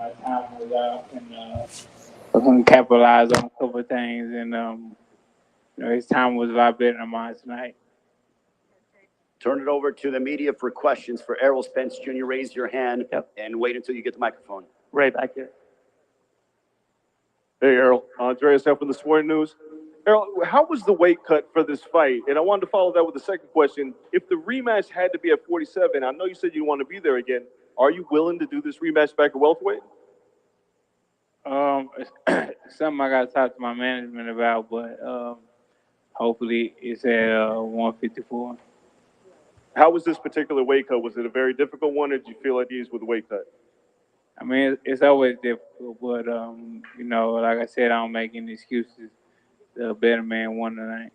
my time was out, and I couldn't capitalize on a couple of things, and his time was a lot better than mine tonight. Turn it over to the media for questions for Errol Spence Jr. Raise your hand and wait until you get the microphone. Right back here. Hey, Errol. Andreas here from the Sporting News. Errol, how was the weight cut for this fight? And I wanted to follow that with the second question. If the rematch had to be at 47, I know you said you want to be there again. Are you willing to do this rematch back at welterweight? Something I got to talk to my management about, but hopefully it's at 154. How was this particular weight cut? Was it a very difficult one, or did you feel at ease with the weight cut? I mean, it's always difficult, but, like I said, I don't make any excuses. The better man won tonight.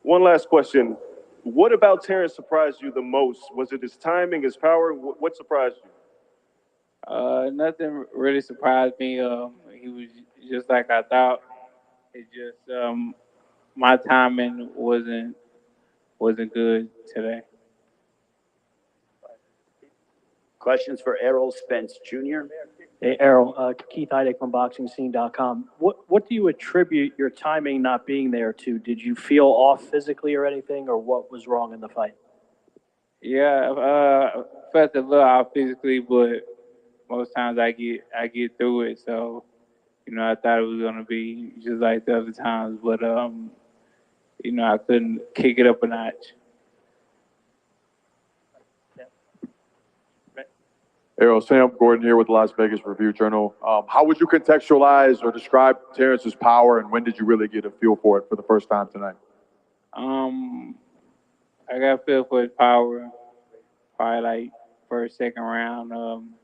One last question. What about Terrence surprised you the most? Was it his timing, his power? What surprised you? Nothing really surprised me. He was just like I thought. It just my timing wasn't good today. Questions for Errol Spence Jr. Hey, Errol, Keith Heidick from BoxingScene.com. What do you attribute your timing not being there to? Did you feel off physically or anything, or what was wrong in the fight? Yeah, felt a little off physically, but most times I get through it. So, I thought it was gonna be just like the other times, but I couldn't kick it up a notch. Errol, Sam Gordon here with the Las Vegas Review-Journal. How would you contextualize or describe Terrence's power, and when did you really get a feel for it for the first time tonight? I got a feel for his power, probably like first, second round.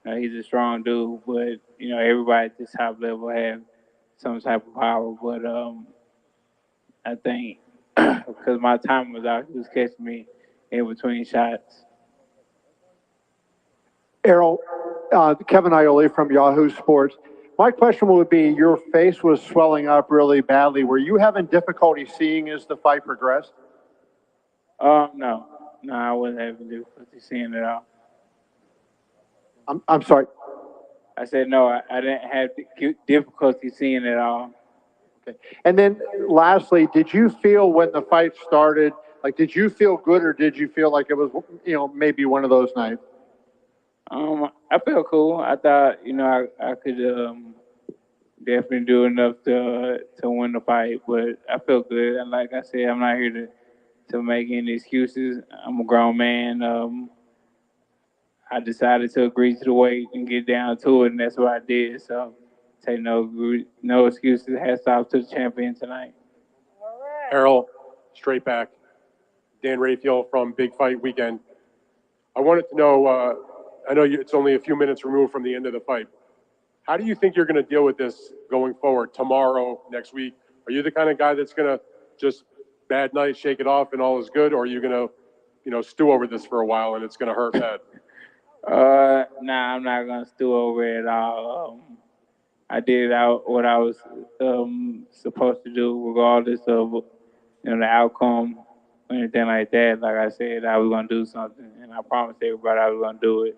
He's a strong dude, but everybody at this top level have some type of power. But I think because my time was out, he was catching me in between shots. Errol, Kevin Iole from Yahoo Sports. My question would be, your face was swelling up really badly. Were you having difficulty seeing as the fight progressed? No, I wasn't having difficulty seeing it all. I'm sorry. I said no, I didn't have difficulty seeing it all. Okay. And then lastly, did you feel when the fight started, did you feel good, or did you feel like it was, maybe one of those nights? I felt cool. I thought, I could definitely do enough to win the fight, but I felt good. And like I said, I'm not here to make any excuses. I'm a grown man. I decided to agree to the weight and get down to it, and that's what I did. So, take no excuses. Hats off to the champion tonight. Errol, straight back. Dan Raphael from Big Fight Weekend. I wanted to know, I know it's only a few minutes removed from the end of the fight. How do you think you're going to deal with this going forward, tomorrow, next week? Are you the kind of guy that's going to just bad night, shake it off, and all is good, or are you going to, stew over this for a while and it's going to hurt bad? Nah, I'm not going to stew over it at all. I did what I was supposed to do, regardless of the outcome or anything like that. Like I said, I was going to do something, and I promised everybody I was going to do it.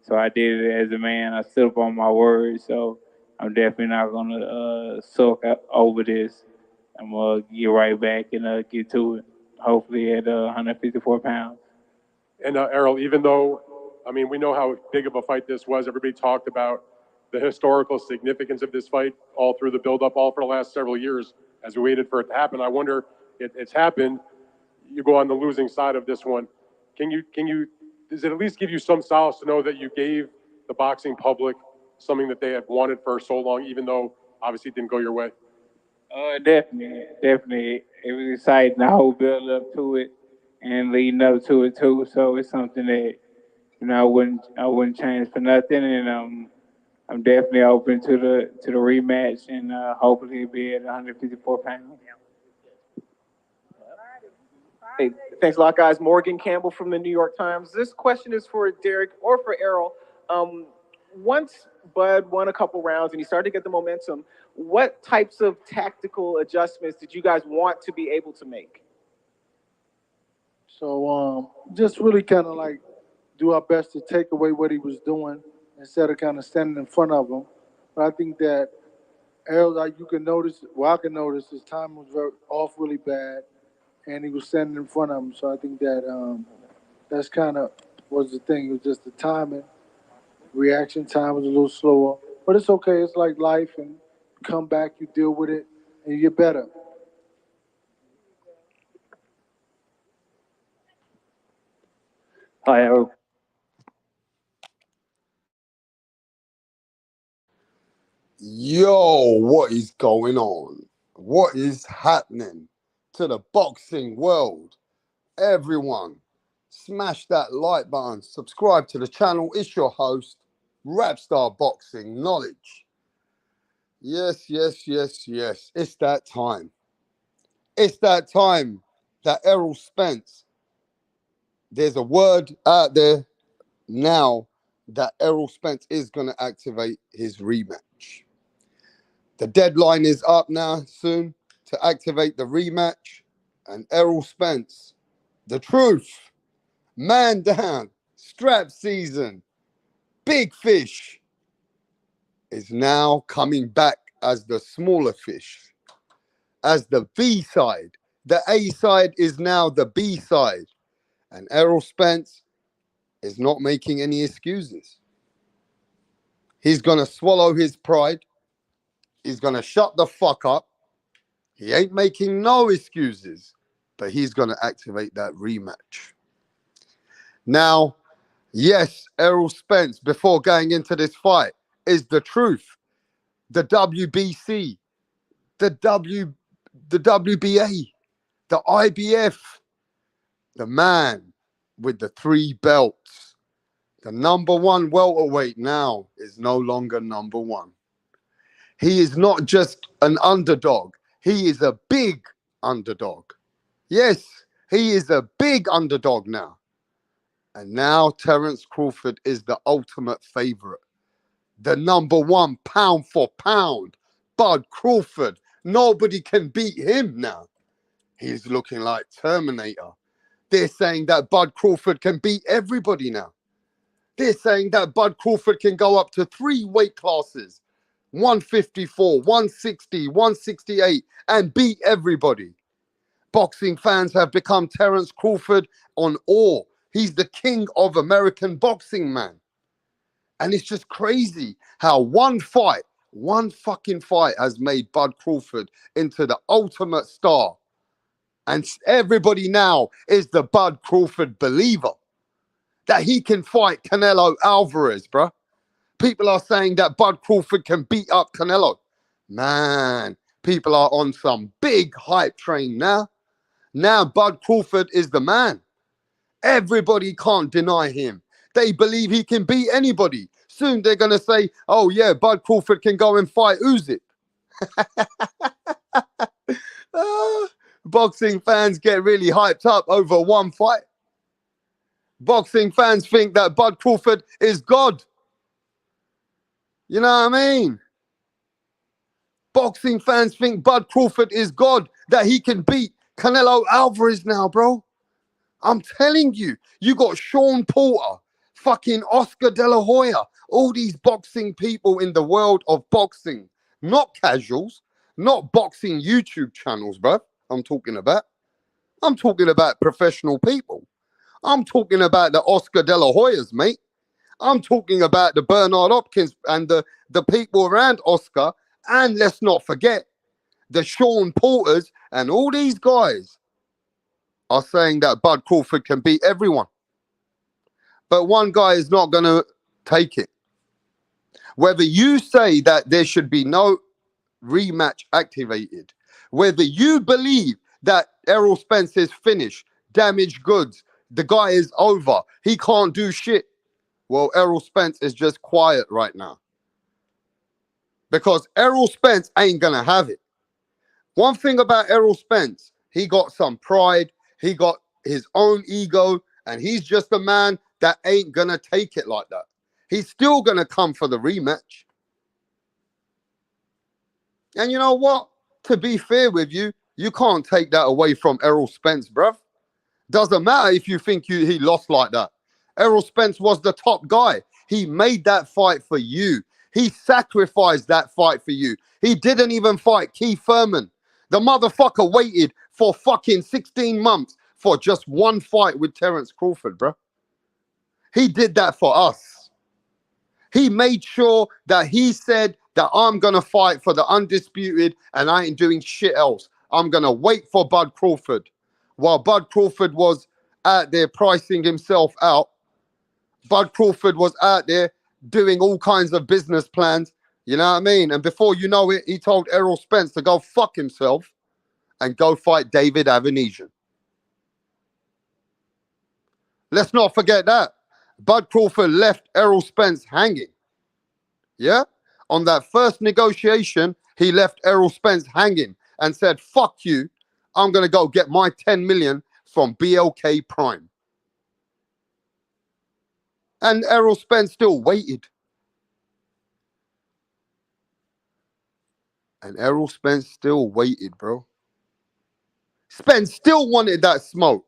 So I did it as a man. I stood up on my word. So I'm definitely not going to sulk over this. I'm going to get right back and get to it, hopefully at 154 pounds. And Errol, even though, we know how big of a fight this was. Everybody talked about the historical significance of this fight all through the build-up, all for the last several years as we waited for it to happen. I wonder, it's happened. You go on the losing side of this one. Does it at least give you some solace to know that you gave the boxing public something that they had wanted for so long, even though obviously it didn't go your way? Definitely. It was exciting, the whole build up to it and leading up to it too. So it's something that I wouldn't change for nothing, and I'm definitely open to the rematch, and hopefully be at 154 pounds. Hey, thanks a lot, guys. Morgan Campbell from the New York Times. This question is for Derek or for Errol. Once Bud won a couple rounds and he started to get the momentum, what types of tactical adjustments did you guys want to be able to make? So just really kind of do our best to take away what he was doing instead of kind of standing in front of him. But I think that Errol, like you can notice, well, I can notice his time was off really bad, and he was standing in front of him. So I think that that's kind of was the thing. It was just the timing. Reaction time was a little slower, but it's okay. It's like life, and you come back, you deal with it, and you get better. Hi, Errol. Yo, what is going on? What is happening to the boxing world? Everyone, smash that like button, subscribe to the channel. It's your host, Rapstar Boxing Knowledge. Yes. It's that time. It's that time that Errol Spence, there's a word out there now that Errol Spence is going to activate his rematch. The deadline is up now soon to activate the rematch. And Errol Spence, the truth, man down, strap season, big fish, is now coming back as the smaller fish, as the B side. The A side is now the B side. And Errol Spence is not making any excuses. He's going to swallow his pride. He's going to shut the fuck up. He ain't making no excuses, but he's going to activate that rematch. Now, yes, Errol Spence, before going into this fight, is the truth. The WBC, the WBA, the IBF, the man with the 3 belts. The #1 welterweight now is no longer #1. He is not just an underdog. He is a big underdog. Yes, he is a big underdog now. And now Terence Crawford is the ultimate favorite. The #1 pound for pound. Bud Crawford. Nobody can beat him now. He's looking like Terminator. They're saying that Bud Crawford can beat everybody now. They're saying that Bud Crawford can go up to 3 weight classes. 154, 160, 168, and beat everybody. Boxing fans have become Terence Crawford on awe. He's the king of American boxing, man. And it's just crazy how one fucking fight has made Bud Crawford into the ultimate star. And everybody now is the Bud Crawford believer. That he can fight Canelo Alvarez, bruh. People are saying that Bud Crawford can beat up Canelo. Man, people are on some big hype train now. Now Bud Crawford is the man. Everybody can't deny him. They believe he can beat anybody. Soon they're going to say, oh yeah, Bud Crawford can go and fight Usyk. Boxing fans get really hyped up over one fight. Boxing fans think that Bud Crawford is God. You know what I mean? Boxing fans think Bud Crawford is God, that he can beat Canelo Alvarez now, bro. I'm telling you, you got Sean Porter, fucking Oscar De La Hoya, all these boxing people in the world of boxing, not casuals, not boxing YouTube channels, bro. I'm talking about professional people. I'm talking about the Oscar De La Hoyas, mate. I'm talking about the Bernard Hopkins and the people around Oscar. And let's not forget the Sean Porters and all these guys are saying that Bud Crawford can beat everyone. But one guy is not going to take it. Whether you say that there should be no rematch activated, whether you believe that Errol Spence is finished, damaged goods, the guy is over, he can't do shit. Well, Errol Spence is just quiet right now. Because Errol Spence ain't going to have it. One thing about Errol Spence, he got some pride, he got his own ego, and he's just a man that ain't going to take it like that. He's still going to come for the rematch. And you know what? To be fair with you, you can't take that away from Errol Spence, bruv. Doesn't matter if you think he lost like that. Errol Spence was the top guy. He made that fight for you. He sacrificed that fight for you. He didn't even fight Keith Thurman. The motherfucker waited for fucking 16 months for just one fight with Terence Crawford, bro. He did that for us. He made sure that he said that I'm going to fight for the undisputed and I ain't doing shit else. I'm going to wait for Bud Crawford. While Bud Crawford was out there pricing himself out, Bud Crawford was out there doing all kinds of business plans. You know what I mean? And before you know it, he told Errol Spence to go fuck himself and go fight David Avenesian. Let's not forget that. Bud Crawford left Errol Spence hanging. Yeah? On that first negotiation, he left Errol Spence hanging and said, fuck you, I'm going to go get my 10 million from BLK Prime. And Errol Spence still waited. And Errol Spence still waited, bro. Spence still wanted that smoke.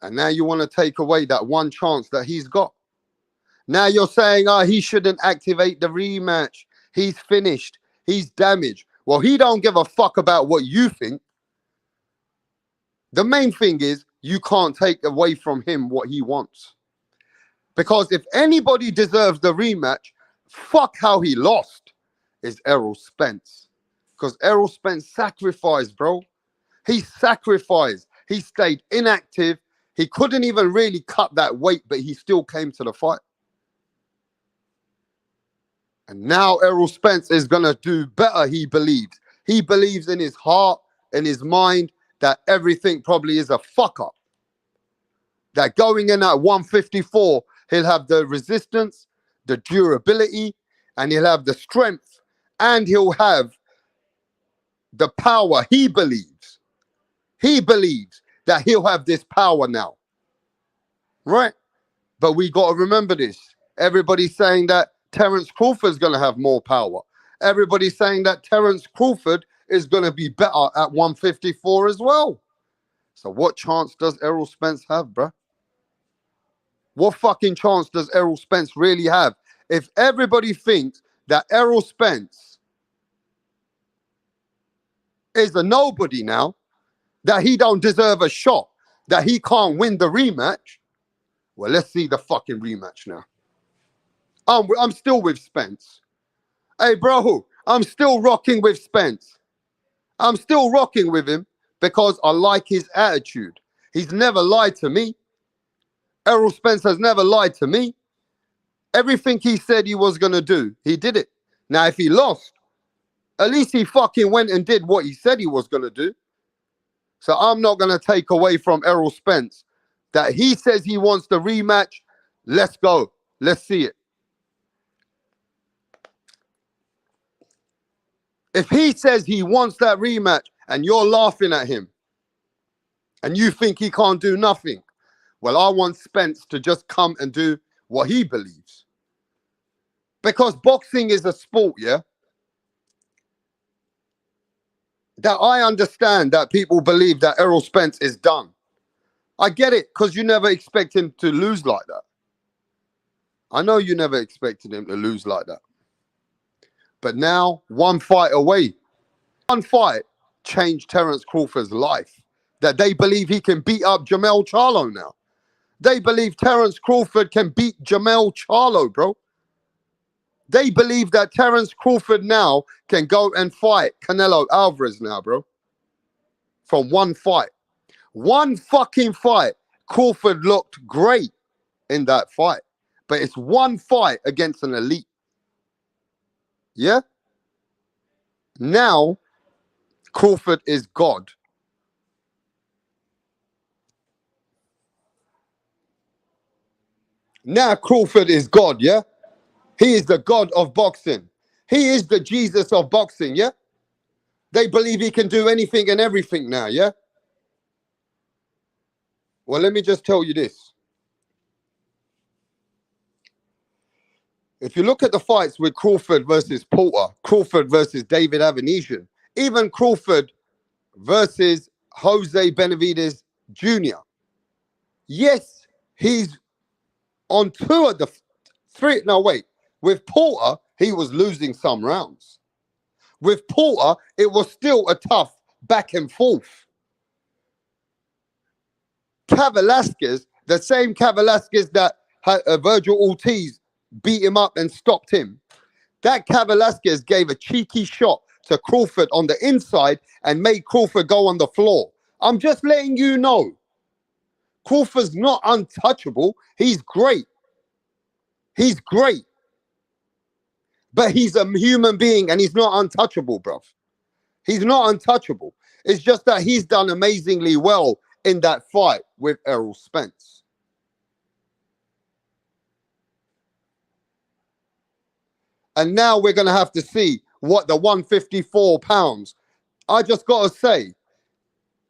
And now you want to take away that one chance that he's got. Now you're saying, he shouldn't activate the rematch. He's finished. He's damaged. Well, he don't give a fuck about what you think. The main thing is you can't take away from him what he wants. Because if anybody deserves the rematch, fuck how he lost, is Errol Spence. Because Errol Spence sacrificed, bro. He sacrificed. He stayed inactive. He couldn't even really cut that weight, but he still came to the fight. And now Errol Spence is going to do better, he believes. He believes in his heart, in his mind, that everything probably is a fuck up. That going in at 154, he'll have the resistance, the durability, and he'll have the strength, and he'll have the power. He believes that he'll have this power now. Right? But we got to remember this. Everybody's saying that Terence Crawford's going to have more power. Everybody's saying that Terence Crawford is going to be better at 154 as well. So what chance does Errol Spence have, bruh? What fucking chance does Errol Spence really have? If everybody thinks that Errol Spence is a nobody now, that he don't deserve a shot, that he can't win the rematch, well, let's see the fucking rematch now. I'm still with Spence. Hey, bro, I'm still rocking with Spence. I'm still rocking with him because I like his attitude. He's never lied to me. Errol Spence has never lied to me. Everything he said he was going to do, he did it. Now, if he lost, at least he fucking went and did what he said he was going to do. So I'm not going to take away from Errol Spence that he says he wants the rematch. Let's go. Let's see it. If he says he wants that rematch and you're laughing at him and you think he can't do nothing, well, I want Spence to just come and do what he believes. Because boxing is a sport, yeah? That I understand that people believe that Errol Spence is done. I get it, because you never expect him to lose like that. I know you never expected him to lose like that. But now, one fight away. One fight changed Terence Crawford's life. That they believe he can beat up Jermell Charlo now. They believe Terence Crawford can beat Jermell Charlo, bro. They believe that Terence Crawford now can go and fight Canelo Alvarez now, bro. From one fight. One fucking fight. Crawford looked great in that fight. But it's one fight against an elite. Yeah? Now, Crawford is God. Now Crawford is God, yeah? He is the God of boxing. He is the Jesus of boxing, yeah? They believe he can do anything and everything now, yeah? Well, let me just tell you this. If you look at the fights with Crawford versus Porter, Crawford versus David Avenesian, even Crawford versus Jose Benavidez Jr. Yes, he's on two of the No, wait. With Porter, he was losing some rounds. With Porter, it was still a tough back and forth. Velasquez, the same Velasquez that Virgil Ortiz beat him up and stopped him. That Velasquez gave a cheeky shot to Crawford on the inside and made Crawford go on the floor. I'm just letting you know. Crawford's not untouchable. He's great. He's great. But he's a human being and he's not untouchable, bruv. He's not untouchable. It's just that he's done amazingly well in that fight with Errol Spence. And now we're going to have to see what the 154 pounds. I just got to say,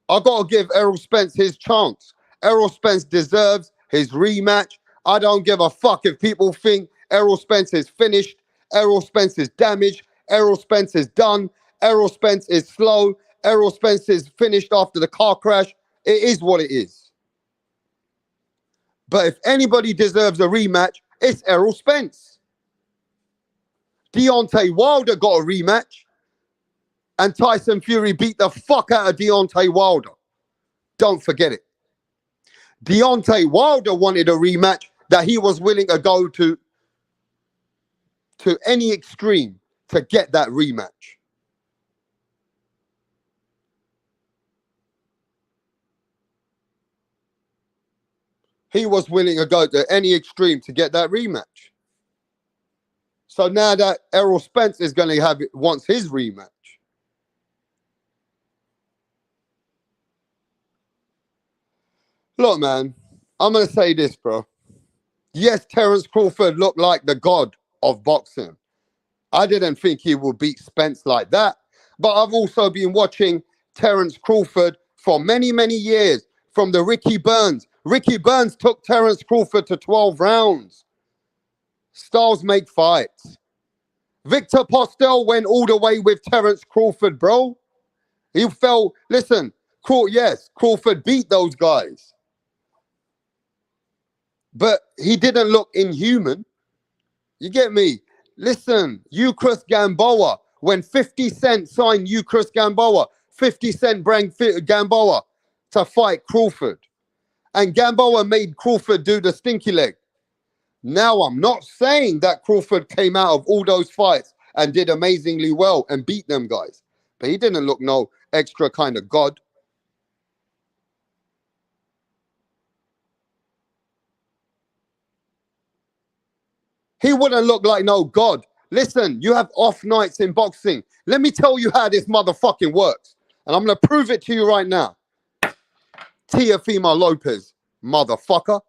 I got to give Errol Spence his chance. Errol Spence deserves his rematch. I don't give a fuck if people think Errol Spence is finished. Errol Spence is damaged. Errol Spence is done. Errol Spence is slow. Errol Spence is finished after the car crash. It is what it is. But if anybody deserves a rematch, it's Errol Spence. Deontay Wilder got a rematch, and Tyson Fury beat the fuck out of Deontay Wilder. Don't forget it. Deontay Wilder wanted a rematch that he was willing to go to any extreme to get that rematch. He was willing to go to any extreme to get that rematch. So now that Errol Spence is going to wants his rematch. Look, man, I'm going to say this, bro. Yes, Terence Crawford looked like the god of boxing. I didn't think he would beat Spence like that. But I've also been watching Terence Crawford for many, many years from the Ricky Burns. Ricky Burns took Terence Crawford to 12 rounds. Styles make fights. Victor Postel went all the way with Terence Crawford, bro. He fell, listen, Crawford beat those guys. But he didn't look inhuman. You get me? Listen, Chris Gamboa, when 50 Cent signed Chris Gamboa, 50 Cent brought Gamboa to fight Crawford. And Gamboa made Crawford do the stinky leg. Now, I'm not saying that Crawford came out of all those fights and did amazingly well and beat them guys. But he didn't look no extra kind of god. He wouldn't look like no god. Listen, you have off nights in boxing. Let me tell you how this motherfucking works. And I'm going to prove it to you right now. Teofimo Lopez, motherfucker.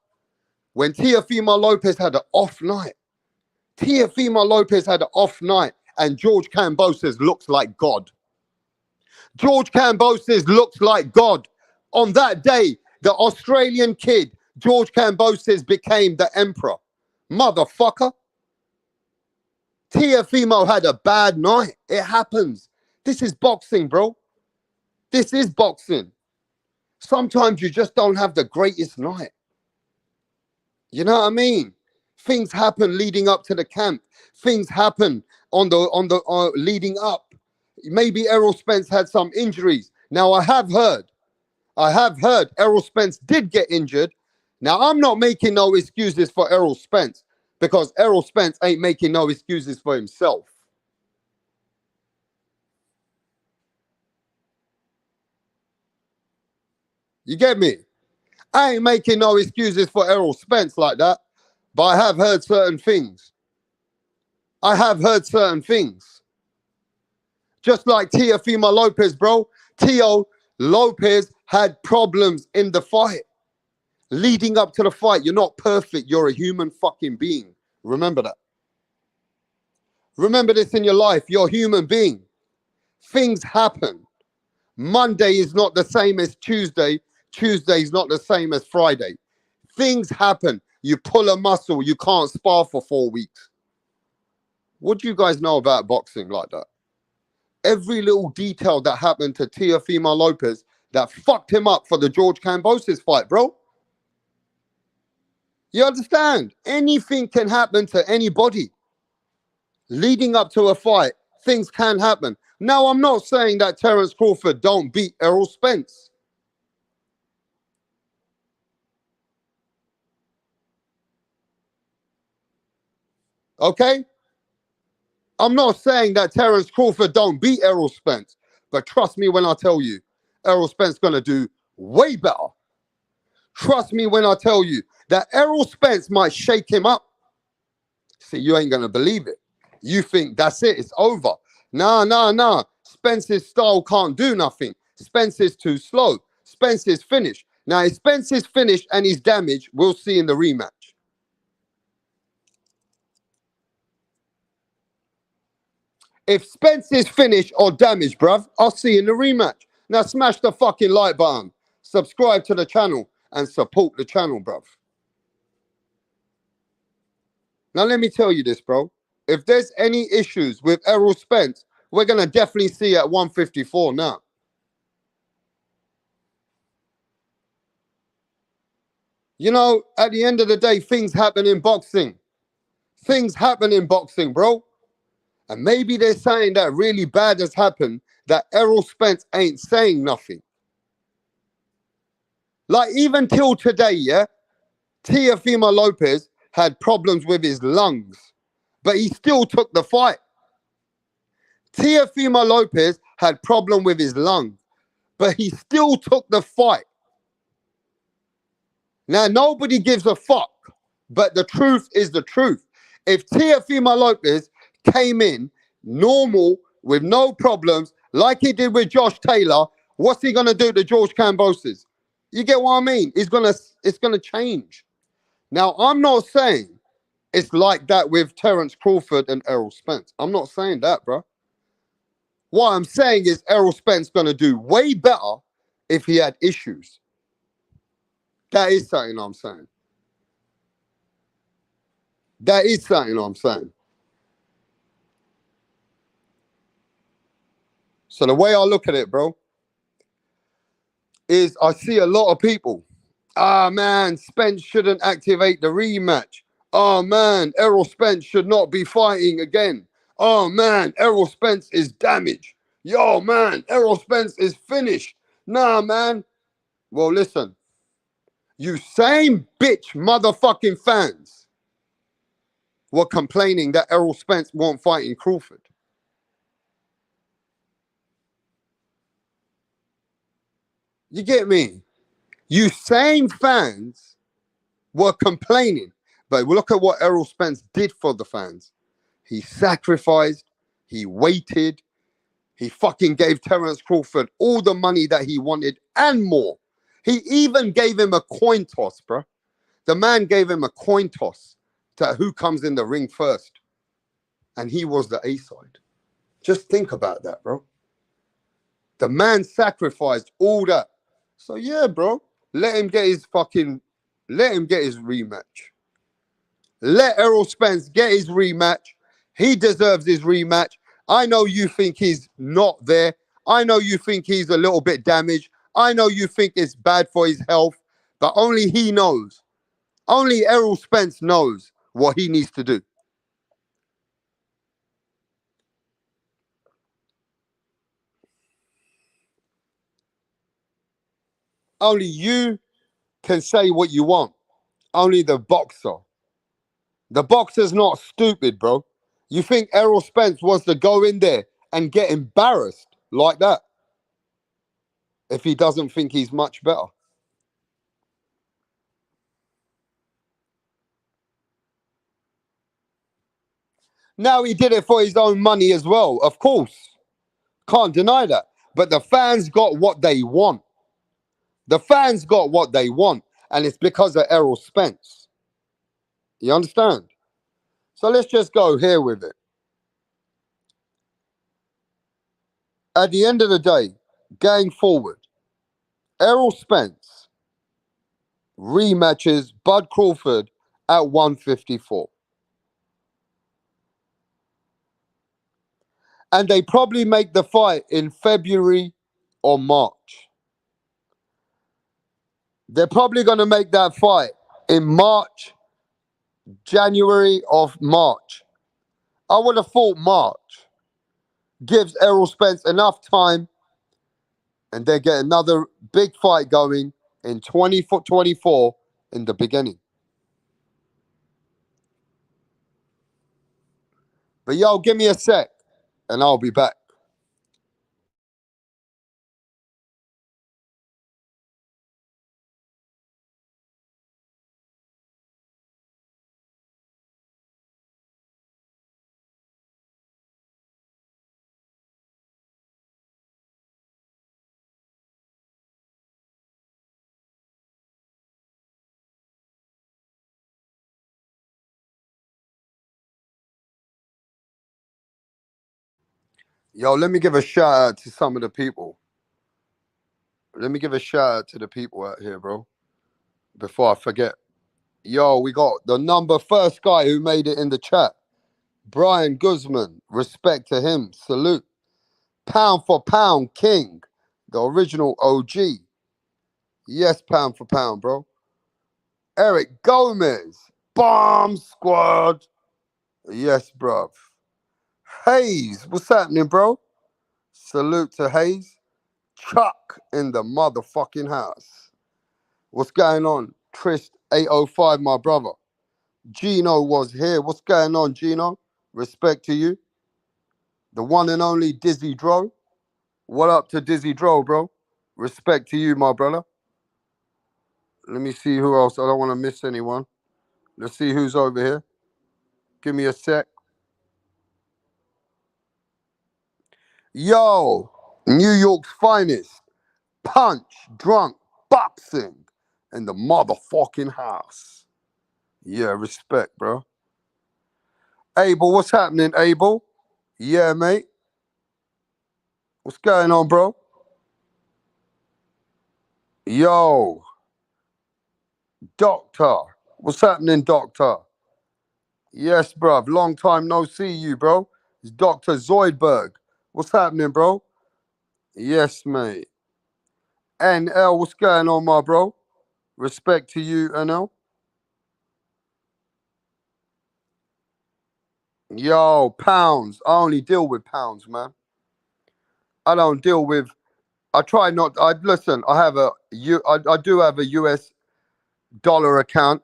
When Teofimo Lopez had an off night, and George Kambosos looks like God. George Kambosos looks like God. On that day, the Australian kid, George Kambosos, became the emperor. Motherfucker. Teofimo had a bad night. It happens. This is boxing, bro. This is boxing. Sometimes you just don't have the greatest night. You know what I mean? Things happen leading up to the camp. Things happen on the leading up. Maybe Errol Spence had some injuries. Now I have heard Errol Spence did get injured. Now I'm not making no excuses for Errol Spence because Errol Spence ain't making no excuses for himself. You get me? I ain't making no excuses for Errol Spence like that, but I have heard certain things. Just like Teofimo Lopez, bro. Teo Lopez had problems in the fight. Leading up to the fight, you're not perfect. You're a human fucking being. Remember that. Remember this in your life. You're a human being. Things happen. Monday is not the same as Tuesday. Tuesday is not the same as Friday. Things happen. You pull a muscle, you can't spar for 4 weeks. What do you guys know about boxing like that? Every little detail that happened to Teofimo Lopez that fucked him up for the George Kambosos fight, bro. You understand? Anything can happen to anybody. Leading up to a fight, things can happen. Now, I'm not saying that Terence Crawford don't beat Errol Spence. Okay? I'm not saying that Terence Crawford don't beat Errol Spence. But trust me when I tell you, Errol Spence going to do way better. Trust me when I tell you that Errol Spence might shake him up. See, you ain't going to believe it. You think that's it, it's over. Nah. Spence's style can't do nothing. Spence is too slow. Spence is finished. Now, if Spence is finished and he's damaged, we'll see in the rematch. If Spence is finished or damaged, bruv, I'll see you in the rematch. Now, smash the fucking like button. Subscribe to the channel and support the channel, bruv. Now, let me tell you this, bro. If there's any issues with Errol Spence, we're going to definitely see at 154 now. You know, at the end of the day, things happen in boxing. Things happen in boxing, bro. And maybe there's something that really bad has happened that Errol Spence ain't saying nothing. Like, even till today, yeah, Teofimo Lopez had problems with his lungs, but he still took the fight. Teofimo Lopez had problem with his lung, but he still took the fight. Now, nobody gives a fuck, but the truth is the truth. If Teofimo Lopez came in normal, with no problems, like he did with Josh Taylor, what's he going to do to George Kambosos? You get what I mean? It's gonna change. Now, I'm not saying it's like that with Terence Crawford and Errol Spence. I'm not saying that, bro. What I'm saying is Errol Spence going to do way better if he had issues. That is something I'm saying. That is something I'm saying. So the way I look at it, bro, is I see a lot of people. Ah, man, Spence shouldn't activate the rematch. Oh, man, Errol Spence should not be fighting again. Oh, man, Errol Spence is damaged. Yo, man, Errol Spence is finished. Nah, man. Well, listen. You same bitch motherfucking fans were complaining that Errol Spence won't fight in Crawford. You get me? You same fans were complaining, but look at what Errol Spence did for the fans. He sacrificed, he waited, he fucking gave Terence Crawford all the money that he wanted and more. He even gave him a coin toss, bro. The man gave him a coin toss to who comes in the ring first. And he was the A side. Just think about that, bro. The man sacrificed all that. So yeah, bro, let him get his rematch. Let Errol Spence get his rematch. He deserves his rematch. I know you think he's not there. I know you think he's a little bit damaged. I know you think it's bad for his health, but only he knows. Only Errol Spence knows what he needs to do. Only you can say what you want. Only the boxer. The boxer's not stupid, bro. You think Errol Spence wants to go in there and get embarrassed like that if he doesn't think he's much better? Now, he did it for his own money as well, of course. Can't deny that. But the fans got what they want. The fans got what they want, and it's because of Errol Spence. You understand? So let's just go here with it. At the end of the day, going forward, Errol Spence rematches Bud Crawford at 154. And they probably make the fight in February or March. They're probably going to make that fight in March January of March. I would have thought March gives Errol Spence enough time and they get another big fight going in 2024 in the beginning. But yo, give me a sec and I'll be back. Yo, let me give a shout out to some of the people. Let me give a shout out to the people out here, bro, before I forget. Yo, we got the first guy who made it in the chat. Brian Guzman, respect to him, salute. Pound for pound king, the original OG. Yes, pound for pound, bro. Eric Gomez, bomb squad. Yes, bruv. Hayes, what's happening, bro? Salute to Hayes. Chuck in the motherfucking house. What's going on? Trist 805, my brother. Gino was here. What's going on, Gino? Respect to you. The one and only Dizzy Dro. What up to Dizzy Dro, bro? Respect to you, my brother. Let me see who else. I don't want to miss anyone. Let's see who's over here. Give me a sec. Yo, New York's finest. Punch, drunk, boxing in the motherfucking house. Yeah, respect, bro. Abel, what's happening, Abel? Yeah, mate. What's going on, bro? Yo, Doctor. What's happening, Doctor? Yes, bruv. Long time no see you, bro. It's Dr. Zoidberg. What's happening, bro? Yes, mate. NL, what's going on, my bro? Respect to you, NL. Yo, pounds. I only deal with pounds, man. I don't deal with. I try not. Listen. I do have a US dollar account.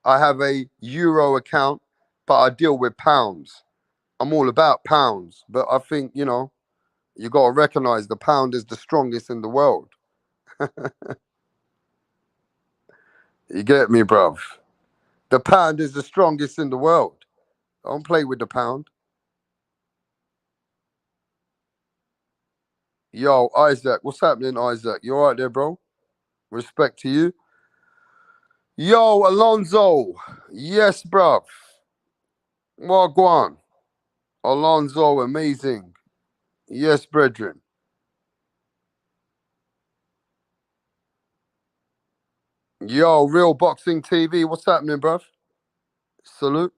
I have a euro account, but I deal with pounds. I'm all about pounds, but I think you got to recognize the pound is the strongest in the world. You get me, bruv? The pound is the strongest in the world. Don't play with the pound. Yo, Isaac, what's happening, Isaac? You all right there, bro? Respect to you. Yo, Alonzo. Yes, bruv. Wagwan. Alonzo, amazing. Yes, brethren. Yo, Real Boxing TV, what's happening, bruv? Salute.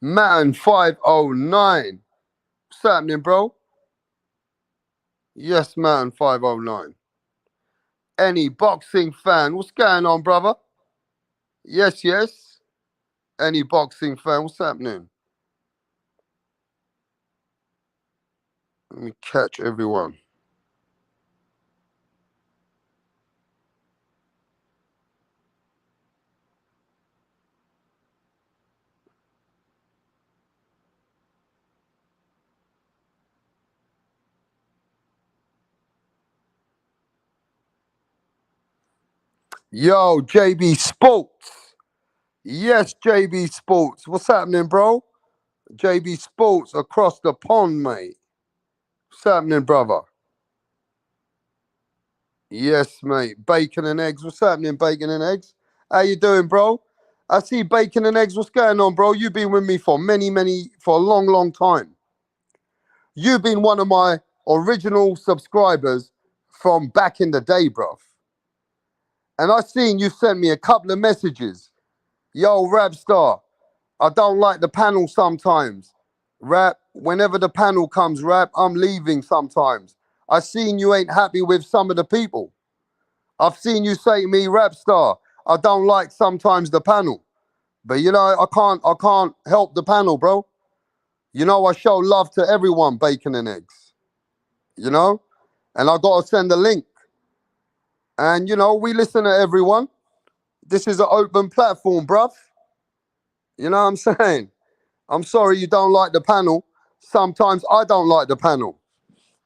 Man 509. What's happening, bro? Yes, man 509. Any boxing fan, what's going on, brother? Yes, yes. Any boxing fan, what's happening? Let me catch everyone. Yo, JB Sports. Yes, JB Sports. What's happening, bro? JB Sports across the pond, mate. What's happening, brother? Yes, mate. Bacon and eggs. What's happening, bacon and eggs? How you doing, bro? I see bacon and eggs. What's going on, bro? You've been with me for for a long, long time. You've been one of my original subscribers from back in the day, bruv. And I seen you sent me a couple of messages. Yo, Rapstar, I don't like the panel sometimes. Rap, whenever the panel comes, Rap, I'm leaving sometimes. I seen you ain't happy with some of the people. I've seen you say to me, Rapstar, I don't like sometimes the panel. But you know, I can't help the panel, bro. You know, I show love to everyone, bacon and eggs. You know, and I gotta send a link. And you know, we listen to everyone. This is an open platform, bruv. You know what I'm saying? I'm sorry you don't like the panel. Sometimes I don't like the panel.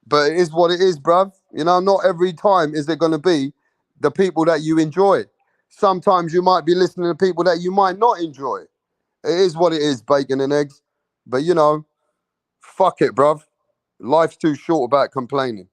But it is what it is, bruv. You know, not every time is it gonna be the people that you enjoy. Sometimes you might be listening to people that you might not enjoy. It is what it is, bacon and eggs. But you know, fuck it, bruv. Life's too short about complaining.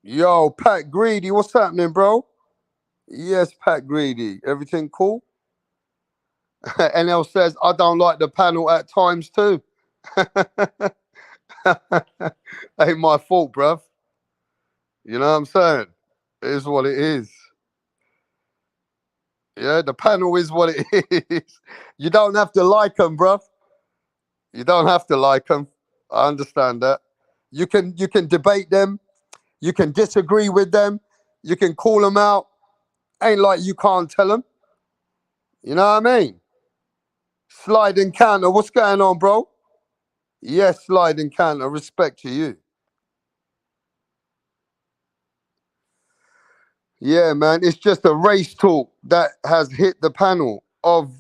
Yo, Pat Greedy, what's happening, bro? Yes, Pat Greedy. Everything cool? NL says, I don't like the panel at times too. Ain't my fault, bruv. You know what I'm saying? It is what it is. Yeah, the panel is what it is. You don't have to like them, bruv. You don't have to like them. I understand that. You can debate them. You can disagree with them. You can call them out. Ain't like you can't tell them. You know what I mean? Slide and counter. What's going on, bro? Yes, slide and counter. Respect to you. Yeah, man. It's just a race talk that has hit the panel of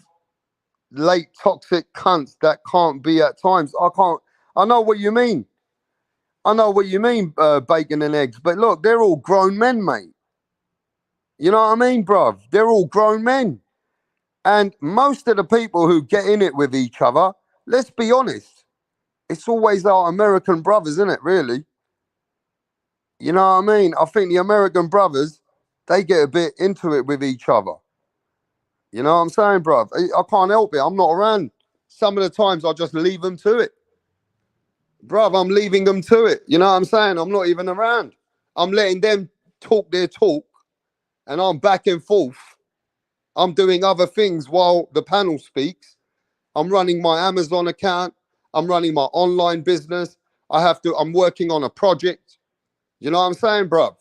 late toxic cunts that can't be at times. I can't. I know what you mean. I know what you mean, bacon and eggs. But look, they're all grown men, mate. You know what I mean, bruv? They're all grown men. And most of the people who get in it with each other, let's be honest, it's always our American brothers, isn't it, really? You know what I mean? I think the American brothers, they get a bit into it with each other. You know what I'm saying, bruv? I can't help it. I'm not around. Some of the times I just leave them to it. Bruv, I'm leaving them to it. You know what I'm saying? I'm not even around. I'm letting them talk their talk and I'm back and forth. I'm doing other things while the panel speaks. I'm running my Amazon account. I'm running my online business. I'm working on a project. You know what I'm saying, bruv?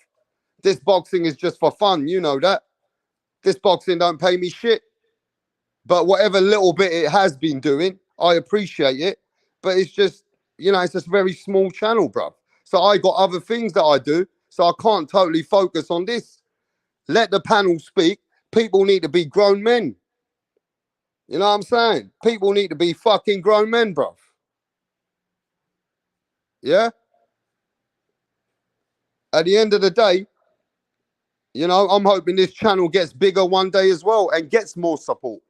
This boxing is just for fun. You know that. This boxing don't pay me shit. But whatever little bit it has been doing, I appreciate it. But it's just, it's just a very small channel, bruv. So I got other things that I do. So I can't totally focus on this. Let the panel speak. People need to be grown men. You know what I'm saying? People need to be fucking grown men, bruv. Yeah? At the end of the day, I'm hoping this channel gets bigger one day as well and gets more support.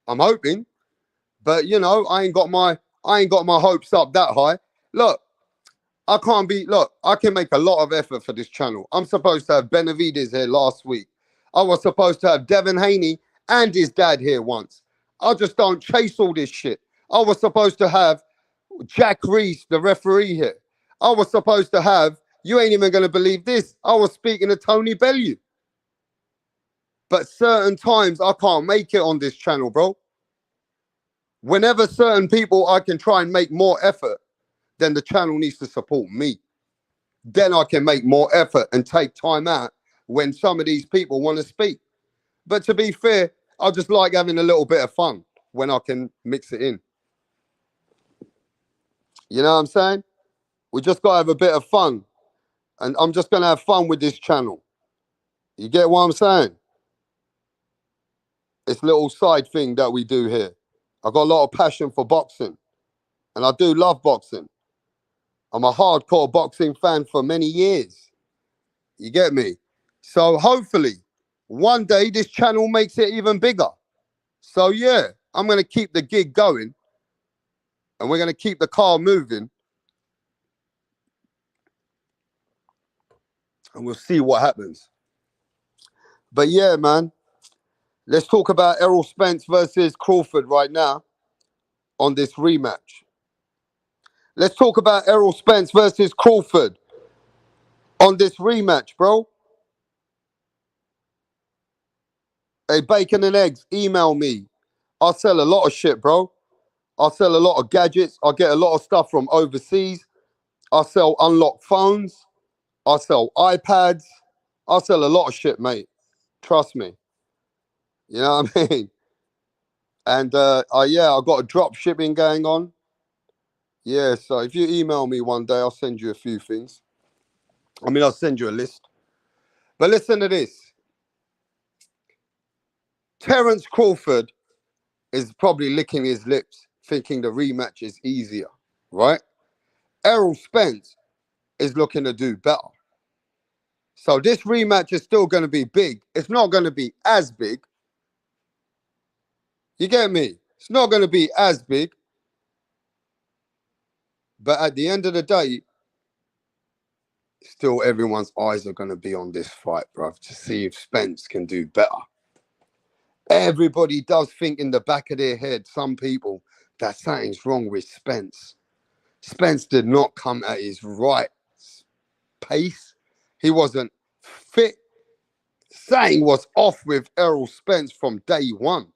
I'm hoping. But I ain't got my hopes up that high. Look, I can make a lot of effort for this channel. I'm supposed to have Benavides here last week. I was supposed to have Devin Haney and his dad here once. I just don't chase all this shit. I was supposed to have Jack Reese, the referee, here. I was supposed to have, you ain't even going to believe this, I was speaking to Tony Bellew. But certain times I can't make it on this channel, bro. Whenever certain people I can try and make more effort, then the channel needs to support me. Then I can make more effort and take time out when some of these people want to speak. But to be fair, I just like having a little bit of fun when I can mix it in. You know what I'm saying? We just got to have a bit of fun. And I'm just going to have fun with this channel. You get what I'm saying? It's a little side thing that we do here. I got a lot of passion for boxing. And I do love boxing. I'm a hardcore boxing fan for many years. You get me? So hopefully, one day this channel makes it even bigger. So yeah, I'm going to keep the gig going. And we're going to keep the car moving. And we'll see what happens. But yeah, man. Let's talk about Errol Spence versus Crawford right now on this rematch. Let's talk about Errol Spence versus Crawford on this rematch, bro. Hey, bacon and eggs, email me. I sell a lot of shit, bro. I sell a lot of gadgets. I get a lot of stuff from overseas. I sell unlocked phones. I sell iPads. I sell a lot of shit, mate. Trust me. You know what I mean? And yeah, I've got a drop shipping going on. Yeah, so if you email me one day, I'll send you a few things. I mean, I'll send you a list. But listen to this. Terence Crawford is probably licking his lips, thinking the rematch is easier, right? Errol Spence is looking to do better. So this rematch is still going to be big. It's not going to be as big. You get me? It's not going to be as big. But at the end of the day, still everyone's eyes are going to be on this fight, bruv, to see if Spence can do better. Everybody does think in the back of their head, some people, that something's wrong with Spence. Spence did not come at his right pace. He wasn't fit. Something was off with Errol Spence from day one.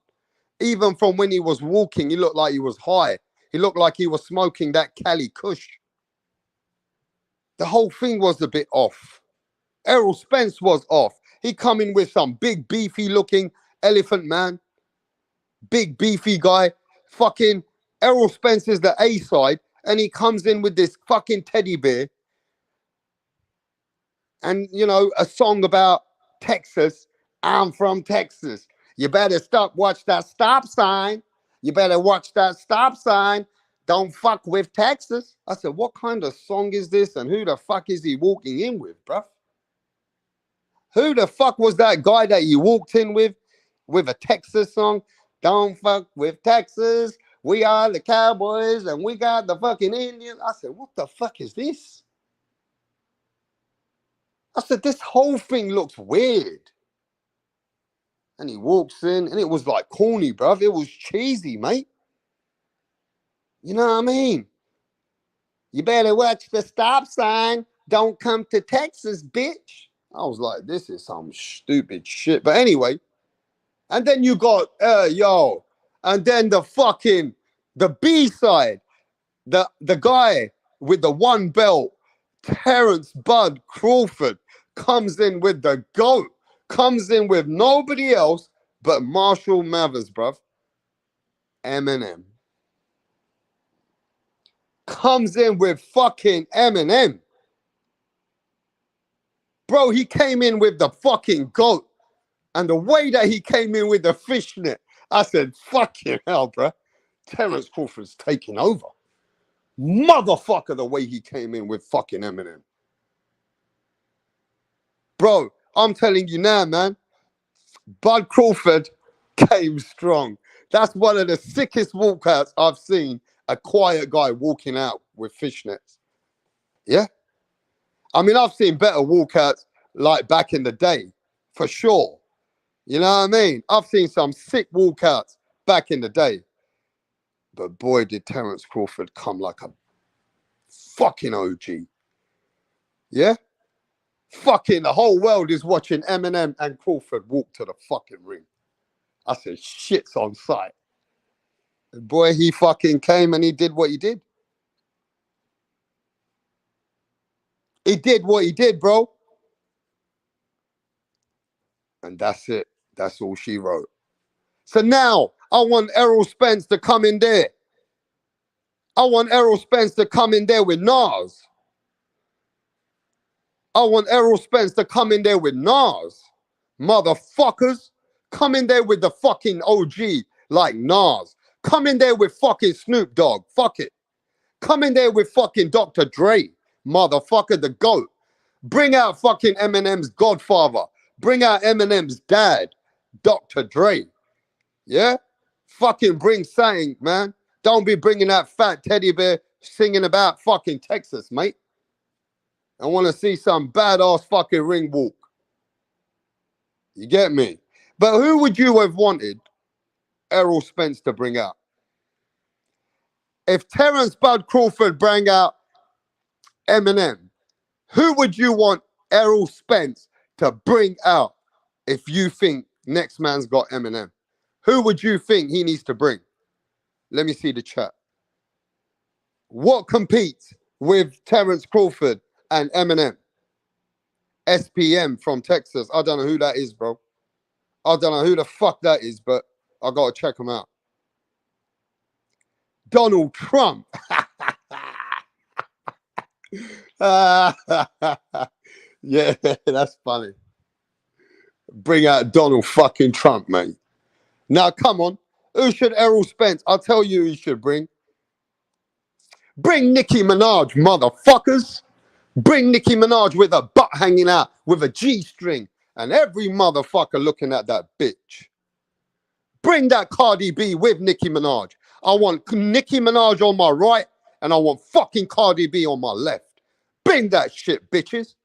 Even from when he was walking, he looked like he was high. He looked like he was smoking that Cali Kush. The whole thing was a bit off. Errol Spence was off. He come in with some big, beefy looking elephant man. Big, beefy guy. Fucking Errol Spence is the A side. And he comes in with this fucking teddy bear. And, you know, a song about Texas. I'm from Texas. You better watch that stop sign. You better watch that stop sign. Don't fuck with Texas. I said, what kind of song is this? And who the fuck is he walking in with, bruv? Who the fuck was that guy that you walked in with a Texas song? Don't fuck with Texas. We are the Cowboys and we got the fucking Indians. I said, what the fuck is this? I said, this whole thing looks weird. And he walks in and it was like corny, bruv. It was cheesy, mate. You know what I mean? You better watch the stop sign. Don't come to Texas, bitch. I was like, this is some stupid shit. But anyway, and then you got, and then the B side, the guy with the one belt, Terence Bud Crawford, comes in with the GOAT, comes in with nobody else but Marshall Mathers, bruv. Eminem. Comes in with fucking Eminem. Bro, he came in with the fucking GOAT. And the way that he came in with the fishnet, I said, fucking hell, bro. Terence Crawford's taking over. Motherfucker, the way he came in with fucking Eminem. Bro, I'm telling you now, man. Bud Crawford came strong. That's one of the sickest walkouts I've seen. A quiet guy walking out with fishnets. Yeah? I mean, I've seen better walkouts like back in the day, for sure. You know what I mean? I've seen some sick walkouts back in the day. But boy, did Terence Crawford come like a fucking OG. Yeah? Fucking the whole world is watching Eminem and Crawford walk to the fucking ring. I said, shit's on sight. And boy, he fucking came and he did what he did. He did what he did, bro. And that's it. That's all she wrote. So now I want Errol Spence to come in there. I want Errol Spence to come in there with Nas. I want Errol Spence to come in there with Nas. Motherfuckers. Come in there with the fucking OG like Nas. Come in there with fucking Snoop Dogg. Fuck it. Come in there with fucking Dr. Dre. Motherfucker, the GOAT. Bring out fucking Eminem's godfather. Bring out Eminem's dad. Dr. Dre. Yeah? Fucking bring something, man. Don't be bringing that fat teddy bear singing about fucking Texas, mate. I want to see some badass fucking ring walk. You get me? But who would you have wanted Errol Spence to bring out? If Terence Bud Crawford bring out Eminem, who would you want Errol Spence to bring out if you think next man's got Eminem? Who would you think he needs to bring? Let me see the chat. What competes with Terence Crawford and Eminem? SPM from Texas. I don't know who that is, bro. I don't know who the fuck that is, but I gotta check him out. Donald Trump. Yeah, that's funny. Bring out Donald fucking Trump, mate. Now, come on. Who should Errol Spence? I'll tell you who you should bring. Bring Nicki Minaj, motherfuckers. Bring Nicki Minaj with her butt hanging out with a G-string and every motherfucker looking at that bitch. Bring that Cardi B with Nicki Minaj. I want Nicki Minaj on my right and I want fucking Cardi B on my left. Bring that shit, bitches.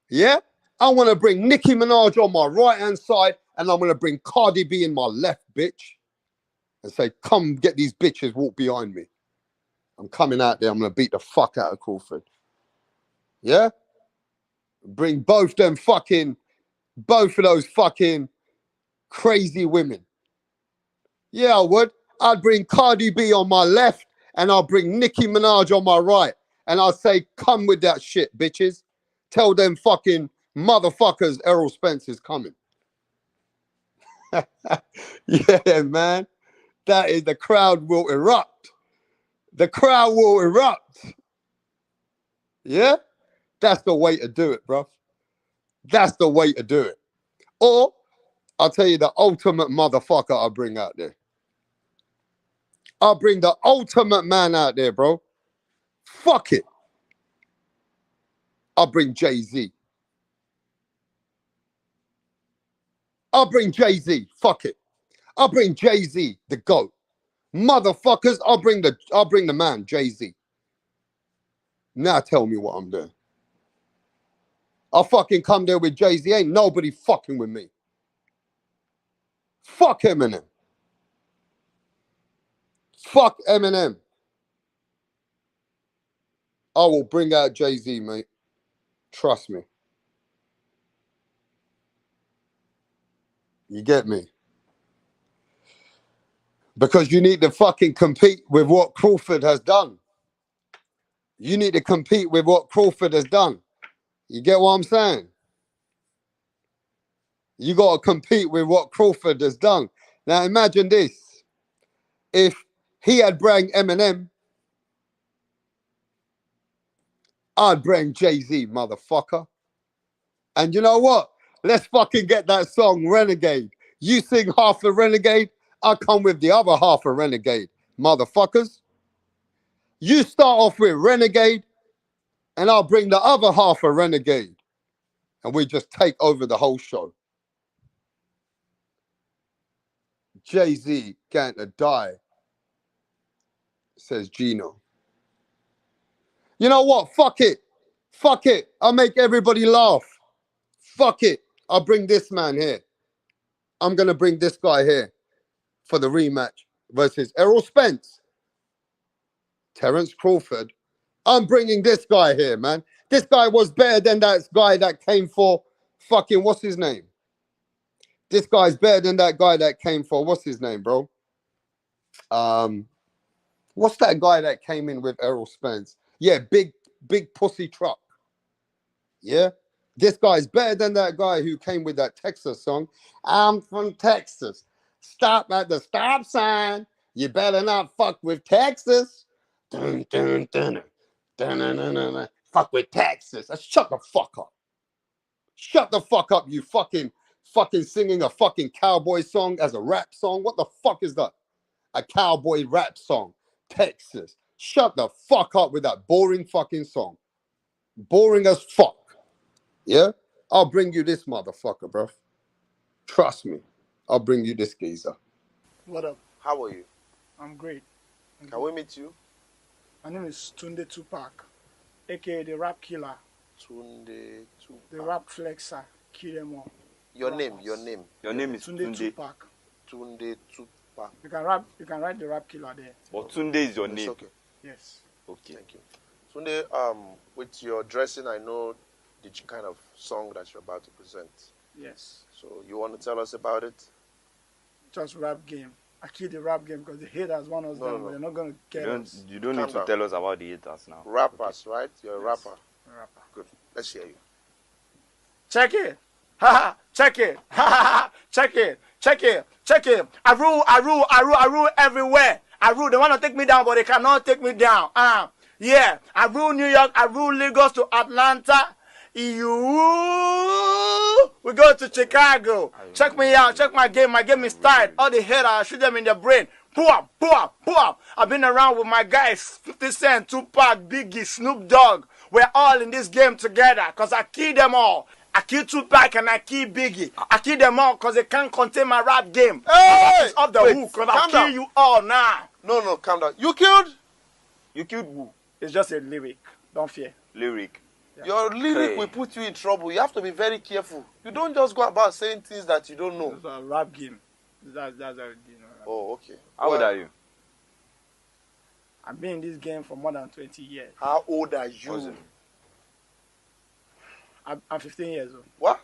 Yeah? I want to bring Nicki Minaj on my right-hand side and I'm going to bring Cardi B in my left, bitch. And say, come get these bitches, walk behind me. I'm coming out there. I'm going to beat the fuck out of Crawford. Yeah? Bring both of those fucking crazy women. Yeah, I would. I'd bring Cardi B on my left and I'll bring Nicki Minaj on my right. And I'll say, come with that shit, bitches. Tell them fucking motherfuckers Errol Spence is coming. Yeah, man. That is, the crowd will erupt. The crowd will erupt. Yeah? That's the way to do it, bro. That's the way to do it. Or, I'll tell you the ultimate motherfucker I'll bring out there. I'll bring the ultimate man out there, bro. Fuck it. I'll bring Jay-Z. I'll bring Jay-Z. Fuck it. I'll bring Jay-Z, the GOAT. Motherfuckers, I'll bring the man, Jay-Z. Now tell me what I'm doing. I'll fucking come there with Jay-Z. Ain't nobody fucking with me. Fuck Eminem. Fuck Eminem. I will bring out Jay-Z, mate. Trust me. You get me? Because you need to fucking compete with what Crawford has done. You need to compete with what Crawford has done. You get what I'm saying? You got to compete with what Crawford has done. Now imagine this. If he had bring Eminem, I'd bring Jay-Z, motherfucker. And you know what? Let's fucking get that song, Renegade. You sing half the Renegade, I'll come with the other half of Renegade, motherfuckers. You start off with Renegade, and I'll bring the other half of Renegade. And we just take over the whole show. Jay-Z going to die, says Gino. You know what? Fuck it. Fuck it. I'll make everybody laugh. Fuck it. I'll bring this man here. I'm going to bring this guy here for the rematch versus Errol Spence, Terence Crawford. I'm bringing this guy here, man. This guy was better than that guy that came for fucking, what's his name? This guy's better than that guy that came for, what's his name, bro? What's that guy that came in with Errol Spence? Yeah, big pussy truck. Yeah? This guy's better than that guy who came with that Texas song. I'm from Texas. Stop at the stop sign. You better not fuck with Texas. Dun, dun, dun, dun, dun, dun, dun, dun. Fuck with Texas. Shut the fuck up. Shut the fuck up, you fucking singing a fucking cowboy song as a rap song. What the fuck is that? A cowboy rap song. Texas. Shut the fuck up with that boring fucking song. Boring as fuck. Yeah? I'll bring you this motherfucker, bro. Trust me. I'll bring you this geezer. What up? How are you? I'm great. Can we meet you? My name is Tunde Tupac, aka the Rap Killer. Tunde Tupac. The Rap Flexer. Kill them all. Your name is Tunde Tupac. Tunde Tupac. You can write the Rap Killer there. But Tunde is your name. Okay. Yes. Okay. Thank you. Tunde, with your dressing, I know the kind of song that you're about to present. Yes. So you want to tell us about it? just rap game. I kill the rap game because the haters want us down, but they're not going to get us. You don't need to tell us about the haters now. Rappers, right? You're a Yes. rapper. Rapper. Good. Let's hear you. Check it. Ha ha. Check it. Ha ha ha. Check it. Check it. Check it. I rule everywhere. I rule. They want to take me down, but they cannot take me down. Yeah. I rule New York. I rule Lagos to Atlanta. We go to Chicago. Check me out. Check my game. My game is tight. All the haters, I shoot them in the brain. Boom, boom, boom. I've been around with my guys, 50 Cent, Tupac, Biggie, Snoop Dogg. We're all in this game together because I kill them all. I kill Tupac and I kill Biggie. I kill them all because they can't contain my rap game. Hey! It's off the hook because I'll kill you all now. No, calm down. You killed who? It's just a lyric. Don't fear. Lyric. Yeah. Your lyric will put you in trouble. You have to be very careful. You don't just go about saying things that you don't know. It's a rap game. That's how it is. Oh, okay. How old are you? I've been in this game for more than 20 years. How old are you? I'm 15 years old. What?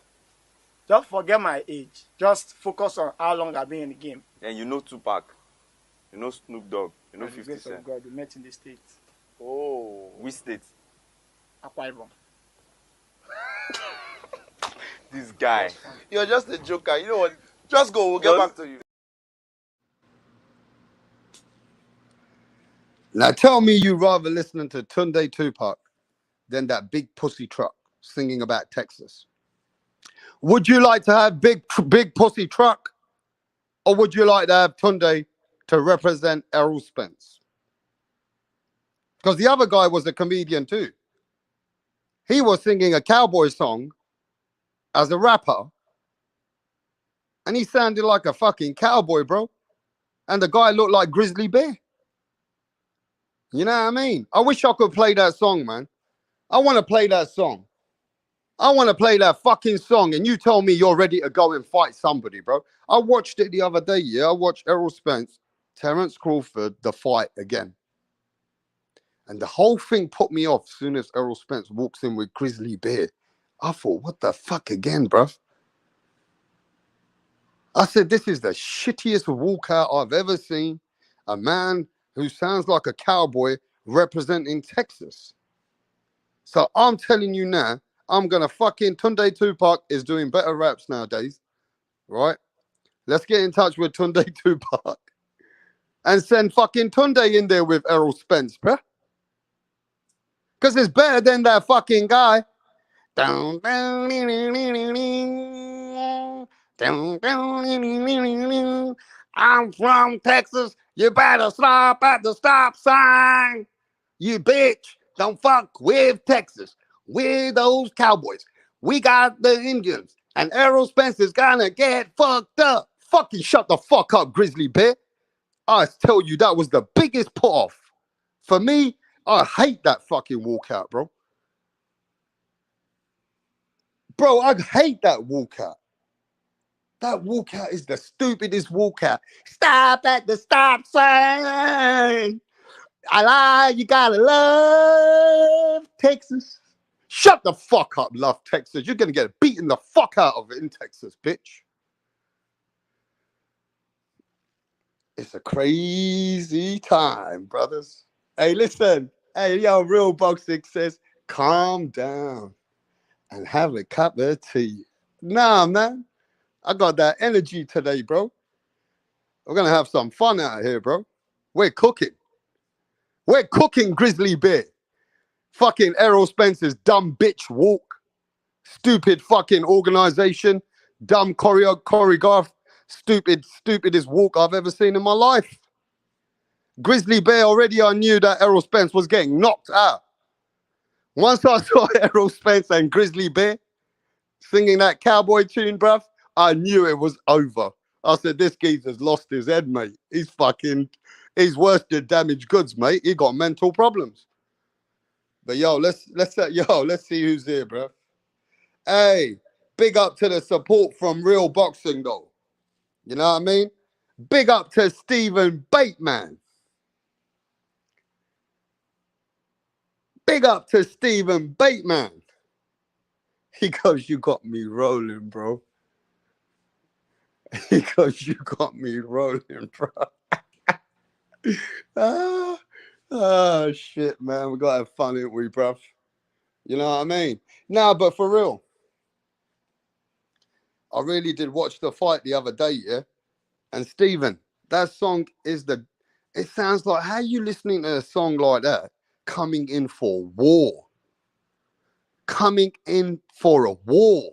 Just forget my age. Just focus on how long I've been in the game. And you know Tupac. You know Snoop Dogg. You know By the 50 grace of Cent. God, we met in the States. Oh. Which state? Akwa Ibom. This guy. You're just a joker. You know what? Just go. We'll get back to you. Now tell me you rather listening to Tunde Tupac than that big pussy truck singing about Texas. Would you like to have big pussy truck, or would you like to have Tunde to represent Errol Spence? Because the other guy was a comedian too. He was singing a cowboy song as a rapper, and he sounded like a fucking cowboy, bro. And the guy looked like Grizzly Bear. You know what I mean? I wish I could play that song, man. I want to play that song. I want to play that fucking song, and you tell me you're ready to go and fight somebody, bro. I watched it the other day, yeah. I watched Errol Spence, Terence Crawford, the fight again. And the whole thing put me off as soon as Errol Spence walks in with Grizzly Bear. I thought, what the fuck again, bro? I said, this is the shittiest walkout I've ever seen. A man who sounds like a cowboy representing Texas. So I'm telling you now, I'm going to fucking Tunde Tupac is doing better raps nowadays, right? Let's get in touch with Tunde Tupac and send fucking Tunde in there with Errol Spence, bruh. Because it's better than that fucking guy. I'm from Texas. You better stop at the stop sign. You bitch. Don't fuck with Texas. We're those cowboys. We got the Indians. And Errol Spence is gonna get fucked up. Fucking shut the fuck up, Grizzly Bear. I tell you, that was the biggest put off. For me, I hate that fucking walkout, bro. Bro, I hate that walkout. That walkout is the stupidest walkout. Stop at the stop sign. I lie, you gotta love Texas. Shut the fuck up, love Texas. You're gonna get beaten the fuck out of it in Texas, bitch. It's a crazy time, brothers. Hey, listen. Hey, yo, Real Boxing says, calm down and have a cup of tea. Nah, man. I got that energy today, bro. We're gonna have some fun out here, bro. We're cooking. We're cooking, Grizzly Bear. Fucking Errol Spence's dumb bitch walk. Stupid fucking organization. Dumb choreograph. Stupidest walk I've ever seen in my life. Grizzly Bear, already I knew that Errol Spence was getting knocked out. Once I saw Errol Spence and Grizzly Bear singing that cowboy tune, bruv, I knew it was over. I said, this geezer's lost his head, mate. He's worse than damaged goods, mate. He got mental problems. But yo, let's see who's here, bro. Hey, big up to the support from Real Boxing, though. You know what I mean? Big up to Stephen Bateman. Big up to Stephen Bateman. He goes, you got me rolling, bro. Because you got me rolling, bro. Shit, man. We gotta have fun, ain't we, bruv? You know what I mean? Nah, but for real, I really did watch the fight the other day, yeah? And Stephen, that song is it sounds like, how you listening to a song like that coming in for war? Coming in for a war.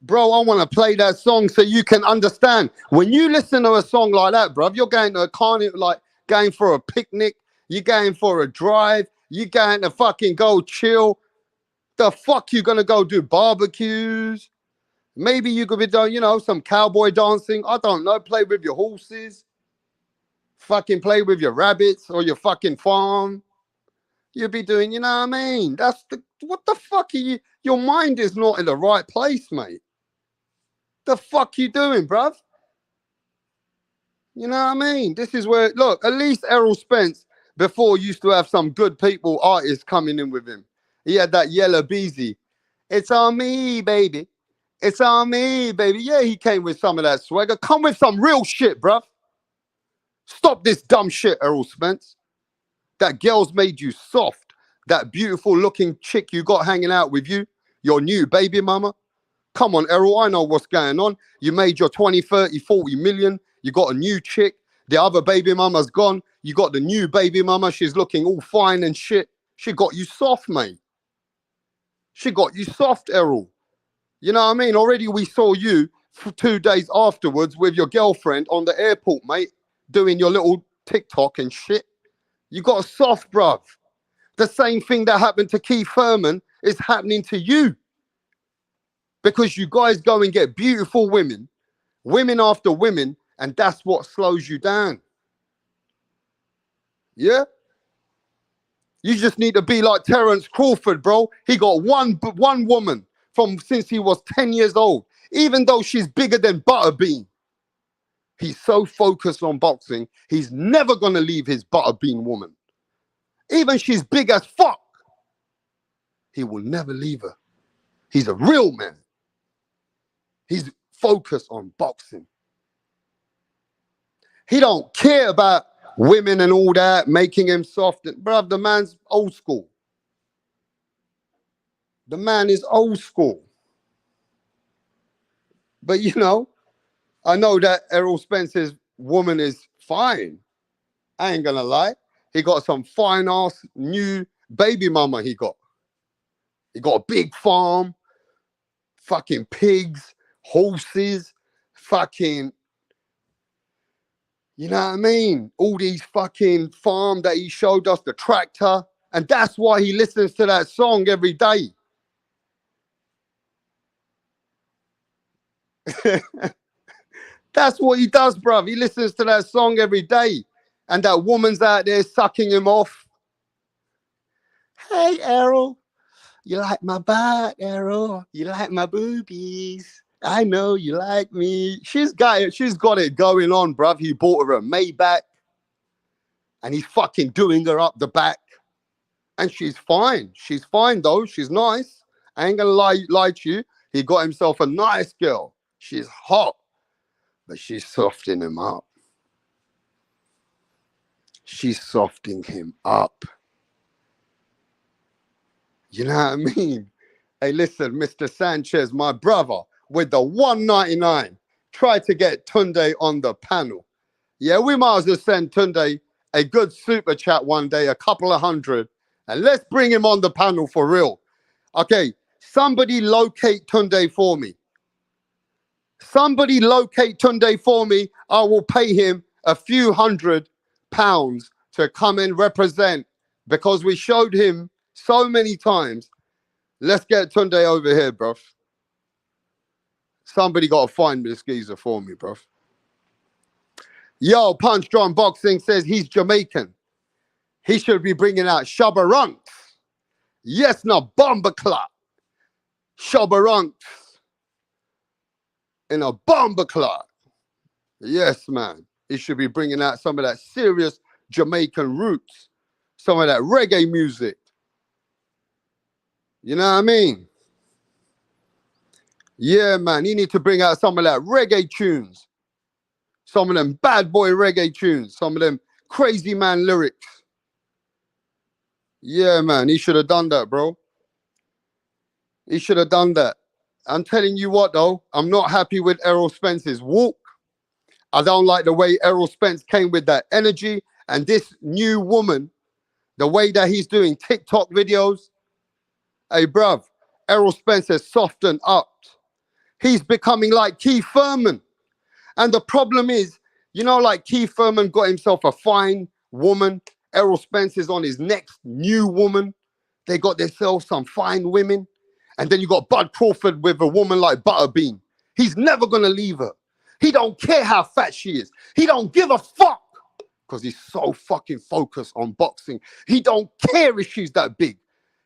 Bro, I want to play that song so you can understand. When you listen to a song like that, bro, you're going to a carnival, like going for a picnic, you're going for a drive, you're going to fucking go chill. The fuck you gonna go do barbecues? Maybe you could be doing, some cowboy dancing. I don't know. Play with your horses. Fucking play with your rabbits or your fucking farm. You'd be doing, you know what I mean? What the fuck are you? Your mind is not in the right place, mate. The fuck you doing, bruv? You know what I mean? This is where, look, at least Errol Spence before used to have some good people, artists coming in with him. He had that Yellow Beezy. It's on me, baby. It's on me, baby. Yeah, he came with some of that swagger. Come with some real shit, bruv. Stop this dumb shit, Errol Spence. That girl's made you soft. That beautiful looking chick you got hanging out with you, your new baby mama. Come on, Errol, I know what's going on. You made your 20, 30, 40 million. You got a new chick. The other baby mama's gone. You got the new baby mama. She's looking all fine and shit. She got you soft, mate. She got you soft, Errol. You know what I mean? Already we saw you for 2 days afterwards with your girlfriend on the airport, mate, doing your little TikTok and shit. You got a soft, bruv. The same thing that happened to Keith Thurman is happening to you. Because you guys go and get beautiful women, women after women, and that's what slows you down. Yeah? You just need to be like Terence Crawford, bro. He got one woman from since he was 10 years old, even though she's bigger than Butterbean. He's so focused on boxing, he's never going to leave his Butterbean woman. Even she's big as fuck, he will never leave her. He's a real man. He's focused on boxing. He don't care about women and all that, making him soft. Bruv, the man's old school. The man is old school. But I know that Errol Spence's woman is fine. I ain't gonna lie. He got some fine ass new baby mama he got. He got a big farm, fucking pigs, horses, fucking, you know what I mean? All these fucking farm that he showed us, the tractor. And that's why he listens to that song every day. That's what he does, bruv. He listens to that song every day. And that woman's out there sucking him off. Hey, Errol. You like my butt, Errol? You like my boobies? I know you like me. She's got it going on, bruv. He bought her a Maybach. And he's fucking doing her up the back. And she's fine. She's fine, though. She's nice. I ain't gonna lie to you. He got himself a nice girl. She's hot. But she's softening him up. She's softening him up. You know what I mean? Hey, listen, Mr. Sanchez, my brother, with the 199, tried to get Tunde on the panel. Yeah, we might as well send Tunde a good super chat one day, a couple of hundred, and let's bring him on the panel for real. Okay, somebody locate Tunde for me. Somebody locate Tunde for me. I will pay him a few £100 to come and represent, because we showed him so many times. Let's get Tunde over here, bruv. Somebody got to find this geezer for me, bruv. Yo, Punch Drum Boxing says he's Jamaican. He should be bringing out Shabba Yes, no, bomber clock. Shabba in a bomber clock. Yes, man. He should be bringing out some of that serious Jamaican roots. Some of that reggae music. You know what I mean? Yeah, man. He need to bring out some of that reggae tunes. Some of them bad boy reggae tunes. Some of them crazy man lyrics. Yeah, man. He should have done that, bro. He should have done that. I'm telling you what, though. I'm not happy with Errol Spence's walk. I don't like the way Errol Spence came with that energy. And this new woman, the way that he's doing TikTok videos. Hey, bruv, Errol Spence has softened up. He's becoming like Keith Thurman. And the problem is, you know, like Keith Thurman got himself a fine woman. Errol Spence is on his next new woman. They got themselves some fine women. And then you got Bud Crawford with a woman like Butterbean. He's never going to leave her. He don't care how fat she is. He don't give a fuck because he's so fucking focused on boxing. He don't care if she's that big.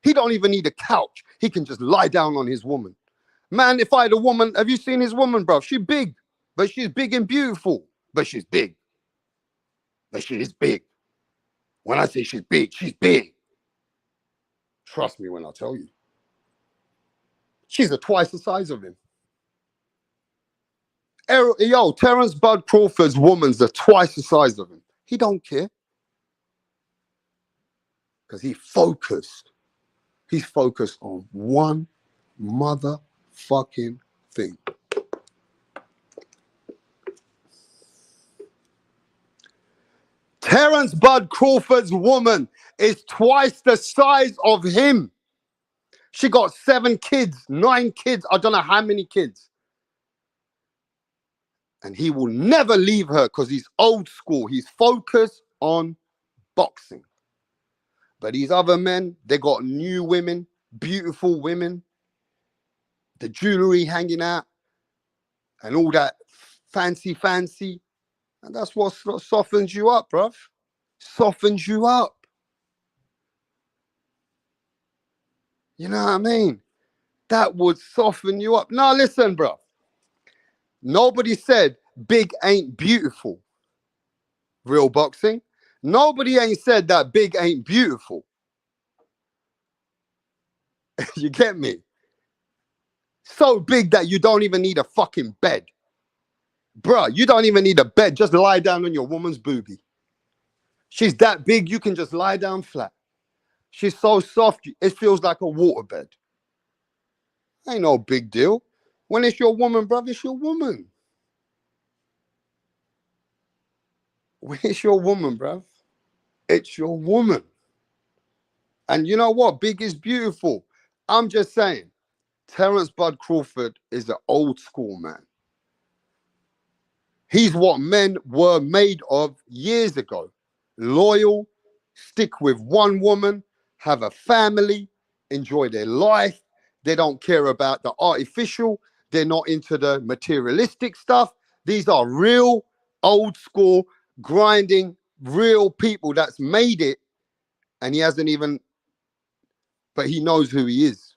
He don't even need a couch. He can just lie down on his woman. Man, if I had a woman, have you seen his woman, bro? She's big, but she's big and beautiful. But she's big. But she is big. When I say she's big, she's big. Trust me when I tell you. She's twice the size of him. Yo, Terence Bud Crawford's woman's twice the size of him. He don't care. Because he's focused. He's focused on one motherfucking thing. Terence Bud Crawford's woman is twice the size of him. She got 7 kids, 9 kids. I don't know how many kids. And he will never leave her because he's old school. He's focused on boxing. But these other men, they got new women, beautiful women, the jewelry hanging out, and all that fancy. And that's what softens you up, bruv. Softens you up. You know what I mean? That would soften you up. Now listen, bruv. Nobody said big ain't beautiful. Real boxing. Nobody ain't said that big ain't beautiful. You get me? So big that you don't even need a fucking bed. Bruh, you don't even need a bed. Just lie down on your woman's boobie. She's that big, you can just lie down flat. She's so soft, it feels like a waterbed. Ain't no big deal. When it's your woman, bruv, it's your woman. When it's your woman, bruv, it's your woman. And you know what? Big is beautiful. I'm just saying, Terence Bud Crawford is an old school man. He's what men were made of years ago. Loyal, stick with one woman, have a family, enjoy their life. They don't care about the artificial. They're not into the materialistic stuff. These are real, old school, grinding, real people that's made it. And he hasn't even, but he knows who he is.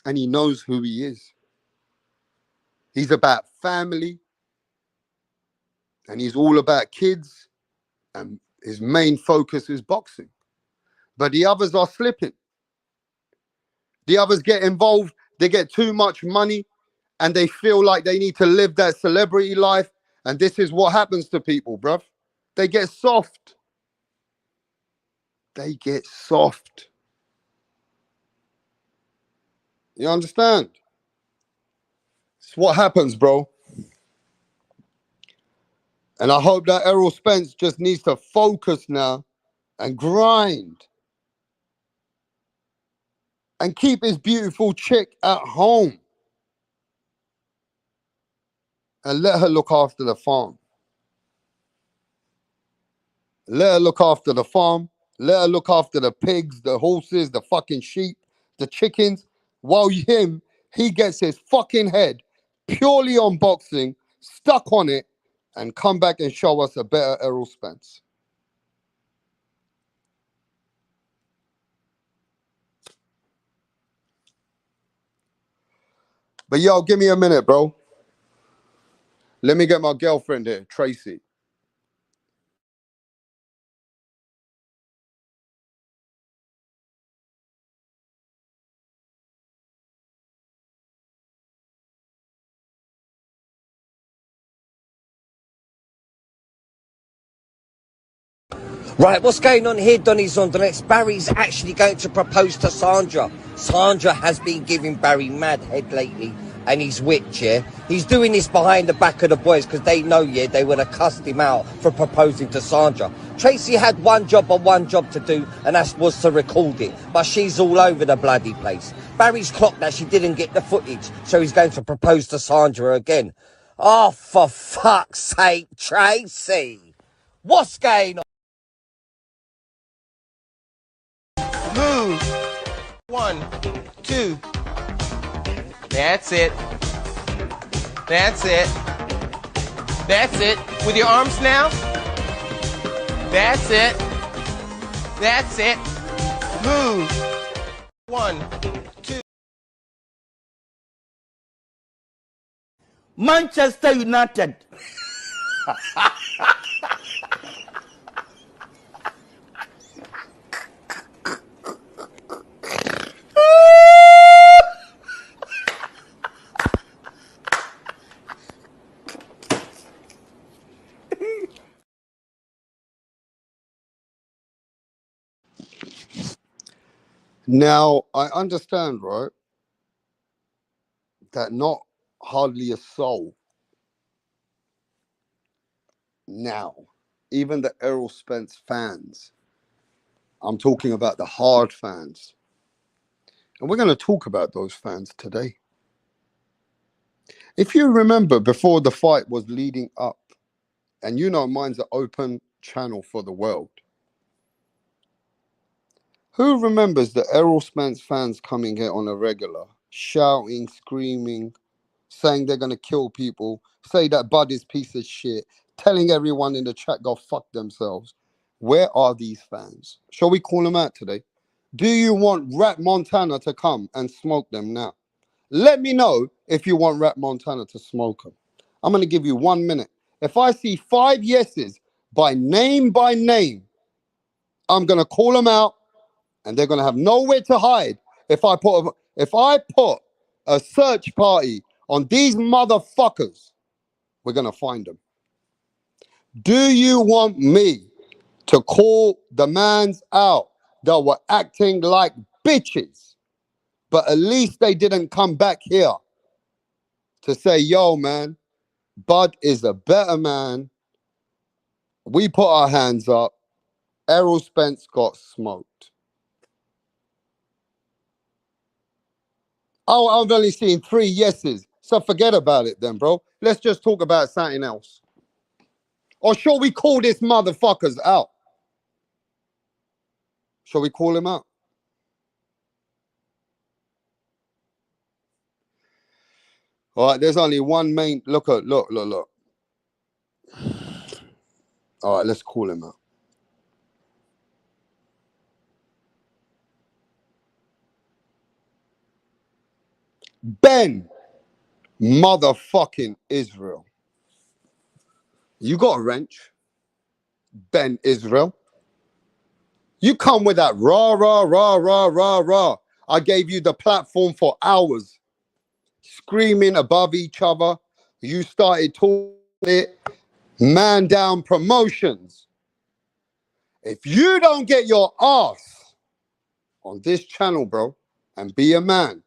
And he knows who he is. He's about family. And he's all about kids. And his main focus is boxing. But the others are slipping. The others get involved. They get too much money. And they feel like they need to live that celebrity life. And this is what happens to people, bruv. They get soft. They get soft. You understand? It's what happens, bro. And I hope that Errol Spence just needs to focus now and grind. And keep his beautiful chick at home. And let her look after the farm. Let her look after the farm. Let her look after the pigs, the horses, the fucking sheep, the chickens. While he gets his fucking head purely on boxing, stuck on it, and come back and show us a better Errol Spence. But yo, give me a minute, bro. Let me get my girlfriend here, Tracy. Right, what's going on here, Donny's on the next? Barry's actually going to propose to Sandra. Sandra has been giving Barry mad head lately, and he's whipped, yeah? He's doing this behind the back of the boys because they know, yeah, they would have cussed him out for proposing to Sandra. Tracy had one job to do, and that was to record it. But she's all over the bloody place. Barry's clocked that she didn't get the footage, so he's going to propose to Sandra again. Oh, for fuck's sake, Tracy! What's going on? Move. 1, 2. That's it. That's it. That's it. With your arms now. That's it. That's it. Move. 1, 2. Manchester United. Now, I understand, right, that not hardly a soul now, even the Errol Spence fans, I'm talking about the hard fans, and we're going to talk about those fans today. If you remember, before the fight was leading up, and you know mine's an open channel for the world, who remembers the Errol Spence fans coming here on a regular, shouting, screaming, saying they're going to kill people, say that Bud is piece of shit, telling everyone in the chat go fuck themselves? Where are these fans? Shall we call them out today? Do you want Rat Montana to come and smoke them now? Let me know if you want Rat Montana to smoke them. I'm going to give you 1 minute. If I see 5 yeses by name, I'm going to call them out, and they're going to have nowhere to hide. If I put a search party on these motherfuckers, we're going to find them. Do you want me to call the mans out that were acting like bitches, but at least they didn't come back here to say, yo, man, Bud is a better man. We put our hands up. Errol Spence got smoked. Oh, I've only seen 3 yeses. So forget about it then, bro. Let's just talk about something else. Or shall we call this motherfuckers out? Shall we call him out? All right, there's only one main... Look. All right, let's call him out. Ben motherfucking Israel. You got a wrench, Ben Israel. You come with that rah. I gave you the platform for hours, screaming above each other. You started talking it, man down promotions. If you don't get your ass on this channel, bro, and be a man,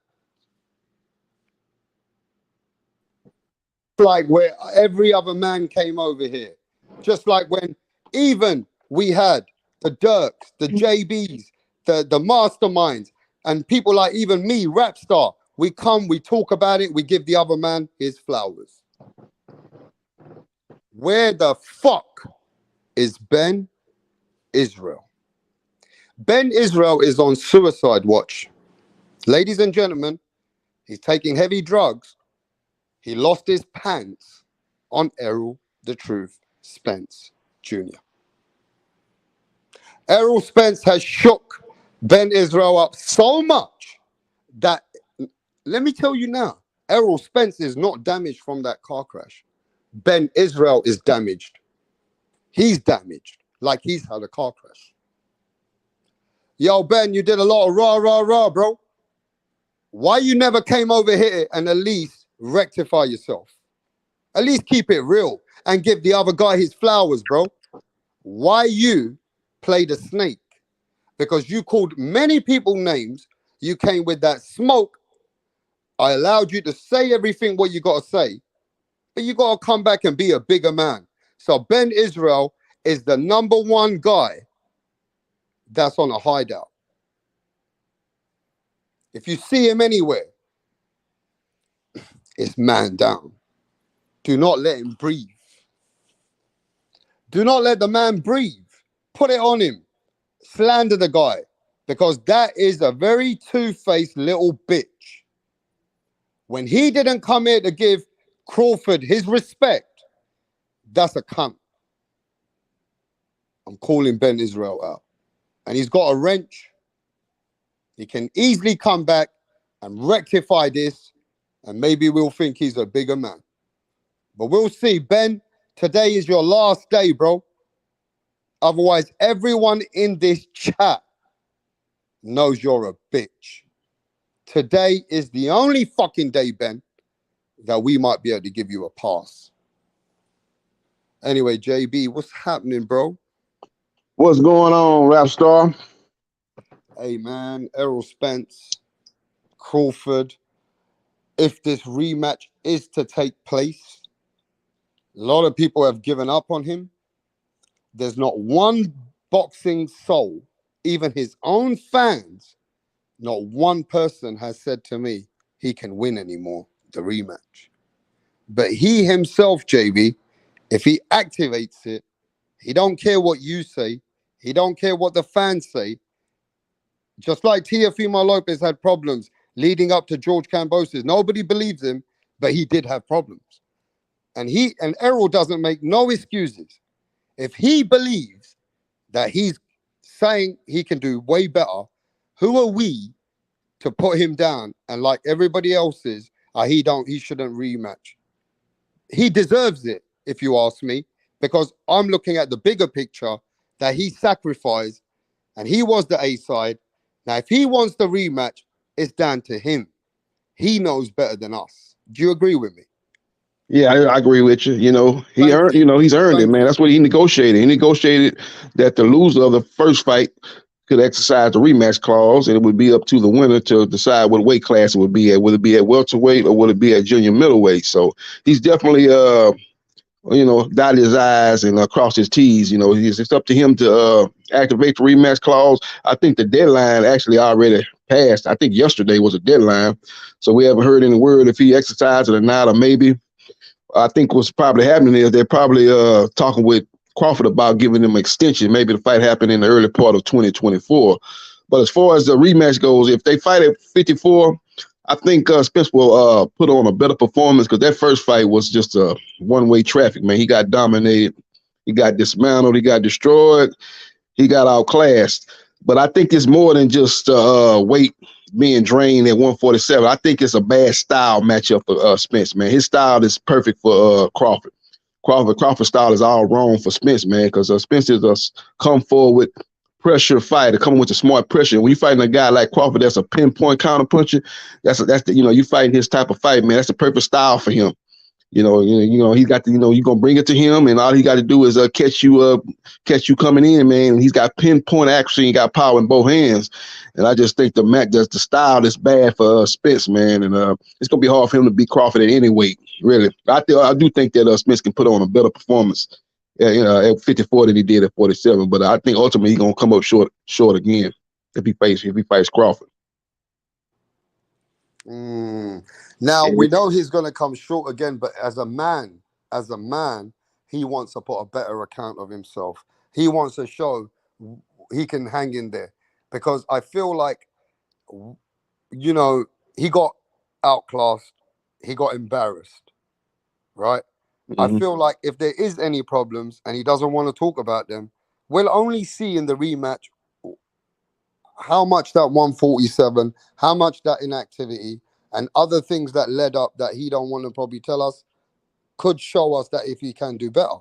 like where every other man came over here, just like when even we had the Dirks, the JBs, the masterminds, and people like even me, Rapstar, we come, we talk about it, we give the other man his flowers. Where the fuck is Ben Israel? Ben Israel is on suicide watch. Ladies and gentlemen, he's taking heavy drugs. He lost his pants on Errol the Truth Spence Jr. Errol Spence has shook Ben Israel up so much that, let me tell you now, Errol Spence is not damaged from that car crash. Ben Israel is damaged. He's damaged, like he's had a car crash. Yo, Ben, you did a lot of rah, bro. Why you never came over here and at least rectify yourself? At least keep it real and give the other guy his flowers, bro. Why you play the snake because you called many people names. You came with that smoke. I allowed you to say everything what you got to say, but you got to come back and be a bigger man. So Ben Israel is the #1 guy that's on a hideout. If you see him anywhere, it's man down. Do not let him breathe. Do not let the man breathe. Put it on him. Slander the guy because that is a very two-faced little bitch. When he didn't come here to give Crawford his respect, that's a cunt. I'm calling Ben Israel out. And he's got a wrench. He can easily come back and rectify this, and maybe we'll think he's a bigger man. But we'll see. Ben, today is your last day, bro. Otherwise, everyone in this chat knows you're a bitch. Today is the only fucking day, Ben, that we might be able to give you a pass. Anyway, JB, what's happening, bro? What's going on, Rap Star? Hey, man, Errol Spence, Crawford. If this rematch is to take place, a lot of people have given up on him. There's not one boxing soul, even his own fans, not one person has said to me he can win anymore, the rematch. But he himself, JB, if he activates it, he don't care what you say. He don't care what the fans say. Just like Teofimo Lopez had problems leading up to George Kambosos. Nobody believes him, but he did have problems. And Errol doesn't make no excuses. If he believes that he's saying he can do way better, who are we to put him down? And like everybody else is, he shouldn't rematch. He deserves it, if you ask me, because I'm looking at the bigger picture that he sacrificed and he was the A side. Now, if he wants the rematch, it's down to him. He knows better than us. Do you agree with me? Yeah, I agree with you. He's earned it, man. That's what he negotiated. He negotiated that the loser of the first fight could exercise the rematch clause, and it would be up to the winner to decide what weight class it would be at. Would it be at welterweight or would it be at junior middleweight? So he's definitely, dotted his I's and crossed his T's. It's up to him to activate the rematch clause. I think the deadline actually already passed. I think yesterday was a deadline. So we haven't heard any word if he exercised it or not, or maybe. I think what's probably happening is they're probably talking with Crawford about giving him an extension. Maybe the fight happened in the early part of 2024. But as far as the rematch goes, if they fight at 54, I think Spence will put on a better performance because that first fight was just a one-way traffic, man. He got dominated. He got dismantled. He got destroyed. He got outclassed. But I think it's more than just weight being drained at 147. I think it's a bad style matchup for Spence, man. His style is perfect for Crawford. Crawford's style is all wrong for Spence, man, because Spence is a come forward pressure fighter, coming with the smart pressure. When you're fighting a guy like Crawford, that's a pinpoint counter puncher. You fighting his type of fight, man. That's the perfect style for him. He's got you're gonna bring it to him, and all he got to do is catch you coming in, man. And he's got pinpoint accuracy, and got power in both hands. And I just think the style is bad for Spence, man. And it's gonna be hard for him to beat Crawford at any weight, really. I do think that Spence can put on a better performance, at 54 than he did at 47. But I think ultimately he's gonna come up short again if he fights Crawford. Now, we know he's going to come short again, but as a man, he wants to put a better account of himself. He wants to show he can hang in there because I feel like, he got outclassed. He got embarrassed, right? I feel like if there is any problems and he doesn't want to talk about them, we'll only see in the rematch how much that 147, how much that inactivity, and other things that led up that he don't want to probably tell us could show us that if he can do better.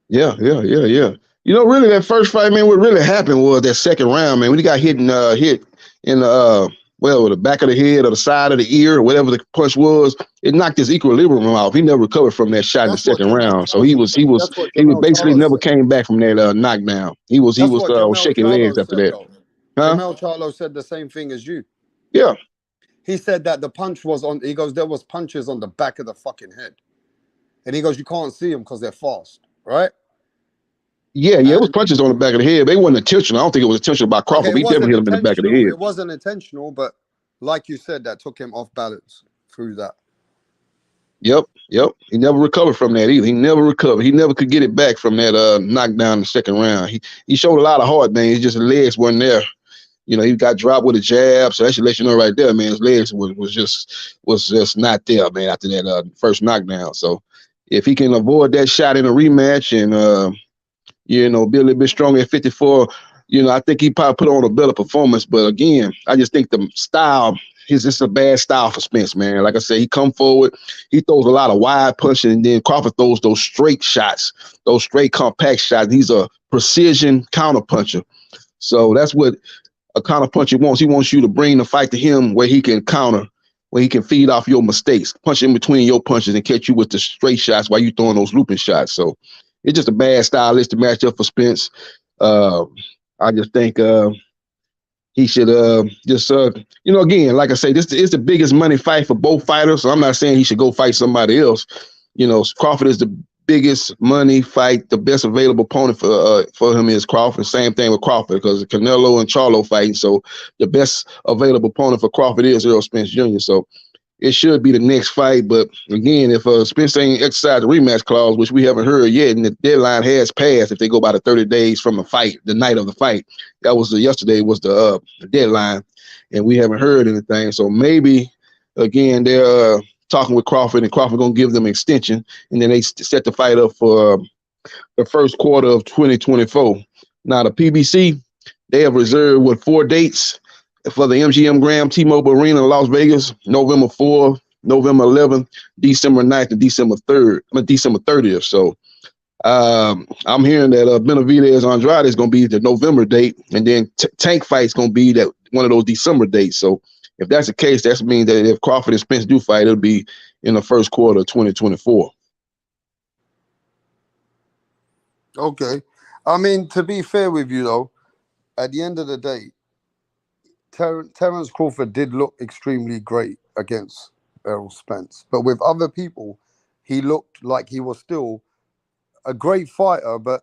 Yeah. Really that first fight, man, what really happened was that second round, man, when he got hit in the well, the back of the head or the side of the ear, or whatever the punch was, it knocked his equilibrium off. He never recovered from that shot in the second round. So he basically never came back from that knockdown. He was That's what Jamel shaking legs Charlo after said, that. though. Huh? Jamel Charlo said the same thing as you. Yeah. He said that the punch was on, he goes, there was punches on the back of the fucking head. And he goes, you can't see them because they're fast, right? Yeah, it was punches on the back of the head. They wasn't intentional. I don't think it was intentional by Crawford. Okay, But he definitely hit him in the back of the head. It wasn't intentional, but like you said, that took him off balance through that. Yep. He never recovered from that either. He never recovered. He never could get it back from that knockdown in the second round. He showed a lot of heart, man. His just legs weren't there. You know, he got dropped with a jab, so that should let you know right there, man. His legs was just not there, man. After that first knockdown, so if he can avoid that shot in a rematch and be a little bit stronger at 54, I think he probably put on a better performance. But again, I just think the style is just a bad style for Spence, man. Like I said, he come forward, he throws a lot of wide punches, and then Crawford throws those straight shots, those straight compact shots. He's a precision counter puncher, so that's what a counter puncher wants. He wants you to bring the fight to him where he can counter, where he can feed off your mistakes, punch in between your punches and catch you with the straight shots while you throwing those looping shots. So it's just a bad stylistic matchup for Spence. I just think he should again, like I say, this is the biggest money fight for both fighters. So I'm not saying he should go fight somebody else. Crawford is the biggest money fight. The best available opponent for him is Crawford. Same thing with Crawford because Canelo and Charlo fighting. So the best available opponent for Crawford is Errol Spence Jr. So it should be the next fight. But again, if Spence ain't exercised the rematch clause, which we haven't heard yet, and the deadline has passed, if they go by the 30 days from the fight, the night of the fight, that was yesterday was the deadline, and we haven't heard anything. So maybe again they're talking with Crawford, and Crawford gonna give them an extension, and then they set the fight up for the first quarter of 2024. Now the PBC, they have reserved 4 dates for the MGM Grand T-Mobile Arena in Las Vegas: November 4th, November 11th, December 9th, and December 30th. So I'm hearing that Benavidez Andrade is going to be the November date, and then Tank fight's going to be that one of those December dates. So if that's the case, that means that if Crawford and Spence do fight, it'll be in the first quarter of 2024. Okay. I mean, to be fair with you, though, at the end of the day, Terence Crawford did look extremely great against Errol Spence. But with other people, he looked like he was still a great fighter, but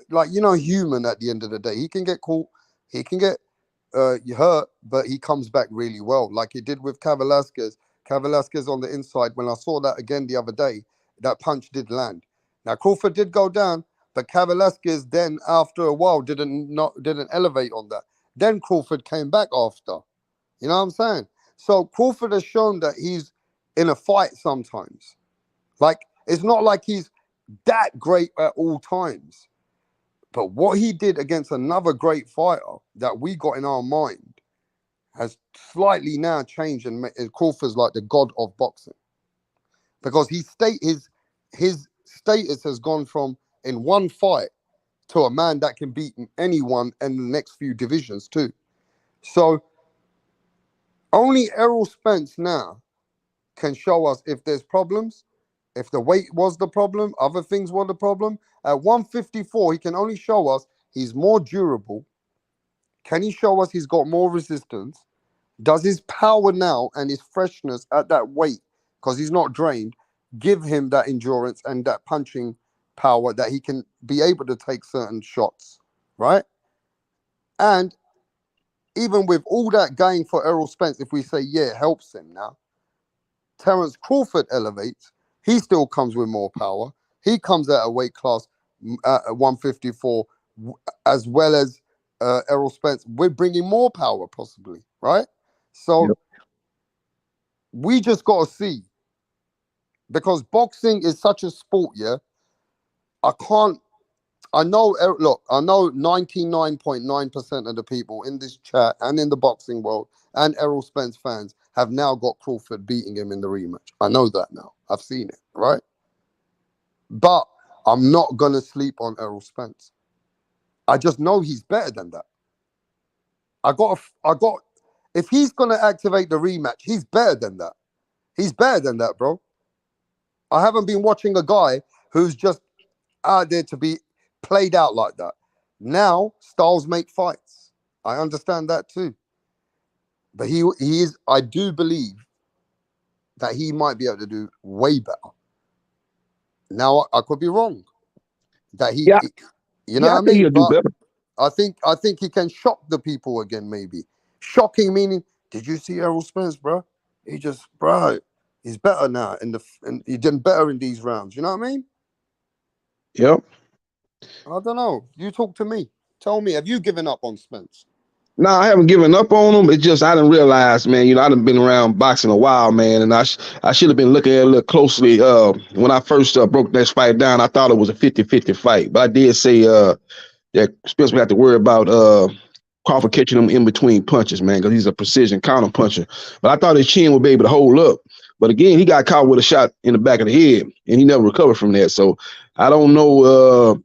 human at the end of the day. He can get caught, he can get hurt, but he comes back really well, like he did with Velasquez. Velasquez on the inside, when I saw that again the other day, that punch did land. Now, Crawford did go down, but Velasquez then, after a while, didn't elevate on that. Then Crawford came back after. You know what I'm saying? So Crawford has shown that he's in a fight sometimes. Like, it's not like he's that great at all times. But what he did against another great fighter that we got in our mind has slightly now changed, and Crawford's like the god of boxing. Because his status has gone from in one fight to a man that can beat anyone in the next few divisions too. So only Errol Spence now can show us if there's problems, if the weight was the problem, other things were the problem. At 154, he can only show us he's more durable. Can he show us he's got more resistance? Does his power now and his freshness at that weight, because he's not drained, give him that endurance and that punching power that he can be able to take certain shots, right? And even with all that going for Errol Spence, if we say, yeah, it helps him now, Terence Crawford elevates, he still comes with more power. He comes at a weight class at 154, as well as Errol Spence. We're bringing more power, possibly, right? So we just got to see. Because boxing is such a sport, yeah? I know 99.9% of the people in this chat and in the boxing world and Errol Spence fans have now got Crawford beating him in the rematch. I know that now. I've seen it, right? But I'm not going to sleep on Errol Spence. I just know he's better than that. If he's gonna activate the rematch, he's better than that. He's better than that, bro. I haven't been watching a guy who's just out there to be played out like that. Now styles make fights. I understand that too. But he is. I do believe that he might be able to do way better. Now I could be wrong. That Yeah, you know yeah, I what I think mean? he'll do But better. I think he can shock the people again. Maybe shocking meaning. Did you see Errol Spence, bro? He's better now and he did better in these rounds. You know what I mean? Yep. I don't know. You talk to me. Tell me, have you given up on Spence? No, I haven't given up on him. It's just I didn't realize, man. I done been around boxing a while, man, and I should have been looking at it a little closely. When I first broke that fight down, I thought it was a 50-50 fight, but I did say that Spence would have to worry about Crawford catching him in between punches, man, because he's a precision counter puncher. But I thought his chin would be able to hold up. But again, he got caught with a shot in the back of the head, and he never recovered from that. So I don't know.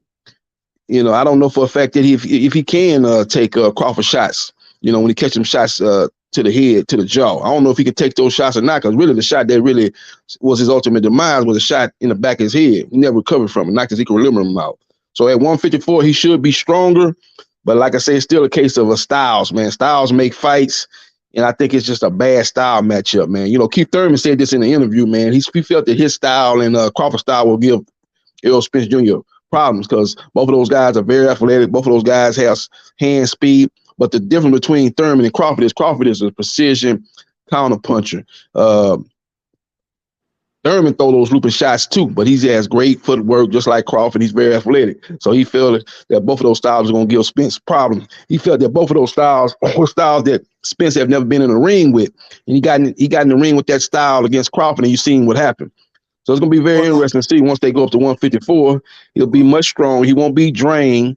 I don't know for a fact that if he can take Crawford shots, when he catch them shots to the head, to the jaw. I don't know if he can take those shots or not, because really the shot that really was his ultimate demise was a shot in the back of his head. He never recovered from it, knocked his equilibrium out. So at 154, he should be stronger. But like I say, it's still a case of styles, man. Styles make fights, and I think it's just a bad style matchup, man. Keith Thurman said this in the interview, man. He felt that his style and Crawford's style will give Errol Spence Jr. problems because both of those guys are very athletic. Both of those guys have hand speed. But the difference between Thurman and Crawford is a precision counter puncher. Thurman throw those looping shots too, but he has great footwork, just like Crawford. He's very athletic. So he felt that both of those styles are going to give Spence problems. He felt that both of those styles were styles that Spence have never been in a ring with. And he got in the ring with that style against Crawford, and you've seen what happened. So it's going to be very interesting to see once they go up to 154. He'll be much stronger. He won't be drained,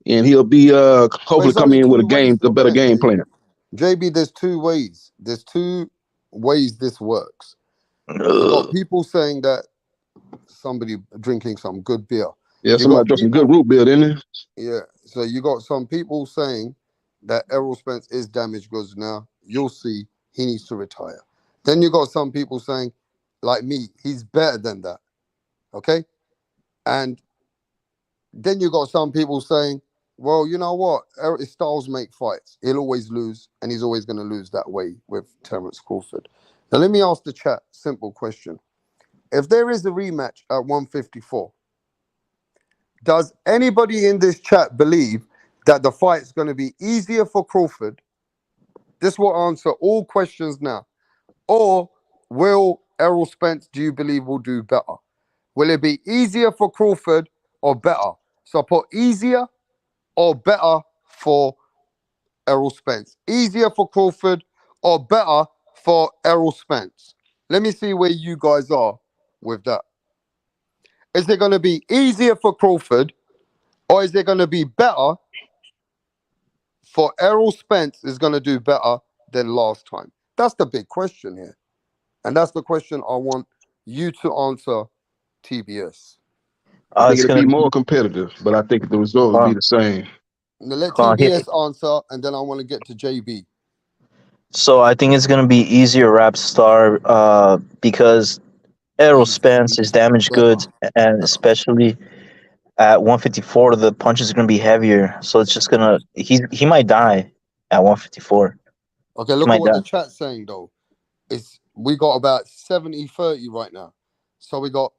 and he'll be hopefully coming in with a better game plan. JB, there's two ways. There's two ways this works. You got people saying that somebody drinking some good beer. Yeah, somebody drinking some good root beer, didn't it? Yeah. So you got some people saying that Errol Spence is damaged goods now. You'll see he needs to retire. Then you got some people saying, like me, he's better than that. Okay? And then you got some people saying, well, you know what? Styles make fights. He'll always lose, and he's always going to lose that way with Terence Crawford. Now, let me ask the chat simple question. If there is a rematch at 154, does anybody in this chat believe that the fight's going to be easier for Crawford? This will answer all questions now. Or will Errol Spence, do you believe, will do better? Will it be easier for Crawford or better? So I put easier or better for Errol Spence. Easier for Crawford or better for Errol Spence. Let me see where you guys are with that. Is it going to be easier for Crawford or is it going to be better for Errol Spence is going to do better than last time? That's the big question here. And that's the question I want you to answer, TBS. I think it'll be more competitive, but I think the result will be the same. Now let TBS answer, and then I want to get to JB. So I think it's going to be easier rap star because Errol Spence is damaged goods, and especially at 154, the punches are going to be heavier. So it's just going to he might die at 154. Okay, look at what the chat's saying though. We got about 70-30 right now. So we got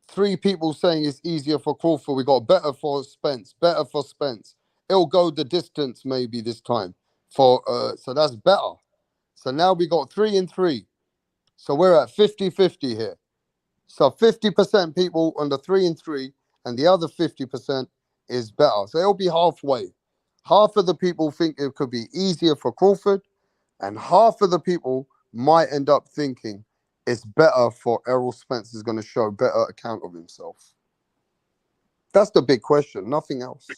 3 people saying it's easier for Crawford. We got better for Spence. It'll go the distance maybe this time. So that's better. So now we got 3 and 3. So we're at 50-50 here. So 50% people on the 3 and 3, and the other 50% is better. So it'll be halfway. Half of the people think it could be easier for Crawford, and half of the people might end up thinking it's better for Errol Spence. Is going to show better account of himself. That's the big question. Nothing else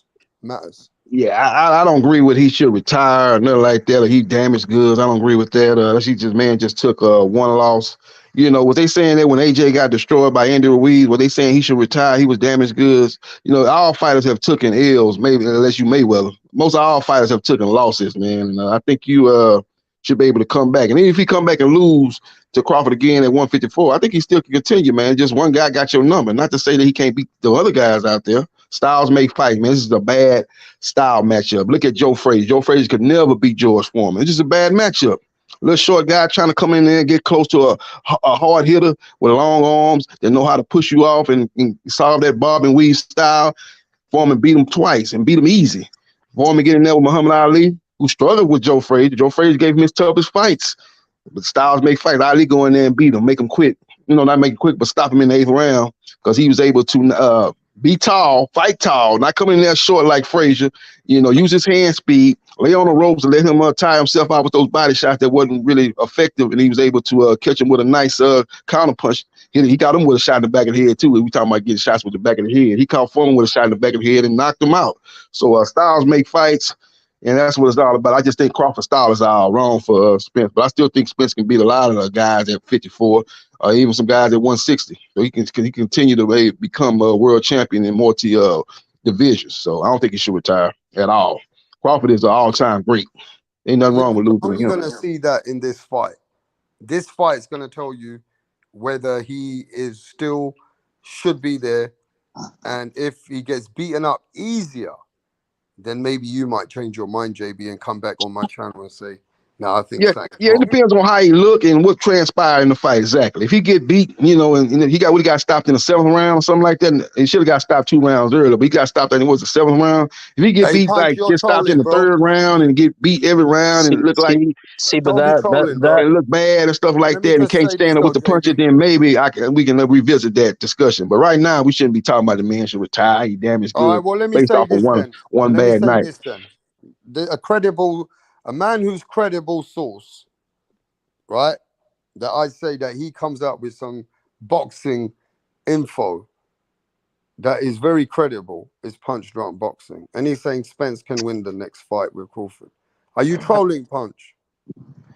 matters. Yeah, I don't agree with he should retire or nothing like that, or he damaged goods. I don't agree with that. He just took one loss. What they saying that when AJ got destroyed by Andy Ruiz, what they saying he should retire, he was damaged goods. All fighters have taken L's, maybe unless you Mayweather. Most of all fighters have taken losses, man. And I think you should be able to come back. And even if he come back and lose to Crawford again at 154, I think he still can continue, man. Just one guy got your number. Not to say that he can't beat the other guys out there. Styles make fight, man. This is a bad style matchup. Look at Joe Frazier. Joe Frazier could never beat George Foreman. It's just a bad matchup. Little short guy trying to come in there and get close to a hard hitter with long arms that know how to push you off and solve that bob and weave style. Foreman beat him twice and beat him easy. Foreman get in there with Muhammad Ali, who struggled with Joe Frazier. Joe Frazier gave him his toughest fights. But Styles make fights. Ali go in there and beat him, make him quit. Not make him quick, but stop him in the 8th round because he was able to be tall, fight tall, not come in there short like Frazier. Use his hand speed, lay on the ropes and let him tire himself out with those body shots that wasn't really effective, and he was able to catch him with a nice counter punch. He got him with a shot in the back of the head too. We talking about getting shots with the back of the head. He caught Foreman with a shot in the back of the head and knocked him out. So Styles make fights, and that's what it's all about. I just think Crawford's style is all wrong for Spence, but I still think Spence can beat a lot of the guys at 54, or even some guys at 160. So he can continue to become a world champion in multi divisions. So I don't think he should retire at all. Crawford is an all-time great. Ain't nothing wrong with losing. You're going to see that in this fight. This fight is going to tell you whether he is still should be there, and if he gets beaten up easier, then maybe you might change your mind, JB, and come back on my channel and say, no, I think it depends on how he look and what transpired in the fight exactly. If he get beat, and he got stopped in the 7th round or something like that, he should have got stopped 2 rounds earlier, but he got stopped in the 7th round. If he get beat get stopped in the 3rd round and get beat every round and look like but that and look bad and stuff like that, and can't stand up with the punches, then maybe we can revisit that discussion. But right now, we shouldn't be talking about the man should retire. He damaged good. All right, well, let me based say off this of then. one Let me bad say night. this then. A man who's credible source, right? That I say that he comes up with some boxing info that is very credible is Punch Drunk Boxing. And he's saying Spence can win the next fight with Crawford. Are you trolling, Punch?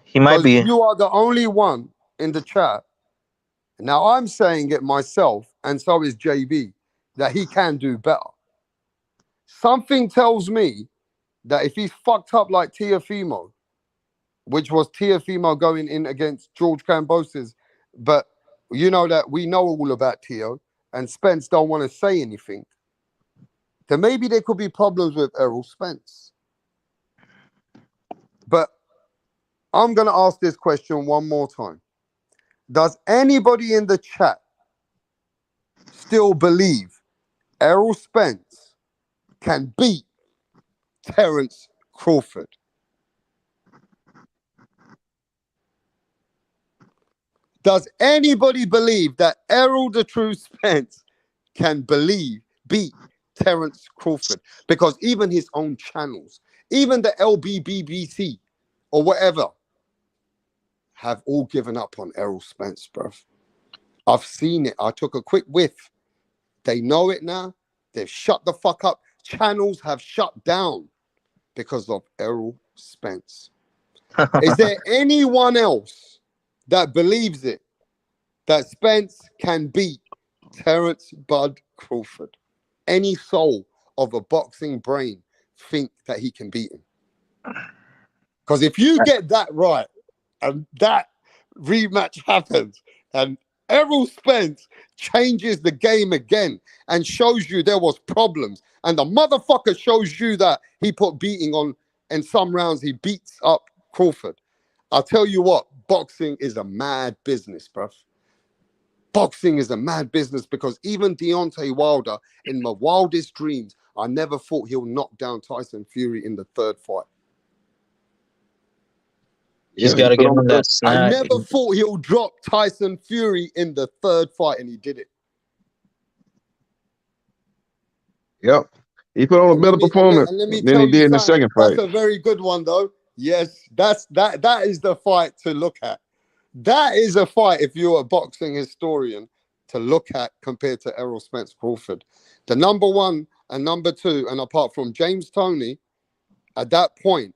He might be. You are the only one in the chat. Now I'm saying it myself, and so is JB, that he can do better. Something tells me that if he's fucked up like Teofimo, which was Teofimo going in against George Kambosos, but you know that we know all about Teo, and Spence don't want to say anything, then maybe there could be problems with Errol Spence. But I'm going to ask this question one more time. Does anybody in the chat still believe Errol Spence can beat Terence Crawford? Does anybody believe that Errol the True Spence can beat Terence Crawford? Because even his own channels, even the LBBBC or whatever, have all given up on Errol Spence, bruv. I've seen it. I took a quick whiff. They know it now. They've shut the fuck up. Channels have shut down because of Errol Spence. Is there anyone else that believes it, that Spence can beat Terence Bud Crawford? Any soul of a boxing brain think that he can beat him? Because if you get that right, and that rematch happens, and Errol Spence changes the game again and shows you there was problems, and the motherfucker shows you that he put beating on, in some rounds he beats up Crawford, I'll tell you what, boxing is a mad business, bruv. Boxing is a mad business, because even Deontay Wilder, in my wildest dreams, I never thought he'll knock down Tyson Fury in the 3rd fight. Just got to give him that snack. I never thought he'll drop Tyson Fury in the 3rd fight, and he did it. Yep. He put on a better performance than he did in the 2nd fight. That's a very good one, though. Yes, that is the fight to look at. That is a fight, if you're a boxing historian, to look at compared to Errol Spence Crawford. The number 1 and number 2, and apart from James Toney, at that point,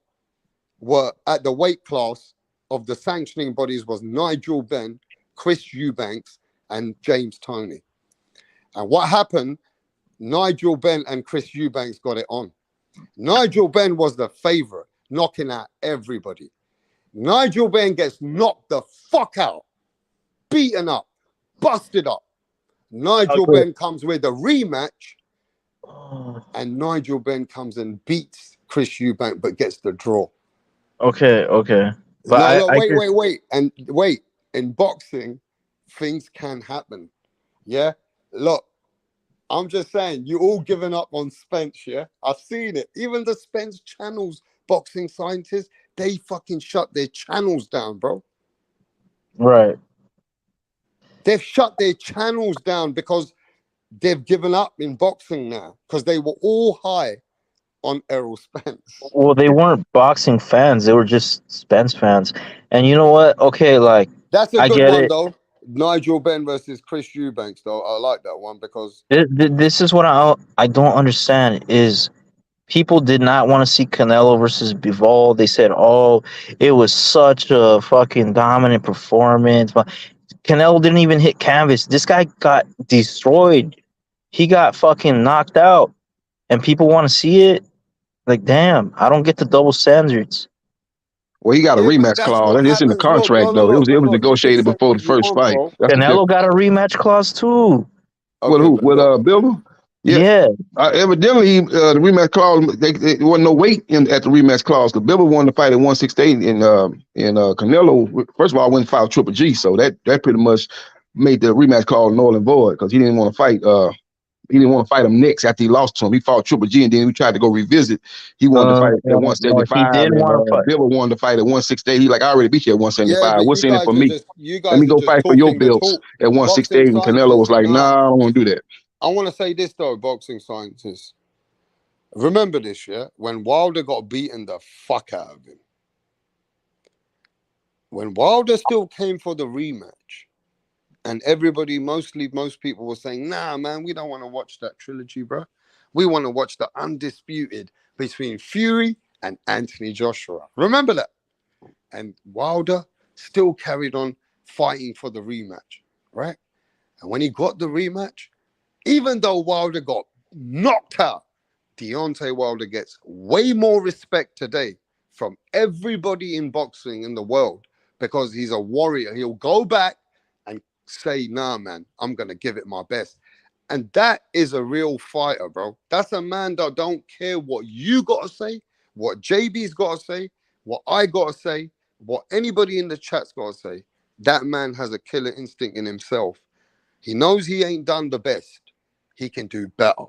were at the weight class of the sanctioning bodies was Nigel Benn, Chris Eubanks, and James Toney. And what happened, Nigel Benn and Chris Eubanks got it on. Nigel Benn was the favorite, knocking out everybody. Nigel Benn gets knocked the fuck out, beaten up, busted up. Nigel Okay. Benn comes with a rematch, and Nigel Benn comes and beats Chris Eubank, but gets the draw. Okay. But No, I wait, just, wait. In boxing, things can happen. Yeah, look, I'm just saying, you all given up on Spence. Yeah, I've seen it. Even the Spence channels, boxing scientists, they fucking shut their channels down, bro. right. They've shut their channels down because they've given up in boxing now because they were all high on Errol Spence. Well, they weren't boxing fans; they were just Spence fans. And you know what? Okay, like That's a I good get one it. though. Nigel Benn versus Chris Eubanks though. I like that one because This is what I don't understand is people did not want to see Canelo versus Bivol. They said, "Oh, it was such a fucking dominant performance." But Canelo didn't even hit canvas. This guy got destroyed. He got fucking knocked out, and people want to see it. Like, damn, I don't get the double standards. Well, he got a yeah, but rematch that's clause, what and it's in the happens. Look, contract though. It but was look, you can negotiated say before the what you first want, fight. bro. That's the Canelo difference. got a rematch clause too. Okay, but With look, Bill? Yeah. Yeah. Evidently, the rematch clause, there wasn't no weight at the rematch clause. Because Bibba wanted to fight at 168, and Canelo, first of all, went and filed Triple G, so that pretty much made the rematch clause null and void because he didn't want to fight. He didn't want to fight him next after he lost to him. He fought Triple G, and then we tried to go revisit. He wanted to fight at No, he 175, did and want to fight. Bibba wanted to fight at 168. He like, I already beat you at yeah, 175. but What's in it for me? you Let me guys are go just fight for your talking the belts talk. at Boxing 168. And Canelo was scientists, like, nah. nah, I don't want to do that. I want to say this though, boxing scientists. Remember this, yeah? When Wilder got beaten the fuck out of him. When Wilder still came for the rematch, and everybody, most people were saying, nah, man, we don't want to watch that trilogy, bro. We want to watch the undisputed between Fury and Anthony Joshua. Remember that? And Wilder still carried on fighting for the rematch, right? And when he got the rematch, even though Wilder got knocked out, Deontay Wilder gets way more respect today from everybody in boxing in the world because he's a warrior. He'll go back and say, nah, man, I'm going to give it my best. And that is a real fighter, bro. That's a man that don't care what you got to say, what JB's got to say, what I got to say, what anybody in the chat's got to say. That man has a killer instinct in himself. He knows he ain't done the best. He can do better.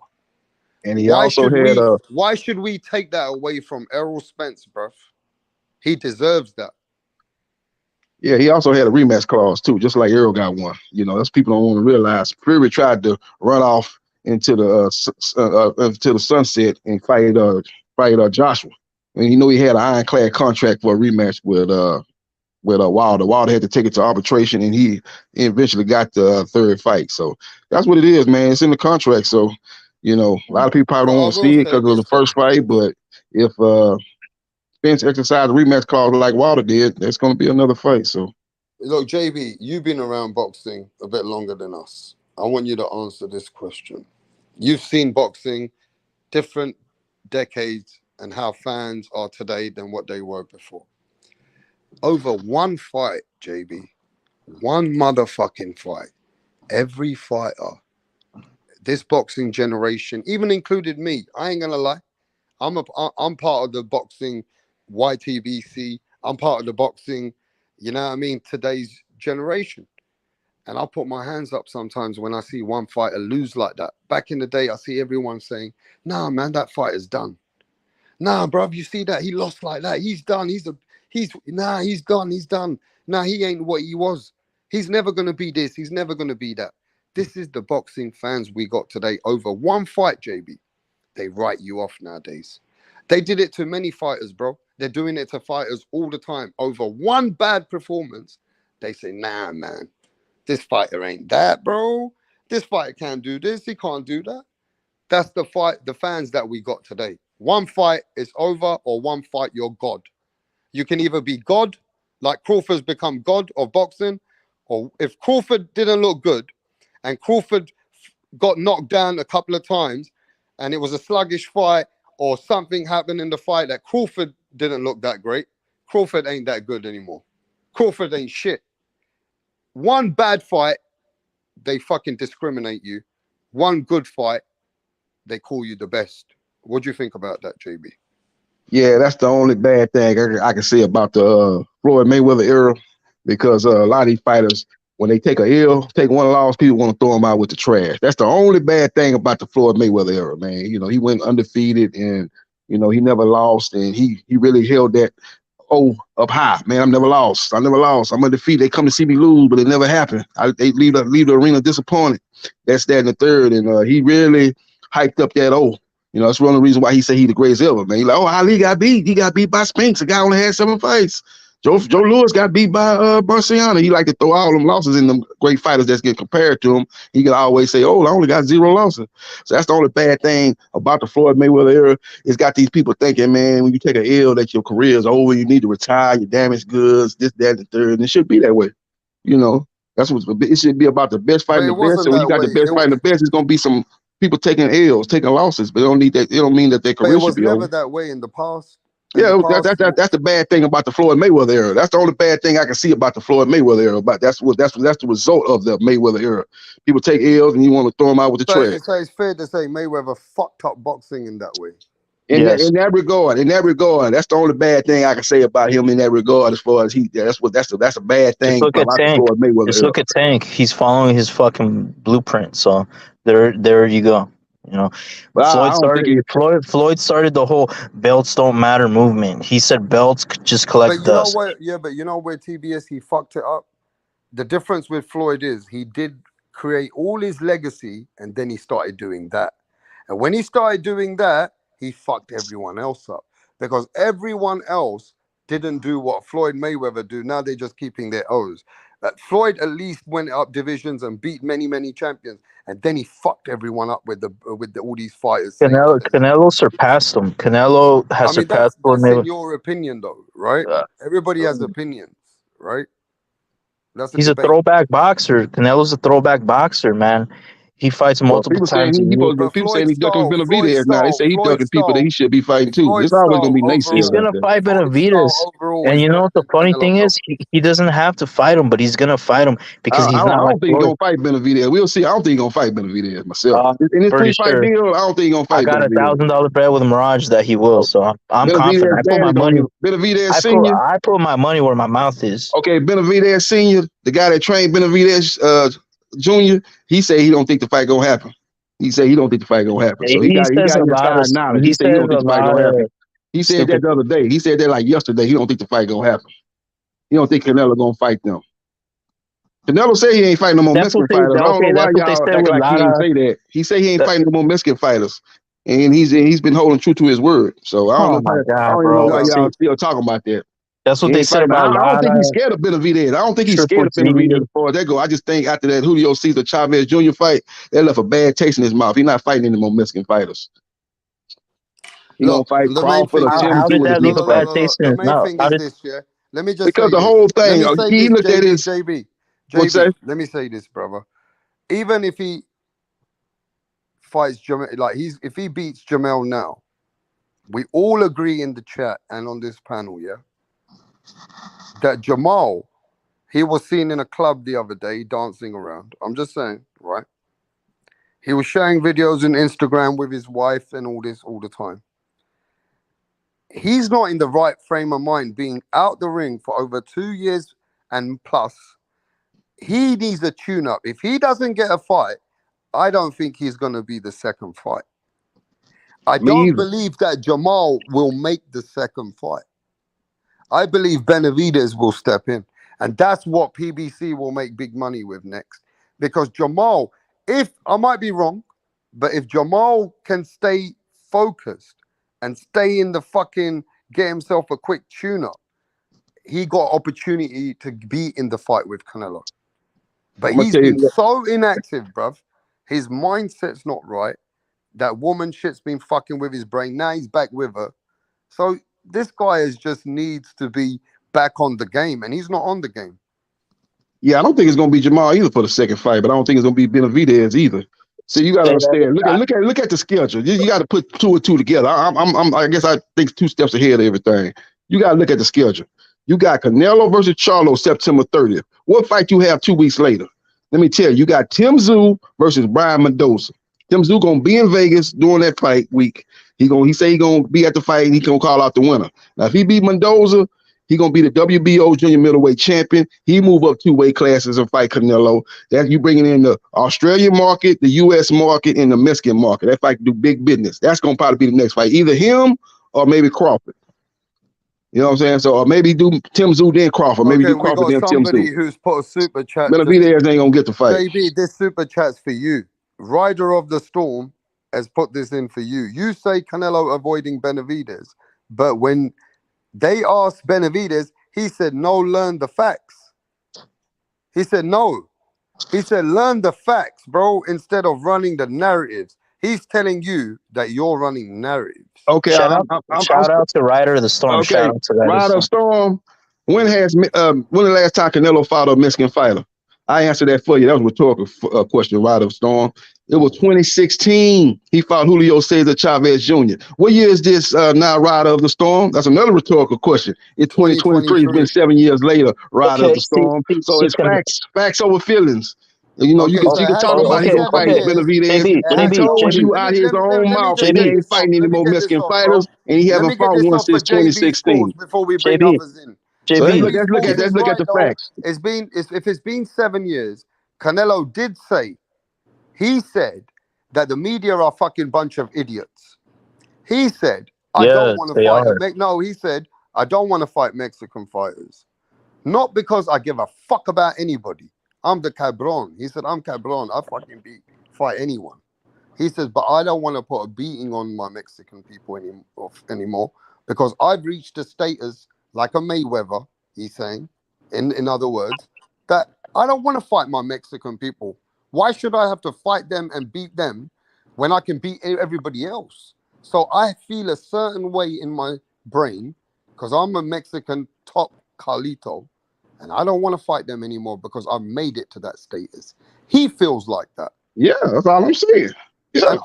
And he also had Why should we take that away from Errol Spence, bruv? He deserves that. Yeah, he also had a rematch clause too, just like Errol got one. You know, that's people don't want to realize. Fury tried to run off into the sunset and fight Joshua, and you know he had an ironclad contract for a rematch with Wilder. Wilder had to take it to arbitration, and he eventually got the third fight. So that's what it is, man. It's in the contract. So, you know, a lot of people probably But don't I want to will see it say because of the this, first though. fight, but if Spence exercised a rematch clause like Wilder did, there's going to be another fight. So, Look, JB, you've been around boxing a bit longer than us. I want you to answer this question. You've seen boxing different decades and how fans are today than what they were before. Over one fight, JB, one motherfucking fight, every fighter, this boxing generation, even included me, I ain't gonna lie, I'm part of the boxing YTBC. I'm part of the boxing, you know what I mean, today's generation. And I put my hands up sometimes when I see one fighter lose like that. Back in the day, I see everyone saying, nah, man, that fight is done. Nah, bruv, you see that? He lost like that. He's done. He's gone. He's done. Nah, he ain't what he was. He's never going to be this. He's never going to be that. This is the boxing fans we got today over one fight, JB. They write you off nowadays. They did it to many fighters, bro. They're doing it to fighters all the time. Over one bad performance, they say, nah, man, this fighter ain't that, bro. This fighter can't do this. He can't do that. That's the fans that we got today. One fight is over, or one fight, you're God. You can either be God, like Crawford's become God of boxing, or if Crawford didn't look good and Crawford got knocked down a couple of times and it was a sluggish fight or something happened in the fight that Crawford didn't look that great, Crawford ain't that good anymore. Crawford ain't shit. One bad fight, they fucking discriminate you. One good fight, they call you the best. What do you think about that, JB? Yeah, that's the only bad thing I can say about the Floyd Mayweather era, because a lot of these fighters, when they take take one loss, people want to throw them out with the trash. That's the only bad thing about the Floyd Mayweather era, man. You know, he went undefeated, and you know he never lost, and he really held that up high, man. I'm never lost. I never lost. I'm undefeated. They come to see me lose, but it never happened. They leave the arena disappointed. That's that and the third, and he really hyped up that You know, that's one of the reasons why he said he the greatest ever, man. He like, Ali got beat. He got beat by Spinks. The guy only had 7 fights. Joe Lewis got beat by Barciana. He like to throw all them losses in them great fighters that's get compared to him. He can always say, I only got 0 losses. So that's the only bad thing about the Floyd Mayweather era. It's got these people thinking, man, when you take an L, that your career is over, you need to retire, you damaged goods, this, that, and the third. And it should be that way. You know, that's what it should be about, the best fighting the best. So when you got the best fighting the best, it's gonna be some people taking L's, taking losses, but they don't need that. It don't mean that their career should be over. It was never that way in the past. Yeah, that's the bad thing about the Floyd Mayweather era. That's the only bad thing I can see about the Floyd Mayweather era. But that's the result of the Mayweather era. People take L's and you want to throw them out with the trash. So it's fair to say Mayweather fucked up boxing in that way. In that regard, that's the only bad thing I can say about him in that regard. As far as that's a bad thing about the Floyd Mayweather era. Look at Tank. He's following his fucking blueprint. So there you go. You know, Floyd started the whole belts don't matter movement. He said belts just collect dust. But you know where TBS he fucked it up? The difference with Floyd is he did create all his legacy and then he started doing that. And when he started doing that, he fucked everyone else up because everyone else didn't do what Floyd Mayweather do. Now they're just keeping their O's. Floyd at least went up divisions and beat many champions, and then he fucked everyone up with all these fighters. Canelo surpassed him. Canelo has surpassed Floyd Mayweather. That's in your opinion, though, right? Everybody has opinions, right? He's a throwback boxer. Canelo's a throwback boxer, man. He fights multiple times. People saying he's ducking Benavidez now. They say he's ducking people that he should be fighting too. It's always gonna be naysayers. He's gonna fight Benavidez, and you know what the funny thing is? He doesn't have to fight him, but he's gonna fight him because he's not. I don't think he's gonna fight Benavidez. We'll see. I don't think he's gonna fight Benavidez myself. In this 3-fight deal, I don't think he's gonna fight. I got $1,000 bet with Mirage that he will. So I'm confident. I put my money. Benavidez Senior. I put my money where my mouth is. Okay, Benavidez Senior, the guy that trained Benavidez Jr., he said he don't think the fight gonna happen. He said he don't think the fight gonna happen. So he got inside knowledge. He said he don't think the fight gonna happen. He said that the other day. He said that like yesterday. He don't think the fight gonna happen. He don't think Canelo gonna fight them. Canelo said he ain't fighting no more Mexican fighters. I don't know why y'all act like he didn't say that. He said he ain't fighting no more Mexican fighters, and he's been holding true to his word. So I don't know why y'all still talking about that. That's what they said about. I don't think he's scared of Benavidez. I don't think he's scared of Benavidez as far as that go. I just think after that Julio Cesar Chavez Jr. fight, that left a bad taste in his mouth. He's not fighting any more Mexican fighters. He gonna fight Crawford or Tim. How did that leave a bad taste in his mouth? Let me just because the whole thing. He looked at his JB. Let me say this, brother. Even if he fights Jamel, if he beats Jamel now, we all agree in the chat and on this panel, yeah, that Jamal, he was seen in a club the other day dancing around. I'm just saying, right? He was sharing videos on Instagram with his wife and all this all the time. He's not in the right frame of mind being out the ring for over 2 years and plus. He needs a tune-up. If he doesn't get a fight, I don't think he's going to be the second fight. I don't believe that Jamal will make the second fight. I believe Benavidez will step in. And that's what PBC will make big money with next. Because Jamal, I might be wrong, but if Jamal can stay focused and stay in the get himself a quick tune-up, he got opportunity to be in the fight with Canelo. But he's been so inactive, bruv. His mindset's not right. That woman shit's been fucking with his brain. Now he's back with her. So this guy just needs to be back on the game, and he's not on the game. Yeah, I don't think it's gonna be Jamal either for the second fight, but I don't think it's gonna be Benavidez either. So you gotta understand. Look at the schedule. You got to put 2 and 2 together. I guess I think 2 steps ahead of everything. You gotta look at the schedule. You got Canelo versus Charlo September 30th. What fight you have 2 weeks later? Let me tell you, you got Tim Tszyu versus Brian Mendoza. Tim Tszyu gonna be in Vegas during that fight week. He say he gonna be at the fight and he gonna call out the winner. Now if he beat Mendoza, he gonna be the WBO junior middleweight champion. He move up 2 weight classes and fight Canelo. That you bringing in the Australian market, the US market, and the Mexican market. That fight do big business. That's gonna probably be the next fight. Either him or maybe Crawford. You know what I'm saying? So or maybe do Tim Tszyu then Crawford. Maybe Okay, do we Crawford got then Tim somebody Tszyu. who's put a super chat. Benavidez ain't gonna get the fight. JB, this super chat's for you. Rider of the Storm has put this in for you. You say Canelo avoiding Benavidez, but when they asked Benavidez, he said, no, learn the facts. He said, no. He said, learn the facts, bro, instead of running the narratives. He's telling you that you're running narratives. Okay, Shout out to Rider of the Storm. Okay, Shout out to Rider of the Rider of Storm. Storm. When the last time Canelo fought a Mexican fighter? I answered that for you. That was a rhetorical question, Rider of Storm. It was 2016. He fought Julio Cesar Chavez Jr. What year is this now, Rider of the Storm? That's another rhetorical question. In 2023, it's been 7 years later, Rider of the Storm. So it's facts over feelings. You know, you can talk about he gonna fight Benavidez, but he told you out his own mouth that he ain't fighting any more Mexican fighters, and he haven't fought one since 2016. Before we bring others in. So let's look at the facts. If it's been 7 years, Canelo did say, he said that the media are a fucking bunch of idiots. He said, I don't want to fight. No, he said, I don't want to fight Mexican fighters. Not because I give a fuck about anybody. I'm the cabron. He said, I'm cabron. I fucking fight anyone. He says, but I don't want to put a beating on my Mexican people anymore because I've reached a status like a Mayweather, he's saying, in other words, that I don't want to fight my Mexican people. Why should I have to fight them and beat them when I can beat everybody else? So I feel a certain way in my brain because I'm a Mexican top Carlito and I don't want to fight them anymore because I've made it to that status. He feels like that. Yeah, that's all I'm saying. Yeah.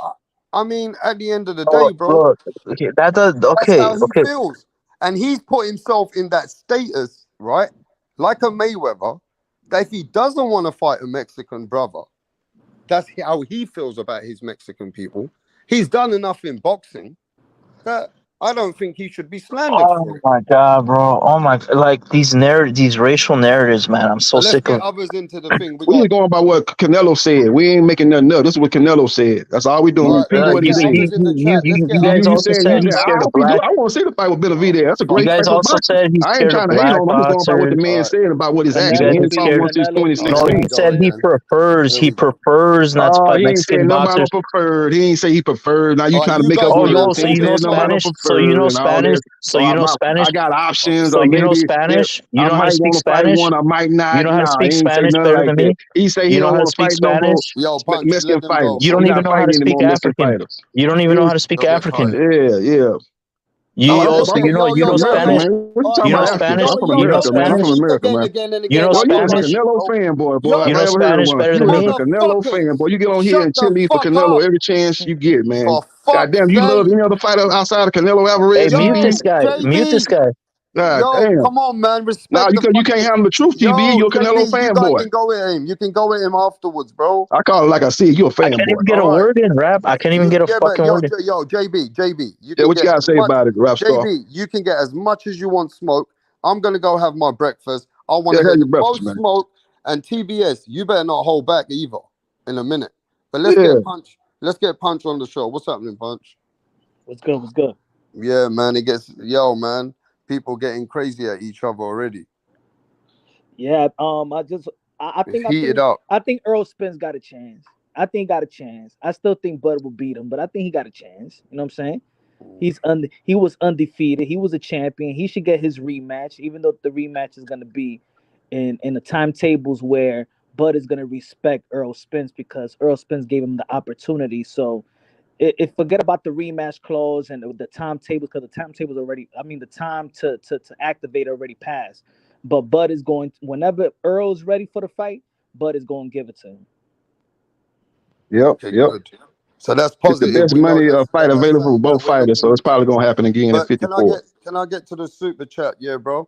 I mean, at the end of the day, bro, Look, okay, that's how he feels. And he's put himself in that status, right? Like a Mayweather, that if he doesn't want to fight a Mexican brother, that's how he feels about his Mexican people. He's done enough in boxing that I don't think he should be slandered for it. Oh my god, bro! Oh my, like these racial narratives, man. I'm so sick of. Others into the thing. We just going by what Canelo said. We ain't making nothing up. This is what Canelo said. That's all we doing. Repeat what he said. You guys also said he's scared of black. I want to see the fight with Benavidez. That's a great You fight. guys also said he's I ain't scared trying of to hate black on him. I'm just going by what the man said about what his action. He ain't fought one since 2016. No, he said he prefers. He prefers not to fight he ain't Mexican saying nothing boxers. about preferred. He ain't say he preferred. Now you trying to make up what so you know Spanish? So you know Spanish? So you know Spanish? I got options. So or you maybe know Spanish? You know I how to might speak want to fight Spanish? one. I might not. You know how to Nah, speak he ain't say Spanish nothing better like than that. me? He say he You know don't how to want to speak fight no more Spanish? Mexican fighters. You don't He even not know how to fighting any speak more Mexican African. fighters. You don't even know how to speak African. Yeah. You also, you know Spanish. What you talking You know about African? Spanish. I'm from You know America, man. I'm from Spanish. America, man. You know Boy, you was a Spanish. Canelo fanboy, boy. You If know I ever heard Spanish one. better You than was me? a Canelo fanboy. You get on here and cheerlead for Canelo every chance you get, man. Goddamn, you love any other fighter outside of Canelo Alvarez? Hey, mute this guy. Mute this guy. God damn. Come on, man. Respect. Nah, you can't handle the truth, TB. You're a Canelo fanboy. You go with him. You can go with him afterwards, bro. I call it like I see it. You're a fanboy. I can't even get a word in, rap. I can't even get a fucking word in. Yo, JB. What you gotta say about it, rap star? JB, you can get as much as you want smoke. I'm gonna go have my breakfast. I want to have get your the breakfast, most man. smoke. And TBS, you better not hold back either in a minute. But let's get Punch. Let's get Punch on the show. What's happening, Punch? What's good? What's good? Yeah, man. Man. People getting crazy at each other already. Yeah. I think Earl Spence got a chance. I still think Bud will beat him, but I think he got a chance. You know what I'm saying? He was undefeated. He was a champion. He should get his rematch, even though the rematch is gonna be in the timetables where Bud is gonna respect Earl Spence because Earl Spence gave him the opportunity. So if forget about the rematch clause and the timetables, because the timetables already, the time to activate already passed. But Bud is going, whenever Earl's ready for the fight, Bud is going to give it to him. Yep. Good. So that's positive. It's the best money fight available for both fighters, so it's probably gonna happen again at 54. Can I get to the super chat? Yeah, bro.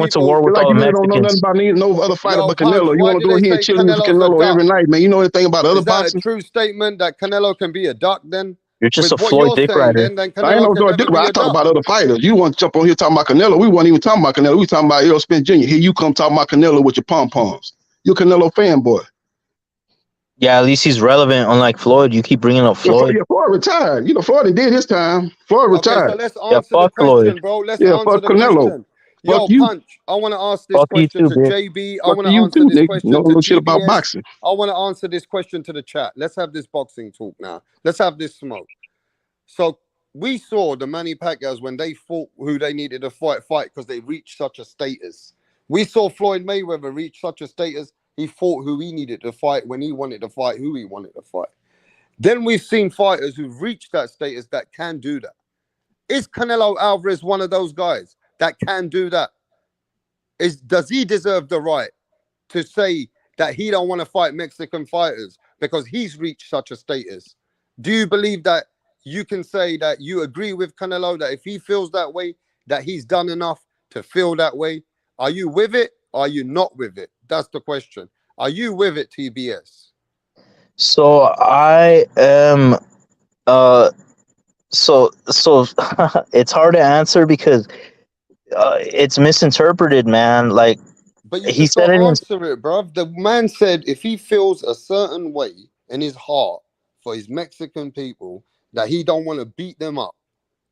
went to war with like all you the niggas don't know nothing Mexicans. about no other fighter Yo, but Punch, Canelo. You why want to do go they here say chilling with Canelo's a Canelo duck? every night, man. You know anything about other Is that a boxing? true statement that Canelo can be a duck then? You're just a with what Floyd you're dick saying, rider. then I ain't Canelo no can Floyd never dick be rider. I a talk dub. about other fighters. You want to jump on here talking about Canelo? We weren't even talking about Canelo. We talking about Errol Spence Jr. Here you come talking about Canelo with your pom poms. You're a Canelo fanboy. Yeah, at least he's relevant. Unlike Floyd, you keep bringing up Floyd. Yeah, Floyd retired. You know, Floyd did his time. Floyd Okay, so retired. let's Yeah, answer the fuck Floyd. question, bro. Let's Yeah, answer fuck the Canelo. question. Fuck Yo, you. Punch, I want to ask this Fuck you question too, to bitch. JB. I Fuck want to you answer too, this nigga. You know question to no shit about TBS. boxing. I want to answer this question to the chat. Let's have this boxing talk now. Let's have this smoke. So we saw the Manny Pacquiao's when they fought who they needed to fight because they reached such a status. We saw Floyd Mayweather reach such a status. He fought who he needed to fight when he wanted to fight who he wanted to fight. Then we've seen fighters who've reached that status that can do that. Is Canelo Alvarez one of those guys that can do that? Does he deserve the right to say that he don't want to fight Mexican fighters because he's reached such a status? Do you believe that you can say that you agree with Canelo that if he feels that way, that he's done enough to feel that way? Are you with it? Or are you not with it? That's the question. Are you with it, TBS? So I am. So it's hard to answer because it's misinterpreted, man. Like But you he just said got it to in. answer it, bruv. The man said if he feels a certain way in his heart for his Mexican people, that he don't want to beat them up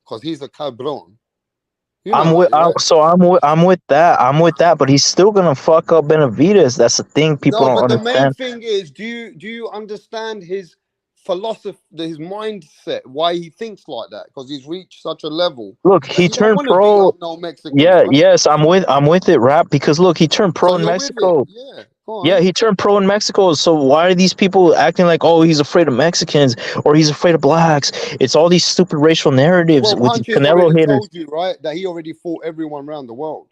because he's a cabron. You know that, right? I'm with that. I'm with that. But he's still gonna fuck up Benavides. That's the thing people No, don't but the main understand. thing is, do you understand his philosophy, his mindset, why he thinks like that? Because he's reached such a level Look, that he he don't turned want to beat pro. up no Mexicans, Yeah, bro. yes, I'm with it, rap. Because look, he turned pro So in you're with it, Mexico. yeah? Go Yeah, on. he turned pro in Mexico. So why are these people acting like, oh, he's afraid of Mexicans or he's afraid of blacks? It's all these stupid racial narratives Well, with these Punch has Canelo already haters. told you, right, that he already fought everyone around the world.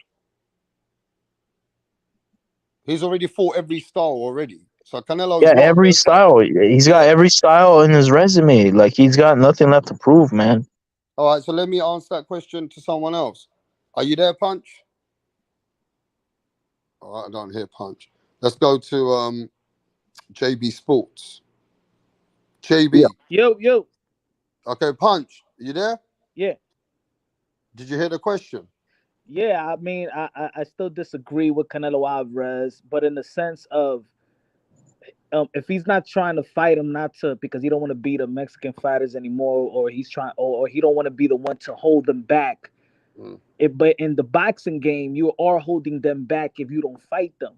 He's already fought every style already. So Canelo's Yeah, not every style. He's got every style in his resume. Like he's got nothing left to prove, man. All right, so let me answer that question to someone else. Are you there, Punch? All right, I don't hear Punch. Let's go to JB Sports. JB. Yo. Okay, Punch, you there? Yeah. Did you hear the question? Yeah, I mean, I still disagree with Canelo Alvarez, but in the sense of if he's not trying to fight him, not to because he don't want to beat the Mexican fighters anymore, or he's trying, or he don't want to be the one to hold them back. But in the boxing game, you are holding them back if you don't fight them.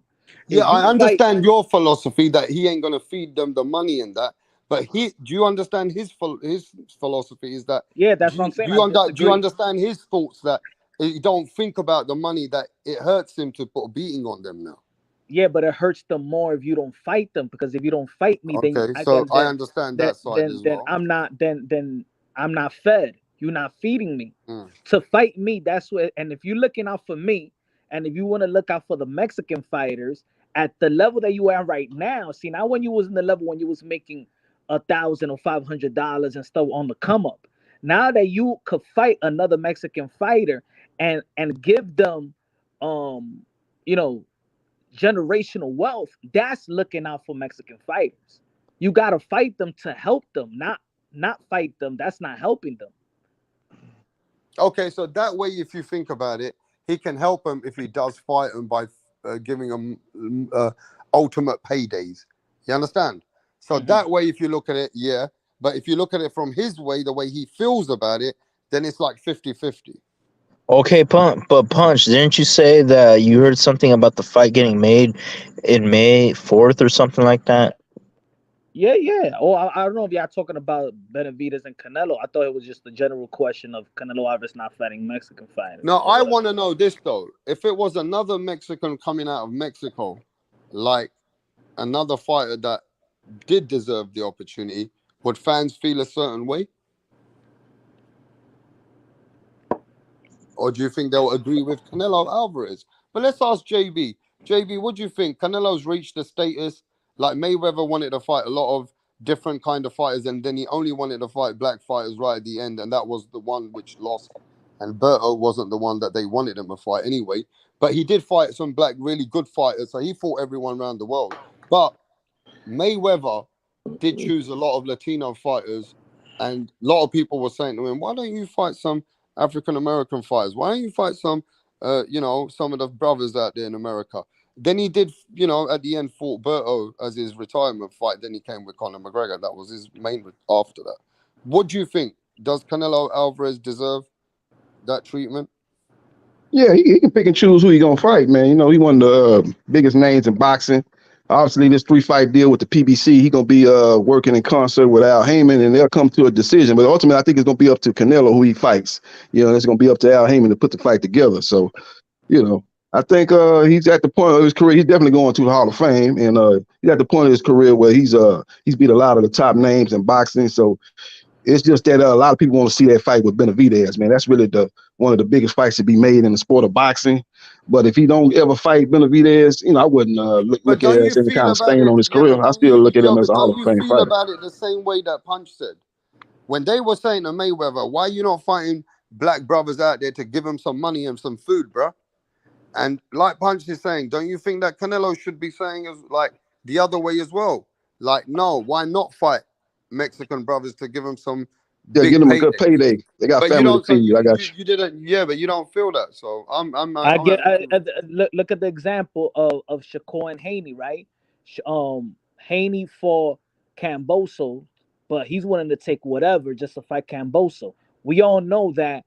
Yeah, I understand your philosophy that he ain't gonna feed them the money and that. But do you understand his philosophy? Is that that's what I'm saying. Do you understand his thoughts that he don't think about the money, that it hurts him to put a beating on them now? Yeah, but it hurts them more if you don't fight them, because if you don't fight me, then Okay, so I understand that side as well. I'm not fed. You're not feeding me. To fight me, that's what. And if you're looking out for me, and if you want to look out for the Mexican fighters at the level that you are right now, see, now when you was in the level when you was making $1,000 or $500 and stuff on the come up, now that you could fight another Mexican fighter and give them you know, generational wealth, that's looking out for Mexican fighters. You got to fight them to help them, not fight them. That's not helping them. Okay, so that way, if you think about it, he can help him if he does fight him by giving him ultimate paydays. You understand? So that way, if you look at it, yeah. But if you look at it from his way, the way he feels about it, then it's like 50-50. Okay, Punch, didn't you say that you heard something about the fight getting made in May 4th or something like that? Yeah. Oh, I don't know if y'all talking about Benavides and Canelo. I thought it was just the general question of Canelo Alvarez not fighting Mexican fighters. Now, I want to know this, though. If it was another Mexican coming out of Mexico, like another fighter that did deserve the opportunity, would fans feel a certain way? Or do you think they'll agree with Canelo Alvarez? But let's ask JB. JB, what do you think? Canelo's reached the status, like Mayweather wanted to fight a lot of different kind of fighters, and then he only wanted to fight black fighters right at the end, and that was the one which lost. And Berto wasn't the one that they wanted him to fight anyway. But he did fight some black, really good fighters, so he fought everyone around the world. But Mayweather did choose a lot of Latino fighters And a lot of people were saying to him, why don't you fight some African-American fighters? Why don't you fight some, some of the brothers out there in America? Then he did, at the end, fought Berto as his retirement fight. Then he came with Conor McGregor. That was his main after that. What do you think? Does Canelo Alvarez deserve that treatment? Yeah, he can pick and choose who he gonna fight, man. He one of the biggest names in boxing. Obviously, this 3-fight deal with the PBC, he gonna be working in concert with Al Heyman, and they'll come to a decision. But ultimately, I think it's gonna be up to Canelo who he fights. It's gonna be up to Al Heyman to put the fight together. So, I think he's at the point of his career. He's definitely going to the Hall of Fame, and he's at the point of his career where he's beat a lot of the top names in boxing. So it's just that a lot of people want to see that fight with Benavidez, man. That's really one of the biggest fights to be made in the sport of boxing. But if he don't ever fight Benavidez, I wouldn't look at it as any kind of stain on his career. I still look at him as a Hall of Fame fighter. About it the same way that Punch said? When they were saying to Mayweather, why you not fighting black brothers out there to give him some money and some food, bro? And like Punch is saying, don't you think that Canelo should be saying as like the other way as well? Like, no, why not fight Mexican brothers to give them some big give them a good payday. They got family to feed. I got you. You didn't, but you don't feel that. So look at the example of Shakur and Haney, right? Haney for Camboso, but he's willing to take whatever just to fight Camboso. We all know that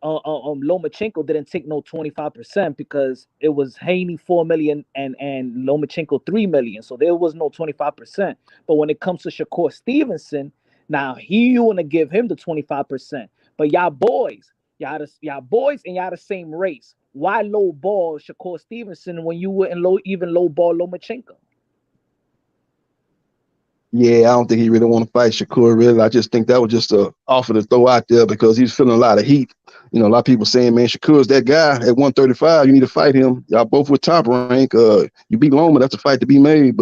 Lomachenko didn't take no 25% because it was Haney 4 million and Lomachenko 3 million, so there was no 25%. But when it comes to Shakur Stevenson, now you want to give him the 25%. But y'all boys and y'all the same race. Why low ball Shakur Stevenson when you wouldn't low ball Lomachenko? Yeah, I don't think he really want to fight Shakur, really. I just think that was just an offer to throw out there because he's feeling a lot of heat. A lot of people saying, man, Shakur's that guy at 135. You need to fight him. Y'all both with top rank. You beat Loma, that's a fight to be made.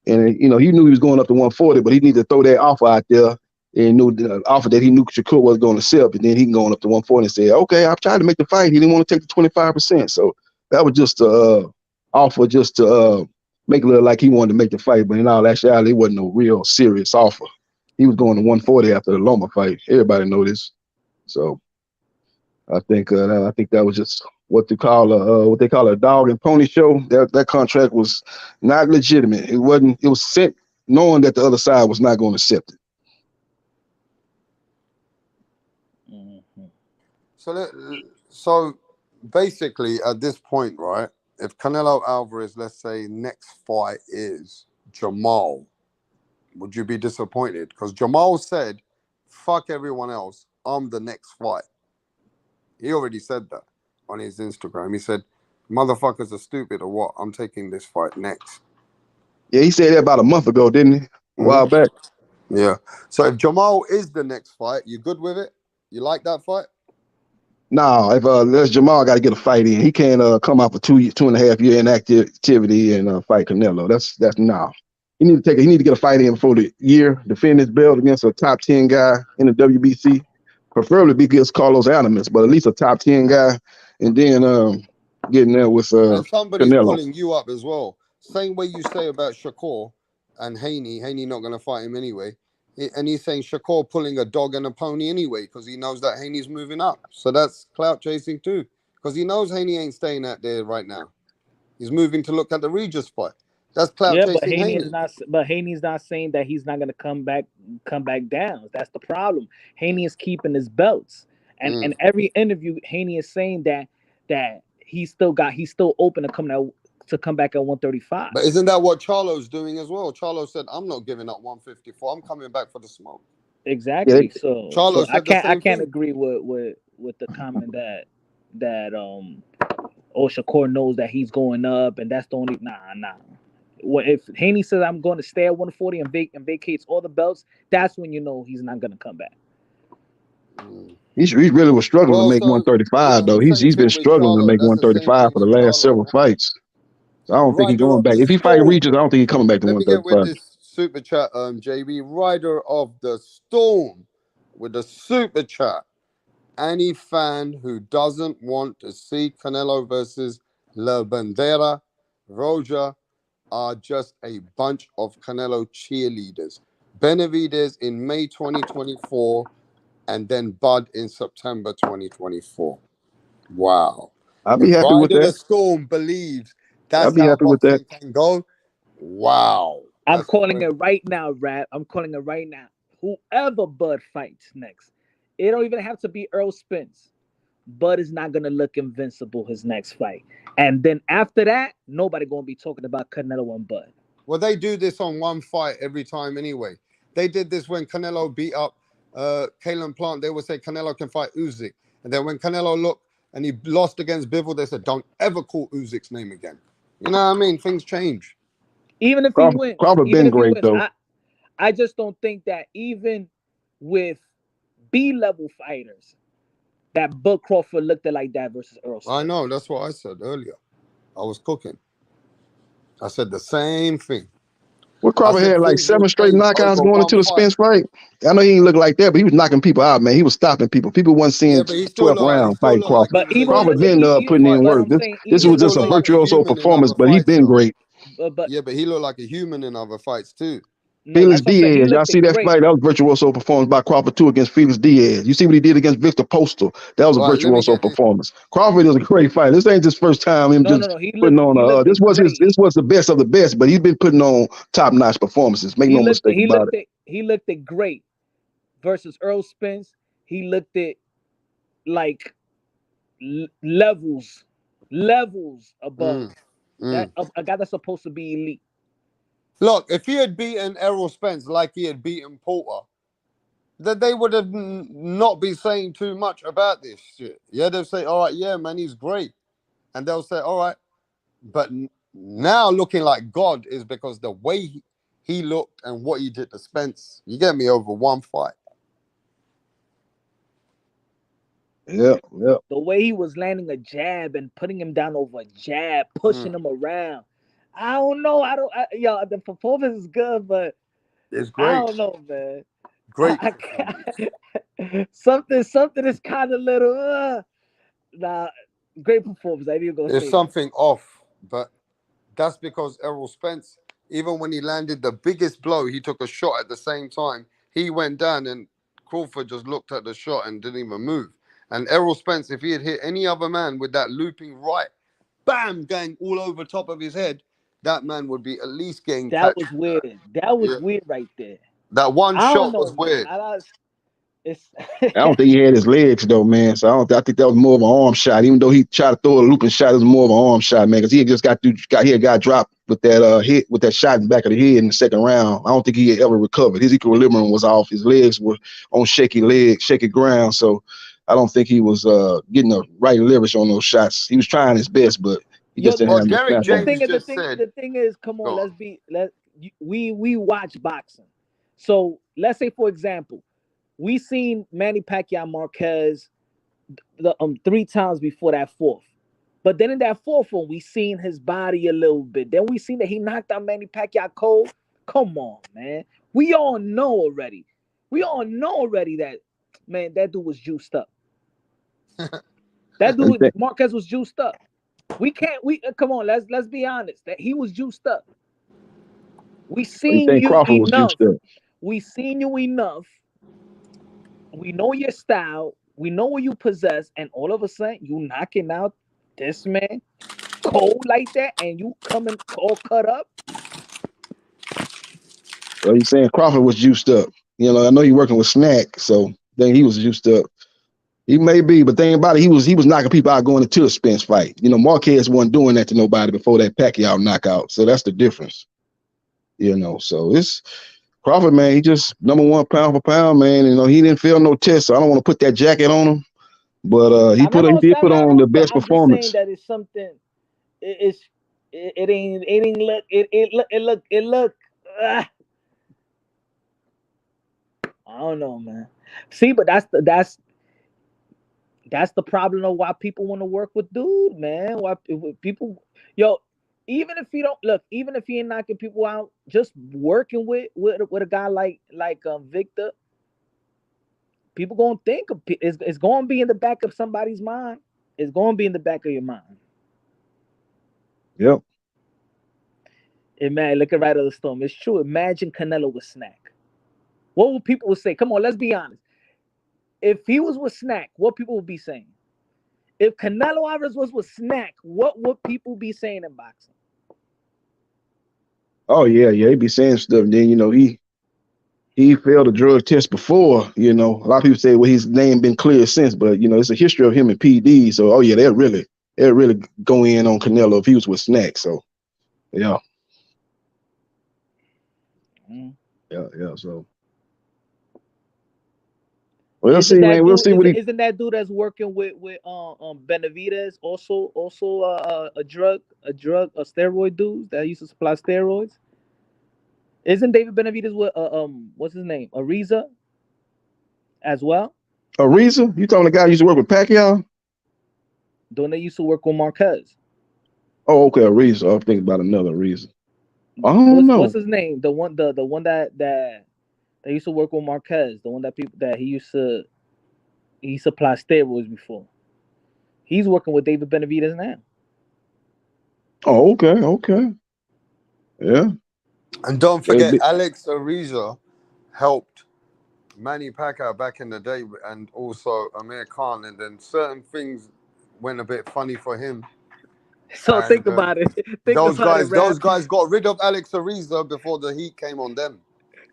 He knew he was going up to 140, but he needed to throw that offer out there and knew the offer that he knew Shakur was going to accept. And then he can go up to 140 and say, okay, I've tried to make the fight. He didn't want to take the 25%. So that was just an offer just to make it look like he wanted to make the fight, but in all actuality, it wasn't no real serious offer. He was going to 140 after the Loma fight. Everybody know this. So I think that was just what they call a dog and pony show. That contract was not legitimate. It wasn't. It was sent knowing that the other side was not going to accept it. So basically, at this point, right? If Canelo Alvarez, let's say, next fight is Jamal, would you be disappointed? Because Jamal said, fuck everyone else, I'm the next fight. He already said that on his Instagram. He said, motherfuckers are stupid or what? I'm taking this fight next. Yeah, he said that about a month ago, didn't he? A while back. Yeah. So if Jamal is the next fight, you good with it? You like that fight? No, if there's Jamal got to get a fight in. He can't come out for 2.5 year inactivity and fight Canelo. That's no. He need to get a fight in before the year, defend his belt against a top 10 guy in the WBC, preferably against Carlos Animas, but at least a top 10 guy, and then getting there with and somebody's Canelo. pulling you up as well. Same way you say about Shakur and Haney. Haney not going to fight him anyway. And he's saying Shakur pulling a dog and a pony anyway because he knows that Haney's moving up. So that's clout chasing too because he knows Haney ain't staying out there right now. He's moving to look at the Regis fight. That's clout chasing. But Haney's not saying that he's not going to come back down. That's the problem. Haney is keeping his belts, and every interview Haney is saying that he's still open to come back at 135. But isn't that what Charlo's doing as well? Charlo said, "I'm not giving up 154. I'm coming back for the smoke." Exactly. Yeah, so Charlo I can't thing. agree with the comment that Shakur knows that he's going up, and that's the only nah. Well, if Haney says I'm going to stay at 140 and vacates all the belts, that's when you know he's not going to come back. He really was struggling to make 135 though. He's been struggling to make 135 for the last several fights. So I don't think he's going back. If he fight Regis, I don't think he's coming back to 135. Let me get with this super chat, JB. Rider of the Storm with the super chat. Any fan who doesn't want to see Canelo versus La Bandera, Roja, are just a bunch of Canelo cheerleaders. Benavidez in May 2024, and then Bud in September 2024. Wow. I'll be If happy with Ride of the that. Storm believes I'll that's be how happy with that. boxing can go, wow. I'm That's calling it incredible. right now, Rap. I'm calling it right now. Whoever Bud fights next, it don't even have to be Earl Spence. Bud is not gonna look invincible his next fight, and then after that, nobody gonna be talking about Canelo and Bud. Well, they do this on one fight every time anyway. They did this when Canelo beat up Kalen Plant. They would say Canelo can fight Usyk. And then when Canelo looked and he lost against Bivol, they said, don't ever call Usyk's name again. You know what I mean? Things change. Even if he wins, Crawford even been if he great wins, though. I just don't think that even with B-level fighters, that Bud Crawford looked like that versus Earl Spence. I know. That's what I said earlier. I was cooking. I said the same thing. Well, Crawford had like things will 7 straight change knockouts over going one into the fight. Spence fight. I know he didn't look like that, but he was knocking people out, man. He was stopping people. People wasn't seeing Yeah, but he still 12th looked round fight like he Crawford. was a Crawford human. been putting in but work. I'm saying This He was still just a looked like a virtuoso human in other performance, but he fights, been though. great. Yeah, but he looked like a human in other fights too. No, Felix that's what I'm saying. He Diaz, y'all looked see that great. fight? That was virtuoso performance by Crawford too against Felix Diaz. You see what he did against Victor Postal? That was a Right, let me virtuoso get this. performance. Crawford is a great fighter. This ain't his first time him just He putting looked on. This was great. this was the best of the best, but he's been putting on top notch performances. Make no mistake about it. He looked it great versus Earl Spence. He looked it like levels above that a guy that's supposed to be elite. Look, if he had beaten Errol Spence like he had beaten Porter, then they would have not be saying too much about this shit. Yeah, they'll say, all right, yeah, man, he's great. And they'll say, all right. But now looking like God is because the way he looked and what he did to Spence, you get me, over one fight. Yeah. The way he was landing a jab and putting him down over a jab, pushing him around. I don't know. The performance is good, but it's I great. don't know, man. Great. Something is kind of little. Great performance. I didn't go There's say something off, but that's because Errol Spence, even when he landed the biggest blow, he took a shot at the same time. He went down and Crawford just looked at the shot and didn't even move. And Errol Spence, if he had hit any other man with that looping right, bam, going all over top of his head, that man would be at least getting that. catch. Was weird. That was weird right there. That one I don't shot know, was weird. It's I don't think he had his legs though, man. So I think that was more of an arm shot. Even though he tried to throw a looping shot, it was more of an arm shot, man. Because he had just got dropped with that hit with that shot in the back of the head in the second round. I don't think he had ever recovered. His equilibrium was off. His legs were on shaky ground. So I don't think he was getting the right leverage on those shots. He was trying his best, but he just didn't have the snap on it. The thing is, come on, we watch boxing. So let's say, for example, we seen Manny Pacquiao Marquez the 3 times before that fourth. But then in that fourth one, we seen his body a little bit. Then we seen that he knocked out Manny Pacquiao cold. Come on, man. We all know already that, man, that dude was juiced up. That dude, Marquez was juiced up. Come on, let's be honest. That he was juiced up. We seen you Crawford was enough. juiced up. We seen you enough. We know your style. We know what you possess, and all of a sudden you knocking out this man cold like that, and you coming all cut up. Well, he's saying Crawford was juiced up. You know, I know he's working with Snack, so then he was juiced up. He may be, but think about it, he was knocking people out going into a Spence fight. You know, Marquez wasn't doing that to nobody before that Pacquiao knockout. So that's the difference. You know, so it's Crawford, man, he just #1 pound for pound, man. You know, he didn't fail no test, so I don't want to put that jacket on him. But he did put on the best performance. Just saying that it's something. It ain't look. It look. I don't know, man. See, but that's the problem of why people want to work with dude, man. Why people, even if you don't look, even if you ain't knocking people out, just working with a guy like Victor, people gonna think of it's gonna be in the back of somebody's mind. It's gonna be in the back of your mind. Yep. Man, look at Right of the Storm. It's true. Imagine Canelo with Snack. What would people say? Come on, let's be honest. If he was with Snack, what people would be saying? If Canelo Alvarez was with Snack, what would people be saying in boxing? Oh yeah, he'd be saying stuff. Then he failed a drug test before. A lot of people say, well, his name been cleared since, but it's a history of him and PEDs. So oh yeah, they'll really go in on Canelo if he was with Snack. So yeah. Yeah. So we'll see, man. We'll see what he. Isn't that dude that's working with Benavidez also a steroid dude that used to supply steroids? Isn't David Benavidez with what's his name, Ariza, as well? Ariza? You talking the guy who used to work with Pacquiao? Don't they used to work with Marquez? Oh, okay, Ariza. I'm thinking about another Ariza. I don't know. What's his name? The one that used to work with Marquez. The one that he supplied steroids before. He's working with David Benavidez now. Oh, okay. Yeah. And don't forget, Alex Ariza helped Manny Pacquiao back in the day, and also Amir Khan, and then certain things went a bit funny for him. So think about it. Those guys got rid of Alex Ariza before the heat came on them.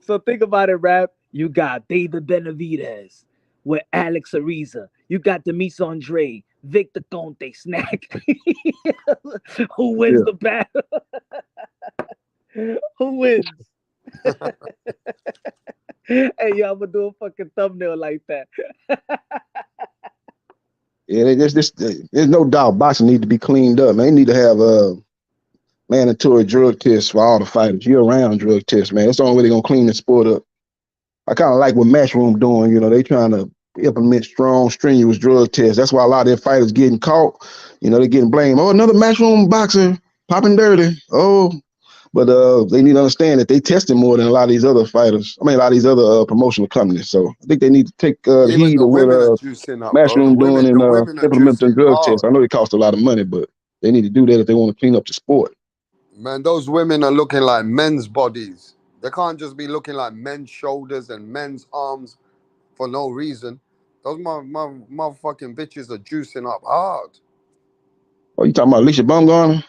So think about it, Rap. You got David Benavidez with Alex Ariza. You got Demis Andre, Victor Conte, Snack. Who wins the battle? Who wins? Hey, yo, I'm gonna do a fucking thumbnail like that. Yeah, there's no doubt boxing need to be cleaned up. Man, they need to have mandatory drug tests for all the fighters, year-round drug tests, man. That's the only way they're gonna clean the sport up. I kind of like what Matchroom doing. They trying to implement strong, strenuous drug tests. That's why a lot of their fighters getting caught. They're getting blamed. Oh, another Matchroom boxer popping dirty. Oh, but they need to understand that they testing more than a lot of these other fighters. I mean, a lot of these other promotional companies. So I think they need to take heed of what Matchroom doing and implement the drug tests. I know it costs a lot of money, but they need to do that if they want to clean up the sport. Man, those women are looking like men's bodies. They can't just be looking like men's shoulders and men's arms for no reason. Those motherfucking bitches are juicing up hard. Oh, you talking about Alicia Baumgartner?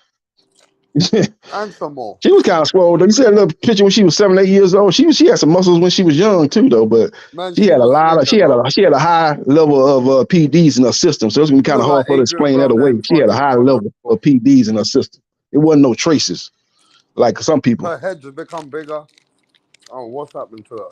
And some more. She was kind of swole though. You see that little picture when she was 7, 8 years old. She had some muscles when she was young too, though. But man, she had a lot of she had a high level of PEDs in her system. So it's gonna be kind of hard for her to explain that away. She had a high level of PEDs in her system. It wasn't no traces like some people. Her head just become bigger. Oh, what's happened to her?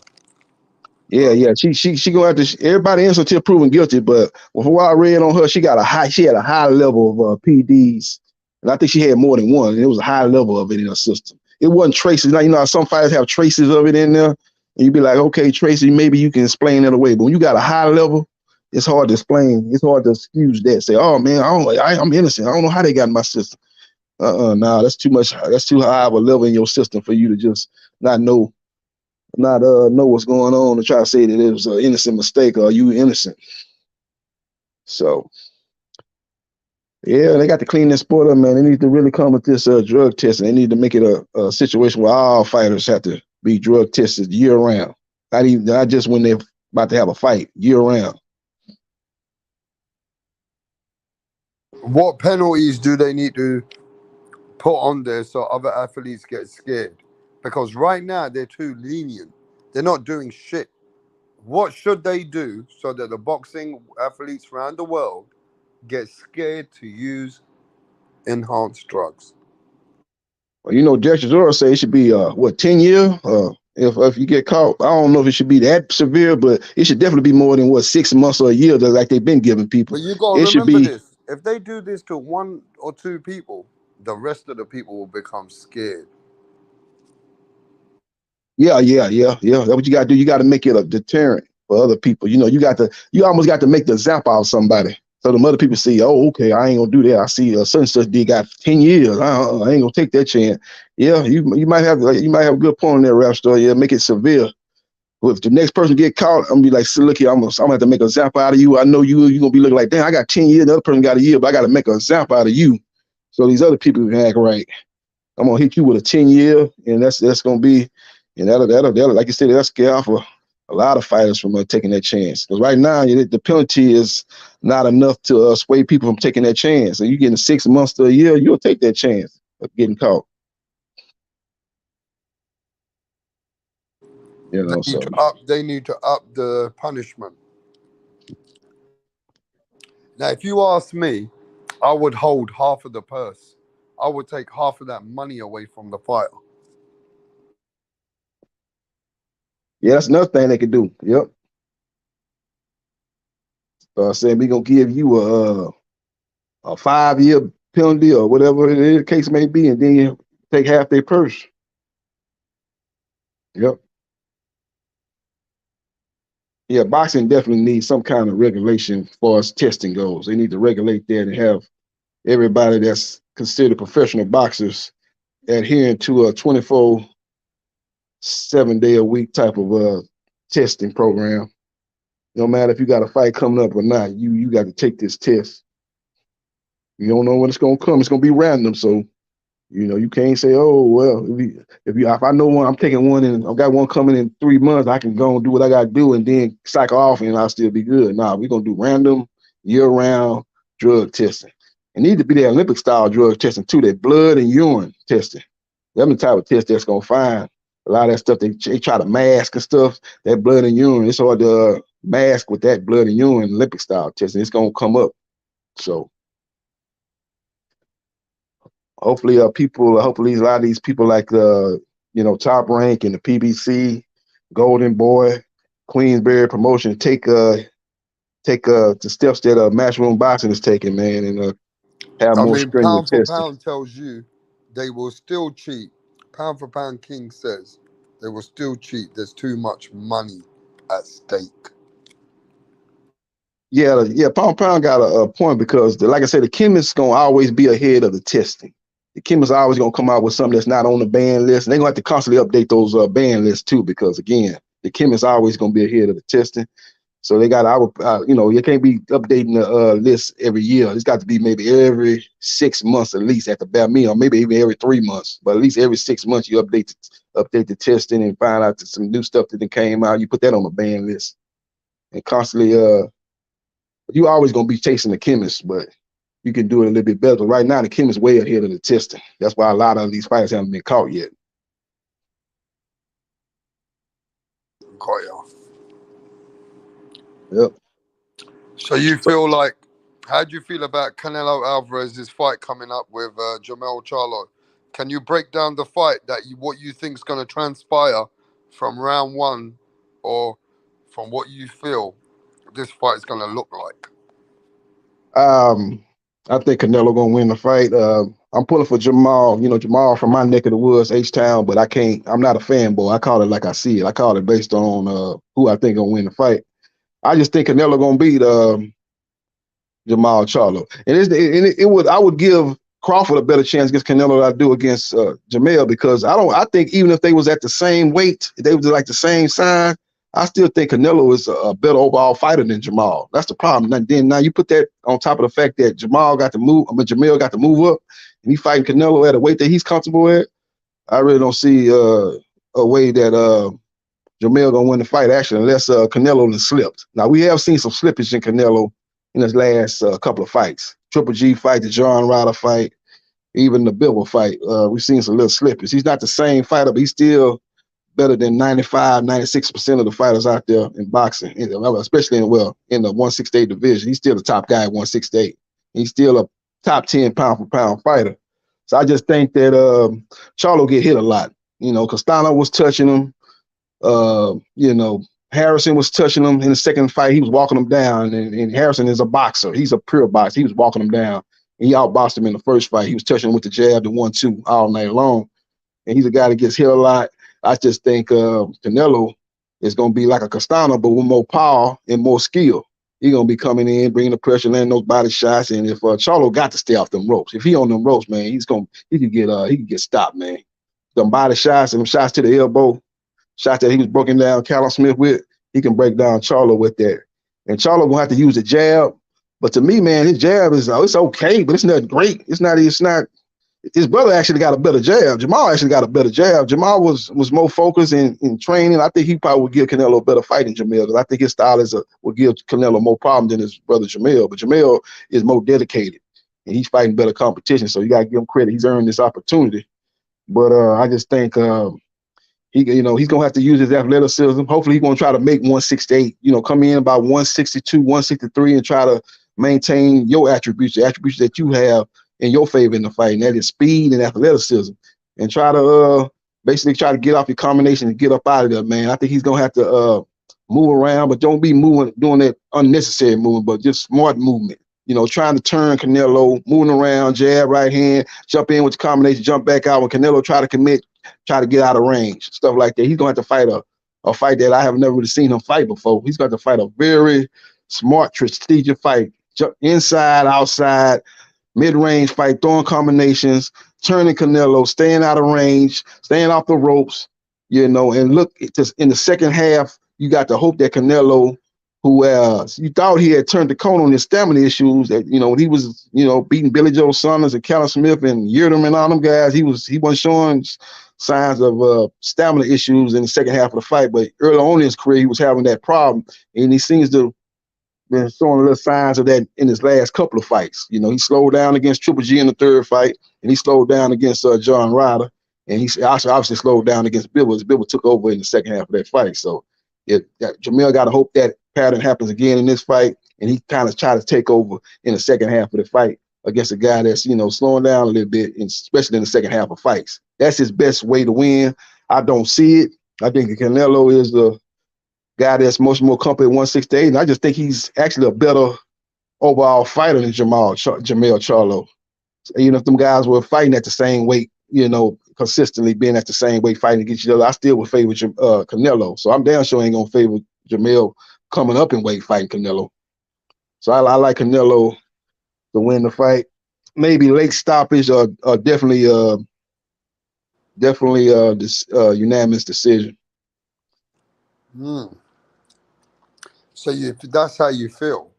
Yeah. She gonna have to. Everybody innocent until proven guilty. But from what I read on her, she had a high level of PEDs. And I think she had more than one. And it was a high level of it in her system. It wasn't traces. Now, how some fighters have traces of it in there. And you'd be like, okay, traces, maybe you can explain that away. But when you got a high level, it's hard to explain. It's hard to excuse that. Say, oh, man, I'm innocent. I don't know how they got in my system. Nah, that's too much. That's too high of a level in your system for you to just not know what's going on and try to say that it was an innocent mistake or you innocent. So... yeah, they got to clean this sport up, man. They need to really come with this drug testing. They need to make it a situation where all fighters have to be drug tested year round. Not just when they're about to have a fight, year round. What penalties do they need to put on there so other athletes get scared? Because right now they're too lenient. They're not doing shit. What should they do so that the boxing athletes around the world get scared to use enhanced drugs? Well, Judge Zora say it should be 10 years. If you get caught, I don't know if it should be that severe, but it should definitely be more than 6 months or a year like they've been giving people. But you gotta remember this: if they do this to 1 or 2 people, the rest of the people will become scared. Yeah. That's what you gotta do. You gotta make it a deterrent for other people. You almost got to make the example of somebody. So the other people see, oh, okay, I ain't gonna do that. I see such and such did got 10 years. I ain't gonna take that chance. Yeah, you might have a good point on that, Rap Star. Yeah, make it severe. If the next person get caught, I'm gonna be like, so look here, I'm gonna have to make an example out of you. I know you gonna be looking like, damn, I got 10 years. The other person got a year, but I gotta make an example out of you. So these other people can act right. I'm gonna hit you with a 10 year, and that's gonna be, and that'll like you said, that'll scare off a lot of fighters from taking that chance. Because right now, the penalty is not enough to sway people from taking that chance. So you get in 6 months to a year, you'll take that chance of getting caught. You know, so They need to up the punishment. Now, if you ask me, I would hold half of the purse. I would take half of that money away from the fighter. Yeah, that's another thing they could do. Yep. Saying we gonna give you a 5-year penalty or whatever it is, the case may be, and then you take half their purse. Yep. Yeah, boxing definitely needs some kind of regulation as far as testing goes. They need to regulate that and have everybody that's considered professional boxers adhering to a 24/7-day-a-week type of testing program. No matter if you got a fight coming up or not, you got to take this test. You don't know when it's gonna come. It's gonna be random, so you can't say, oh well, if I know one, I'm taking one and I've got one coming in 3 months, I can go and do what I gotta do and then cycle off and I'll still be good. Nah, we're gonna do random, year-round drug testing. It need to be that Olympic style drug testing too, that blood and urine testing. That's the type of test that's gonna find a lot of that stuff they try to mask and stuff. That blood and urine, it's hard to mask with that blood and urine Olympic style testing. It's gonna come up. So hopefully hopefully a lot of these people like Top Rank and the PBC, Golden Boy, Queensberry Promotion take the steps that Matchroom Boxing is taking, man, and have more strenuous pound for testing. pound tells you they will still cheat. Pound for pound King says they will still cheat. There's too much money at stake. Yeah, pound for pound got a point because, like I said, the chemist's gonna always be ahead of the testing. The chemists are always gonna come out with something that's not on the ban list, and they're gonna have to constantly update those ban lists too, because again, the chemists are always gonna be ahead of the testing. So they got you can't be updating the list every year. It's got to be maybe every 6 months at least at the bare minimum, or maybe even every 3 months, but at least every 6 months you update the testing and find out some new stuff that came out. You put that on the ban list, and constantly you always gonna be chasing the chemists, but you can do it a little bit better. Right now, the chemists way ahead of the testing. That's why a lot of these fighters haven't been caught yet. Got ya. Yep. So you feel like, how do you feel about Canelo Alvarez's fight coming up with Jermell Charlo? Can you break down the fight what you think is going to transpire from round one, or from what you feel this fight is going to look like? I think Canelo gonna win the fight. I'm pulling for Jamal. Jamal from my neck of the woods, H-Town, but I'm not a fanboy. I call it like I see it. I call it based on who I think gonna win the fight. I just think Canelo gonna beat Jamal Charlo. And I would give Crawford a better chance against Canelo than I do against Jermell, because I think even if they was at the same weight, if they was like the same size, I still think Canelo is a better overall fighter than Jamal. That's the problem. Now you put that on top of the fact that Jermell got to move up, and he fighting Canelo at a weight that he's comfortable at. I really don't see a way that Jermell gonna win the fight, actually, unless Canelo has slipped. Now we have seen some slippage in Canelo in his last couple of fights. Triple G fight, the John Ryder fight, even the Bivol fight. We've seen some little slippage. He's not the same fighter, but he's still better than 95, 96% of the fighters out there in boxing, especially in the 168 division. He's still the top guy at 168. He's still a top 10 pound for pound fighter. So I just think that Charlo get hit a lot. Castano was touching him. Harrison was touching him in the second fight. He was walking him down, and Harrison is a boxer. He's a pure boxer. He was walking him down, and he outboxed him in the first fight. He was touching him with the jab, the 1-2 all night long. And he's a guy that gets hit a lot. I just think Canelo is going to be like a Castano, but with more power and more skill. He's going to be coming in, bringing the pressure, landing those body shots. And if Charlo got to stay off them ropes, if he on them ropes, man, he could get stopped, man. Them body shots and them shots to the elbow, shots that he was breaking down Callum Smith with, he can break down Charlo with that. And Charlo gonna have to use the jab. But to me, man, his jab is it's okay, but it's not great. It's not his brother actually got a better jab. Jamal actually got a better jab. Jamal was more focused in training. I think he probably would give Canelo a better fight than Jamil, because I think his style would give Canelo more problem than his brother Jamil. But Jamil is more dedicated, and he's fighting better competition. So you got to give him credit. He's earned this opportunity. But I just think he's gonna have to use his athleticism. Hopefully, he's gonna try to make 168. Come in about 162, 163, and try to maintain your attributes, the attributes that you have in your favor in the fight, and that is speed and athleticism. And try to basically try to get off your combination and get up out of there, man. I think he's gonna have to move around, but don't be doing that unnecessary movement, but just smart movement. Trying to turn Canelo, moving around, jab, right hand, jump in with the combination, jump back out. When Canelo try to commit, try to get out of range, stuff like that. He's going to have to fight a fight that I have never really seen him fight before. He's going to have to fight a very smart, strategic fight. Jump inside, outside, mid-range fight, throwing combinations, turning Canelo, staying out of range, staying off the ropes, and look, just in the second half, you got to hope that Canelo, who you thought he had turned the corner on his stamina issues, that when he was beating Billy Joe Saunders and Callum Smith and Yildirim and all them guys, he wasn't showing signs of stamina issues in the second half of the fight. But early on in his career, he was having that problem, and he seems to been showing little signs of that in his last couple of fights. He slowed down against Triple G in the third fight, and he slowed down against John Ryder, and he also obviously slowed down against Bivol. Bivol took over in the second half of that fight. So Jamil got to hope that pattern happens again in this fight, and he kind of try to take over in the second half of the fight against a guy that's slowing down a little bit, and especially in the second half of fights. That's his best way to win. I don't see it. I think Canelo is the guy that's much more competent at 168, and I just think he's actually a better overall fighter than Jamil Charlo. Even if them guys were fighting at the same weight, consistently being at the same weight fighting against each other, I still would favor Canelo. So I'm damn sure ain't gonna favor Jamil coming up in weight fighting Canelo. So I like Canelo to win the fight. Maybe late stoppage or definitely this unanimous decision. So if that's how you feel?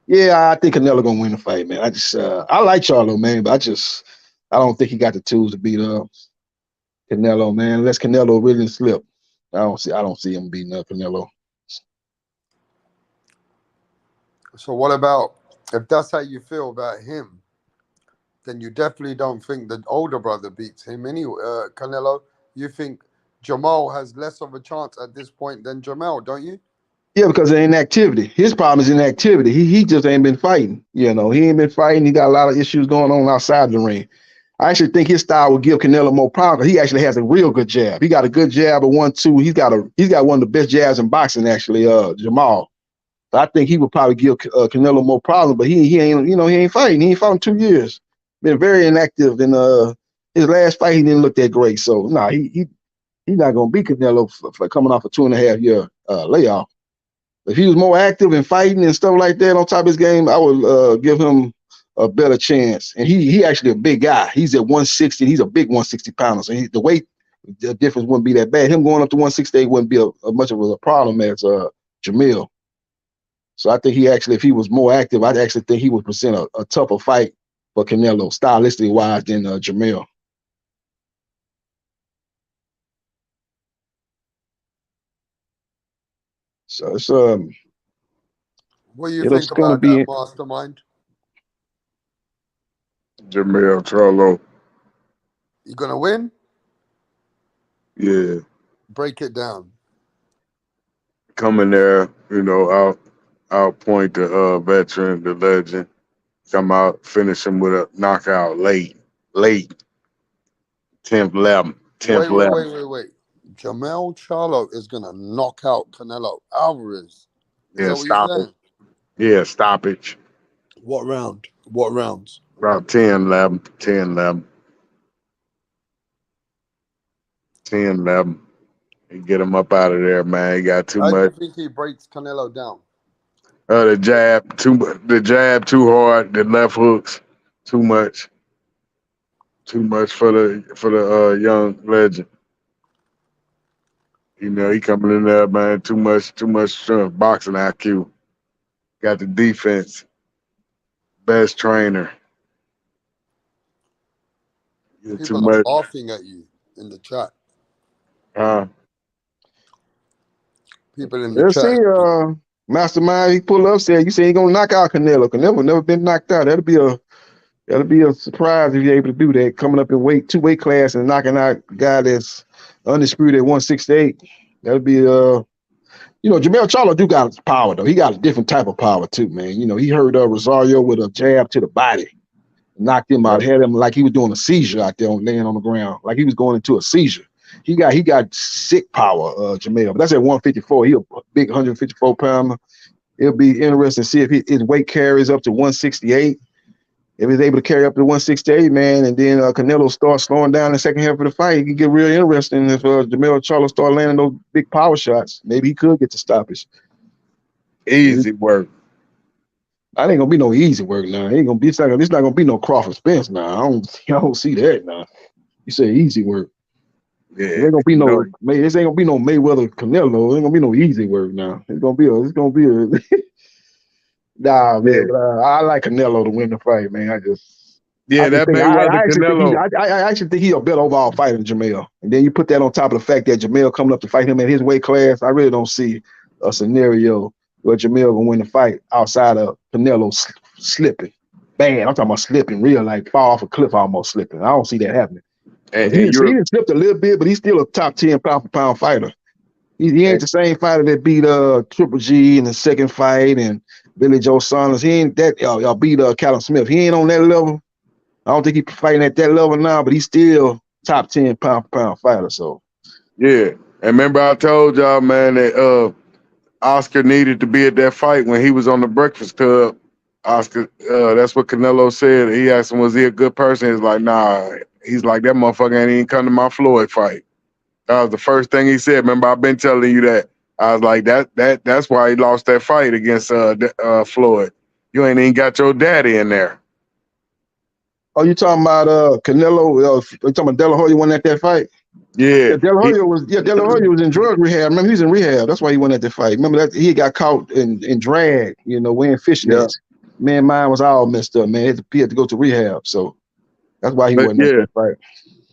Yeah, I think Canelo gonna win the fight, man. I like Charlo, man, but I don't think he got the tools to beat Canelo, man. Unless Canelo really slip, I don't see him beating up Canelo. So what about, if that's how you feel about him, then you definitely don't think the older brother beats him anyway, Canelo. You think Jamal has less of a chance at this point than Jamel, don't you? Yeah, because of inactivity. His problem is inactivity. He just ain't been fighting. He ain't been fighting. He got a lot of issues going on outside the ring. I actually think his style will give Canelo more power. He actually has a real good jab. He got a good jab at 1-2. He's got one of the best jabs in boxing, actually, Jamal. So I think he would probably give Canelo more problems, but he ain't fighting. He ain't fought in 2 years. Been very inactive. And his last fight, he didn't look that great. So he's not gonna beat Canelo for coming off a 2.5 year layoff. If he was more active and fighting and stuff like that on top of his game, I would give him a better chance. And he actually a big guy. He's at 160. He's a big 160 pounder. So the weight difference wouldn't be that bad. Him going up to 168 wouldn't be a much of a problem as Jamil. So I think if he was more active, I actually think he would present a tougher fight for Canelo, stylistically wise, than Jamil. So it's what do you think about that, Mastermind? Jamil Charlo. You gonna win? Yeah. Break it down. Coming there, outpoint the veteran, the legend. Come out, finish him with a knockout late. 10th level. Wait. Jamel Charlo is gonna knock out Canelo Alvarez. Is that what you're saying? Yeah, stoppage. What round? What rounds? About 10, 11. 10, 11. And get him up out of there, man. He got too much. How do you think he breaks Canelo down? The jab too hard. The left hooks too much. Too much for the young legend. He coming in there, man. Too much boxing IQ. Got the defense. Best trainer. Too People much. are laughing at you in the chat. People in the Let's chat. see, Mastermind, he pull up, said, you say he gonna knock out Canelo. Canelo never been knocked out. That'll be a surprise if you're able to do that. Coming up in two weight class and knocking out a guy that's undisputed at 168. That'll be Jamel Charlo do got power though. He got a different type of power too, man. He hurt Rosario with a jab to the body, knocked him out, had him like he was doing a seizure out there laying on the ground, like he was going into a seizure. He got sick power, Jamel. But that's at 154. He a big 154 pounder. It'll be interesting to see if his weight carries up to 168. If he's able to carry up to 168, man, and then Canelo starts slowing down in the second half of the fight, it can get real interesting if Jamel Charlo start landing those big power shots. Maybe he could get the stoppage. Easy work. That ain't gonna be no easy work now. It's not gonna be no Crawford Spence now. I don't see that now. You say easy work. Yeah. It ain't gonna be this ain't gonna be no Mayweather Canelo. It ain't gonna be no easy work now. It's gonna be a Nah, man. Yeah. I like Canelo to win the fight, man. I Mayweather Canelo. I actually think he's a better overall fighter than Jamel. And then you put that on top of the fact that Jamel coming up to fight him at his weight class. I really don't see a scenario where Jamel gonna win the fight outside of Canelo slipping. Bad. I'm talking about slipping, real like fall off a cliff, almost slipping. I don't see that happening. He didn't slipped a little bit, but he's still a top 10 pound for pound fighter. He ain't the same fighter that beat Triple G in the second fight and Billy Joe Saunders. He ain't that y'all beat Callum Smith. He ain't on that level. I don't think he's fighting at that level now, but he's still top 10 pound for pound fighter. So yeah. And remember I told y'all, man, that Oscar needed to be at that fight when he was on the Breakfast Club. Oscar, that's what Canelo said. He asked him, was he a good person? He's like, nah. He's like, that motherfucker ain't even come to my Floyd fight. That was the first thing he said. Remember, I've been telling you that. I was like, that's why he lost that fight against Floyd. You ain't even got your daddy in there. Oh, you talking about Canelo? You talking about De La Hoya won at that fight? Yeah. De La Hoya was in drug rehab. Remember, he was in rehab. That's why he won at the fight. Remember that he got caught in drag, wearing fishnets. Yeah. Man, mine was all messed up, man. He had to go to rehab. So that's why he won at that fight.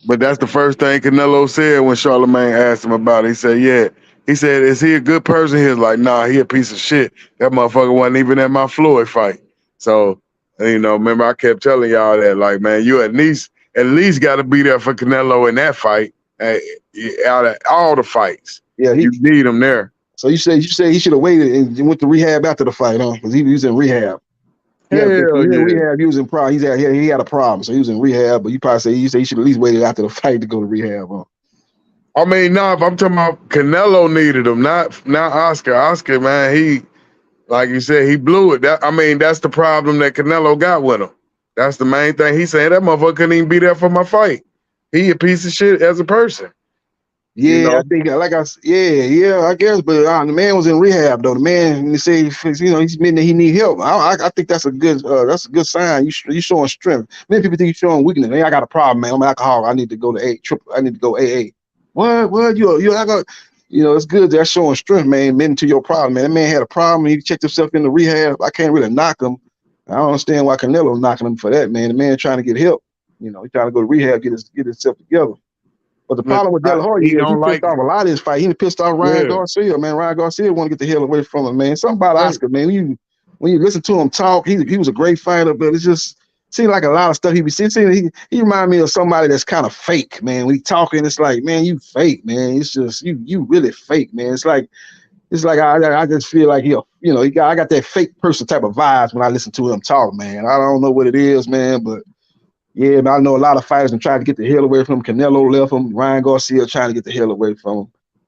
But that's the first thing Canelo said when Charlemagne asked him about it. He said, yeah. He said, is he a good person? He was like, nah, he a piece of shit. That motherfucker wasn't even at my Floyd fight. So, remember I kept telling y'all that, like, man, you at least got to be there for Canelo in that fight. Out of all the fights. Yeah, you need him there. So you say he should have waited and went to rehab after the fight, huh? Because he was in rehab. Rehab, he was in problem. He had a problem, so he was in rehab. But you say he should at least waited after the fight to go to rehab. Huh? I mean, no, if I'm talking about Canelo needed him, not Oscar. Oscar, man, he, like you said, he blew it. That's the problem that Canelo got with him. That's the main thing. He said that motherfucker couldn't even be there for my fight. He a piece of shit as a person. Yeah, I think, I guess, but the man was in rehab though. The man, he said, he's meant that he need help. I think that's a good sign. You showing strength. Many people think you're showing weakness. Hey, I got a problem, man. I'm an alcoholic. I need to go to I need to go AA. What? It's good. That's showing strength, man. Admitting to your problem, man. That man had a problem. He checked himself into rehab. I can't really knock him. I don't understand why Canelo's knocking him for that, man. The man trying to get help. He trying to go to rehab, get himself together. But the problem with De La Hoya is he pissed off a lot of his fight. He pissed off Ryan Garcia, man. Ryan Garcia want to get the hell away from him, man. Something about Oscar, man. When you listen to him talk, he was a great fighter, but it just seemed like a lot of stuff he be saying. He remind me of somebody that's kind of fake, man. When he talking, it's like, man, you fake, man. It's just you really fake, man. It's like I just feel like I got that fake person type of vibes when I listen to him talk, man. I don't know what it is, man, but yeah, man, I know a lot of fighters and tried to get the hell away from him. Canelo left him. Ryan Garcia trying to get the hell away from him.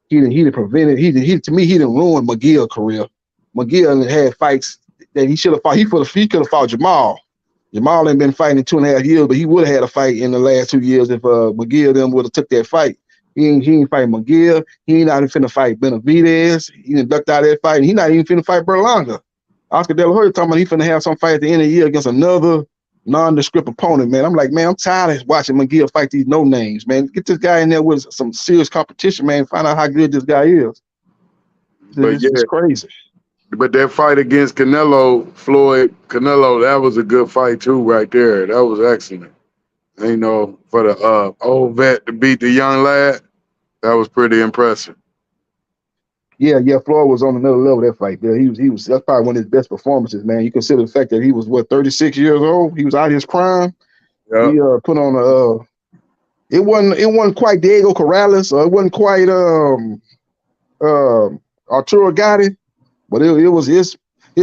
He didn't prevent it. He didn't ruin McGill's career. McGill had fights that he should have fought. He could have fought Jamal. Jamal ain't been fighting in 2.5 years, but he would have had a fight in the last 2 years if McGill them would have took that fight. He ain't fighting McGill. He ain't not even finna fight Benavidez. He done ducked out of that fight, and he not even finna fight Berlanga. Oscar De La Hoya talking about he finna have some fight at the end of the year against another nondescript opponent, man. I'm like, man, I'm tired of watching McGill fight these no names, man. Get this guy in there with some serious competition, man. Find out how good this guy is. It's crazy. But that fight against Canelo, that was a good fight too, right there. That was excellent. You know, for the old vet to beat the young lad, that was pretty impressive. Yeah, Floyd was on another level that fight. Yeah, he was. That's probably one of his best performances, man. You consider the fact that he was 36 years old. He was out of his prime. Yep. He put on a. It wasn't quite Diego Corrales, or it wasn't quite Arturo Gatti, but it was his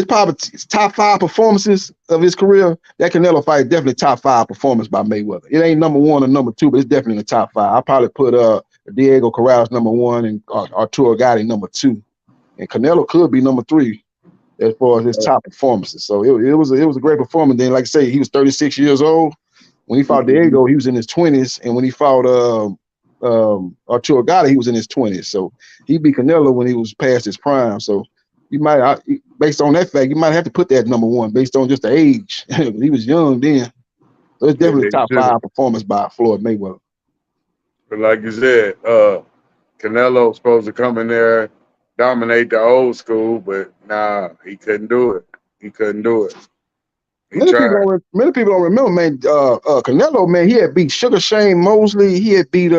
probably top 5 performances of his career. That Canelo fight is definitely top 5 performance by Mayweather. It ain't number 1 or number 2, but it's definitely in the top 5. I probably put Diego Corrales number 1 and Arturo Gatti number 2, and Canelo could be number 3 as far as his top performances. So it was a great performance. Then, like I say, he was 36 years old when he fought Diego. He was in his 20s, and when he fought Arturo Gatti, he was in his 20s. So he beat Canelo when he was past his prime. So you might, based on that fact, you might have to put that number 1 based on just the age. He was young then. So it's definitely top 5 performance by Floyd Mayweather. But like you said, Canelo's supposed to come in there, dominate the old school, but nah, he couldn't do it. He couldn't do it. Many people don't remember, man. Canelo, man, he had beat Sugar Shane Mosley. He had beat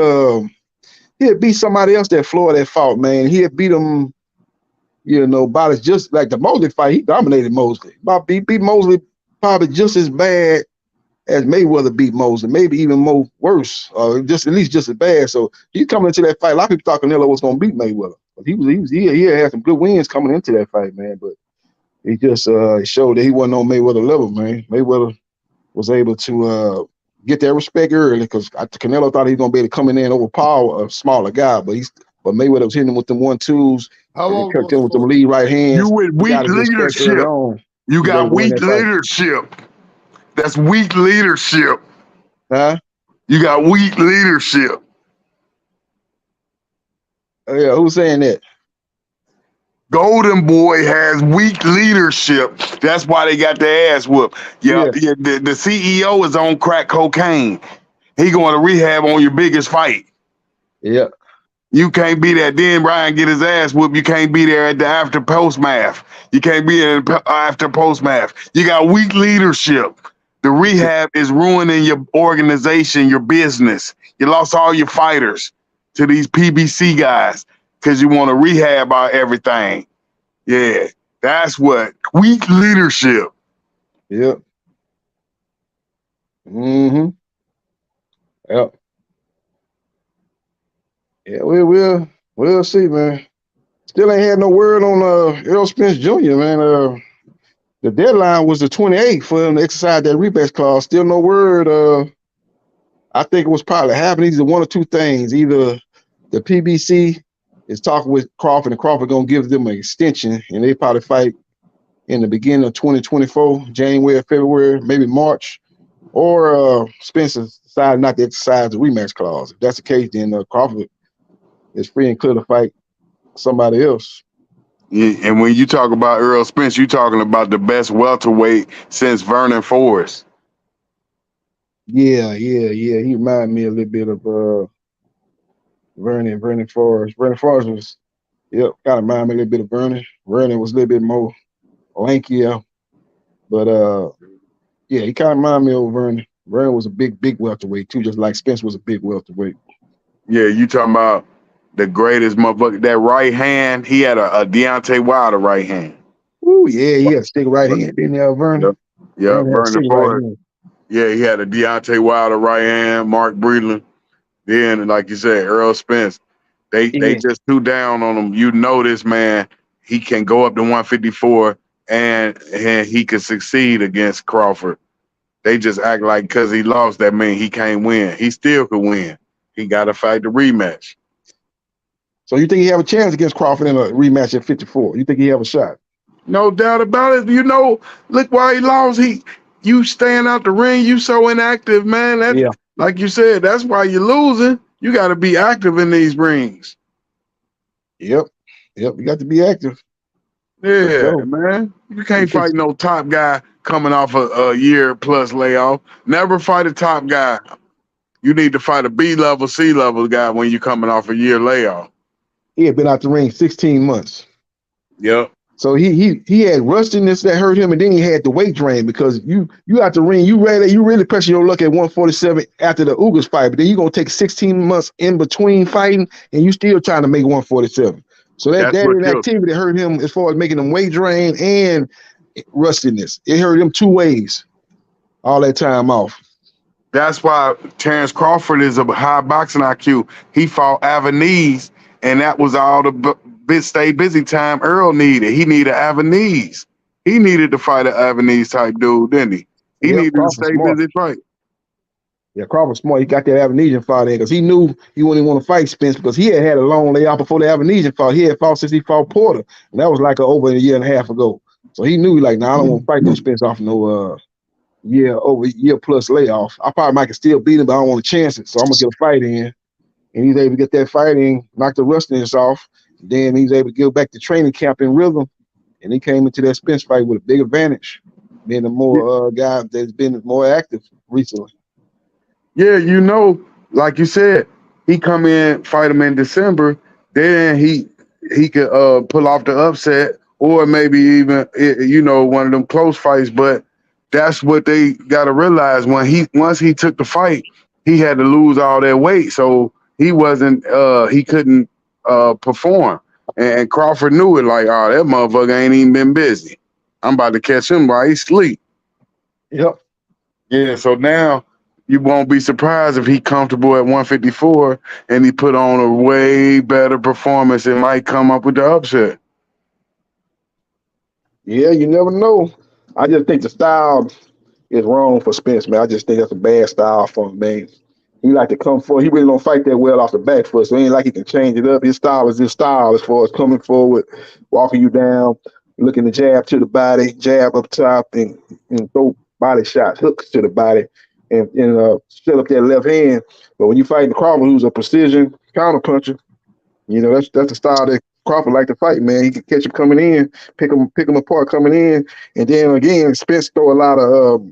somebody else that Floyd had fought, man. He had beat him, about as just like the Mosley fight. He dominated Mosley. He beat Mosley probably just as bad as Mayweather beat Mosley, maybe even more worse, just at least just as bad. So he's coming into that fight. A lot of people thought Canelo was gonna beat Mayweather. But he had some good wins coming into that fight, man. But he just showed that he wasn't on Mayweather level, man. Mayweather was able to get that respect early because Canelo thought he was gonna be able to come in there and overpower a smaller guy, but Mayweather was hitting him with them 1-2s. And kept him with them lead right hands. You with weak leadership. You got weak leadership. That's weak leadership. Huh? You got weak leadership. Yeah, who's saying that? Golden Boy has weak leadership. That's why they got their ass whooped. Yeah. The CEO is on crack cocaine. He going to rehab on your biggest fight. Yeah. You can't be there. Then Brian get his ass whooped. You can't be there at the after post math. You can't be there after post math. You got weak leadership. The rehab is ruining your organization, your business. You lost all your fighters to these PBC guys because you want to rehab everything. Yeah, that's what weak leadership. Yep. Mm-hmm. Yep. Yeah, we'll see, man. Still ain't had no word on Errol Spence Jr., man. The deadline was the 28th for him to exercise that rematch clause. Still no word. I think it was probably happening. Either one or two things. Either the PBC is talking with Crawford, and Crawford gonna give them an extension, and they probably fight in the beginning of 2024, January, February, maybe March, or Spencer decided not to exercise the rematch clause. If that's the case, then Crawford is free and clear to fight somebody else. Yeah, and when you talk about Errol Spence, you're talking about the best welterweight since Vernon Forrest. Yeah. He reminded me a little bit of Vernon Forrest. Vernon Forrest was, kind of reminded me a little bit of Vernon. Vernon was a little bit more lankier, but he kind of reminded me of Vernon. Vernon was a big welterweight too, just like Spence was a big welterweight. Yeah, you talking about the greatest motherfucker. That right hand, he had a Deontay Wilder right hand. Ooh, yeah, he had a stick right hand, didn't he, Vernon? Yeah, Vernon Forrest. Right, yeah, he had a Deontay Wilder right hand, Mark Breedlove. Then, like you said, Errol Spence. They just too down on him. You know this man, he can go up to 154 and he could succeed against Crawford. They just act like because he lost that mean he can't win. He still could win. He got to fight the rematch. So you think he have a chance against Crawford in a rematch at 54? You think he have a shot? No doubt about it. You know, look why he lost. You staying out the ring, you so inactive, man. Like you said, that's why you're losing. You got to be active in these rings. Yep. You got to be active. Yeah, man. You can't fight no top guy coming off a year plus layoff. Never fight a top guy. You need to fight a B-level, C-level guy when you're coming off a year layoff. He had been out the ring 16 months. Yep. So he had rustiness that hurt him, and then he had the weight drain because you out the ring, you really pressing your luck at 147 after the Ugas fight, but then you're gonna take 16 months in between fighting, and you still trying to make 147. So that what killed inactivity hurt him as far as making him weight drain and rustiness. It hurt him two ways. All that time off. That's why Terrence Crawford is a high boxing IQ. He fought Avenese, and that was all the stay busy time Earl needed. He needed Avenese. He needed to fight an Avenese type dude, didn't he? He needed to stay busy fight. Yeah, Crawford smart. He got that Avenesian fight in because he knew he wouldn't want to fight Spence because he had a long layoff before the Avenesian fight. He had fought since he fought Porter, and that was like over a year and a half ago. So he knew, like, nah, I don't want to fight no Spence off no year plus layoff. I probably might can still beat him, but I don't want to chance it. So I'm gonna get a fight in, and he's able to get that fight in, knock the rustiness off. Then he's able to get back to training camp in rhythm, and he came into that Spence fight with a big advantage, being a more guy that's been more active recently. Yeah, like you said, he come in, fight him in December, then he could pull off the upset, or maybe even one of them close fights. But that's what they got to realize. Once he took the fight, he had to lose all that weight, so he couldn't perform. And Crawford knew it. Like, oh, that motherfucker ain't even been busy. I'm about to catch him while he sleep. Yep. Yeah. So now you won't be surprised if he comfortable at 154 and he put on a way better performance and might come up with the upset. Yeah, you never know. I just think the style is wrong for Spence, man. I just think that's a bad style for him, man. He like to come forward. He really don't fight that well off the back foot, so it ain't like he can change it up. His style is his style as far as coming forward, walking you down, looking to jab to the body, jab up top, and throw body shots, hooks to the body, and set up that left hand. But when you fight Crawford, who's a precision counter puncher, that's the style that Crawford like to fight, man. He can catch him coming in, pick him apart coming in, and then again, Spence throw a lot of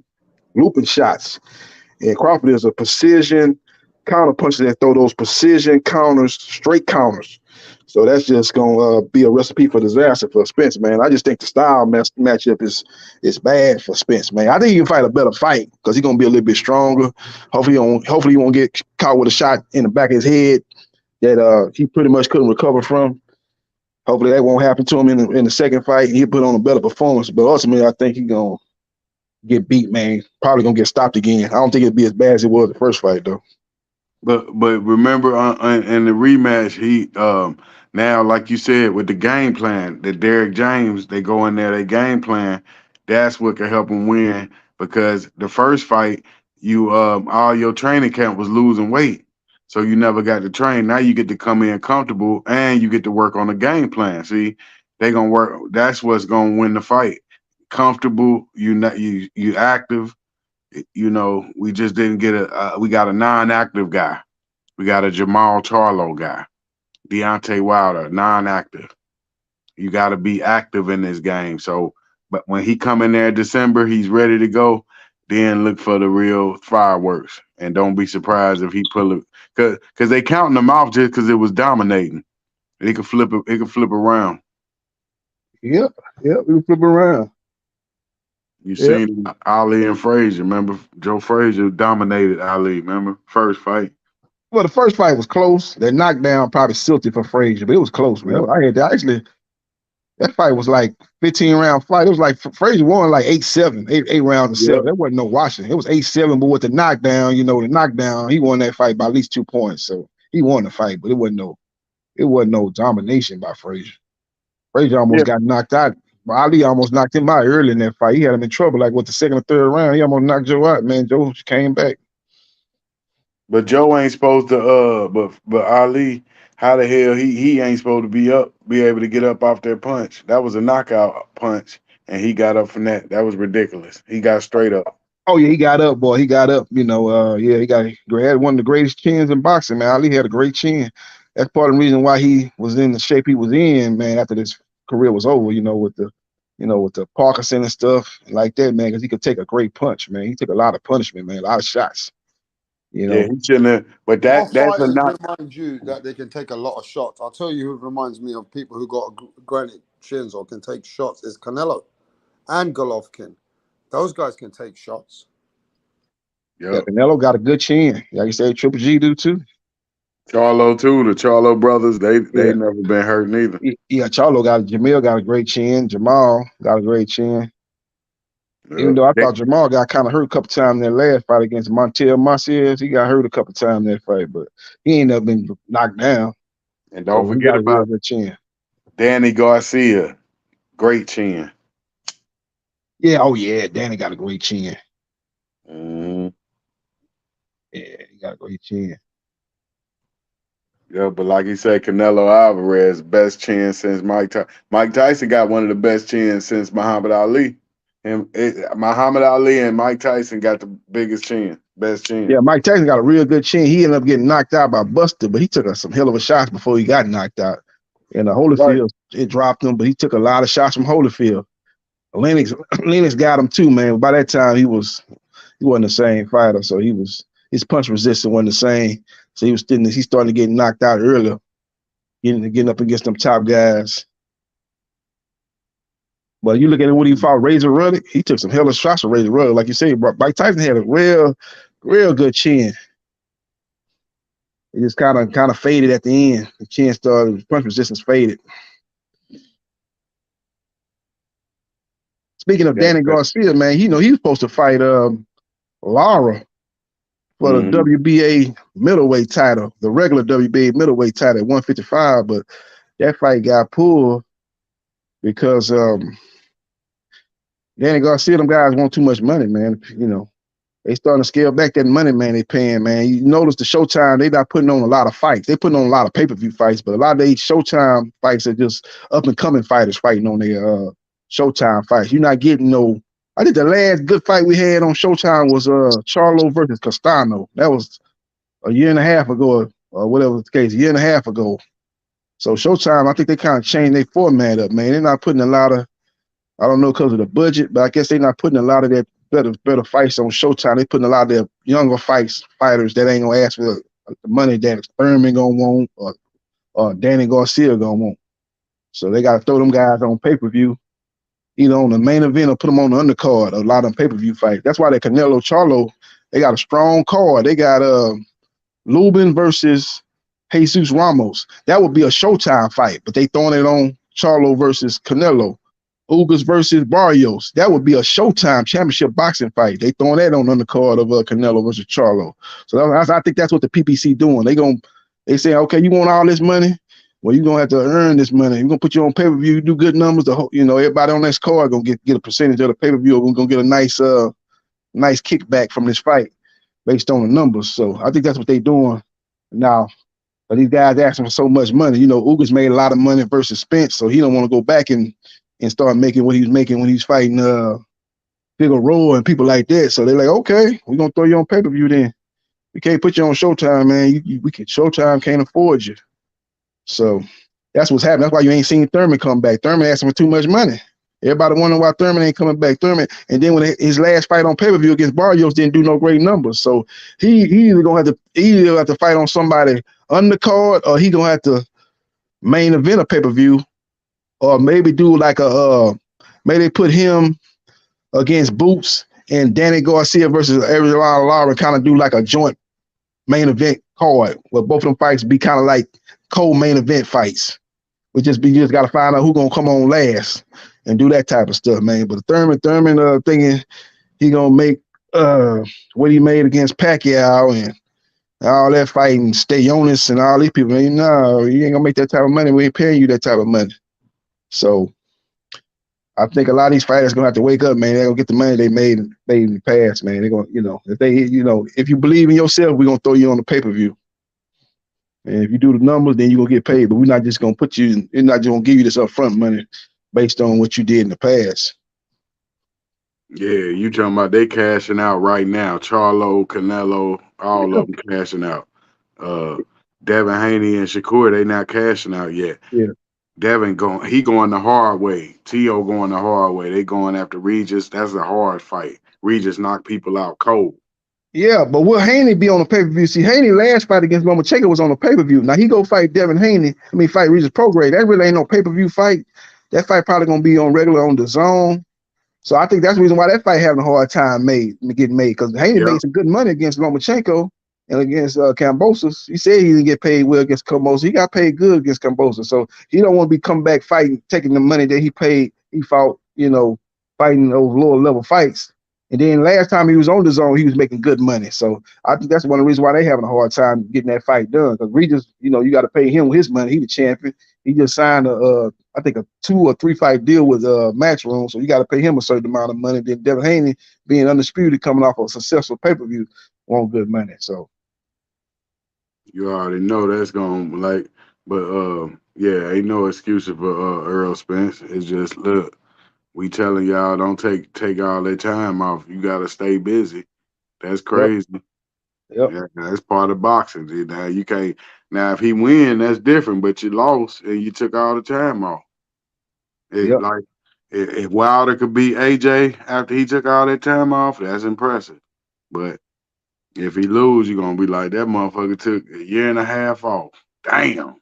looping shots. And Crawford is a precision counter puncher that throw those precision counters, straight counters. So that's just gonna be a recipe for disaster for Spence, man. I just think the style matchup is bad for Spence, man. I think he can fight a better fight because he's gonna be a little bit stronger. Hopefully he won't get caught with a shot in the back of his head that he pretty much couldn't recover from. Hopefully that won't happen to him in the second fight. He'll put on a better performance. But ultimately, I think he's gonna get beat, man. Probably gonna get stopped again. I don't think it'd be as bad as it was the first fight, though. But remember, in the rematch, he now, like you said, with the game plan, the Derrick James, they go in there, they game plan. That's what can help him win because the first fight, you all your training camp was losing weight, so you never got to train. Now you get to come in comfortable and you get to work on the game plan. See, they gonna work. That's what's gonna win the fight. Comfortable, you active. We just didn't get we got a non-active guy. We got a Jamal Charlo guy. Deontay Wilder, non-active. You got to be active in this game. So, but when he come in there in December, he's ready to go. Then look for the real fireworks. And don't be surprised if he pull it. Because they counting him off just because it was dominating. It could flip around. Yep, we can flip around. You seen Ali and Frazier. Remember, Joe Frazier dominated Ali. Remember, first fight. Well, the first fight was close. That knockdown probably silted for Frazier, but it was close, man. That fight was like 15-round fight. It was like Frazier won like 8-7, eight rounds and 7. That wasn't no Washington. It was 8-7, but with the knockdown, he won that fight by at least 2 points. So he won the fight, but it wasn't no domination by Frazier. Frazier almost got knocked out. Ali almost knocked him out early in that fight. He had him in trouble, like with the second or third round. He almost knocked Joe out, man. Joe came back. But Joe ain't supposed to. But Ali, how the hell he ain't supposed to be able to get up off that punch? That was a knockout punch, and he got up from that. That was ridiculous. He got straight up. Oh yeah, he got up, boy. He got up. He had one of the greatest chins in boxing, man. Ali had a great chin. That's part of the reason why he was in the shape he was in, man. After this career was over, with the Parkinson and stuff like that, man, because he could take a great punch, man. He took a lot of punishment, man, a lot of shots. Yeah, he shouldn't have. But that's remind you that they can take a lot of shots. I'll tell you who reminds me of people who got granted chins or can take shots is Canelo and Golovkin. Those guys can take shots. Yeah, Canelo got a good chin. Like you said, Triple G do too. Charlo too. The Charlo brothers, they never been hurt neither. Yeah, Jamil got a great chin. Jamal got a great chin. Even though I thought Jamal got kind of hurt a couple times in that last fight against Montel Marciez, he got hurt a couple times in that fight, but he ain't never been knocked down. And don't forget about chin. Danny Garcia, great chin. Yeah, oh yeah, Danny got a great chin. Mm-hmm. Yeah, he got a great chin. Yeah, but like you said, Canelo Alvarez, best chin since Mike Tyson. Mike Tyson got one of the best chins since Muhammad Ali. Muhammad Ali and Mike Tyson got the biggest chin, best chin. Yeah, Mike Tyson got a real good chin. He ended up getting knocked out by Buster, but he took some hell of a shots before he got knocked out. And Holyfield, it dropped him, but he took a lot of shots from Holyfield. Lennox got him too, man. By that time, he wasn't the same fighter, so his punch resistance wasn't the same. So he starting to get knocked out earlier, getting up against them top guys. But you look at it when he fought Razor Ruddock, he took some hell of shots from Razor Ruddock. Like you said, Mike Tyson had a real good chin. It just kind of faded at the end. The chin started, punch resistance faded. Speaking of Danny Garcia, man, he was supposed to fight Lara for the WBA middleweight title, the regular WBA middleweight title at 155, but that fight got pulled because Danny Garcia, them guys want too much money, man. They starting to scale back that money, man, they paying, man. You notice the Showtime, they not putting on a lot of fights. They putting on a lot of pay-per-view fights, but a lot of these Showtime fights are just up-and-coming fighters fighting on their Showtime fights. You're not getting I think the last good fight we had on Showtime was Charlo versus Castano. That was a year and a half ago, or whatever the case, a year and a half ago. So Showtime, I think they kind of changed their format up, man. They're not putting a lot of, I don't know because of the budget, but I guess they're not putting a lot of their better fights on Showtime. They're putting a lot of their younger fighters that ain't gonna ask for the money that Thurman gonna want or Danny Garcia gonna want. So they gotta throw them guys on pay-per-view, either on the main event or put them on the undercard. A lot of them pay-per-view fights. That's why that Canelo Charlo, they got a strong card. They got Lubin versus Jesus Ramos. That would be a Showtime fight, but they throwing it on Charlo versus Canelo. Ugas versus Barrios. That would be a Showtime championship boxing fight. They throwing that on the undercard of Canelo versus Charlo. So I think that's what the PPC doing. They say, okay, you want all this money? Well, you're gonna have to earn this money. We're gonna put you on pay-per-view, you do good numbers, everybody on this card gonna get a percentage of the pay-per-view. We're gonna get a nice kickback from this fight based on the numbers. So I think that's what they're doing now. But these guys asking for so much money. Ugas made a lot of money versus Spence, so he don't want to go back and start making what he was making when he was fighting Figueroa and people like that. So they're like, okay, we're gonna throw you on pay-per-view then. We can't put you on Showtime, man. Showtime can't afford you. So that's what's happening. That's why you ain't seen Thurman come back. Thurman asking for too much money. Everybody wondering why Thurman ain't coming back. And then when his last fight on pay-per-view against Barrios didn't do no great numbers. So he either gonna have to fight on somebody undercard, or he gonna have to main event a pay-per-view, or maybe do like maybe put him against Boots and Danny Garcia versus Arizona Lara, kind of do like a joint main event card where both of them fights be kind of like co-main event fights. You just got to find out who's gonna come on last and do that type of stuff, man. But Thurman thinking he gonna make what he made against Pacquiao and all that fighting, Stayonis and all these people. Man, no, you ain't gonna make that type of money. We ain't paying you that type of money. So I think a lot of these fighters gonna have to wake up, man. They're gonna get the money they made in the past, man. They're gonna, if you believe in yourself, we're gonna throw you on the pay-per-view. And if you do the numbers, then you're gonna get paid. But we're not just gonna we're not just gonna give you this upfront money based on what you did in the past. Yeah, you talking about they cashing out right now. Charlo, Canelo, all of them cashing out. Devin Haney and Shakur, they not cashing out yet. Yeah. Devin going the hard way. T.O. going the hard way. They going after Regis. That's a hard fight. Regis knocked people out cold. Yeah, but will Haney be on the pay-per-view? See, Haney last fight against Lomachenko was on the pay-per-view. Now he go fight Devin Haney. Fight Regis Prograis. That really ain't no pay-per-view fight. That fight probably gonna be on regular on the zone. So I think that's the reason why that fight having a hard time getting made, because Haney made some good money against Lomachenko and against Kambosos. He said he didn't get paid well against Kambosos. He got paid good against Kambosos. So he don't want to be coming back fighting, taking the money that he fought, fighting those lower level fights. And then last time he was on the zone, he was making good money. So I think that's one of the reasons why they having a hard time getting that fight done. Because Regis, you got to pay him his money. He the champion. He just signed I think a 2 or 3 fight deal with Matchroom. So you got to pay him a certain amount of money. Then Devin Haney, being undisputed, coming off a successful pay-per-view, want good money. So you already know that's going yeah, ain't no excuse for Errol Spence. It's just, look, we telling y'all don't take all that time off. You got to stay busy. That's crazy. Yep. Yeah, that's part of boxing. Now you can't. Now if he win, that's different. But you lost and you took all the time off. Like if Wilder could beat AJ after he took all that time off, that's impressive. But if he lose, you're gonna be like, that motherfucker took a year and a half off. Damn.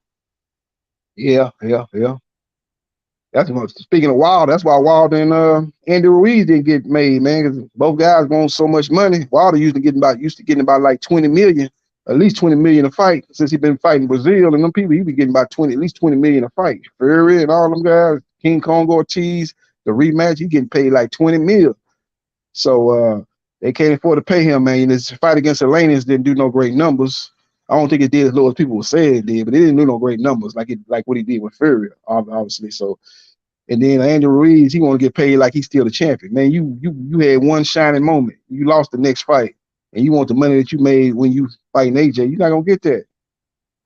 Yeah. That's speaking of Wilder, that's why Wilder and Andy Ruiz didn't get made, man, because both guys want so much money. Wilder used to getting about like 20 million, at least 20 million a fight since he been fighting Brazil, and them people he be getting about at least 20 million a fight. Fury and all them guys, King Kong Ortiz, the rematch, he getting paid like 20 mil. So they can't afford to pay him, man. This fight against Elenius didn't do no great numbers. I don't think it did as low as people would say it did, but it didn't do no great numbers like what he did with Fury, obviously. So, and then Andy Ruiz, he want to get paid like he's still the champion. Man, you had one shining moment. You lost the next fight, and you want the money that you made when you fighting AJ. You're not gonna get that.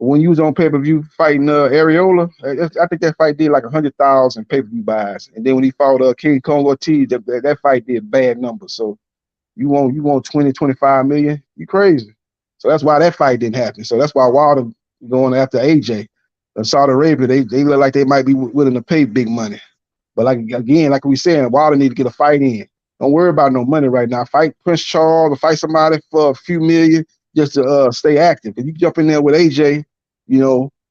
But when you was on pay-per-view fighting Areola, I think that fight did like 100,000 pay-per-view buys. And then when he fought King Kong Ortiz, that fight did bad numbers. So you want 20, 25 million? You crazy. So that's why that fight didn't happen. So that's why Wilder going after AJ. And Saudi Arabia, they look like they might be willing to pay big money. But like we said, Wilder need to get a fight in. Don't worry about no money right now. Fight Prince Charles or fight somebody for a few million just to stay active. If you jump in there with AJ,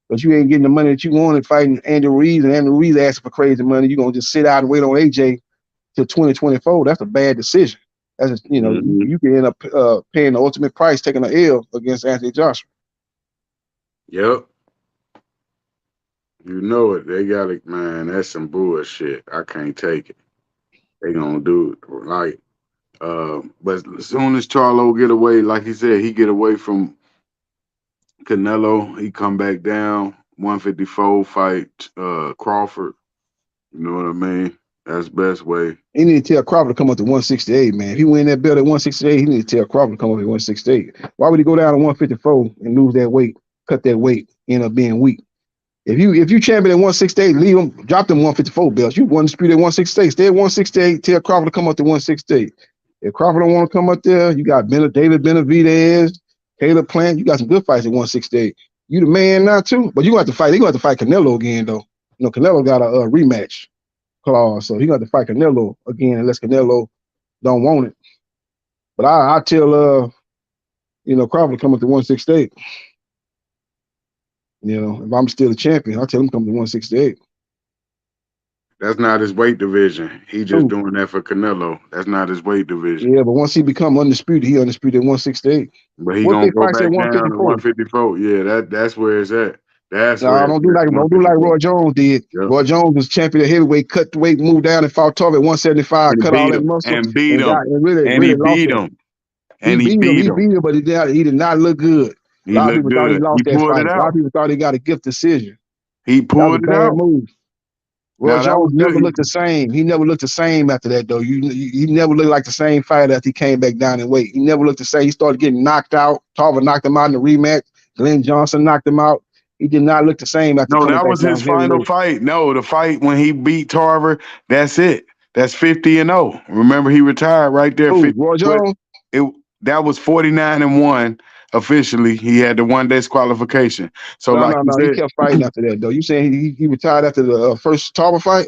but you ain't getting the money that you wanted fighting Andy Ruiz, and Andy Ruiz asking for crazy money, you're going to just sit out and wait on AJ till 2024. That's a bad decision. That's just, you can end up paying the ultimate price, taking an L against Anthony Joshua. Yep. You know it. They got it, man. That's some bullshit. I can't take it. They gonna do it but as soon as Charlo get away, like he said, he get away from Canelo, he come back down 154, fight Crawford. You know what I mean? That's the best way. He need to tell Crawford to come up to 168, man. If he win that belt at 168, he need to tell Crawford to come up at 168. Why would he go down to 154 and lose that weight, cut that weight, end up being weak? If you champion at 168, leave him, drop them 154 belts. You won dispute at 168. Stay at 168. Tell Crawford to come up to 168. If Crawford don't want to come up there, you got David Benavidez, Caleb Plant. You got some good fights at 168. You the man now too, but you gonna have to fight. They gonna have to fight Canelo again though. Canelo got a rematch clause, so he got to fight Canelo again unless Canelo don't want it. But I tell Crawford to come up to 168. If I'm still the champion, I'll tell him to come to 168. That's not his weight division. He just doing that for Canelo. That's not his weight division. Yeah, but once he become undisputed, he undisputed at 168. But he gonna go back down to 154. Yeah, that's where it's at. That's where don't do like Roy Jones did. Yep. Roy Jones was champion of heavyweight, cut the weight, moved down and fought tough at 175, cut all that muscle. And beat him. And he beat him. And he beat him, but he did not look good. A lot of people thought he lost that fight. A lot of people thought he got a gift decision. He pulled it out. Move. Roy Jones never looked the same. He never looked the same after that, though. He never looked like the same fighter after he came back down in weight. He never looked the same. He started getting knocked out. Tarver knocked him out in the rematch. Glenn Johnson knocked him out. He did not look the same after coming back down. No, that was his final fight. No, the fight when he beat Tarver, that's it. That's 50-0. Remember, he retired right there. Roy Jones? That was 49-1. Officially, he had the 1 disqualification. So he kept fighting after that, though. You saying he retired after the first Tarver fight?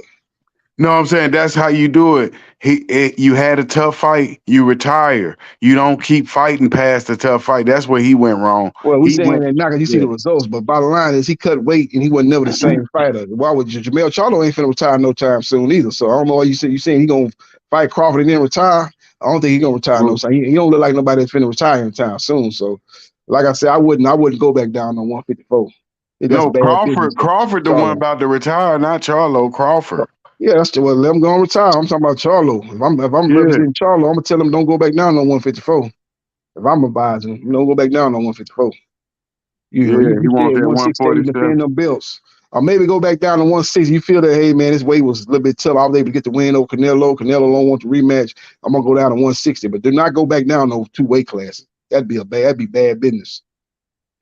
No, I'm saying that's how you do it. You had a tough fight, you retire. You don't keep fighting past the tough fight. That's where he went wrong. Well, we He saying went, that not because you see yeah. the results, but bottom line is he cut weight and he wasn't never the same fighter. Why would Jamel Charlo ain't finna retire no time soon either? So I don't know why you saying he gonna fight Crawford and then retire. I don't think he gonna retire no time. He don't look like nobody that's finna retire anytime soon. So, like I said, I wouldn't go back down to 154. That's No, bad business. Crawford the one about to retire, not Charlo. Crawford. Yeah, that's the let him go and retire. I'm talking about Charlo. If I'm representing Charlo, I'm gonna tell him don't go back down on 154. If I'm advising him, don't go back down on 154. You know, Yeah, he you stay wants at that 168, you 147. defend them belts. Or maybe go back down to 160. You feel that, hey man, this weight was a little bit tough. I was able to get the win over Canelo. Canelo don't want to rematch. I'm gonna go down to 160, but do not go back down those 2 weight classes. That'd be bad business.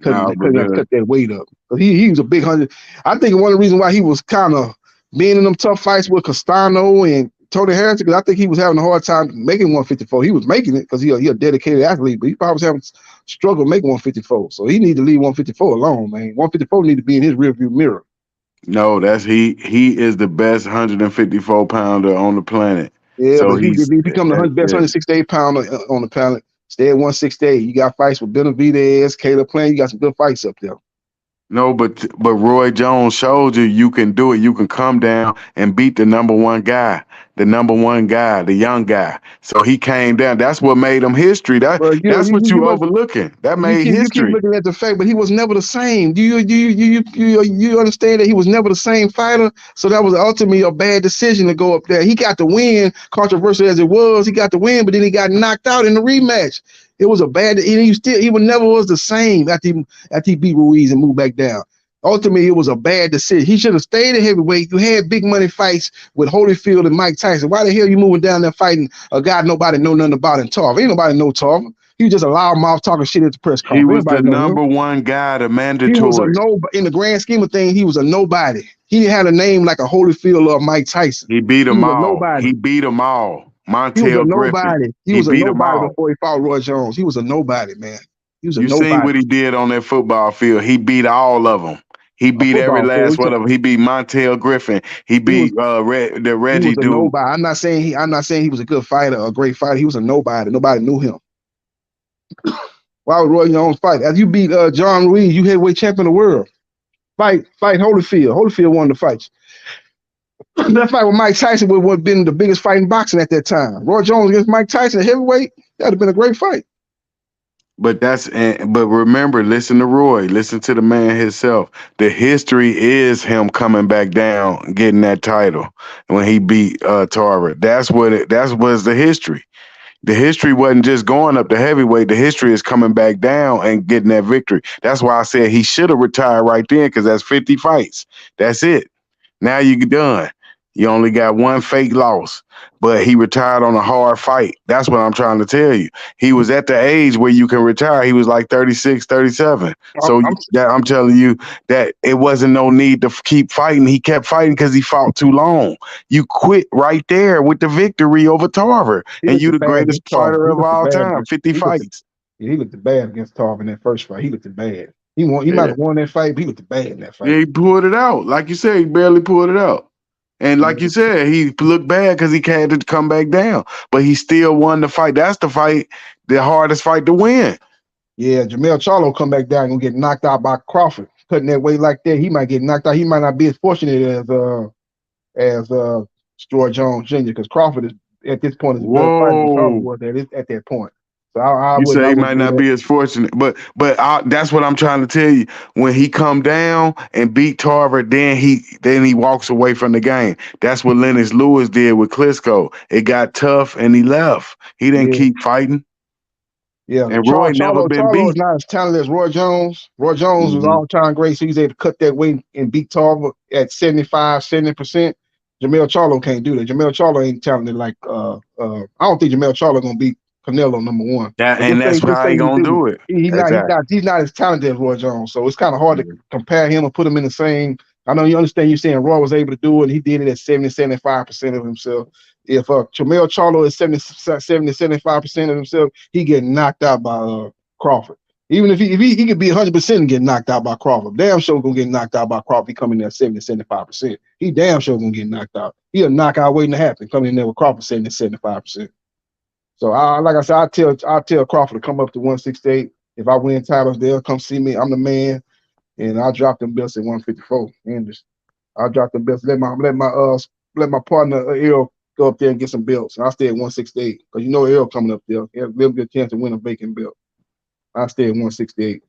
Couldn't cut that weight up. But he was a big 100. I think one of the reasons why he was kind of being in them tough fights with Castano and Tony Harrison, because I think he was having a hard time making 154. He was making it because he a dedicated athlete, but he probably was having struggle making 154. So he need to leave 154 alone, man. 154 need to be in his rearview mirror. No, that's he is the best 154 pounder on the planet. Yeah, So but if he become the best 168 pounder on the planet, stay at 168. You got fights with Benavidez, Caleb Plant. You got some good fights up there. No, but Roy Jones showed you can do it. You can come down and beat the number one guy, the young guy. So he came down. That's what made him history. That's what you overlooking. That made You keep history. looking at the fact, but he was never the same. Do you understand that he was never the same fighter? So that was ultimately a bad decision to go up there. He got the win, controversial as it was. He got the win, but then he got knocked out in the rematch. It was a bad. He never was the same after he beat Ruiz and moved back down. Ultimately, it was a bad decision. He should have stayed at heavyweight. You had big money fights with Holyfield and Mike Tyson. Why the hell you moving down there fighting a guy nobody know nothing about in Tarver? Ain't nobody know Tarver. He was just a loudmouth talking shit at the press conference. He was the number one guy, the mandatory. He was a nobody. In the grand scheme of things, he was a nobody. He didn't have a name like a Holyfield or Mike Tyson. He beat them all. Nobody. He beat them all. He was a Montel nobody. Griffin. He was a beat them nobody all. before he fought Roy Jones. He was a nobody, man. He was a You nobody. seen what he did on that football field. He beat all of them. He beat every last one of them. He beat Montel Griffin. He beat the Reggie He was a dude. nobody. I'm not saying he was a good fighter, a great fighter. He was a nobody. Nobody knew him. Why would Roy Jones fight? As you beat John Ruiz, you heavyweight champion of the world. Fight Holyfield. Holyfield won the fights. That fight with Mike Tyson would have been the biggest fight in boxing at that time. Roy Jones against Mike Tyson at heavyweight, that'd have been a great fight. But remember, listen to Roy. Listen to the man himself. The history is him coming back down, getting that title when he beat Tarver. That was the history. The history wasn't just going up to heavyweight. The history is coming back down and getting that victory. That's why I said he should have retired right then, because that's 50 fights. That's it. Now you're done. You only got one fake loss, but he retired on a hard fight. That's what I'm trying to tell you. He was at the age where you can retire. He was like 36, 37. So I'm telling you that it wasn't no need to keep fighting. He kept fighting because he fought too long. You quit right there with the victory over Tarver, and you the greatest fighter of all time, 50 fights. He looked bad against Tarver in that first fight. He looked bad. He might have won that fight, but he looked bad in that fight. Yeah, he pulled it out. Like you said, he barely pulled it out. And like you said, he looked bad because he had to come back down. But he still won the fight. That's the fight, the hardest fight to win. Yeah, Jamel Charlo come back down and get knocked out by Crawford. Cutting that weight like that, he might get knocked out. He might not be as fortunate as Roy Jones Jr. because Crawford is at this point is a better fighter than Charlo was at that point. So you say he might not be as fortunate, but that's what I'm trying to tell you. When he come down and beat Tarver, then he walks away from the game. That's what Lennox Lewis did with Klitschko. It got tough and he left. He didn't keep fighting. Yeah, and Roy never been Charlo beat. is not as talented as Roy Jones. Roy Jones was all-time great, so he's able to cut that weight and beat Tarver at 75, 70%. Jamel Charlo can't do that. Jamel Charlo ain't talented like I don't think Jamel Charlo gonna beat Canelo number one. That's how he gonna do it. He's not as talented as Roy Jones, so it's kind of hard to compare him and put him in the same. I know you understand. You're saying Roy was able to do it, and he did it at 70, 75% of himself. If Jamel Charlo is 70, 75% of himself, he getting knocked out by Crawford. Even if he could be 100% and get knocked out by Crawford, damn sure gonna get knocked out by Crawford. He coming in at 70-75%. He damn sure gonna get knocked out. He a knockout waiting to happen. Coming in there with Crawford 70-75%. So like I said, I tell Crawford to come up to 168. If I win titles, they'll come see me. I'm the man, and I'll drop them belts at 154. And I'll drop them belts. Let my partner Earl go up there and get some belts. And I'll stay at 168 because you know Earl coming up there. They'll get a chance to win a vacant belt. I'll stay at 168.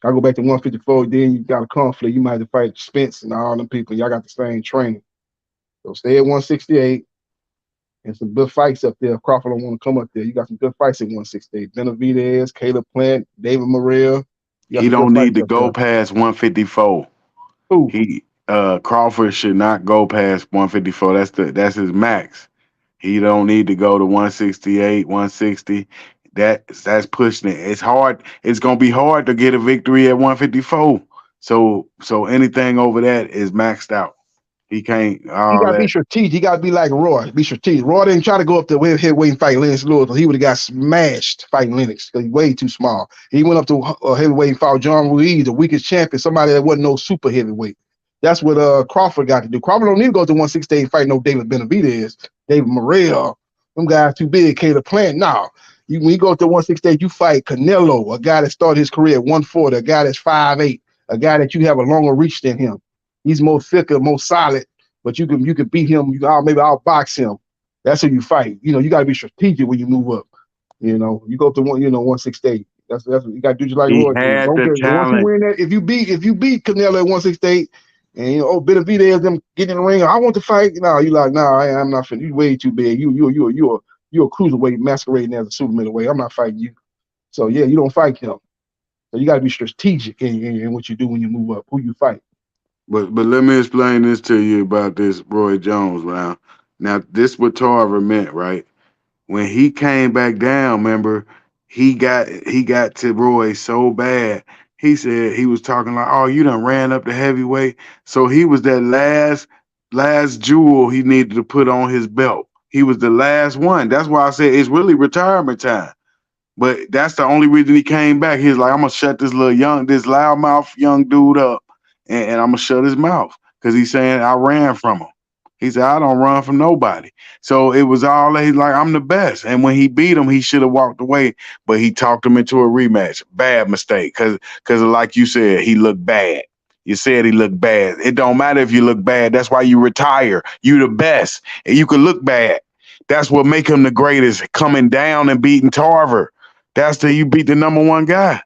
I go back to 154, then you got a conflict. You might have to fight Spence and all them people. Y'all got the same training. So stay at 168. And some good fights up there. If Crawford don't want to come up there, you got some good fights at 168. Benavidez, Caleb Plant, David Morrell. He don't need to go past 154. Who? Crawford should not go past 154. That's his max. He don't need to go to 168, 160. That's pushing it. It's hard. It's gonna be hard to get a victory at 154. So anything over that is maxed out. He can't. He gotta be strategic. He gotta be like Roy. Be strategic. Roy didn't try to go up there heavyweight and fight Lennox Lewis. He would have got smashed fighting Lennox because he's way too small. He went up to heavyweight and fought John Ruiz, the weakest champion, somebody that wasn't no super heavyweight. That's what Crawford got to do. Crawford don't need to go to 168 and fight no David Benavidez, David Morrell. Them guys too big. Caleb Plant. No. When you go up to 168, you fight Canelo, a guy that started his career at 140, a guy that's 5'8", a guy that you have a longer reach than him. He's more thicker, more solid, but you can beat him. Maybe outbox him. That's who you fight. You got to be strategic when you move up. You go up to 168. That's you got to do just like Roy. Once you win that, if you beat Canelo at 168, and Benavidez them get in the ring, I want to fight. No, you like, no, I'm not finna. You way too big. You're a cruiserweight masquerading as a super middleweight. I'm not fighting you. So yeah, you don't fight him. So you got to be strategic in what you do when you move up. Who you fight. But let me explain this to you about this Roy Jones round. Now this what Tarver meant, right? When he came back down, remember, he got to Roy so bad. He said he was talking like, "Oh, you done ran up the heavyweight." So he was that last jewel he needed to put on his belt. He was the last one. That's why I said it's really retirement time. But that's the only reason he came back. He's like, I'm gonna shut this loudmouth young dude up, and I'm gonna shut his mouth because he's saying I ran from him. He said, I don't run from nobody. So it was all he's like, I'm the best. And when he beat him, he should have walked away, but he talked him into a rematch. Bad mistake, because like you said, he looked bad. You said he looked bad. It don't matter if you look bad. That's why you retire. You the best. And you can look bad. That's what make him the greatest, coming down and beating Tarver. That's you beat the number one guy.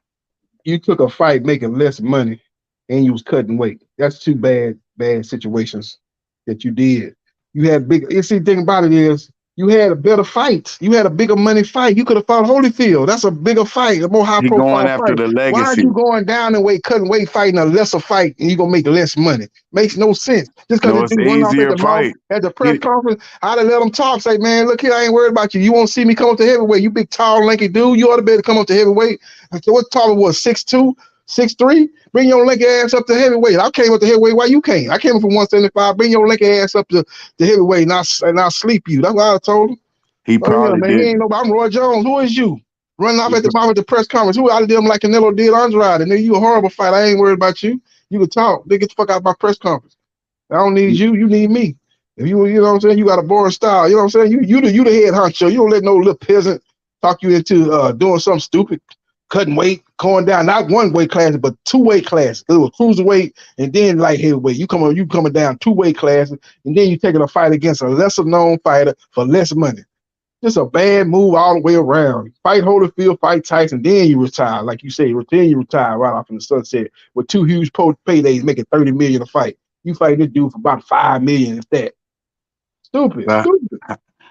You took a fight making less money and you was cutting weight. That's two bad situations that you did. You had you see, the thing about it is you had a better fight. You had a bigger money fight. You could have fought Holyfield. That's a bigger fight, a more high profile going after fight. The legacy. Why are you going down and cutting weight, fighting a lesser fight, and you gonna make less money? Makes no sense. Just because you run off at the mouth at the press conference, I'd have let them talk. Say, man, look here, I ain't worried about you. You won't see me come up to heavyweight. You big, tall, lanky dude. You ought to be able to come up to heavyweight. So what Tarver was 6'2", 6'3"? Bring your lanky ass up to heavyweight. I came up to heavyweight. Why you can't? I came up from 175. Bring your lanky ass up to heavyweight, and I'll sleep you. That's what I told him. He probably man, did. He ain't nobody. I'm Roy Jones. Who is you? Running off at the mouth at the press conference. Who out of them like Canelo did Andrade? And then you a horrible fight. I ain't worried about you. You can talk. They get the fuck out of my press conference. I don't need you. You need me. If you know what I'm saying, you got a boring style. You know what I'm saying? You the head honcho. You don't let no little peasant talk you into doing something stupid, cutting weight, going down not one weight class, but two weight classes. It was cruiserweight and then light heavyweight. You coming down two weight classes, and then you taking a fight against a lesser known fighter for less money. Just a bad move all the way around. Fight Holyfield, fight Tyson, then you retire. Like you say, then you retire right off in the sunset with two huge paydays making $30 million a fight. You fight this dude for about $5 million, if that. Stupid.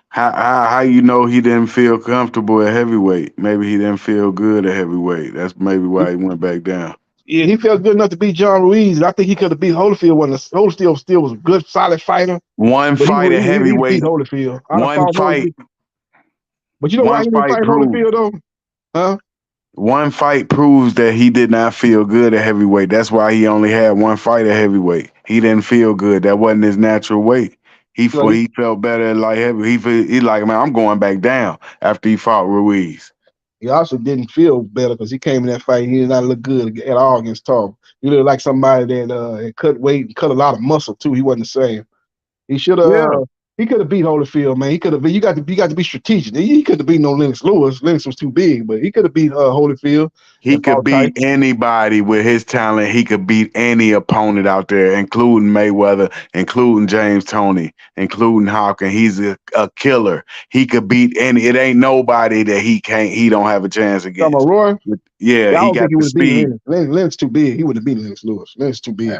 How you know he didn't feel comfortable at heavyweight? Maybe he didn't feel good at heavyweight. That's maybe why he went back down. Yeah, he felt good enough to beat John Ruiz. I think he could have beat Holyfield when Holyfield still was a good, solid fighter. One fight at heavyweight. He beat Holyfield. One fight. But you know why he didn't fight Holyfield though? Huh? One fight proves that he did not feel good at heavyweight. That's why he only had one fight at heavyweight. He didn't feel good. That wasn't his natural weight. He felt better at light heavy. He like, man, I'm going back down after he fought Ruiz. He also didn't feel better because he came in that fight. He did not look good at all against Tarver. He looked like somebody that had cut weight and cut a lot of muscle too. He wasn't the same. He should have. Yeah. He could have beat Holyfield, man. He could have. You got to be strategic. He could have beat no Lennox Lewis. Lennox was too big, but he could have beat Holyfield. He And could fought tight. beat anybody with his talent. He could beat any opponent out there, including Mayweather, including James Toney, including Hawkins. He's a killer. He could beat any. It ain't nobody that he don't have a chance Talking against. about Roy? Yeah, I he don't got think he the would have beaten speed. Lennox. Lennox too big. He wouldn't have beaten Lennox Lewis. Lennox too big.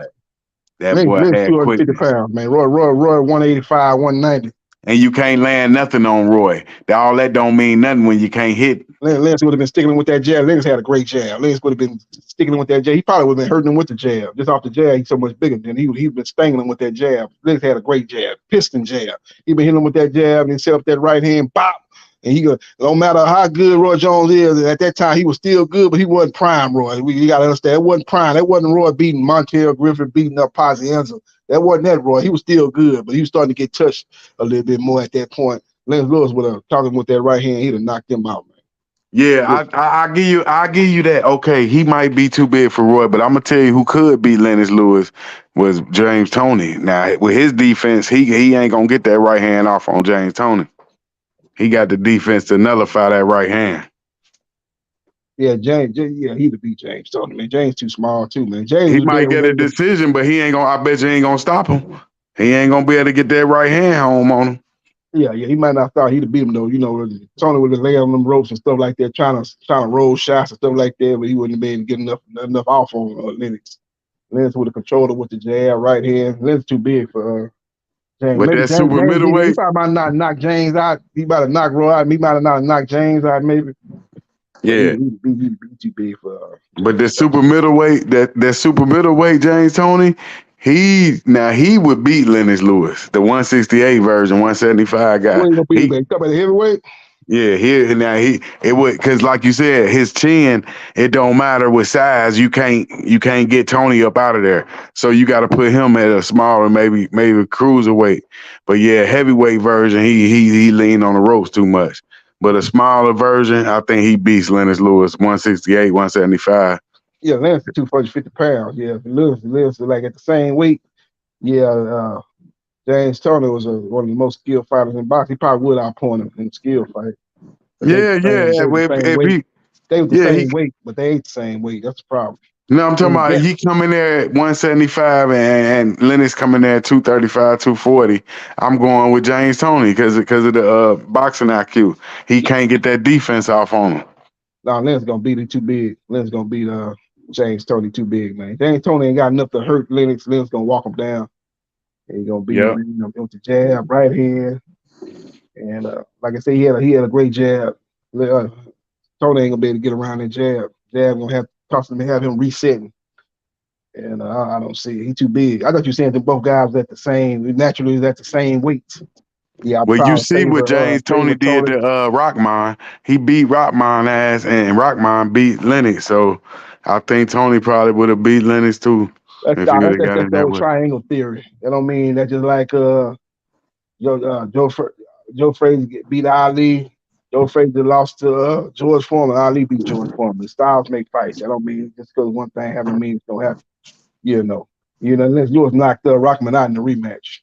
That boy Lennox had 250 quickness. pounds, man. Roy 185, 190. And you can't land nothing on Roy. All that don't mean nothing when you can't hit. Lennox would have been sticking him with that jab. Lennox had a great jab. Lennox would have been sticking him with that jab. He probably would have been hurting him with the jab. Just off the jab, he's so much bigger than he'd been stinging him with that jab. Lennox had a great jab, piston jab. He been hitting him with that jab and then set up that right hand, bop. And he go, no matter how good Roy Jones is, at that time he was still good, but he wasn't prime Roy. You got to understand, it wasn't prime. That wasn't Roy beating Montel Griffin, beating up Pazienza. That wasn't that Roy. He was still good, but he was starting to get touched a little bit more at that point. Lennox Lewis would have talking with that right hand, he'd have knocked him out, man. Yeah, I give you that. Okay, he might be too big for Roy, but I'm gonna tell you who could beat Lennox Lewis was James Toney. Now with his defense, he ain't gonna get that right hand off on James Toney. He got the defense to nullify that right hand. Yeah, he'd beat James Toney, man. James too small too, man. James He was might get a decision, but he ain't gonna. I bet you ain't gonna stop him. He ain't gonna be able to get that right hand home on him. Yeah, he might not thought he'd have beat him though. You know, Tony would have laid on them ropes and stuff like that, trying to roll shots and stuff like that, but he wouldn't have been able to get enough off on Lennox. Lennox would have controlled it with the jab, right hand. Lennox too big for James. With Maybe that James, super he middleweight, probably might not knock James out. He might have knocked Roy out. He might have not knocked James out, maybe. yeah. He'd be too big for. But the super middleweight, that super middleweight James Toney, he would beat Lennox Lewis, the 168 version, 175 guy. What are you gonna beat him? Talk about the heavyweight. Yeah, it would, because like you said, his chin, it don't matter with size. You can't get Tony up out of there. So you got to put him at a smaller, maybe cruiserweight. But yeah, heavyweight version, he leaned on the ropes too much. But a smaller version, I think he beats Lennox Lewis 168, 175. Yeah, Lennox is 250 pounds. Yeah, Lewis like at the same weight. Yeah, James Toney was one of the most skilled fighters in boxing. He probably would outpoint him in skill fight. Yeah. They was the same weight, but they ain't the same weight. That's the problem. No, I'm talking about he coming there at 175 and Lennox coming there at 235, 240. I'm going with James Toney because of the boxing IQ. He can't get that defense off on him. No, Lennox gonna beat him too big. Lennox gonna beat James Toney too big, man. James Toney ain't got enough to hurt Lennox. Lennox gonna walk him down. And he gonna beat him with the jab, right hand. And like I said, he had a great jab. Tony ain't gonna be able to get around that jab. Jab gonna have him resetting. And I don't see it. He too big. I thought you saying that both guys at the same weight. Yeah, well, you see what James Toney did to Rockman. He beat Rockman ass, and Rockman beat Lennox. So I think Toney probably would have beat Lennox too. That's the old triangle theory. That don't mean that just like Joe Frazier beat Ali. Joe Frazier lost to George Foreman. Ali beat George Foreman. Styles make fights. That don't mean just because one thing haven't mean it's gonna happen. Lennox Lewis knocked Rockman out in the rematch.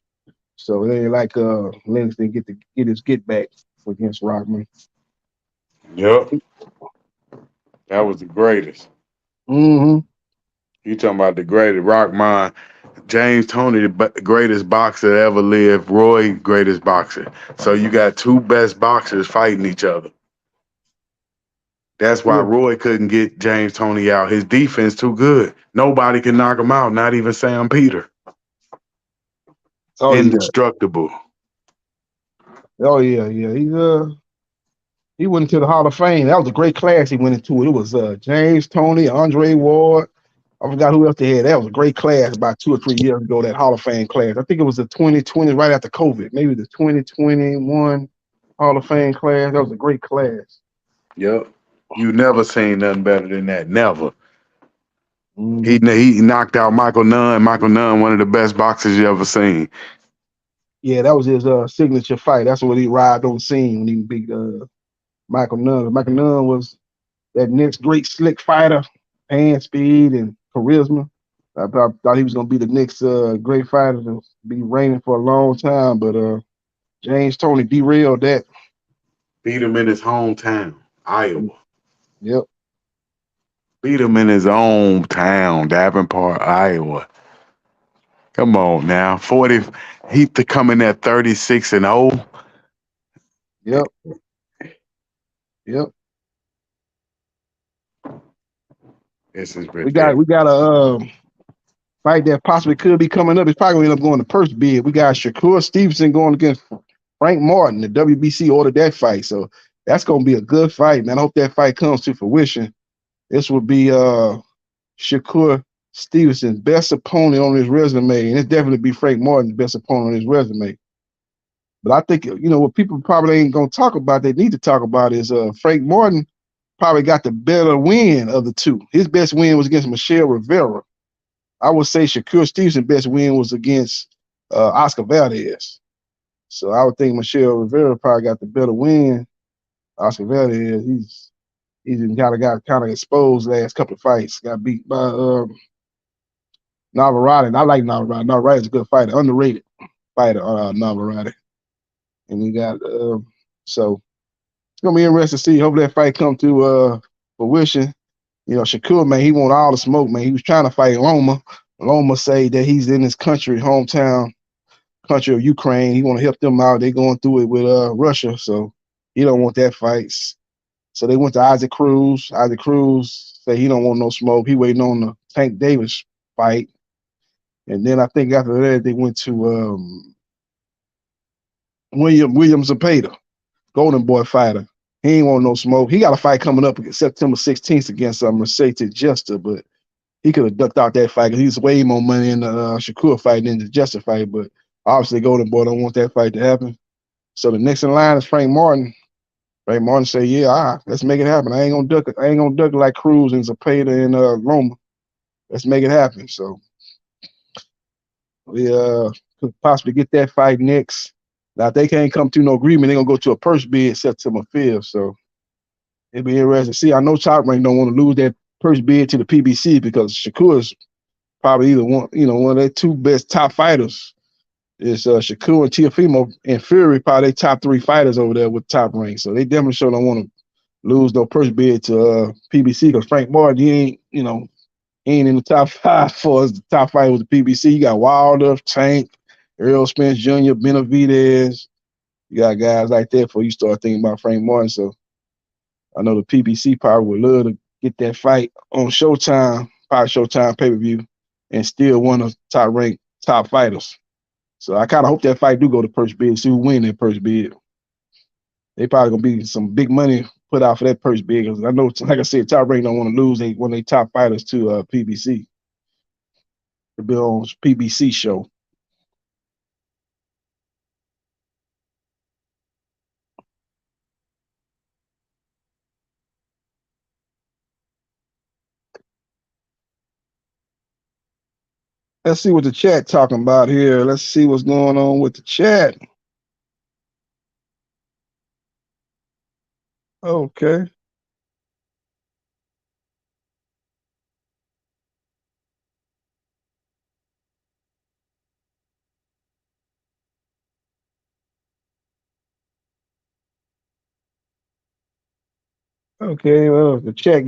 So it ain't like Lennox didn't get his get back against Rockman. Yep. That was the greatest. Mm-hmm. You talking about the greatest Rockman. James Toney, the greatest boxer ever lived. Roy, greatest boxer. So you got two best boxers fighting each other. That's why Roy couldn't get James Toney out. His defense too good. Nobody can knock him out, not even Sam Peter. Indestructible. Oh yeah. He went into the Hall of Fame. That was a great class he went into. It was James Toney, Andre Ward. I forgot who else they had. That was a great class about 2 or 3 years ago, that Hall of Fame class. I think it was the 2020, right after COVID. Maybe the 2021 Hall of Fame class. That was a great class. Yep. You never seen nothing better than that. Never. He knocked out Michael Nunn. Michael Nunn, one of the best boxers you ever seen. Yeah, that was his signature fight. That's what he arrived on the scene when he beat Michael Nunn. Michael Nunn was that next great slick fighter, hand speed and charisma. I thought he was gonna be the next great fighter to be reigning for a long time, but James Toney derailed that. Beat him in his hometown, Iowa. Yep. Beat him in his own town, Davenport, Iowa. Come on now, 40. He to come in at 36-0. Yep. Yep. This is We got a fight that possibly could be coming up. It's probably gonna end up going to first bid. We got Shakur Stevenson going against Frank Martin. The WBC ordered that fight, so that's gonna be a good fight, man. I hope that fight comes to fruition. This will be Shakur Stevenson's best opponent on his resume, and it's definitely be Frank Martin's best opponent on his resume. But I think, what people probably ain't gonna talk about, they need to talk about is Frank Martin probably got the better win of the two. His best win was against Michelle Rivera. I would say Shakur Stevenson's best win was against Oscar Valdez. So I would think Michelle Rivera probably got the better win. Oscar Valdez, he's kind of exposed last couple of fights. Got beat by Navarrete. And I like Navarrete. Navarrete's a good fighter, underrated fighter, Navarrete. And we got so it's gonna be interesting to see. Hopefully that fight come to fruition. Shakur, man, he want all the smoke, man. He was trying to fight Loma. Loma say that he's in his hometown country of Ukraine. He want to help them out. They going through it with Russia, so he don't want that fight. So they went to Isaac Cruz. Isaac Cruz say he don't want no smoke. He waiting on the Tank Davis fight. And then I think after that they went to William Zepeda, Golden Boy fighter. He ain't want no smoke. He got a fight coming up September 16th against Mercedes Jester, but he could have ducked out that fight because he's way more money in the Shakur fight than the Jester fight. But obviously, Golden Boy don't want that fight to happen. So the next in line is Frank Martin. Frank Martin say, "Yeah, let's make it happen. I ain't gonna duck it. I ain't gonna duck it like Cruz and Zepeda and Loma. Let's make it happen." So we could possibly get that fight next. Now, if they can't come to no agreement, they're gonna go to a purse bid September 5th. So it'll be interesting to see. I know Top Rank don't want to lose that purse bid to the PBC because Shakur is probably either one of their two best top fighters. Is Shakur and Teofimo and Fury, probably their top three fighters over there with Top Rank. So they definitely sure don't want to lose no purse bid to PBC because Frank Martin, he ain't in the top five for us. The top fighter with the PBC. You got Wilder, Tank, Errol Spence Jr., Benavidez. You got guys like that before you start thinking about Frank Martin. So I know the PBC probably would love to get that fight on Showtime, probably Showtime pay-per-view, and still one of top ranked top fighters. So I kind of hope that fight do go to purse bid, see who win that purse bid. They probably gonna be some big money put out for that purse bid because I know, like I said, Top Rank don't want to lose one of their top fighters to PBC. To be on PBC show. Let's see what the chat talking about here. Let's see what's going on with the chat. Okay. Okay, well, the chat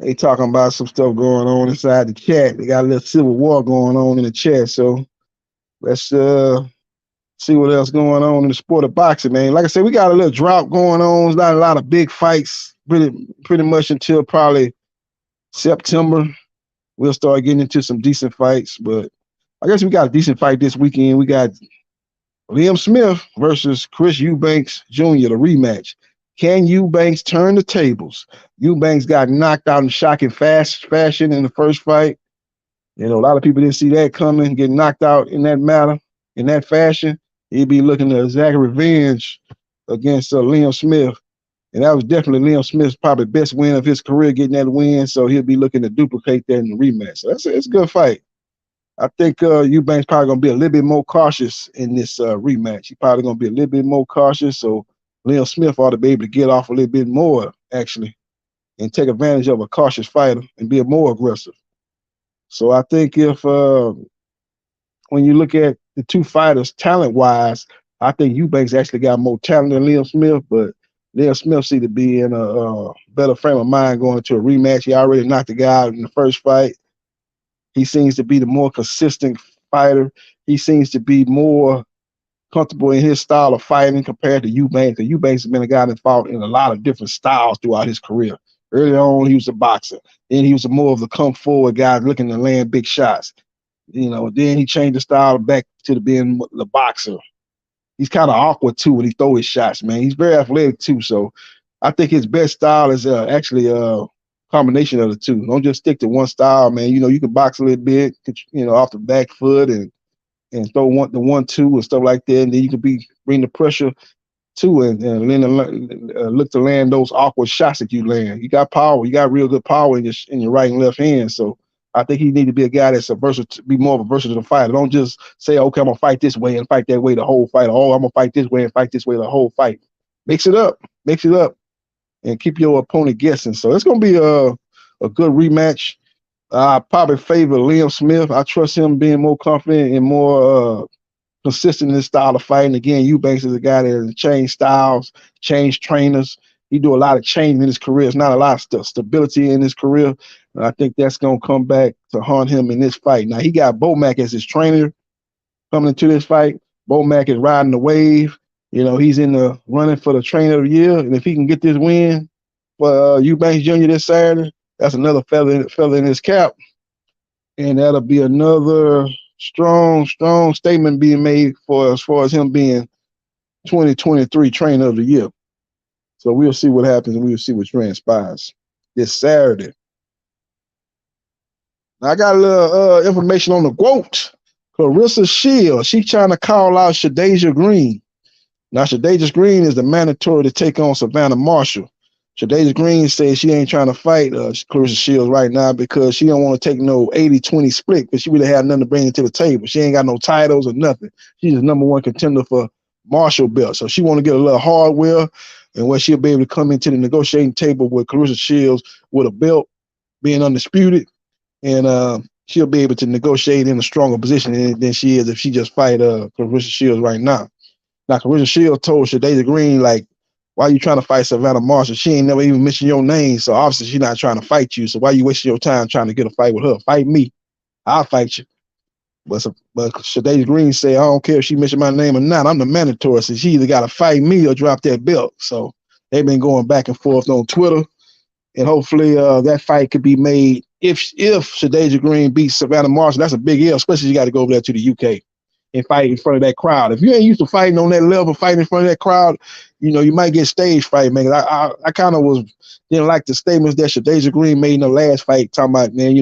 they talking about some stuff going on inside the chat. They got a little civil war going on in the chat. So let's see what else going on in the sport of boxing, man. Like I said, we got a little drought going on. There's not a lot of big fights, pretty much until probably September. We'll start getting into some decent fights, but I guess we got a decent fight this weekend. We got Liam Smith versus Chris Eubanks Jr., the rematch. Can Eubanks turn the tables? Eubanks got knocked out in shocking fashion in the first fight. A lot of people didn't see that coming, getting knocked out in that fashion. He'd be looking to exact revenge against Liam Smith. And that was definitely Liam Smith's probably best win of his career, getting that win. So he'll be looking to duplicate that in the rematch. So it's a good fight. I think Eubanks probably going to be a little bit more cautious in this rematch. He's probably going to be a little bit more cautious. So Liam Smith ought to be able to get off a little bit more, actually. and take advantage of a cautious fighter and be more aggressive. So I think if when you look at the two fighters talent-wise, I think Eubanks actually got more talent than Liam Smith, but Liam Smith seems to be in a better frame of mind going into a rematch. He already knocked the guy out in the first fight. He seems to be the more consistent fighter. He seems to be more comfortable in his style of fighting compared to Eubanks. Because Eubanks has been a guy that fought in a lot of different styles throughout his career. Early on, he was a boxer. Then he was more of the come forward guy looking to land big shots. Then he changed the style back to being the boxer. He's kind of awkward too when he throw his shots, man. He's very athletic too. So I think his best style is actually a combination of the two. Don't just stick to one style, man. You can box a little bit, off the back foot and throw the 1-2 and stuff like that. And then you can bring the pressure too and look to land those awkward shots that you land. You got power. You got real good power in your right and left hand. So I think he need to be a guy that's be more of a versatile fighter. Don't just say, okay, I'm gonna fight this way and fight that way the whole fight. Oh, I'm gonna fight this way and fight this way the whole fight. Mix it up, and keep your opponent guessing. So it's gonna be a good rematch. I probably favor Liam Smith. I trust him being more confident and more consistent in his style of fighting. Again, Eubanks is a guy that has changed styles, changed trainers. He do a lot of change in his career. It's not a lot of stability in his career. And I think that's going to come back to haunt him in this fight. Now, he got Bomac as his trainer coming into this fight. Bomac is riding the wave. He's in the running for the trainer of the year. And if he can get this win for Eubanks Jr. this Saturday, that's another feather in his cap. And that'll be another strong statement being made as far as him being 2023 trainer of the year. So we'll see what happens and we'll see what transpires this Saturday. Now, I got a little information on the GOAT, Clarissa Shields. She's trying to call out Shadasia Green. Now, Shadasia Green is the mandatory to take on Savannah Marshall. Shadasia Green says she ain't trying to fight Clarissa Shields right now because she don't want to take no 80-20 split because she really have nothing to bring to the table. She ain't got no titles or nothing. She's the #1 contender for Marshall belt. So she want to get a little hardware and where she'll be able to come into the negotiating table with Clarissa Shields with a belt being undisputed. And she'll be able to negotiate in a stronger position than she is if she just fight Clarissa Shields right now. Now, Clarissa Shields told Shadasia Green, like, why you trying to fight Savannah Marshall? She ain't never even mentioned your name, so obviously she's not trying to fight you. So why you wasting your time trying to get a fight with her? Fight me. I'll fight you. But Shadasia Green said, I don't care if she mentioned my name or not. I'm the mandatory, so she either got to fight me or drop that belt. So they've been going back and forth on Twitter, and hopefully that fight could be made. If Shadasia Green beats Savannah Marshall, that's a big deal, especially you got to go over there to the UK and fight in front of that crowd. If you ain't used to fighting on that level, fighting in front of that crowd, you might get stage fright, man. I kind of didn't like the statements that Shadasia Green made in the last fight, talking about, man,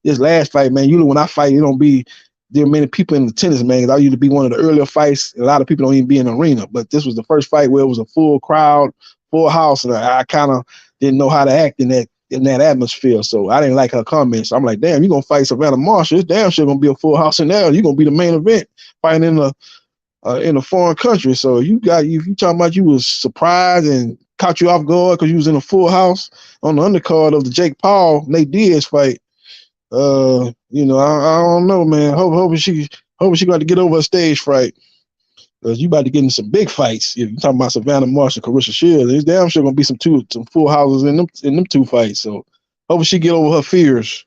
this last fight, man, usually when I fight, it don't be there are many people in attendance, man. I used to be one of the earlier fights. A lot of people don't even be in the arena, but this was the first fight where it was a full crowd, full house, and I kind of didn't know how to act in that atmosphere. So I didn't like her comments. I'm like, damn, you're gonna fight Savannah Marshall. It's damn sure gonna be a full house in there. You're gonna be the main event fighting in a foreign country. So you talking about you was surprised and caught you off guard because you was in a full house on the undercard of the Jake Paul Nate Diaz fight. I don't know, man. Hoping she got to get over a stage fright. Because you about to get in some big fights. If you're talking about Savannah Marshall, Clarissa Shields, there's damn sure gonna be some full houses in them two fights. So hopefully she get over her fears.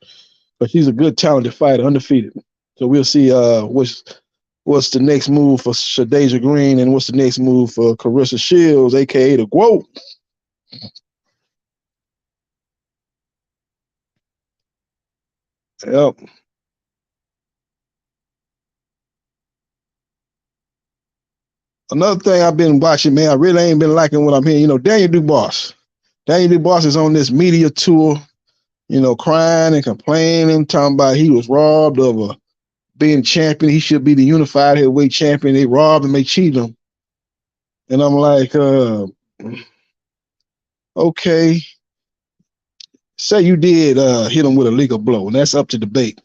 But she's a good, talented fighter, undefeated. So we'll see what's the next move for Shadasia Green and what's the next move for Clarissa Shields, aka the GOAT. Yep. Another thing I've been watching, man, I really ain't been liking what I'm hearing. Daniel Dubois. Daniel Dubois is on this media tour, crying and complaining, talking about he was robbed of being champion. He should be the unified heavyweight champion. They robbed him, they cheated him. And I'm like, okay. Say you did hit him with a legal blow, and that's up to debate.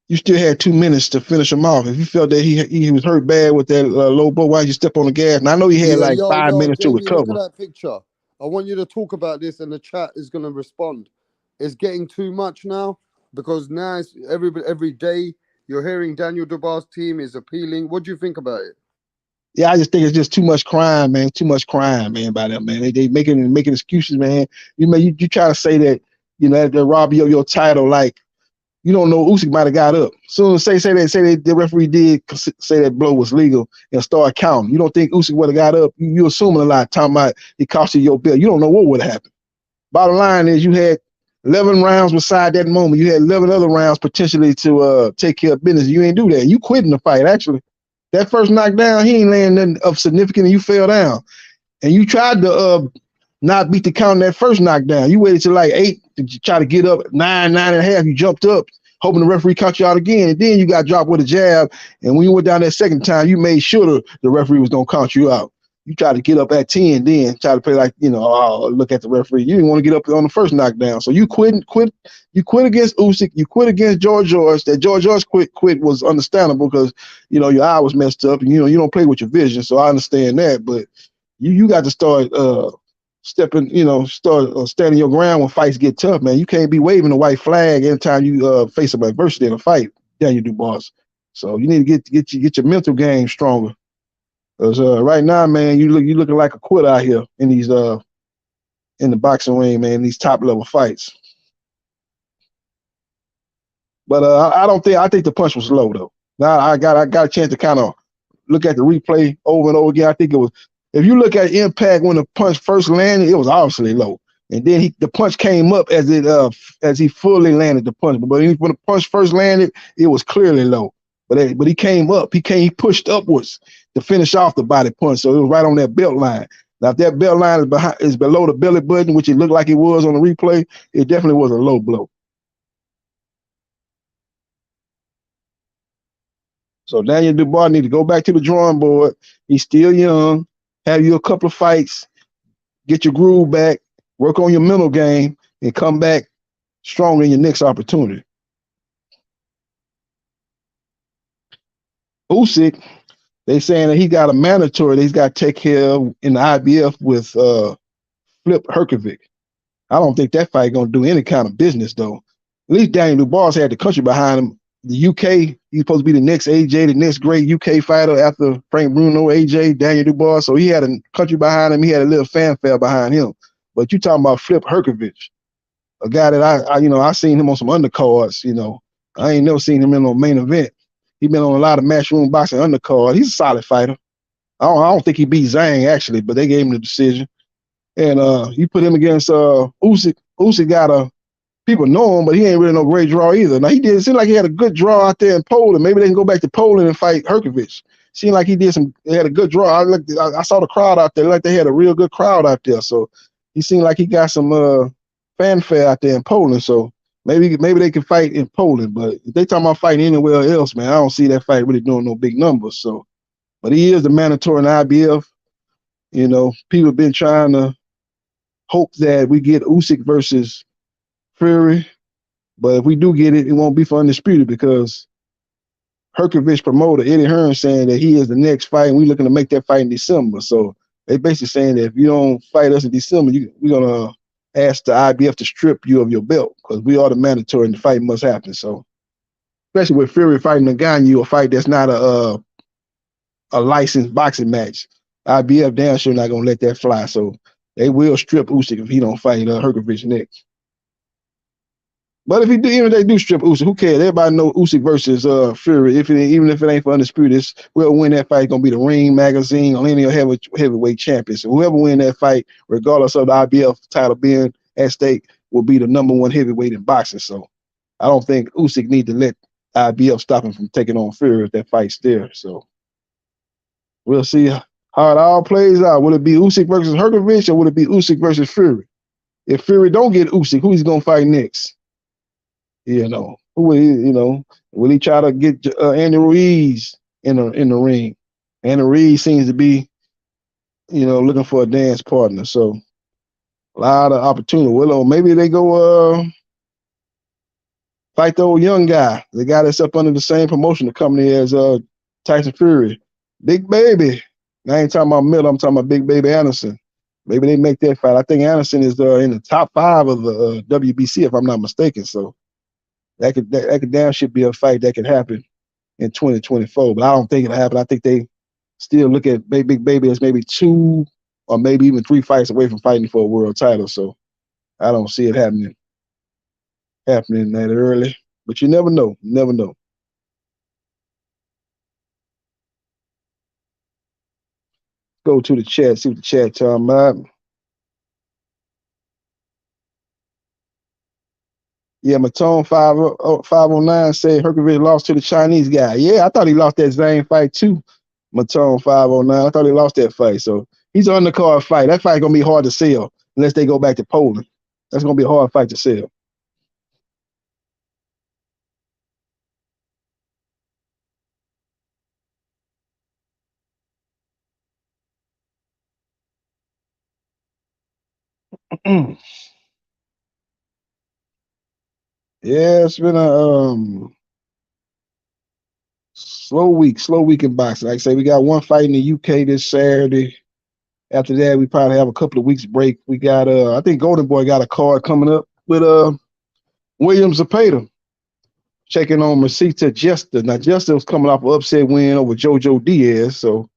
You still had 2 minutes to finish him off. If you felt that he was hurt bad with that low blow, why did you step on the gas? And I know he had 5 minutes to Jamie, recover. look at that picture. I want you to talk about this, and the chat is going to respond. It's getting too much now because now it's every day you're hearing Daniel Dubois' team is appealing. What do you think about it? Yeah, I just think it's just too much crime, man. Too much crime, man, by them, man. They making excuses, man. You try to say that, that rob you of your title, like you don't know Usyk might have got up. Soon as say the referee did say that blow was legal and start counting. You don't think Usyk would have got up? You assuming a lot, talking about it cost you your belt. You don't know what would have happened. Bottom line is you had 11 rounds beside that moment. You had 11 other rounds potentially to take care of business. You ain't do that. You quitting the fight, actually. That first knockdown, he ain't laying nothing of significance, and you fell down. And you tried to not beat the count in that first knockdown. You waited till like 8 to try to get up, 9.5. You jumped up, hoping the referee caught you out again. And then you got dropped with a jab. And when you went down that second time, you made sure the referee was going to count you out. You tried to get up at 10, then try to play like, oh, look at the referee. You didn't want to get up on the first knockdown. So you quit against Usyk. You quit against George. That George quit was understandable because, your eye was messed up and, you don't play with your vision. So I understand that. But you got to start standing your ground when fights get tough, man. You can't be waving a white flag every time you face some adversity in a fight, Daniel Dubois. So you need to get your mental game stronger. Because right now, man, you looking like a quitter out here in these in the boxing ring, man, these top level fights. But I think the punch was low though. Now I got a chance to kind of look at the replay over and over again. I think it was, if you look at impact when the punch first landed, it was obviously low. And then the punch came up as he fully landed the punch. But when the punch first landed, it was clearly low. But he came up. He pushed upwards to finish off the body punch. So it was right on that belt line. Now if that belt line is below the belly button, which it looked like it was on the replay, it definitely was a low blow. So Daniel Dubois need to go back to the drawing board. He's still young. Have you a couple of fights, get your groove back, work on your mental game, and come back stronger in your next opportunity. Usyk, they saying that he got a mandatory that he's got to take care of in the IBF with Flip Herkovic. I don't think that fight gonna do any kind of business though. At least Daniel Dubois had the country behind him. The UK, he's supposed to be the next AJ, the next great UK fighter after Frank Bruno, AJ, Daniel Dubois. So he had a country behind him. He had a little fanfare behind him. But you talking about Flip Herkovic, a guy that I seen him on some undercards. I ain't never seen him in no main event. He been on a lot of matchroom boxing undercard. He's a solid fighter. I don't think he beat Zhang actually, but they gave him the decision. And you put him against Usyk. Usyk got people know him, but he ain't really no great draw either. Now he did seem like he had a good draw out there in Poland. Maybe they can go back to Poland and fight Herkovic. Seemed like he had a good draw. I saw the crowd out there, like they had a real good crowd out there. So he seemed like he got some fanfare out there in Poland. So maybe they can fight in Poland. But if they talking about fighting anywhere else, man, I don't see that fight really doing no big numbers. So, but he is the mandatory in IBF. People have been trying to hope that we get Usyk versus Fury, but if we do get it, it won't be for undisputed because Herkovic promoter Eddie Hearn saying that he is the next fight, and we're looking to make that fight in December. So they basically saying that if you don't fight us in December, we're gonna ask the IBF to strip you of your belt because we are the mandatory and the fight must happen. So especially with Fury fighting Ngannou, a fight that's not a licensed boxing match, IBF damn sure not gonna let that fly. So they will strip Usyk if he don't fight Herkovic next. But even if they do strip Usyk, who cares? Everybody know Usyk versus Fury. Even if it ain't for undisputed, whoever win that fight gonna be the Ring Magazine or any heavyweight champion. So whoever win that fight, regardless of the IBF title being at stake, will be the #1 heavyweight in boxing. So I don't think Usyk need to let IBF stop him from taking on Fury if that fight's there. So we'll see how it all plays out. Will it be Usyk versus Herkovic or will it be Usyk versus Fury? If Fury don't get Usyk, who he's gonna fight next? Who will he try to get Andy Ruiz in the ring? Andy Ruiz seems to be, looking for a dance partner. So a lot of opportunity. Well, maybe they go fight the old young guy, the guy that's up under the same promotion company as Tyson Fury, Big Baby. I ain't talking about Miller. I'm talking about Big Baby Anderson. Maybe they make that fight. I think Anderson is in the top 5 of the WBC, if I'm not mistaken. So that could damn should be a fight that could happen in 2024. But I don't think it'll happen. I think they still look at Big Baby as maybe 2 or maybe even 3 fights away from fighting for a world title. So I don't see it happening that early. But you never know. You never know. Go to the chat, see what the chat talking about. Yeah, Matone 509 said Hercules lost to the Chinese guy. Yeah, I thought he lost that Zane fight too. Matone 509. I thought he lost that fight. So he's an undercard fight. That fight gonna be hard to sell unless they go back to Poland. That's gonna be a hard fight to sell. Yeah, it's been a slow week in boxing. Like I say, we got one fight in the UK this Saturday. After that, we probably have a couple of weeks break. We got I think Golden Boy got a card coming up with William Zepeda checking on Masita Jester. Now Jester was coming off an upset win over Jojo Diaz, so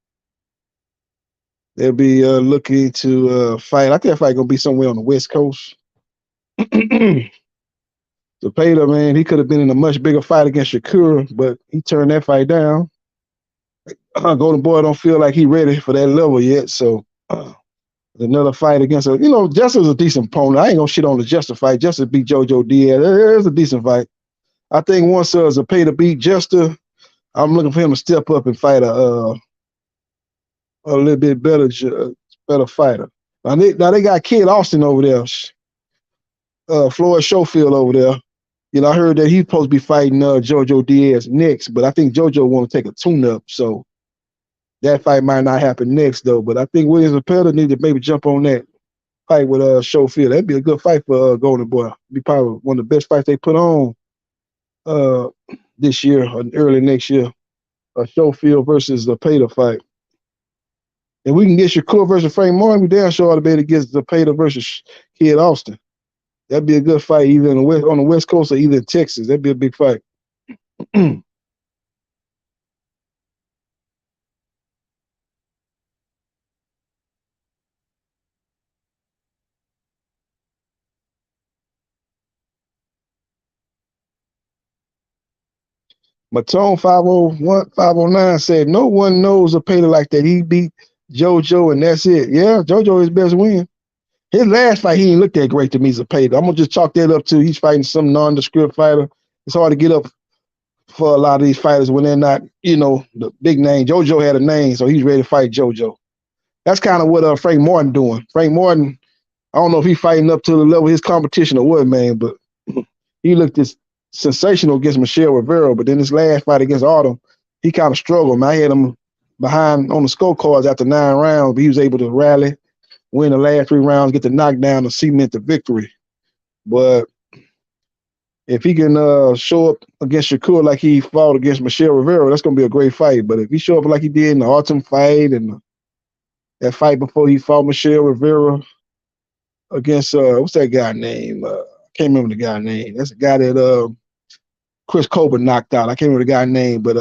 they'll be looking to fight. I think that fight gonna be somewhere on the West Coast. Zepeda, man, he could have been in a much bigger fight against Shakur, but he turned that fight down. Golden Boy don't feel like he ready for that level yet, so another fight against Jester's a decent opponent. I ain't gonna shit on the Jester fight. Jester beat Jojo Diaz. It's a decent fight. I think once Zepeda beat Jester, I'm looking for him to step up and fight a little bit better fighter. Now they got Kid Austin over there, Floyd Schofield over there. I heard that he's supposed to be fighting Jojo Diaz next, but I think Jojo want to take a tune-up, so that fight might not happen next though. But I think Williams Zepeda need to maybe jump on that fight with Schofield. That'd be a good fight for Golden Boy. It'd be probably one of the best fights they put on this year or early next year. A Schofield versus Zepeda fight. And we can get Shakur versus Frank Martin. We damn sure ought to be able to get Zepeda versus Kid Austin. That'd be a good fight either on the West Coast or either in Texas. That'd be a big fight. Matone 509 said, no one knows Zepeda like that. He beat JoJo and that's it. Yeah, JoJo is best win. His last fight, he didn't look that great to me, Zepeda. I'm going to just chalk that up to he's fighting some nondescript fighter. It's hard to get up for a lot of these fighters when they're not, the big name. JoJo had a name, so he's ready to fight JoJo. That's kind of what Frank Martin doing. Frank Martin, I don't know if he's fighting up to the level of his competition or what, man, but he looked sensational against Michelle Rivera, but then his last fight against Autumn, he kind of struggled, man. I had him behind on the scorecards after 9 rounds, but he was able to rally, win the last 3 rounds, get the knockdown to cement the victory. But if he can show up against Shakur like he fought against Michelle Rivera, that's going to be a great fight. But if he show up like he did in the Autumn fight and that fight before he fought Michelle Rivera against, what's that guy name? I can't remember the guy name. That's the guy that Chris Colbert knocked out. I can't remember the guy's name, but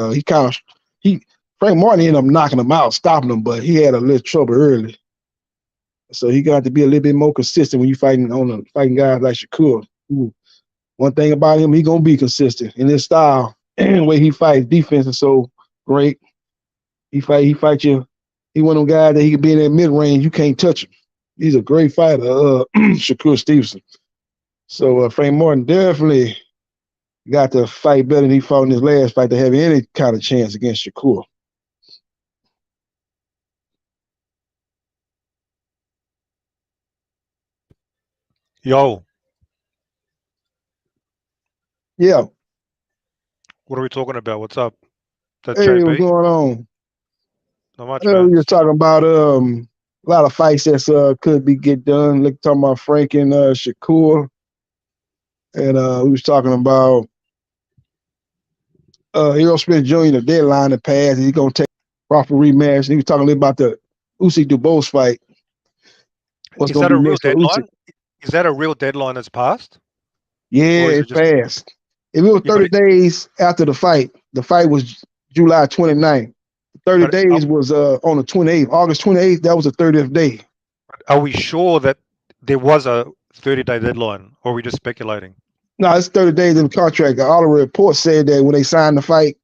Frank Martin ended up knocking him out, stopping him, but he had a little trouble early. So he got to be a little bit more consistent when you fighting guys like Shakur. Ooh. One thing about him, he gonna be consistent in his style and the way he fights. Defense is so great. He fight you. He one of them guys that he can be in that mid range. You can't touch him. He's a great fighter, Shakur Stevenson. So Frank Martin definitely got to fight better than he fought in his last fight to have any kind of chance against Shakur. Yo. Yeah. What are we talking about? What's up? Hey, what's going on? Not much, We man. were talking about a lot of fights that could be get done. Like talking about Frank and Shakur, and we was talking about Errol Spence Jr. The deadline to pass. He's gonna take Crawford rematch. And he was talking a little about the Usyk Dubose fight. what's Is going that to a be real next for Usyk. deadline? Is that a real deadline that's passed? Yeah, Or is it it just passed. If it was yeah, but 30 days after the fight was July 29th. 30 but days was on the 28th. August 28th, that was the 30th day. are we sure that there was a 30-day deadline, or are we just speculating? No, it's 30 days in the contract. All the reports said that when they signed the fight,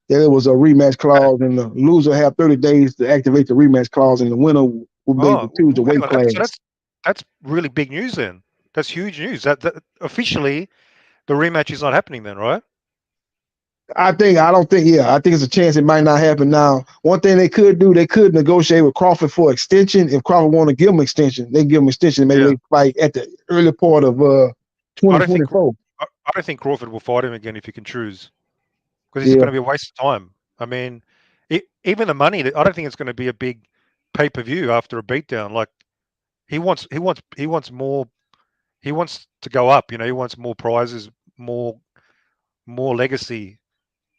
that it was a rematch clause, and the loser have 30 days to activate the rematch clause, and the winner will be able to choose the weight Hang on, class. that's really big news then. That's huge news. That officially the rematch is not happening then, right? I think it's a chance it might not happen now. One thing they could do, they could negotiate with Crawford for extension. If Crawford want to give him extension, they give him extension. Maybe they fight at the early part of I don't think 2024. I don't think Crawford will fight him again if he can choose, because it's Yeah. going to be a waste of time. I mean, even the money. I don't think it's going to be a big pay-per-view after a beatdown. Like he wants more. He wants to go up. You know, he wants more prizes, more legacy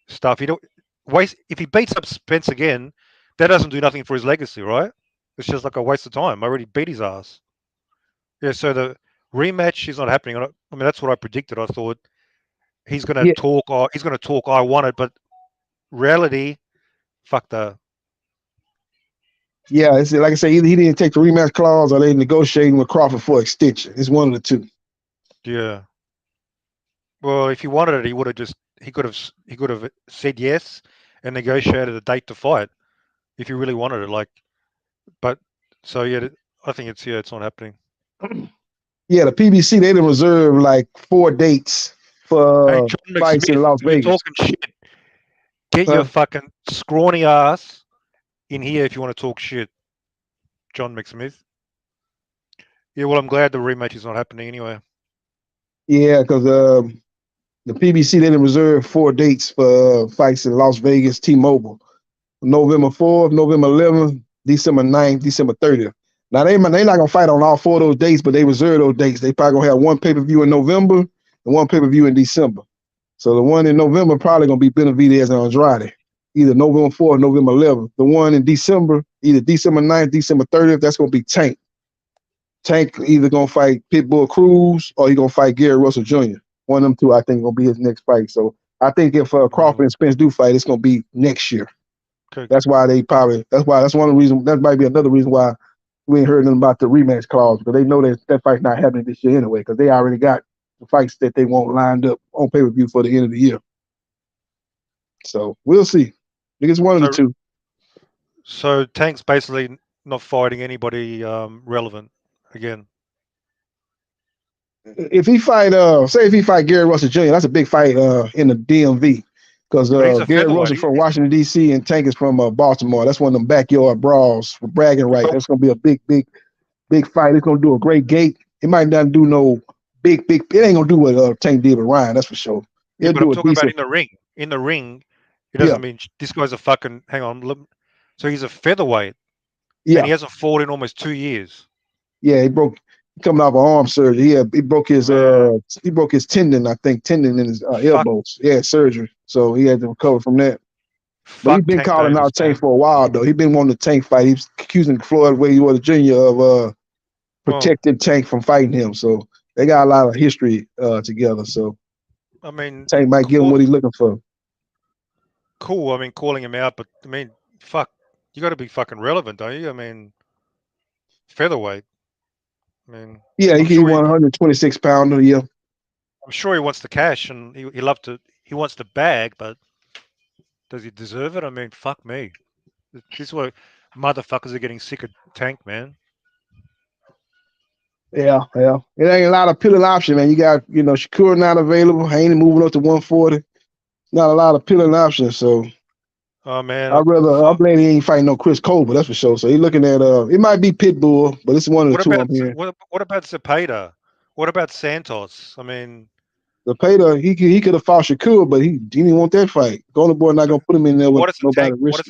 stuff. He don't waste if he beats up Spence again. That doesn't do nothing for his legacy, right? It's just like a waste of time. I already beat his ass. Yeah, so the rematch is not happening. I mean, that's what I predicted. I thought he's going to Yeah. talk. He's going to talk. I want it, but reality, fuck the. Yeah, it's like I say, either he didn't take the rematch clause or they negotiating with Crawford for extension. It's one of the two. Yeah. Well, if he wanted it, he would have just. He could have said yes and negotiated a date to fight if he really wanted it. Like, but so yeah, I think it's not happening. Yeah, the PBC, they done reserve like 4 dates Hey, for John fights in McSmith, Las you're Vegas. talking shit. Get your fucking scrawny ass in here if you want to talk shit, John McSmith. Yeah, well, I'm glad the rematch is not happening anyway. Yeah, because the PBC, they done reserve 4 dates for fights in Las Vegas, T-Mobile. November 4th, November 11th, December 9th, December 30th. Now, they not going to fight on all 4 of those dates, but they reserve those dates. They probably going to have one pay-per-view in November and one pay-per-view in December. So the one in November probably going to be Benavidez and Andrade, either November 4th or November 11th. The one in December, either December 9th, December 30th, that's going to be Tank. Tank either going to fight Pitbull Cruz or he going to fight Gary Russell Jr. One of them two, I think, going to be his next fight. So I think if Crawford and Spence do fight, it's going to be next year. Okay. That's why that's one of the reasons. That might be another reason why we ain't heard nothing about the rematch clause, because they know that fight's not happening this year anyway, because they already got the fights that they want lined up on pay-per-view for the end of the year. So we'll see. I think it's one of the two. So Tank's basically not fighting anybody relevant again. If he fight, say if he fight Gary Russell Jr., that's a big fight in the DMV, because But he's a Gary featherweight. Russell from Washington D.C. and Tank is from Baltimore. That's one of them backyard brawls for bragging rights. That's gonna be a big fight. It's gonna do a great gate. It might not do no big. It ain't gonna do what Tank did with Ryan. That's for sure. Yeah, He'll but I'm do a talking about decent. in the ring. In the ring, it doesn't mean this guy's a fucking. Hang on. So he's a featherweight, Yeah. and he hasn't fought in almost 2 years. Yeah, he coming off an arm surgery. Yeah, he broke his tendon, I think, tendon in his elbows. Yeah, surgery. So he had to recover from that. But he's been Tank calling Davis, out Tank for a while though. He's been wanting the Tank fight. He was accusing Floyd Mayweather Jr. of protecting Tank from fighting him. So they got a lot of history together. So I mean, Tank might give him what he's looking for. Cool. I mean, calling him out, but I mean, fuck, you got to be fucking relevant, don't you? I mean, featherweight. I mean, Yeah, he 126 pounder. Yeah. I'm sure he wants the cash, and he wants the bag, but does he deserve it? I mean, fuck me. This is why motherfuckers are getting sick of Tank, man. Yeah. It ain't a lot of pillar option, man. You got, Shakur not available. Haney moving up to 140. Not a lot of pillar options, so. Oh man, I'm glad he ain't fighting no Chris Colbert, that's for sure. So he's looking at it might be Pitbull, but it's one of the two I'm hearing. What about Zepeda? What about Santos? I mean, Zepeda, he could have fought Shakur, but he didn't want that fight. Golden Boy not gonna put him in there with nobody risky.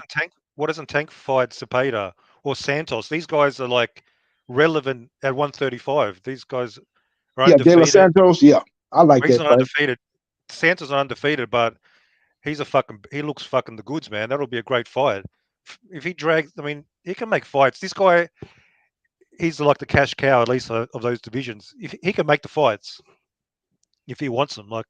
What doesn't Tank fight Zepeda or Santos? These guys are like relevant at 135. These guys are Yeah, De Los undefeated. Santos, yeah. I like He's that not fight. undefeated. Santos is undefeated, but he looks fucking the goods, man. That'll be a great fight. If he drags, I mean, he can make fights. This guy, he's like the cash cow at least of those divisions. If he can make the fights, if he wants them, like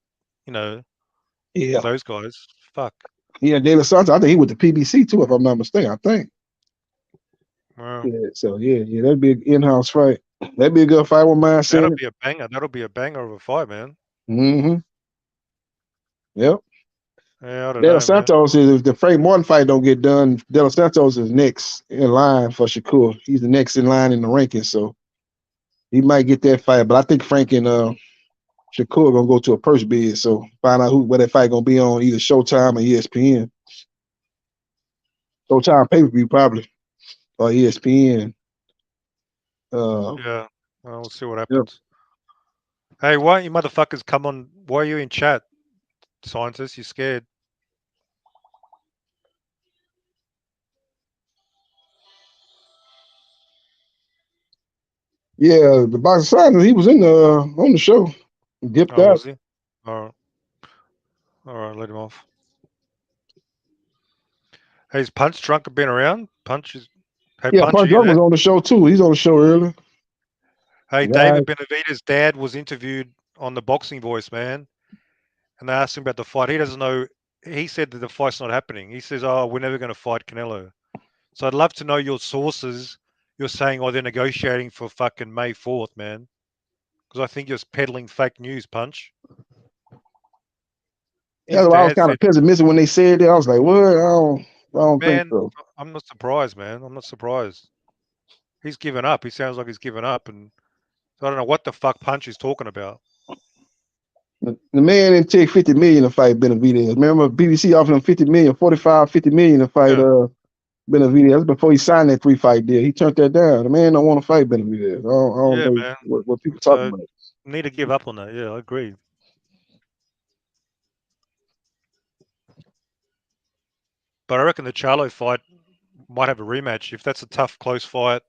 those guys. Fuck. Yeah, De La Santos. I think he with the PBC too, if I'm not mistaken. I think. Well, Yeah. So yeah, that'd be an in-house fight. That'd be a good fight with mine. that'll be a banger. That'll be a banger of a fight, man. Mm-hmm. Yep. Yeah, I don't De La know, man. Santos is if the Frank Martin fight don't get done, De La Santos is next in line for Shakur. He's the next in line in the rankings, so he might get that fight. But I think Frank and Shakur gonna go to a purse bid, so find out where that fight gonna be on either Showtime or ESPN. Showtime pay-per-view probably or ESPN. Yeah, we'll see what happens. Hey, why don't you motherfuckers come on? Why are you in chat, scientists? You scared? Yeah, the boxing scientist, he was in on the show. He dipped Oh, out. was he? All right, let him off. Hey, is Punch Drunk been around? Punch is. Hey, Yeah, Punch, Punch are you Drunk there? was on the show too. He's on the show earlier. Hey, Yeah. David Benavidez' dad was interviewed on the Boxing Voice, man, and they asked him about the fight. He doesn't know. He said that the fight's not happening. He says, "Oh, we're never going to fight Canelo." So I'd love to know your sources. You're saying, "Oh, they're negotiating for fucking May 4th, man," because I think you're peddling fake news, Punch. Yeah, I was kind of pessimistic when they said that. I was like, "What? I don't think Man, so." I'm not surprised, man. I'm not surprised. He's given up. He sounds like he's given up, and so I don't know what the fuck Punch is talking about. The man didn't take 50 million to fight Benavidez. Remember, BBC offered him 50 million, 45, 50 million to fight Benavidez. That's before he signed that 3-fight deal. He turned that down. The man don't want to fight Benavidez. I don't Yeah, know man. what people talking about. Need to give up on that. Yeah, I agree. But I reckon the Charlo fight might have a rematch. If that's a tough, close fight,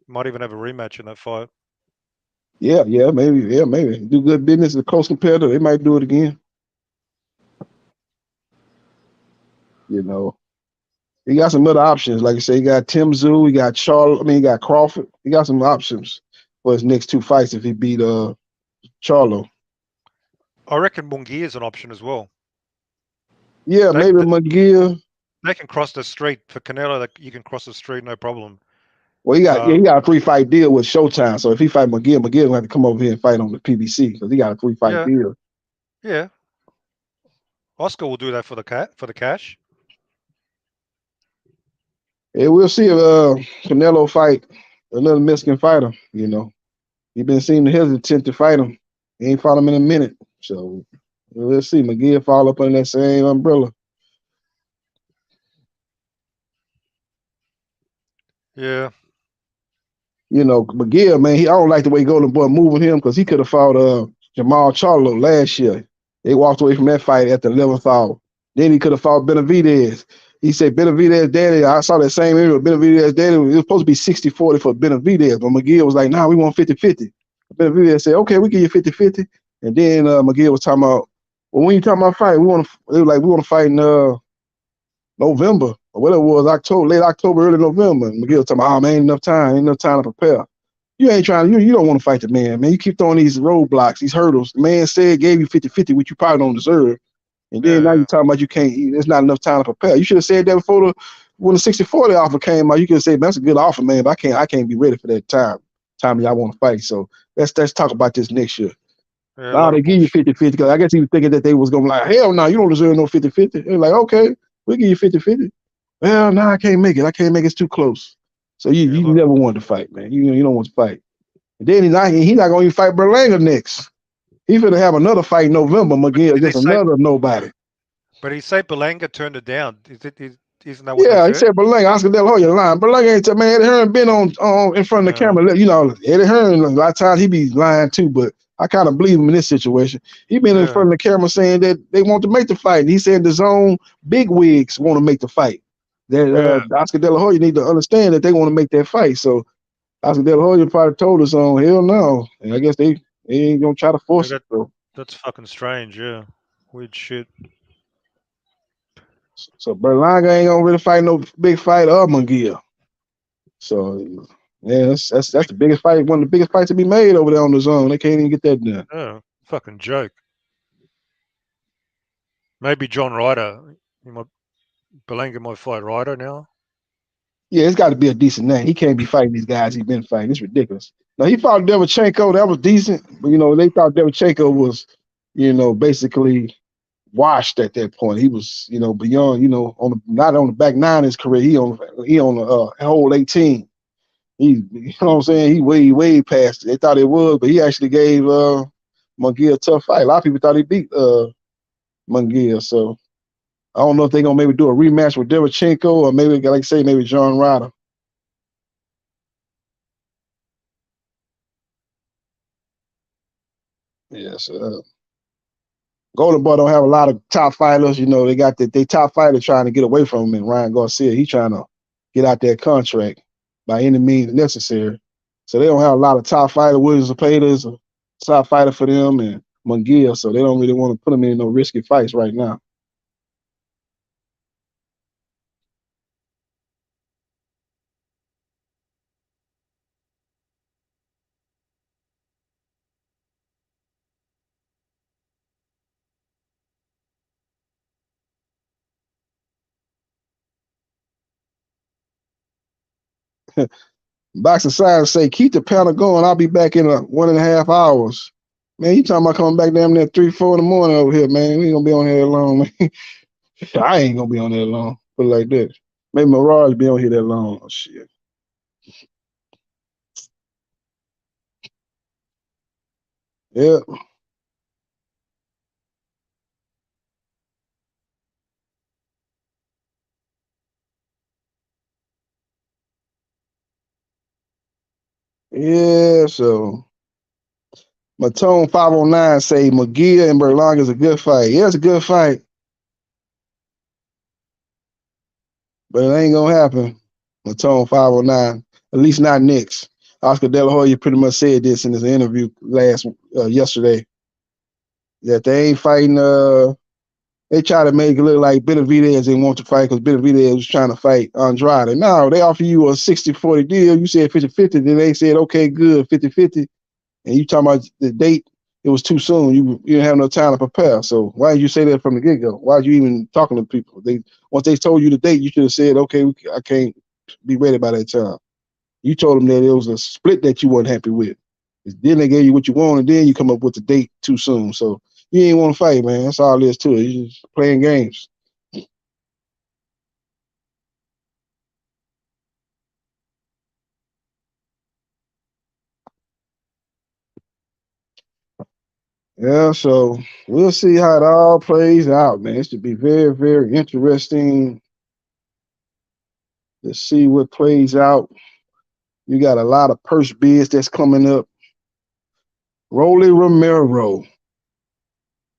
might even have a rematch in that fight. Yeah, maybe. Do good business, a close competitor. They might do it again. You know. He got some other options. Like I say, he got Tim Tszyu, he got Charlo, he got Crawford. He got some options for his next two fights if he beat Charlo. I reckon Munguia is an option as well. Yeah, maybe Munguia. They can cross the street for Canelo. You can cross the street, no problem. Well, he got a 3-fight deal with Showtime. So if he fight Munguia gonna have to come over here and fight on the PBC because he got a 3-fight deal. Yeah. Oscar will do that for the cash. Yeah, we'll see if Canelo fight another Mexican fighter. You know, he been seeming hesitant to fight him. He ain't fought him in a minute. So we'll see. Munguia fall up under that same umbrella. Yeah. You know, Miguel, man, I don't like the way Golden Boy moving him because he could have fought Jamal Charlo last year. They walked away from that fight at the 11th hour. Then he could have fought Benavidez. He said Benavidez daddy, I saw that same interview with Benavidez daddy. It was supposed to be 60-40 for Benavidez, but McGill was like, nah, we want 50-50. Benavidez said, okay, we give you 50-50. And then McGill was talking about, well, when you talking about fight, we want to fight in November or whatever it was, late October, early November. And McGill talking about, oh man, ain't enough time to prepare. You ain't trying, you don't want to fight the man. You keep throwing these roadblocks, these hurdles. The man said gave you 50-50, which you probably don't deserve. And then now you're talking about you can't, there's not enough time to prepare. You should have said that before when the 60-40 offer came out. You could have said, that's a good offer, man, but I can't be ready for that time y'all want to fight. So let's talk about this next year. Yeah, now they give you 50-50 because I guess he was thinking that they was going to like, hell no, you don't deserve no 50-50. They're like, okay, we'll give you 50-50. Well, no, I can't make it. It's too close. So you never wanted to fight, man. You don't want to fight. And then he's not going to even fight Berlanga next. He's going to have another fight in November, McGill, against another nobody. But he said Berlanga turned it down. Isn't that what Yeah, they he said Berlanga, Oscar De La Hoya lying. Berlanga ain't man, Eddie Hearn been on in front of the camera. You know, Eddie Hearn, a lot of times he be lying too, but I kind of believe him in this situation. He been in front of the camera saying that they want to make the fight. And he said the zone big wigs want to make the fight. That Oscar De La Hoya need to understand that they want to make that fight. So Oscar De La Hoya probably told us on hell no. And I guess they ain't gonna try to force it. So. That's fucking strange, yeah. Weird shit. So Berlanga ain't gonna really fight no big fight of Munguia. So Yeah, that's the biggest fight, one of the biggest fights to be made over there on the zone. They can't even get that done. Oh, fucking joke. Maybe John Ryder. Berlanga might fight Ryder now. Yeah, it's got to be a decent name. He can't be fighting these guys he's been fighting. It's ridiculous. Now he fought Derevchenko. That was decent, but they thought Derevchenko was, basically washed at that point. He was, beyond, not on the back nine of his career. He on the whole 18. He, what I'm saying? He way past it. They thought it was, but he actually gave Munguia a tough fight. A lot of people thought he beat Munguia. So I don't know if they're gonna maybe do a rematch with Derevchenko or maybe, like I say, maybe John Ryder. Yes. Golden Boy don't have a lot of top fighters. They got they top fighter trying to get away from him, and Ryan Garcia, he trying to get out that contract by any means necessary. So they don't have a lot of top fighter. Williams Zapata is a top fighter for them, and Munguia, so they don't really want to put him in no risky fights right now. Boxing Science say, keep the panel going. I'll be back in 1.5 hours. Man, you talking about coming back down there 3, 4 in the morning over here, man. We ain't gonna be on here that long, man. I ain't gonna be on there long. Put it like that. Maybe Mirage be on here that long. Oh, shit. Yeah. Yeah, so Matone 509 say Munguia and Berlanga is a good fight. Yeah, it's a good fight. But it ain't gonna happen. Matone 509. At least not next. Oscar De La Hoya pretty much said this in his interview yesterday. That they ain't fighting they try to make it look like Benavidez didn't want to fight because Benavidez was trying to fight Andrade. No, they offer you a 60-40 deal. You said 50-50, then they said, okay, good, 50-50. And you talking about the date, it was too soon. You didn't have no time to prepare. So why did you say that from the get-go? Why are you even talking to people? Once they told you the date, you should have said, okay, I can't be ready by that time. You told them that it was a split that you weren't happy with. Then they gave you what you want, and then you come up with the date too soon. So you ain't want to fight, man. That's all there is to it. You're just playing games. Yeah, so we'll see how it all plays out, man. It should be very, very interesting to see what plays out. You got a lot of purse bids that's coming up. Rolly Romero,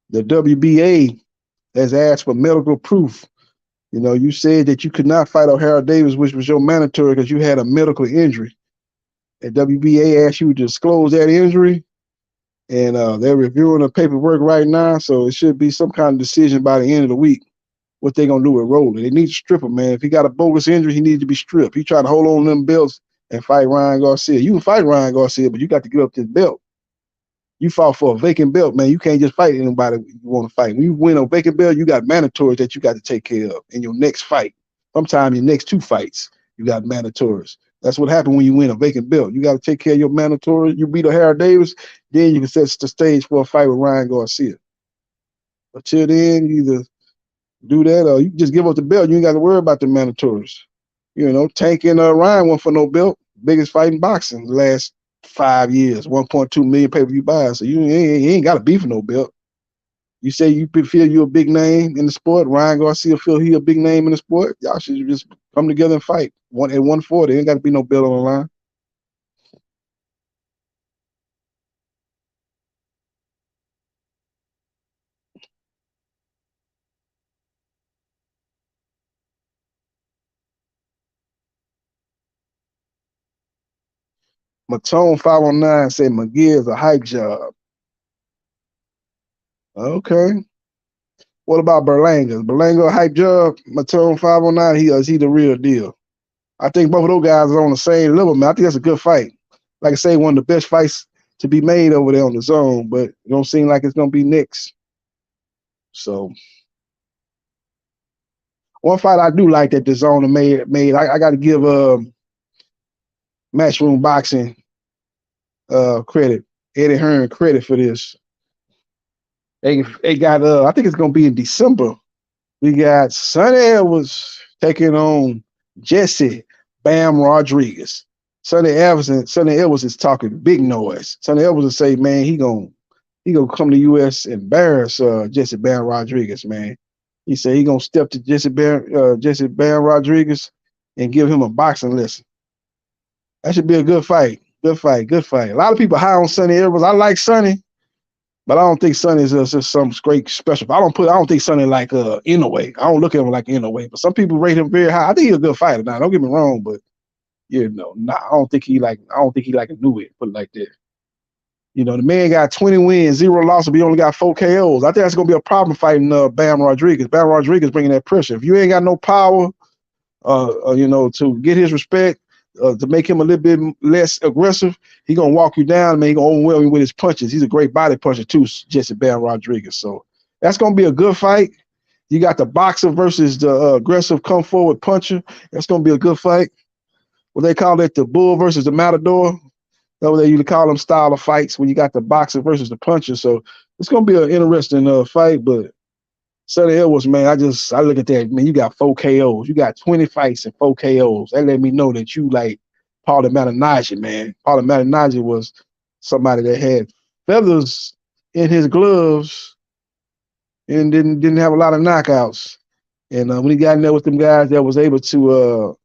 the WBA has asked for medical proof. You said that you could not fight O'Hara Davis, which was your mandatory because you had a medical injury. And WBA asked you to disclose that injury, and they're reviewing the paperwork right now, so it should be some kind of decision by the end of the week what they're going to do with Rolly. They need to strip him, man. If he got a bogus injury, he needs to be stripped. He tried to hold on to them belts and fight Ryan Garcia. You can fight Ryan Garcia, but you got to give up this belt. You fought for a vacant belt, man. You can't just fight anybody you want to fight. When you win a vacant belt, you got mandatories that you got to take care of in your next fight. Sometimes your next 2 fights, you got mandatories. That's what happened when you win a vacant belt. You got to take care of your mandatories. You beat O'Hara Davis, then you can set the stage for a fight with Ryan Garcia. Until then, you either do that or you just give up the belt. You ain't got to worry about the mandatories. Tank and Ryan went for no belt. Biggest fight in boxing the last 5 years, 1.2 million pay-per-view buys. So you ain't got to beef for no belt. You say you feel you're a big name in the sport. Ryan Garcia feel he a big name in the sport. Y'all should just come together and fight. At 140, ain't got to be no belt on the line. Matone 509 said McGee is a hype job. Okay. What about Berlanga? Is Berlanga a hype job? Matone 509, is he the real deal? I think both of those guys are on the same level, man. I think that's a good fight. Like I say, one of the best fights to be made over there on the zone, but it don't seem like it's gonna be next. So one fight I do like that the zone made. I got to give Matchroom Boxing credit, Eddie Hearn credit for this. They got I think it's gonna be in December. We got Sonny Edwards taking on Jesse Bam Rodriguez. Sonny Edwards is talking big noise. Sonny Edwards will say, man, he gonna come to US and embarrass Jesse Bam Rodriguez, man. He said he gonna step to Jesse Bam Rodriguez and give him a boxing lesson. That should be a good fight. Good fight. A lot of people high on Sonny Edwards. I like Sonny, but I don't think Sonny is just some great special. I don't think Sonny like Inoue. I don't look at him like Inoue, but some people rate him very high. I think he's a good fighter. Now, don't get me wrong, but I don't think he like Inoue, put it like that. You know, the man got 20 wins, 0 losses, but he only got 4 KOs. I think that's gonna be a problem fighting Bam Rodriguez. Bam Rodriguez bringing that pressure. If you ain't got no power, to get his respect, to make him a little bit less aggressive, he gonna walk you down, man. He gonna overwhelm you with his punches. He's a great body puncher too, Jesse Bam Rodriguez. So that's gonna be a good fight. You got the boxer versus the aggressive come forward puncher. That's gonna be a good fight. What they call it, the bull versus the matador. That's what they usually call them style of fights when you got the boxer versus the puncher. So it's gonna be an interesting fight. But Sonny Edwards, man, I look at that, man. You got 4 KOs. You got 20 fights and 4 KOs. That let me know that you like Paulie Malignaggi, man. Paulie Malignaggi was somebody that had feathers in his gloves and didn't have a lot of knockouts. And when he got in there with them guys that was able to,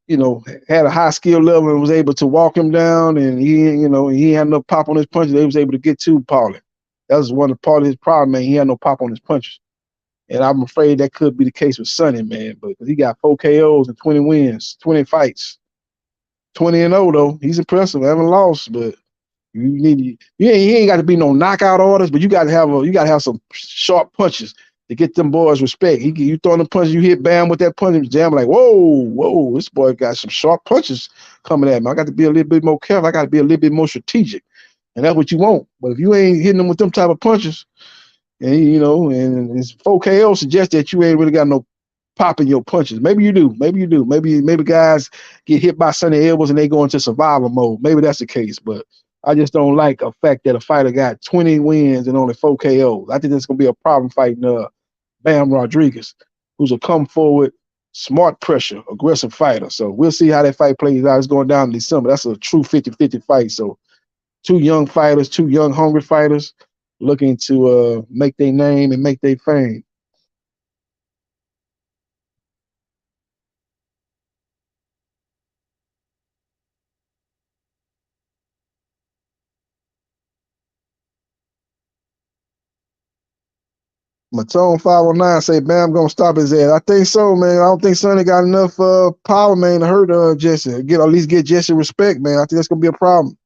had a high skill level and was able to walk him down, and he had no pop on his punches, they was able to get to Paulie. That was one of his problem, man. He had no pop on his punches. And I'm afraid that could be the case with Sonny, man. But he got 4 KOs and 20 wins, 20 fights. 20-0 though. He's impressive. I haven't lost, but you ain't got to be no knockout orders, but you got to have some sharp punches to get them boys respect. You throwing the punches, you hit Bam with that punch, and jam like, whoa, this boy got some sharp punches coming at me. I got to be a little bit more careful. I got to be a little bit more strategic, and that's what you want. But if you ain't hitting them with them type of punches, and and it's 4 KO suggests that you ain't really got no pop in your punches. Maybe you do. Maybe guys get hit by Sonny Edwards and they go into survival mode. Maybe that's the case, but I just don't like a fact that a fighter got 20 wins and only 4 KOs. I think that's gonna be a problem fighting Bam Rodriguez, who's a come forward, smart pressure, aggressive fighter. So we'll see how that fight plays out. It's going down in December. That's a true 50-50 fight. So 2 young fighters, 2 young hungry fighters looking to make their name and make their fame. Matone 509 say Bam gonna stop his ass. I think so, man. I don't think Sonny got enough power, man, to hurt Jesse. At least get Jesse respect, man. I think that's gonna be a problem.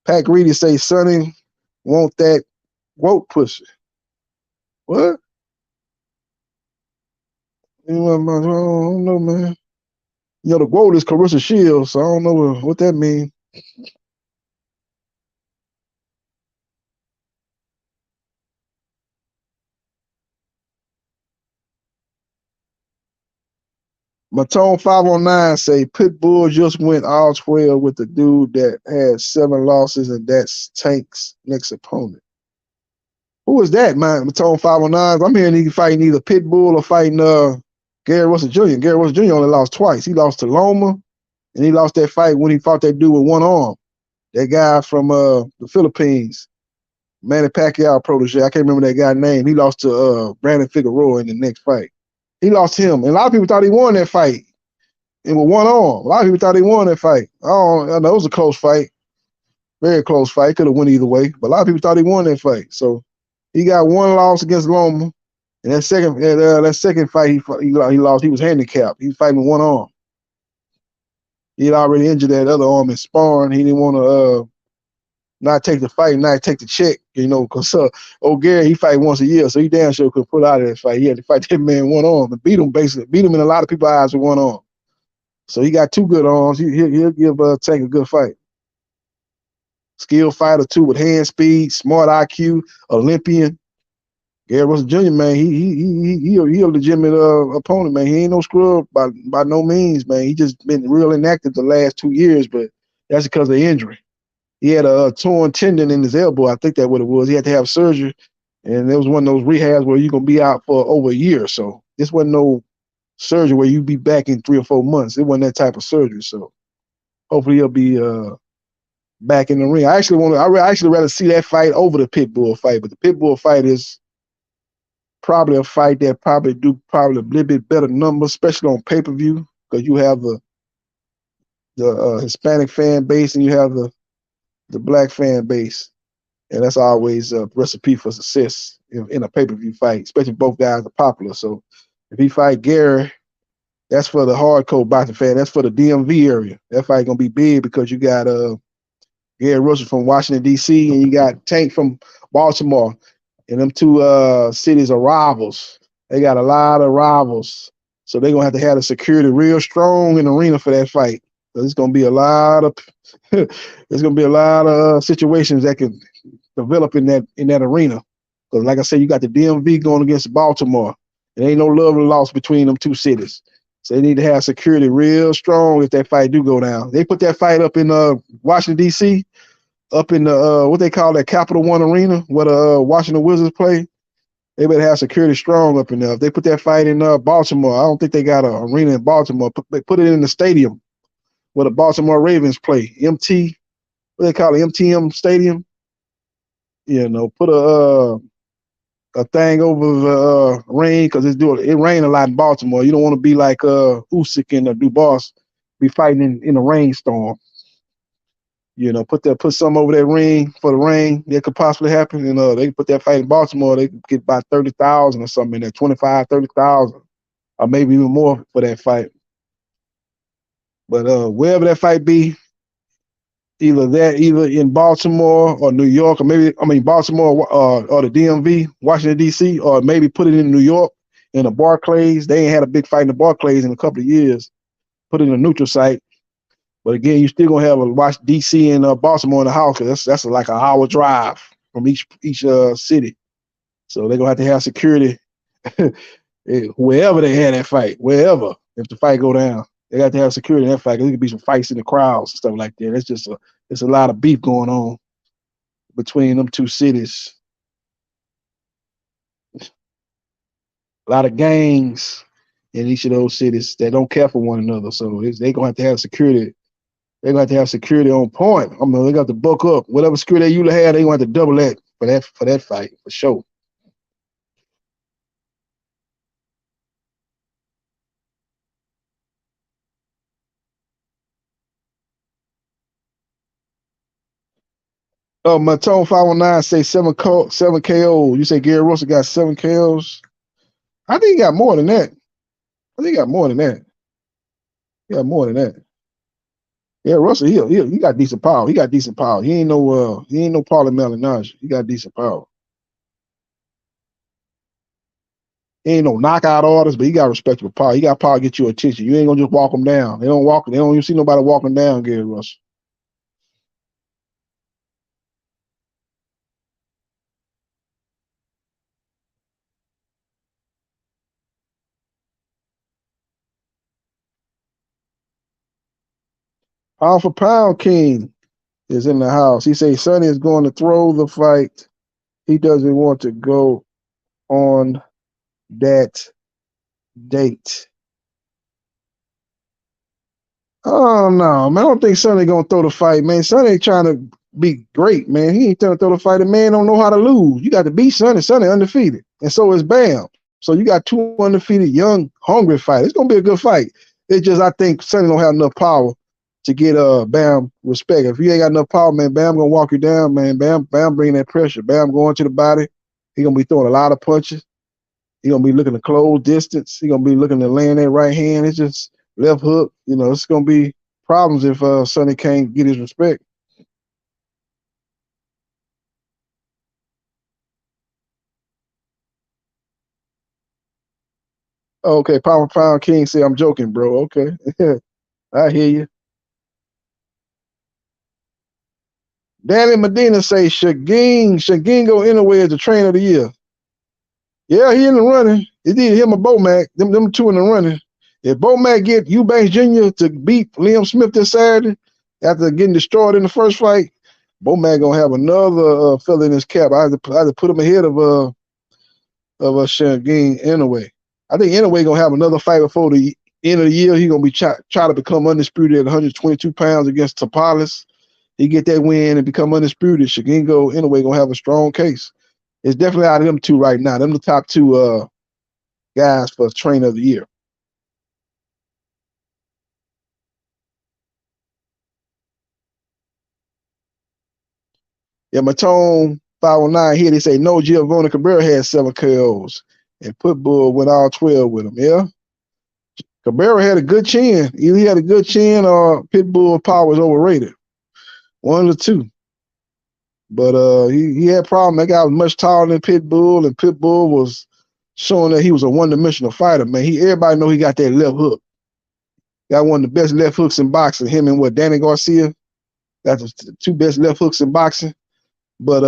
Pat Greedy say Sonny want that woke pussy. What? I don't know, man. The quote is Clarissa Shields, so I don't know what that means. Matone 509 say Pitbull just went all 12 with the dude that had 7 losses, and that's Tank's next opponent. Who is that, man? Matone 509. I'm hearing he fighting either Pitbull or fighting Gary Russell Jr. Gary Russell Jr. only lost twice. He lost to Loma, and he lost that fight when he fought that dude with one arm. That guy from the Philippines, Manny Pacquiao protege. I can't remember that guy's name. He lost to Brandon Figueroa in the next fight. He lost him, and a lot of people thought he won that fight. And with one arm, a lot of people thought he won that fight. I know it was a close fight, very close fight. Could have went either way, but a lot of people thought he won that fight. So he got 1 loss against Loma, and that second fight he lost. He was handicapped. He was fighting with one arm. He had already injured that other arm in sparring. He didn't want to not take the fight, not take the check, because Gary, he fight once a year, so he damn sure could put out of that fight. He had to fight that man one arm and beat him in a lot of people's eyes with one arm. So he got two good arms. He'll give Tank a good fight. Skilled fighter too, with hand speed, smart IQ, Olympian. Gary Russell Jr., man, he a legitimate opponent, man. He ain't no scrub by no means, man. He just been real inactive the last 2 years, but that's because of injury. He had a torn tendon in his elbow. I think that's what it was. He had to have surgery, and it was one of those rehabs where you're gonna be out for over a year. So this wasn't no surgery where you be back in 3 or 4 months. It wasn't that type of surgery. So hopefully he'll be back in the ring. I actually rather see that fight over the Pitbull fight, but the Pitbull fight is probably a fight that probably a little bit better numbers, especially on pay-per-view, because you have the Hispanic fan base and you have the black fan base, and that's always a recipe for success in a pay-per-view fight, especially if both guys are popular. So if he fight Gary, that's for the hardcore boxing fan. That's for the DMV area. That fight gonna be big because you got Gary Russell from Washington D.C. and you got Tank from Baltimore, and them two cities are rivals. They got a lot of rivals, so they're gonna have to have the security real strong in the arena for that fight. So it's gonna be a lot of situations that can develop in that arena. Because like I said, you got the DMV going against Baltimore. There ain't no love or loss between them two cities. So they need to have security real strong if that fight do go down. They put that fight up in Washington D.C., up in the what they call that Capital One Arena where the Washington Wizards play. They better have security strong up in there. If they put that fight in Baltimore, I don't think they got an arena in Baltimore. They put it in the stadium where the Baltimore Ravens play. What they call it, MTM Stadium. You know, put a thing over the rain because it rain a lot in Baltimore. You don't want to be like Usyk and Dubois be fighting in a rainstorm. You know, put some over that ring for the rain that could possibly happen. And they put that fight in Baltimore, they could get about 30,000 or something in there, 25, 30,000, or maybe even more for that fight. But wherever that fight be, either in Baltimore or New York, or Baltimore or the DMV, Washington D.C., or maybe put it in New York in the Barclays. They ain't had a big fight in the Barclays in a couple of years. Put it in a neutral site. But again, you still gonna have a watch DC and Baltimore in the house because that's like an hour drive from each city. So they're gonna have to have security wherever they had that fight, wherever. If the fight go down, they got to have security in that fight. There could be some fights in the crowds and stuff like that. It's just it's a lot of beef going on between them two cities. A lot of gangs in each of those cities that don't care for one another. So they're gonna have to have security. They're gonna have to have security on point. I mean, they got to buck up. Whatever security they usually have, they're gonna have to double that for that fight, for sure. Oh, my tone 519 say 7 KO. You say Gary Russell got 7 KOs? I think he got more than that. He got more than that. Yeah, Russell, he got decent power. He ain't no Paulie Malignaggi. He got decent power. He ain't no knockout artist, but he got respectable power. He got power to get your attention. You ain't gonna just walk him down. They don't even see nobody walking down Gary Russell. Pound for pound king is in the house. He says Sonny is going to throw the fight. He doesn't want to go on that date. Oh no, man! I don't think Sonny gonna throw the fight, man. Sonny ain't trying to be great, man. He ain't trying to throw the fight. The man don't know how to lose. You got to beat Sonny. Sonny undefeated, and so is Bam. So you got two undefeated, young, hungry fighters. It's gonna be a good fight. It's just I think Sonny don't have enough power to get Bam respect. If you ain't got enough power, man, Bam gonna walk you down, man. Bam bringing that pressure. Bam going to the body. He gonna be throwing a lot of punches. He gonna be looking to close distance. He gonna be looking to land that right hand. It's just left hook. You know, it's gonna be problems if Sonny can't get his respect. Okay, Pound for Pound King say I'm joking, bro. Okay. I hear you. Danny Medina say Shagin go anywhere as the trainer of the year. Yeah, he in the running. It's either him or Bomac. Them two in the running. If Bomac get Eubanks Jr. to beat Liam Smith this Saturday after getting destroyed in the first fight, Bomac gonna have another fella in his cap. I had to put him ahead of Shagin anyway. I think anyway gonna have another fight before the end of the year. He gonna be try to become undisputed at 122 pounds against Topalis. He get that win and become undisputed. Shagingo anyway gonna have a strong case. It's definitely out of them two right now. Them the top two guys for trainer of the year. Yeah, Matone 509 here. They say no. Giovanni Cabrera had 7 KOs, and Pitbull went all 12 with him. Yeah, Cabrera had a good chin. Either he had a good chin or Pitbull power was overrated. One of the two. But he had a problem. That guy was much taller than Pitbull, and Pitbull was showing that he was a one-dimensional fighter, man. Everybody know he got that left hook. Got one of the best left hooks in boxing. Him and Danny Garcia. That's the two best left hooks in boxing. But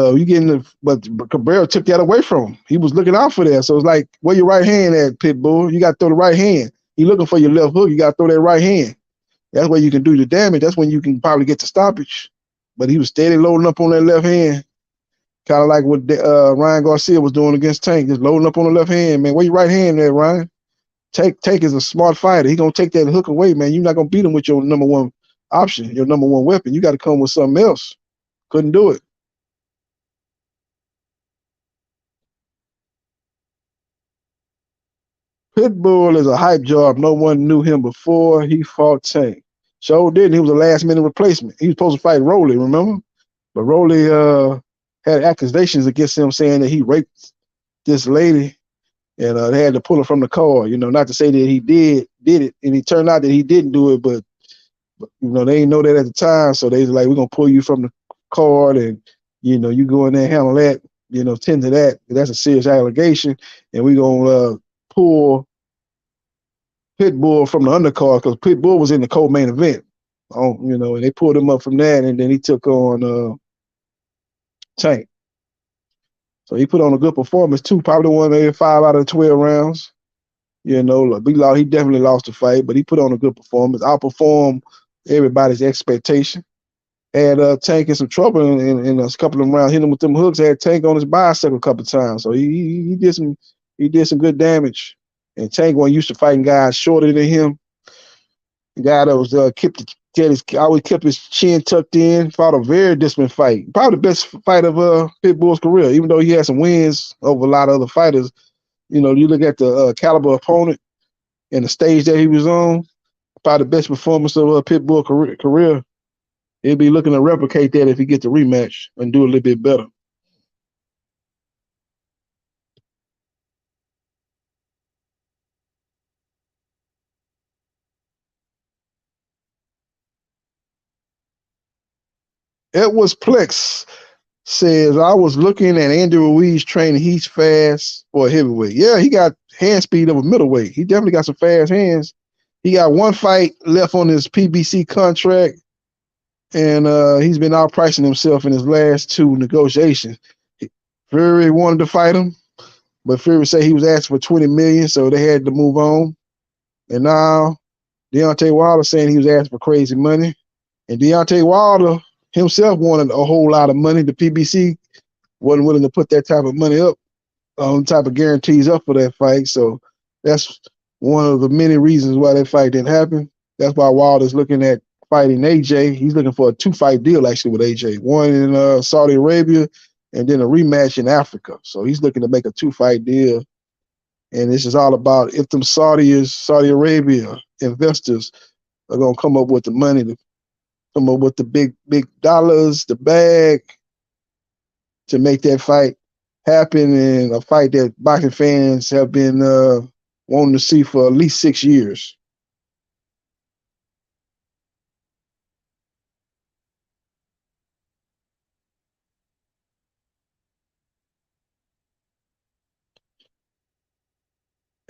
but Cabrera took that away from him. He was looking out for that. So it's like, where your right hand at, Pitbull? You got to throw the right hand. You looking for your left hook, you got to throw that right hand. That's where you can do the damage. That's when you can probably get the stoppage. But he was steady loading up on that left hand. Kind of like what Ryan Garcia was doing against Tank, just loading up on the left hand, man. Where your right hand there, Ryan? Tank is a smart fighter. He gonna take that hook away, man. You're not gonna beat him with your number one option, your number one weapon. You got to come with something else. Couldn't do it. Pitbull is a hype job. No one knew him before he fought Tank. So didn't. He was a last minute replacement. He was supposed to fight Rolly, remember? But Rolly had accusations against him saying that he raped this lady, and they had to pull her from the card. Not to say that he did it, and it turned out that he didn't do it, but they didn't know that at the time, so they was like, we're gonna pull you from the card, and you go in there and handle that, tend to that. That's a serious allegation, and we're gonna pull Pitbull from the undercard because Pitbull was in the co-main event. And they pulled him up from that, and then he took on Tank. So he put on a good performance too. Probably won 5 out of 12 rounds. He definitely lost the fight, but he put on a good performance. Outperformed everybody's expectation. Had Tank in some trouble in a couple of rounds, hitting him with them hooks. Had Tank on his bicycle a couple of times, so he did some good damage. And Tank wasn't used to fighting guys shorter than him. The guy that was always kept his chin tucked in. Fought a very disciplined fight. Probably the best fight of Pitbull's career, even though he had some wins over a lot of other fighters. You look at the caliber opponent and the stage that he was on. Probably the best performance of Pitbull's career. He'll be looking to replicate that if he gets the rematch and do a little bit better. Edwards Plex says, I was looking at Andy Ruiz training. He's fast for a heavyweight. Yeah, he got hand speed of a middleweight. He definitely got some fast hands. He got one fight left on his PBC contract, and he's been outpricing himself in his last 2 negotiations. Fury wanted to fight him, but Fury said he was asking for $20 million, so they had to move on. And now Deontay Wilder saying he was asking for crazy money. And Deontay Wilder himself wanted a whole lot of money. The PBC wasn't willing to put that type of money up, type of guarantees up for that fight. So that's one of the many reasons why that fight didn't happen. That's why Wilder's looking at fighting AJ. He's looking for a 2-fight deal actually with AJ. One in Saudi Arabia and then a rematch in Africa. So he's looking to make a 2-fight deal. And this is all about if them Saudi Arabia investors are going to come up with the money to come up with the big dollars, the bag to make that fight happen, and a fight that boxing fans have been wanting to see for at least 6 years.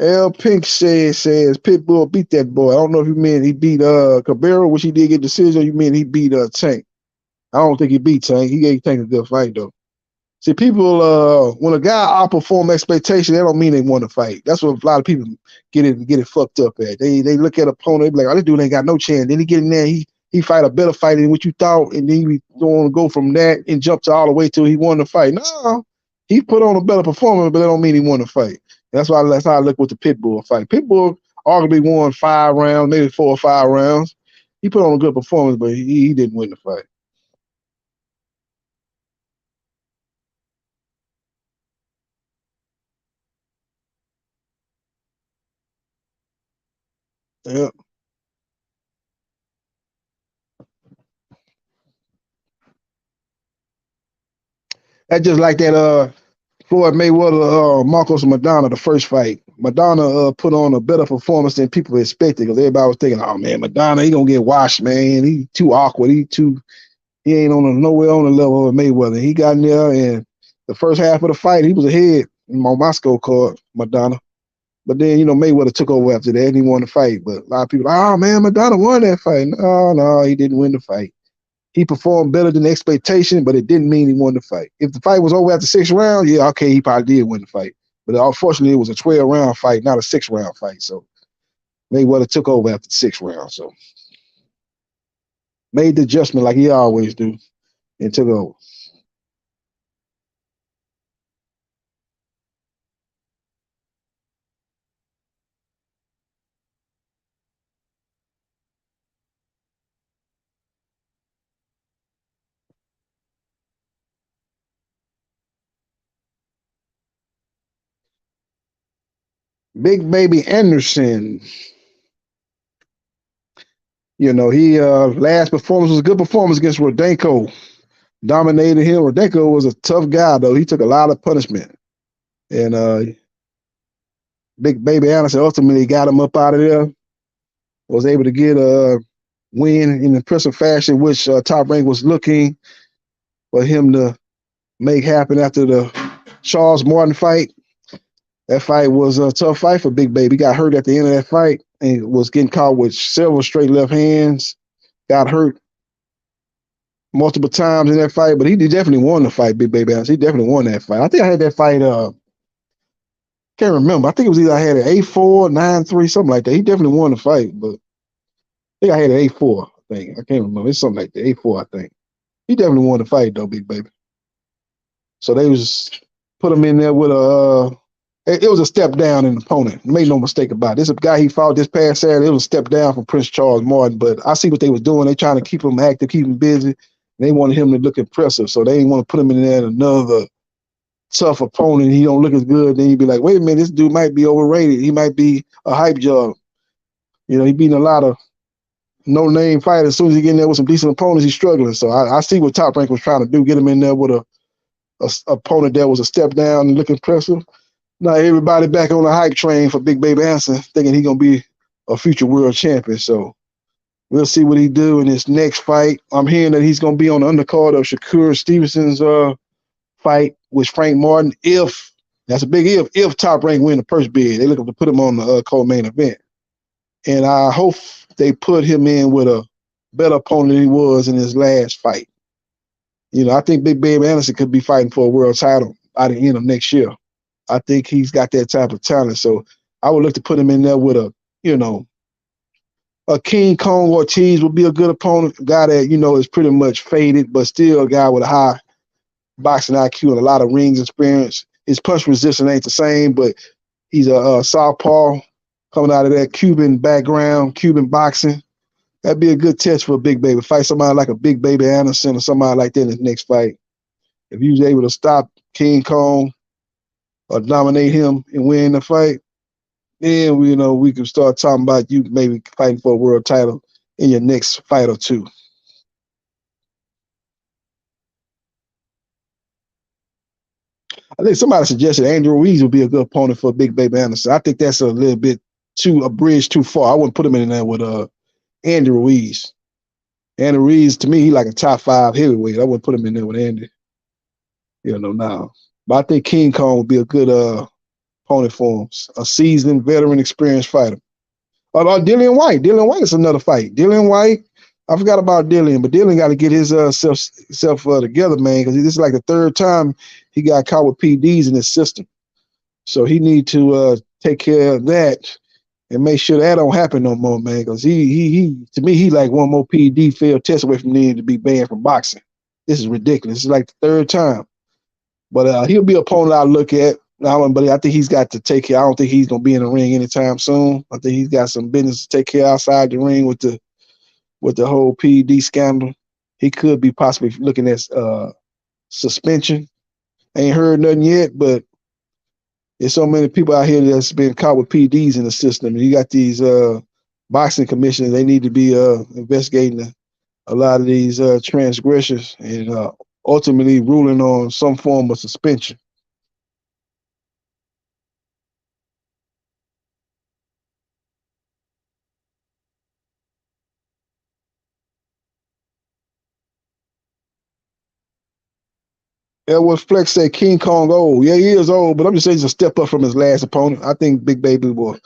L Pink says Pitbull beat that boy. I don't know if you mean he beat Cabrera, which he did get decision, or you mean he beat Tank. I don't think he beat Tank. He gave Tank a good fight though. See, people, when a guy outperform expectation, that don't mean they want to fight. That's what a lot of people get it fucked up at. They look at opponent, they be like, oh, this dude ain't got no chance. Then he get in there, he fight a better fight than what you thought, and then you want to go from that and jump to all the way till he won the fight. No, he put on a better performance, but that don't mean he won the fight. That's how I look with the Pitbull fight. Pitbull arguably won 5 rounds, maybe 4 or 5 rounds. He put on a good performance, but he didn't win the fight. Yeah. That's just like that Floyd Mayweather, Marcos Madonna, the first fight. Madonna put on a better performance than people expected because everybody was thinking, oh man, Madonna, he gonna get washed, man. He too awkward. He ain't nowhere on the level of Mayweather. He got in there and the first half of the fight, he was ahead on my scorecard, Madonna. But then, Mayweather took over after that and he won the fight. But a lot of people, oh man, Madonna won that fight. No, he didn't win the fight. He performed better than expectation, but it didn't mean he won the fight. If the fight was over after 6 rounds, yeah, okay, he probably did win the fight. But unfortunately, it was a 12-round fight, not a 6-round fight. So Mayweather took over after 6 rounds. So made the adjustment like he always do and took over. Big Baby Anderson. He last performance was a good performance against Rodenko. Dominated him. Rodenko was a tough guy though. He took a lot of punishment. And Big Baby Anderson ultimately got him up out of there. Was able to get a win in impressive fashion, which Top Rank was looking for him to make happen after the Charles Martin fight. That fight was a tough fight for Big Baby. He got hurt at the end of that fight and was getting caught with several straight left hands. Got hurt multiple times in that fight, but he definitely won the fight, Big Baby Anderson. He definitely won that fight. I think I had that fight, can't remember. I think it was either I had an 8-4, 9-3, something like that. He definitely won the fight, but I think I had an 8-4, I think. I can't remember. It's something like that, 8-4, I think. He definitely won the fight, though, Big Baby. So they was put him in there with it was a step down in the opponent. Made no mistake about it. This guy he fought this past Saturday, it was a step down from Prince Charles Martin, but I see what they was doing. They trying to keep him active, keep him busy. They wanted him to look impressive, so they didn't want to put him in there another tough opponent. He don't look as good. Then you'd be like, wait a minute, this dude might be overrated. He might be a hype job. He beating a lot of no-name fighters. As soon as he get in there with some decent opponents, he's struggling. So I see what Top Rank was trying to do, get him in there with a opponent that was a step down and look impressive. Now everybody back on the hype train for Big Baby Anderson, thinking he's going to be a future world champion. So we'll see what he do in his next fight. I'm hearing that he's going to be on the undercard of Shakur Stevenson's fight with Frank Martin. That's a big if Top Rank win the first bid. They're looking to put him on the co-main event. And I hope they put him in with a better opponent than he was in his last fight. I think Big Baby Anderson could be fighting for a world title by the end of next year. I think he's got that type of talent. So I would look to put him in there with a King Kong Ortiz would be a good opponent. A guy that, is pretty much faded, but still a guy with a high boxing IQ and a lot of rings experience. His punch resistance ain't the same, but he's a southpaw coming out of that Cuban background, Cuban boxing. That'd be a good test for a Big Baby. Fight somebody like a Big Baby Anderson or somebody like that in his next fight. If he was able to stop King Kong or dominate him and win the fight, then we can start talking about you maybe fighting for a world title in your next fight or two. I think somebody suggested Andrew Ruiz would be a good opponent for Big Baby Anderson. I think that's a little bit a bridge too far. I wouldn't put him in there with Andy Ruiz. Andy Ruiz, to me, he like a top 5 heavyweight. I wouldn't put him in there with Andy. Now. But I think King Kong would be a good opponent opponent for him. A seasoned, veteran, experienced fighter. Dillian White. Dillian White is another fight. Dillian White. I forgot about Dillian, but Dillian got to get his self together, man, because this is like the third time he got caught with PEDs in his system. So he need to take care of that and make sure that don't happen no more, man. Because he to me, he like one more PED failed test away from needing to be banned from boxing. This is ridiculous. It's like the third time. But he'll be an opponent I'll look at. But I think he's got to take care. I don't think he's gonna be in the ring anytime soon. I think he's got some business to take care outside the ring with the whole PED scandal. He could be possibly looking at suspension. Ain't heard nothing yet, but there's so many people out here that's been caught with PEDs in the system. You got these boxing commissioners. They need to be investigating a lot of these transgressions and ultimately ruling on some form of suspension. What Flex said, King Kong old. Yeah, he is old, but I'm just saying he's a step up from his last opponent. I think Big Baby was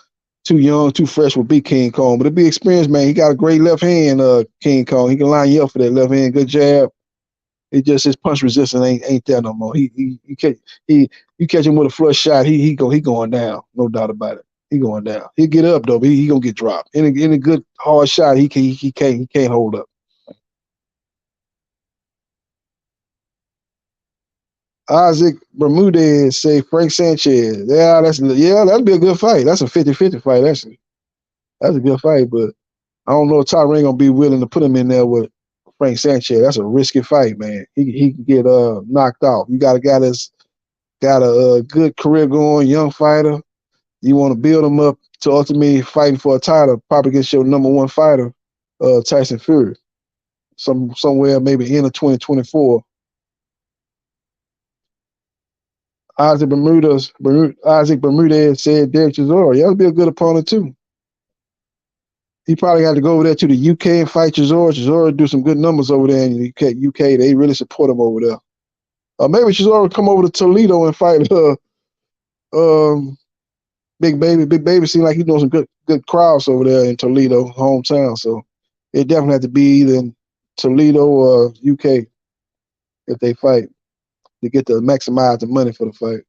too young, too fresh would beat King Kong, but to be experienced, man. He got a great left hand, King Kong. He can line you up for that left hand. Good jab. It just his punch resistance ain't there no more. You catch him with a flush shot, he going down. No doubt about it. He going down. He'll get up though, but he gonna get dropped. In a good hard shot, he can't hold up. Isaac Bermudez say Frank Sanchez. Yeah, that'd be a good fight. That's a 50-50 fight, actually. That's a good fight, but I don't know if Tyron gonna be willing to put him in there with Frank Sanchez. That's a risky fight, man. He can get knocked out. You got a guy that's got a good career going, young fighter. You want to build him up to ultimately fighting for a title, probably against your number one fighter, Tyson Fury. Somewhere maybe end of 2024. Isaac Bermudez said Derek Chisora. Yeah, that'd be a good opponent too. He probably got to go over there to the UK and fight Chisora. Chisora do some good numbers over there in the UK. They really support him over there. Maybe Chisora come over to Toledo and fight Big Baby. Big Baby seems like he knows some good crowds over there in Toledo, hometown. So it definitely have to be either in Toledo or UK if they fight to get to maximize the money for the fight.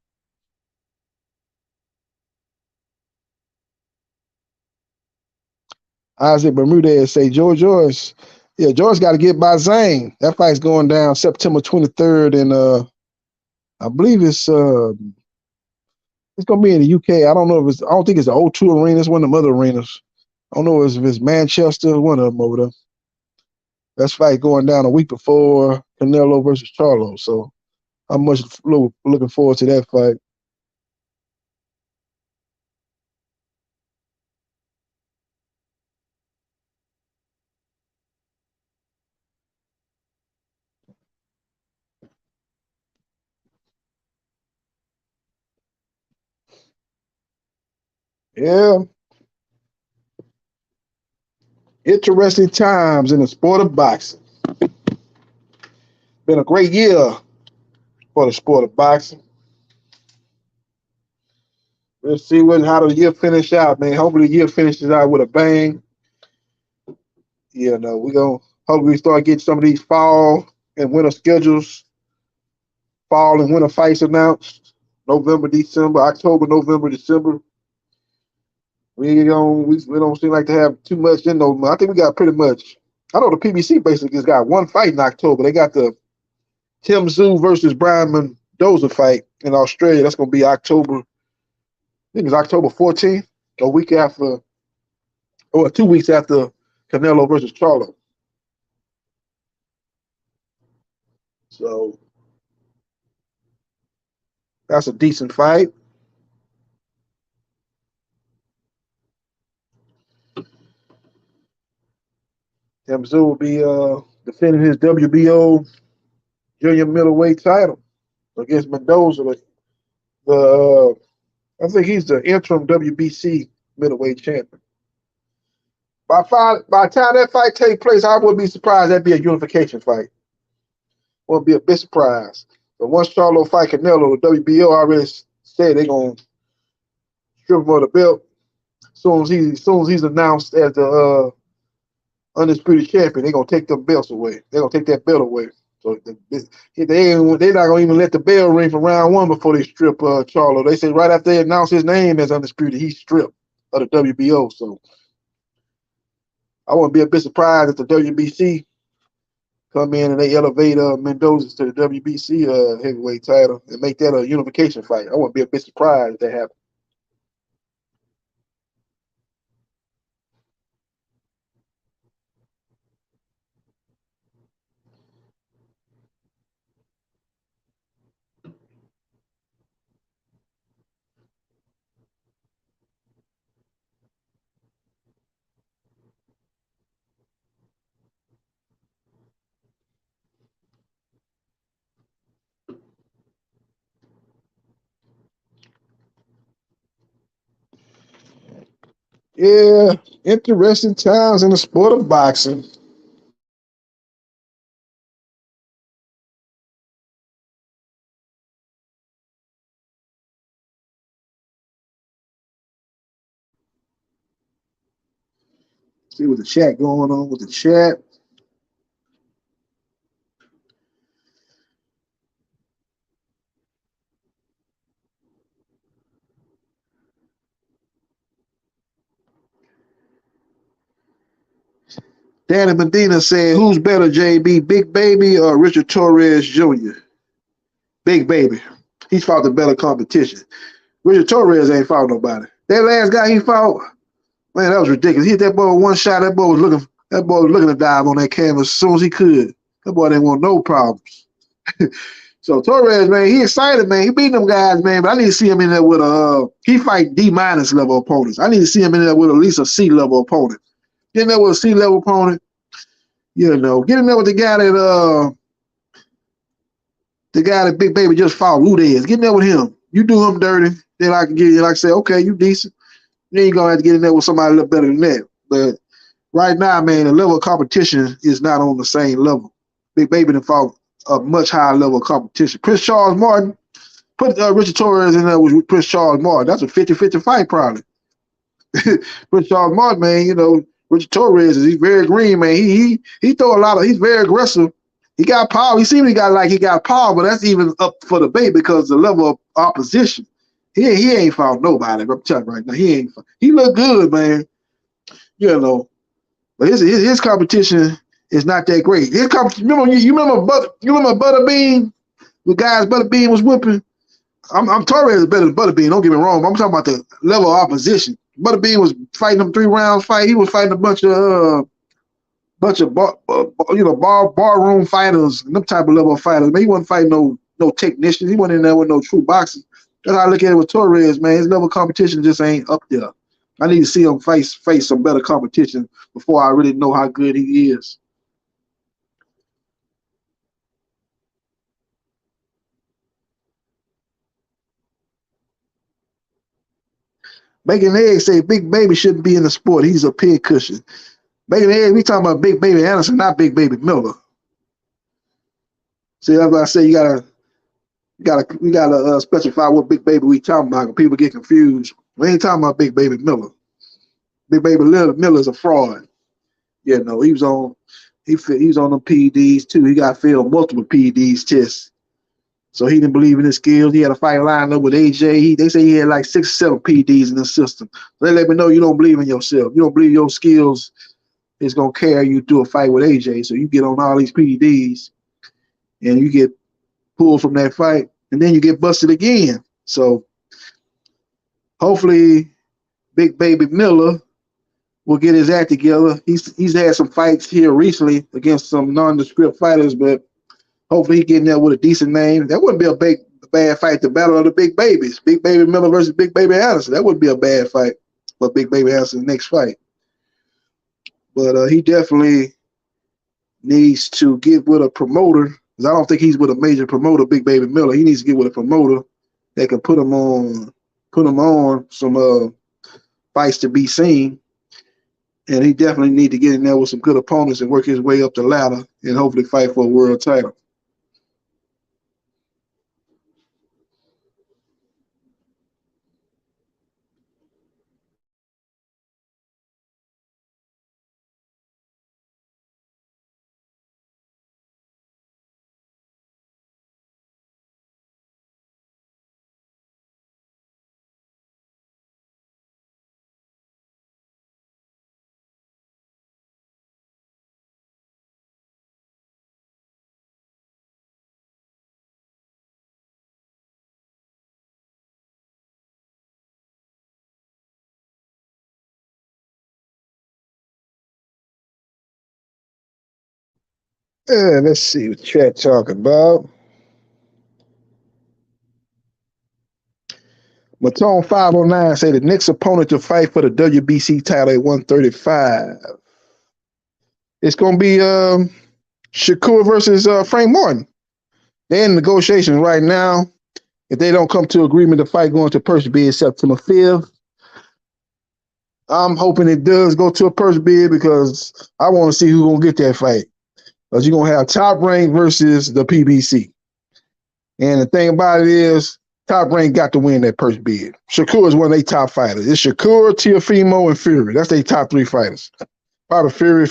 Isaac Bermudez say George. Yeah, George got to get by Zane. That fight's going down September 23rd, and I believe it's gonna be in the UK. I don't think it's the O2 Arena. It's one of them other arenas. I don't know if it's Manchester, one of them over there. That fight going down a week before Canelo versus Charlo. So I'm much looking forward to that fight. Yeah. Interesting times in the sport of boxing. Been a great year for the sport of boxing. Let's see how the year finish out, man. Hopefully the year finishes out with a bang. Yeah, no, hopefully we start getting some of these fall and winter schedules, fall and winter fights announced. November, December, October, November, December. We don't seem like to have too much in those. I think we got pretty much. I know the PBC basically just got one fight in October. They got the Tim Tszyu versus Brian Mendoza fight in Australia. That's going to be October. I think it's October 14th, a week after, or 2 weeks after Canelo versus Charlo. So that's a decent fight. Tim Tszyu will be defending his WBO junior middleweight title against Mendoza. I think he's the interim WBC middleweight champion. By the time that fight takes place, I wouldn't be surprised that'd be a unification fight. Wouldn't be a bit surprised. But once Charlo fight Canelo, the WBO already said they're gonna strip him of the belt. As soon as he's announced as the undisputed champion, they're gonna take them belts away. They're gonna take that belt away. So they're not gonna even let the bell ring for round one before they strip Charlo. They say right after they announce his name as undisputed, he's stripped of the WBO. So I wouldn't be a bit surprised if the WBC come in and they elevate Mendoza to the WBC heavyweight title and make that a unification fight. I wouldn't be a bit surprised if that happened. Yeah, interesting times in the sport of boxing. See what the chat going on with the chat. Danny Medina said, who's better, JB, Big Baby or Richard Torres Jr.? Big Baby. He's fought the better competition. Richard Torres ain't fought nobody. That last guy he fought, man, that was ridiculous. He hit that boy with one shot. That boy was looking to dive on that canvas as soon as he could. That boy didn't want no problems. So Torres, man, he excited, man. He beating them guys, man. But I need to see him in there with he fight D- level opponents. I need to see him in there with at least a C level opponent. Get in there with a C level opponent. You know, get in there with the guy that Big Baby just fought, Rudez. Get in there with him. You do him dirty, then I can get you, like say, okay, you decent. Then you're gonna have to get in there with somebody a little better than that. But right now, man, the level of competition is not on the same level. Big Baby done fought a much higher level of competition. Prince Charles Martin, put Richard Torres in there with Prince Charles Martin. That's a 50-50 fight, probably. Prince Charles Martin, man, you know, Richard Torres he's very green, man. He throw a lot of, he's very aggressive. He got power. He got power, but that's even up for debate because the level of opposition. He ain't fought nobody. I'm telling you right now, he look good, man. You know, but his competition is not that great. His competition, you remember Butterbean? The guys Butterbean was whipping. I'm Torres is better than Butterbean. Don't get me wrong. I'm talking about the level of opposition. Butterbean was fighting them 3 rounds fight. He was fighting a bunch of barroom fighters, them type of level of fighters. Man, he wasn't fighting no technicians. He wasn't in there with no true boxing. That's how I look at it with Torres, man. His level of competition just ain't up there. I need to see him face some better competition before I really know how good he is. Bacon Egg say Big Baby shouldn't be in the sport. He's a pin cushion. Bacon Egg, we talking about Big Baby Anderson, not Big Baby Miller. See, that's why I say we gotta specify what Big Baby we talking about. People get confused. We ain't talking about Big Baby Miller. Big Baby Miller's a fraud. You know, he was on them PEDs too. He got failed multiple PEDs tests. So he didn't believe in his skills. He had a fight lined up with AJ. They say he had like 6 or 7 PEDs in the system. They let me know you don't believe in yourself. You don't believe your skills is gonna carry you through a fight with AJ. So you get on all these PEDs and you get pulled from that fight, and then you get busted again. So hopefully Big Baby Miller will get his act together. He's had some fights here recently against some nondescript fighters, but hopefully he get in there with a decent name. That wouldn't be a bad fight, the battle of the Big Babies. Big Baby Miller versus Big Baby Anderson. That wouldn't be a bad fight for Big Baby Anderson's next fight. But he definitely needs to get with a promoter, because I don't think he's with a major promoter, Big Baby Miller. He needs to get with a promoter that can put him on some fights to be seen. And he definitely need to get in there with some good opponents and work his way up the ladder and hopefully fight for a world title. Let's see what chat talking about. Matone 509 say the next opponent to fight for the WBC title at 135. It's gonna be Shakur versus Frank Martin. They're in negotiations right now. If they don't come to agreement, the fight going to purse bid September 5th. I'm hoping it does go to a purse bid because I want to see who's gonna get that fight. Because you're gonna have Top Rank versus the PBC. And the thing about it is, Top Rank got to win that purse bid. Shakur is one of their top fighters. It's Shakur, Teofimo, and Fury. That's their top three fighters. Probably Fury,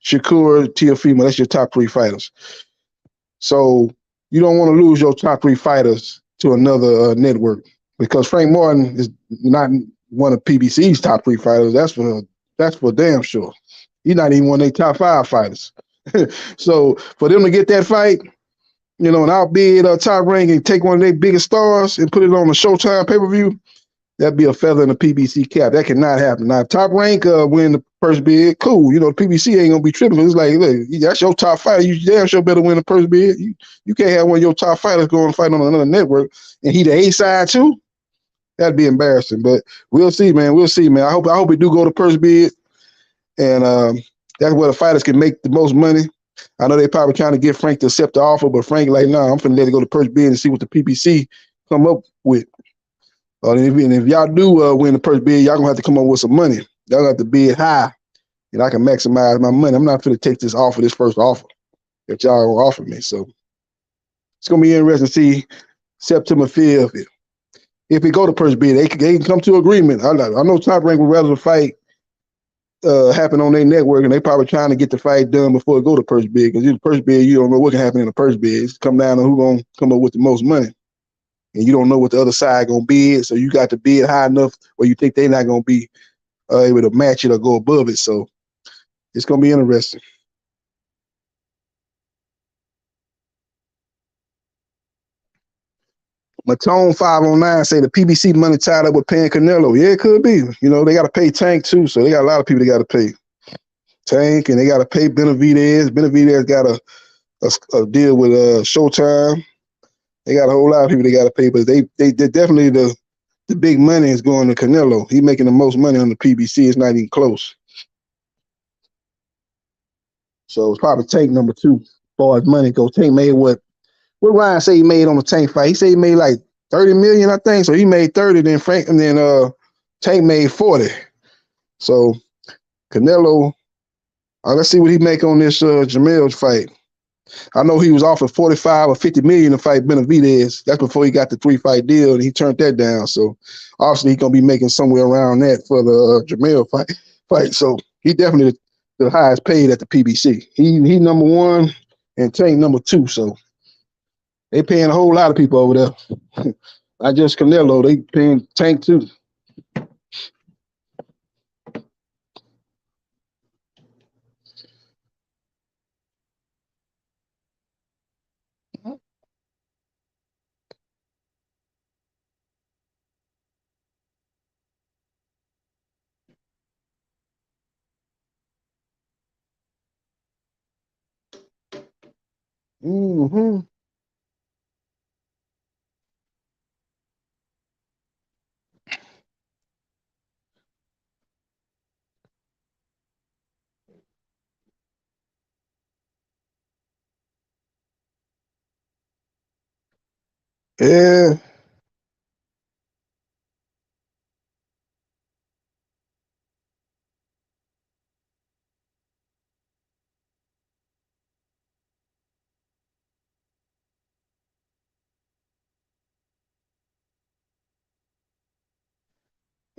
Shakur, Teofimo. That's your top three fighters. So you don't want to lose your top three fighters to another network because Frank Martin is not one of PBC's top three fighters. That's for damn sure. He's not even one of their top five fighters. So for them to get that fight, you know, and outbid Top Rank and take one of their biggest stars and put it on a Showtime pay-per-view, that'd be a feather in the PBC cap. That cannot happen. Now, Top Rank win the first bid, cool. You know, the PBC ain't gonna be tripping. It's like, look, that's your top fighter. You damn sure better win the first bid. You can't have one of your top fighters going to fight on another network and he the A side too. That'd be embarrassing. But we'll see, man. We'll see, man. I hope it do go to first bid, and that's where the fighters can make the most money. I know they probably trying to get Frank to accept the offer, but Frank like, nah, I'm finna let it go to first bid and see what the PBC come up with. And if y'all do win the first bid, y'all gonna have to come up with some money. Y'all gonna have to bid high, and I can maximize my money. I'm not finna take this first offer that y'all gonna offer me. So it's gonna be interesting to see September 5th. If it go to first bid, they can come to agreement. I know Top Rank would rather the fight happen on their network, and they probably trying to get the fight done before it go to first bid. Because in the first bid, you don't know what can happen in the first bid. It's come down to who gonna come up with the most money, and you don't know what the other side gonna bid. So you got to bid high enough where you think they're not gonna be able to match it or go above it. So it's gonna be interesting. Matone 509 say the PBC money tied up with paying Canelo. Yeah, it could be. You know, they got to pay Tank too, so they got a lot of people they got to pay. Tank, and they got to pay Benavidez. Benavidez got a deal with Showtime. They got a whole lot of people they got to pay, but they definitely the big money is going to Canelo. He's making the most money on the PBC. It's not even close. So it's probably Tank number 2 as far as money goes. Tank made what Ryan say he made on the Tank fight? He said he made like 30 million, I think. So he made 30, then Tank made 40. So Canelo, let's see what he make on this Jamil fight. I know he was offered 45 or 50 million to fight Benavidez. That's before he got the 3-fight deal, and he turned that down. So obviously he's gonna be making somewhere around that for the Jamil fight. So he definitely the highest paid at the PBC. He number 1 and Tank number 2. So they paying a whole lot of people over there. Not just Canelo, they paying Tank too. Mm-hmm. Yeah.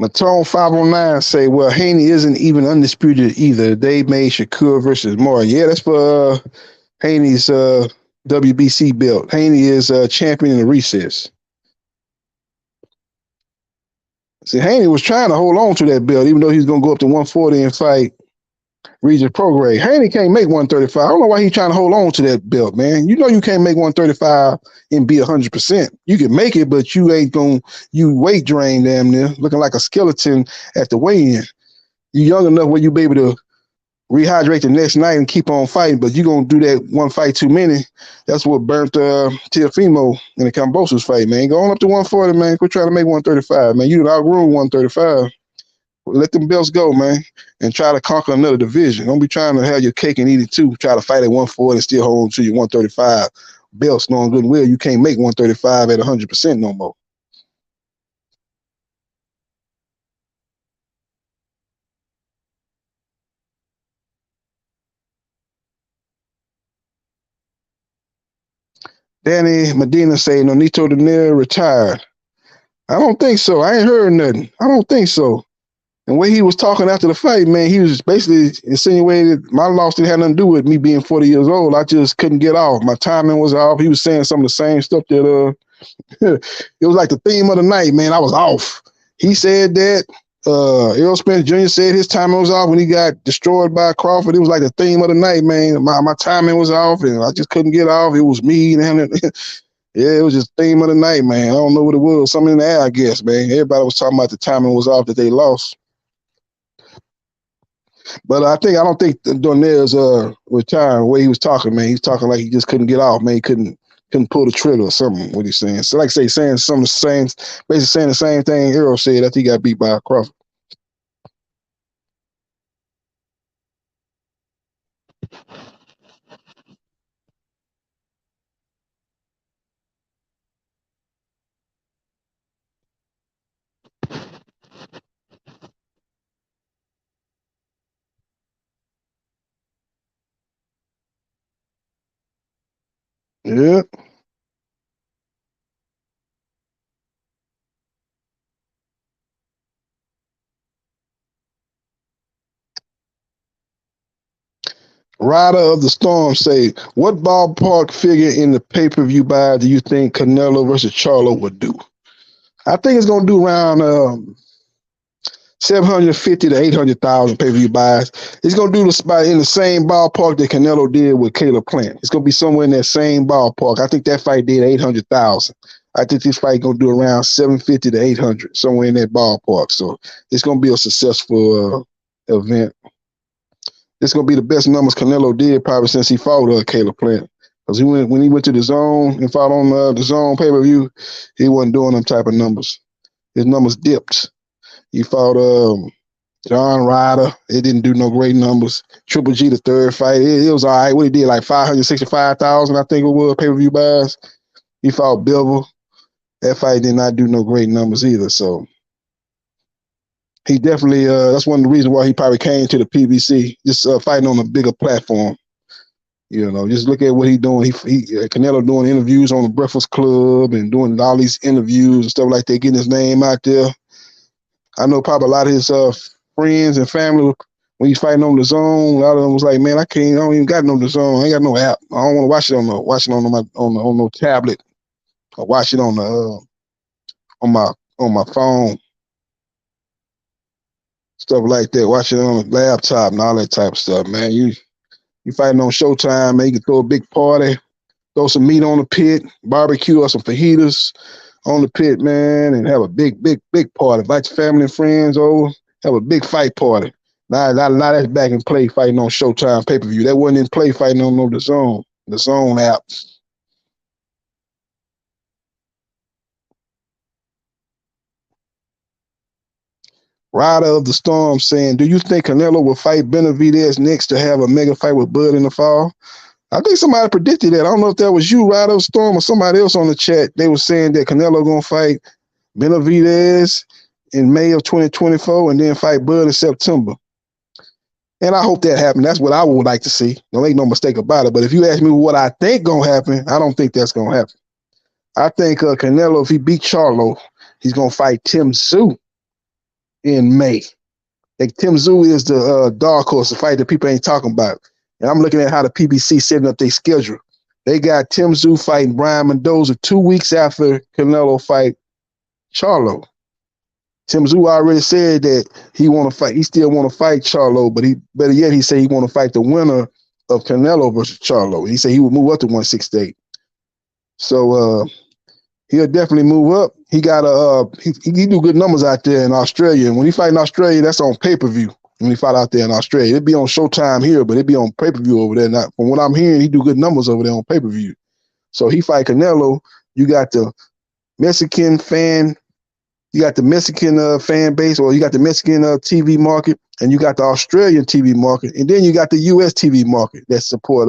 Matone 509 say, well, Haney isn't even undisputed either. They made Shakur versus Moore. Yeah, that's for Haney's WBC belt. Haney is champion in the recess. See, Haney was trying to hold on to that belt, even though he's going to go up to 140 and fight Regis Prograis. Haney can't make 135. I don't know why he's trying to hold on to that belt, man. You know you can't make 135 and be 100%. You can make it, but you ain't going to, you weight drain damn near, looking like a skeleton at the weigh-in. You young enough where you be able to rehydrate the next night and keep on fighting. But you're going to do that one fight too many. That's what burnt Teofimo in the Kambosos fight, man. Going up to 140, man. Quit trying to make 135, man. You done outgrew 135. Let them belts go, man, and try to conquer another division. Don't be trying to have your cake and eat it too. Try to fight at 140 and still hold on to your 135 belts, knowing good and well you can't make 135 at 100% no more. Danny Medina say Nonito Donaire retired. I don't think so. I ain't heard nothing. I don't think so. And when he was talking after the fight, man, he was basically insinuated my loss didn't have nothing to do with me being 40 years old. I just couldn't get off. My timing was off. He was saying some of the same stuff that it was like the theme of the night, man. I was off. He said that. Errol Spence Jr. said his timing was off when he got destroyed by Crawford. It was like the theme of the night, man. My timing was off and I just couldn't get off. It was me. And yeah, it was just theme of the night, man. I don't know what it was. Something in the air, I guess, man. Everybody was talking about the timing was off that they lost. But I don't think Donaire's retiring the way he was talking, man. He's talking like he just couldn't get off, man. He couldn't pull the trigger or something, what he's saying. So like I say, saying some of the same, basically saying the same thing Errol said after he got beat by Crawford. Yeah. Rider of the Storm say, what ballpark figure in the pay-per-view buy do you think Canelo versus Charlo would do? I think it's going to do around 750 to 800,000 pay-per-view buys. It's going to do this in the same ballpark that Canelo did with Caleb Plant. It's going to be somewhere in that same ballpark. I think that fight did 800,000. I think this fight going to do around 750 to 800, somewhere in that ballpark. So it's going to be a successful event. It's going to be the best numbers Canelo did probably since he fought Caleb Plant. Because when he went to the zone and fought on the zone pay-per-view, he wasn't doing them type of numbers. His numbers dipped. He fought John Ryder. It didn't do no great numbers. Triple G, the third fight, it was all right. What he did, like 565,000, I think it was, pay-per-view buys. He fought Bivol. That fight did not do no great numbers either. So he definitely, that's one of the reasons why he probably came to the PBC, just fighting on a bigger platform. You know, just look at what he's doing. Canelo doing interviews on the Breakfast Club and doing all these interviews and stuff like that, getting his name out there. I know probably a lot of his friends and family, when he's fighting on the zone, a lot of them was like, man, I don't even got no the zone. I ain't got no app. I don't want to watch it on no tablet or watch it on my phone. Stuff like that. Watch it on a laptop and all that type of stuff, man. You fighting on Showtime, man. You can throw a big party, throw some meat on the pit, barbecue or some fajitas on the pit, man, and have a big party. Invite your family and friends over, have a big fight party. Now that's back in play fighting on Showtime pay-per-view. That wasn't in play fighting on the zone app. Rider of the Storm saying, do you think Canelo will fight Benavidez next to have a mega fight with Bud in the fall? I think somebody predicted that. I don't know if that was you, Rider of the Storm, or somebody else on the chat. They were saying that Canelo going to fight Benavidez in May of 2024 and then fight Bud in September. And I hope that happens. That's what I would like to see. Don't make no mistake about it. But if you ask me what I think going to happen, I don't think that's going to happen. I think Canelo, if he beat Charlo, he's going to fight Tim Tszyu in May. Like Tim Tszyu is the dark horse, the fight that people ain't talking about. And I'm looking at how the PBC setting up their schedule. They got Tim Tszyu fighting Brian Mendoza 2 weeks after Canelo fight Charlo. Tim Tszyu already said that he want to fight. He still want to fight Charlo, but he better yet he said he want to fight the winner of Canelo versus Charlo. He said he would move up to 168. So he'll definitely move up. He got he do good numbers out there in Australia. And when he fight in Australia, that's on pay-per-view. when he fought out there in Australia. It'd be on Showtime here, but it'd be on pay-per-view over there. Not from what I'm hearing, he do good numbers over there on pay-per-view. So he fight Canelo. You got the Mexican fan, you got the Mexican fan base, or you got the Mexican TV market, and you got the Australian TV market, and then you got the U.S. TV market that support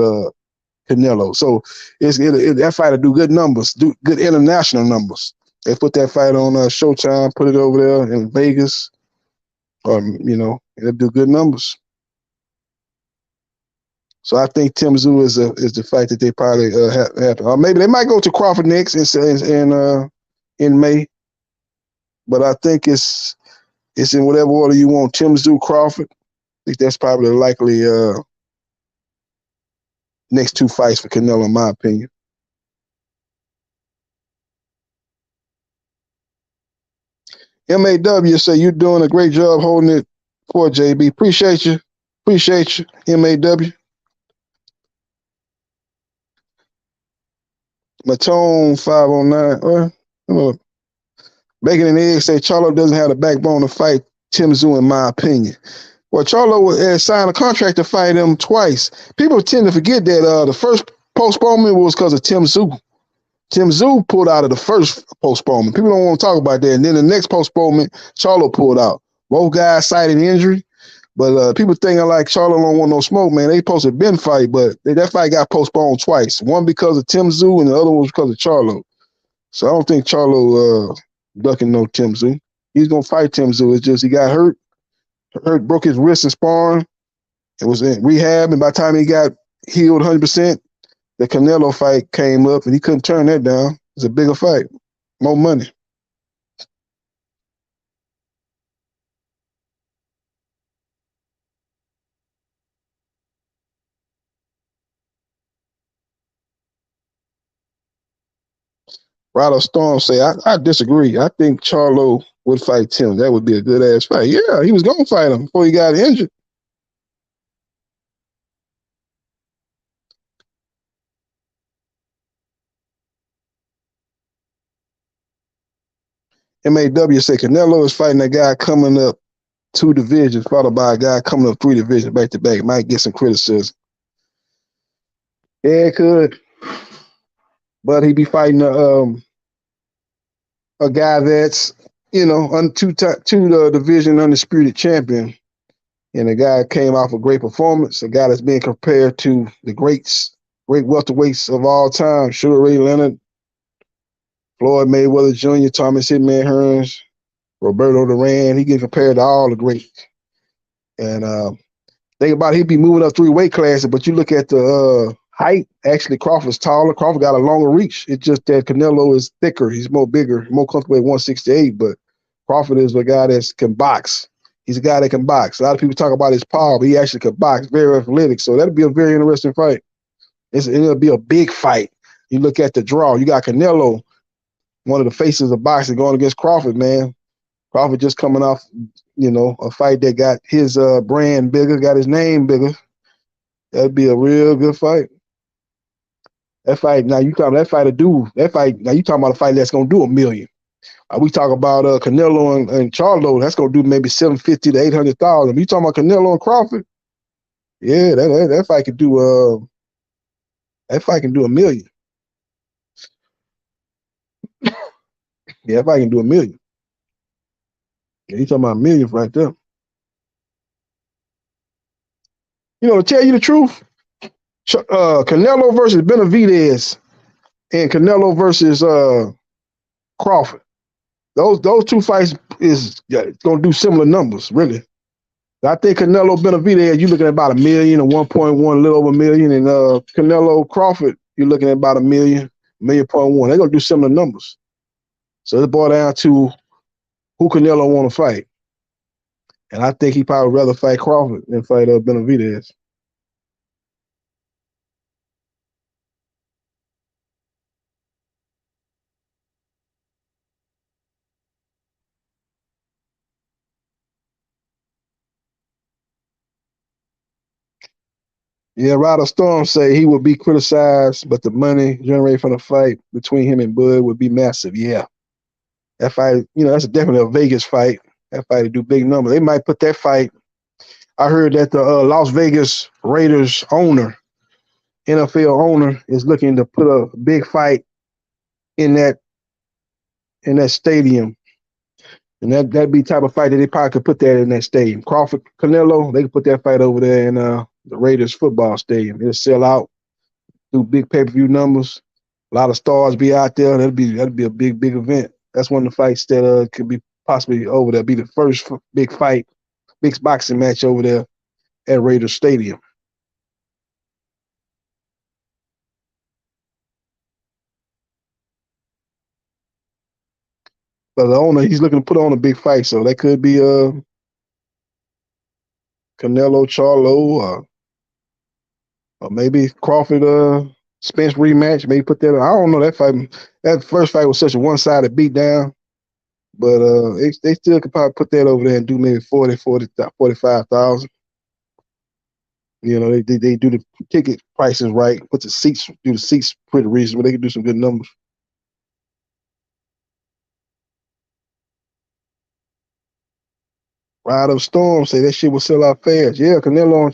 Canelo. So that fight will do good numbers, do good international numbers. They put that fight on Showtime, put it over there in Vegas, it'll do good numbers. So I think Tim Tszyu is the fight that they probably have. Or maybe they might go to Crawford next in May. But I think it's in whatever order you want. Tim Tszyu, Crawford. I think that's probably the likely next two fights for Canelo, in my opinion. MAW say you're doing a great job holding it for JB. Appreciate you, MAW. Matone 509. Bacon and Egg say Charlo doesn't have the backbone to fight Tim Tszyu, in my opinion. Well, Charlo has signed a contract to fight him twice. People tend to forget that the first postponement was because of Tim Tszyu. Tim Tszyu pulled out of the first postponement. People don't want to talk about that. And then the next postponement, Charlo pulled out. Both guys cited injury. But people thinking like Charlo don't want no smoke, man. They supposed to have been fight, but that fight got postponed twice. One because of Tim Tszyu and the other one was because of Charlo. So I don't think Charlo ducking no Tim Tszyu. He's going to fight Tim Tszyu. It's just he got hurt, broke his wrist in sparring. It was in rehab, and by the time he got healed 100%, the Canelo fight came up, and he couldn't turn that down. It's a bigger fight, more money. Rado Storm say, I disagree. I think Charlo would fight Tim. That would be a good-ass fight. Yeah, he was going to fight him before he got injured. MAW say, Canelo is fighting a guy coming up 2 divisions, followed by a guy coming up 3 divisions back-to-back. Might get some criticism. Yeah, it could. But he'd be fighting a guy that's, two division undisputed champion, and a guy came off a great performance, a guy that's being compared to the great welterweights of all time, Sugar Ray Leonard, Floyd Mayweather Jr., Thomas Hitman Hearns, Roberto Duran. He getting compared to all the greats. And think about it, he'd be moving up 3 weight classes, but you look at the height, actually Crawford's taller. Crawford got a longer reach. It's just that Canelo is thicker. He's bigger, more comfortable at 168, but Crawford is a guy that can box. He's a guy that can box. A lot of people talk about his power, but he actually can box, very athletic. So that'll be a very interesting fight. It'll be a big fight. You look at the draw. You got Canelo, one of the faces of boxing, going against Crawford, man. Crawford just coming off, a fight that got his brand bigger, got his name bigger. That'd be a real good fight. That fight, now you talking about a fight that's gonna do $1 million. We talk about Canelo and Charlo, that's gonna do maybe $750,000 to $800,000. You talking about Canelo and Crawford? Yeah, that fight could do $1 million. Yeah, that fight can do $1 million. Yeah, you talking about $1 million right there. To tell you the truth, Canelo versus Benavidez and Canelo versus Crawford. Those 2 fights is going to do similar numbers, really. I think Canelo Benavidez, you're looking at about $1 million or 1.1, a little over $1 million, and Canelo Crawford, you're looking at about $1 million, 1.1 million. They're going to do similar numbers. So it boils down to who Canelo want to fight. And I think he probably rather fight Crawford than fight Benavidez. Yeah, Ryder Storm say he would be criticized, but the money generated from the fight between him and Bud would be massive. Yeah. That fight, that's definitely a Vegas fight. That fight would do big numbers. They might put that fight I heard that the Las Vegas Raiders owner, NFL owner, is looking to put a big fight in that stadium. And that'd be the type of fight that they probably could put that in that stadium. Crawford, Canelo, they could put that fight over there in the Raiders football stadium. It'll sell out, do big pay-per-view numbers. A lot of stars be out there. That'd be a big event. That's one of the fights that could be possibly over there. Be the first big fight, big boxing match over there at Raiders Stadium. But the owner, he's looking to put on a big fight, so that could be Canelo, Charlo, or maybe Crawford, Spence rematch. Maybe put that. I don't know that fight. That first fight was such a one-sided beatdown, but they still could probably put that over there and do maybe 45,000. You know, they do the ticket prices right, do the seats pretty reasonable. They could do some good numbers. Ride of Storm say that shit will sell out fast. Yeah, Canelo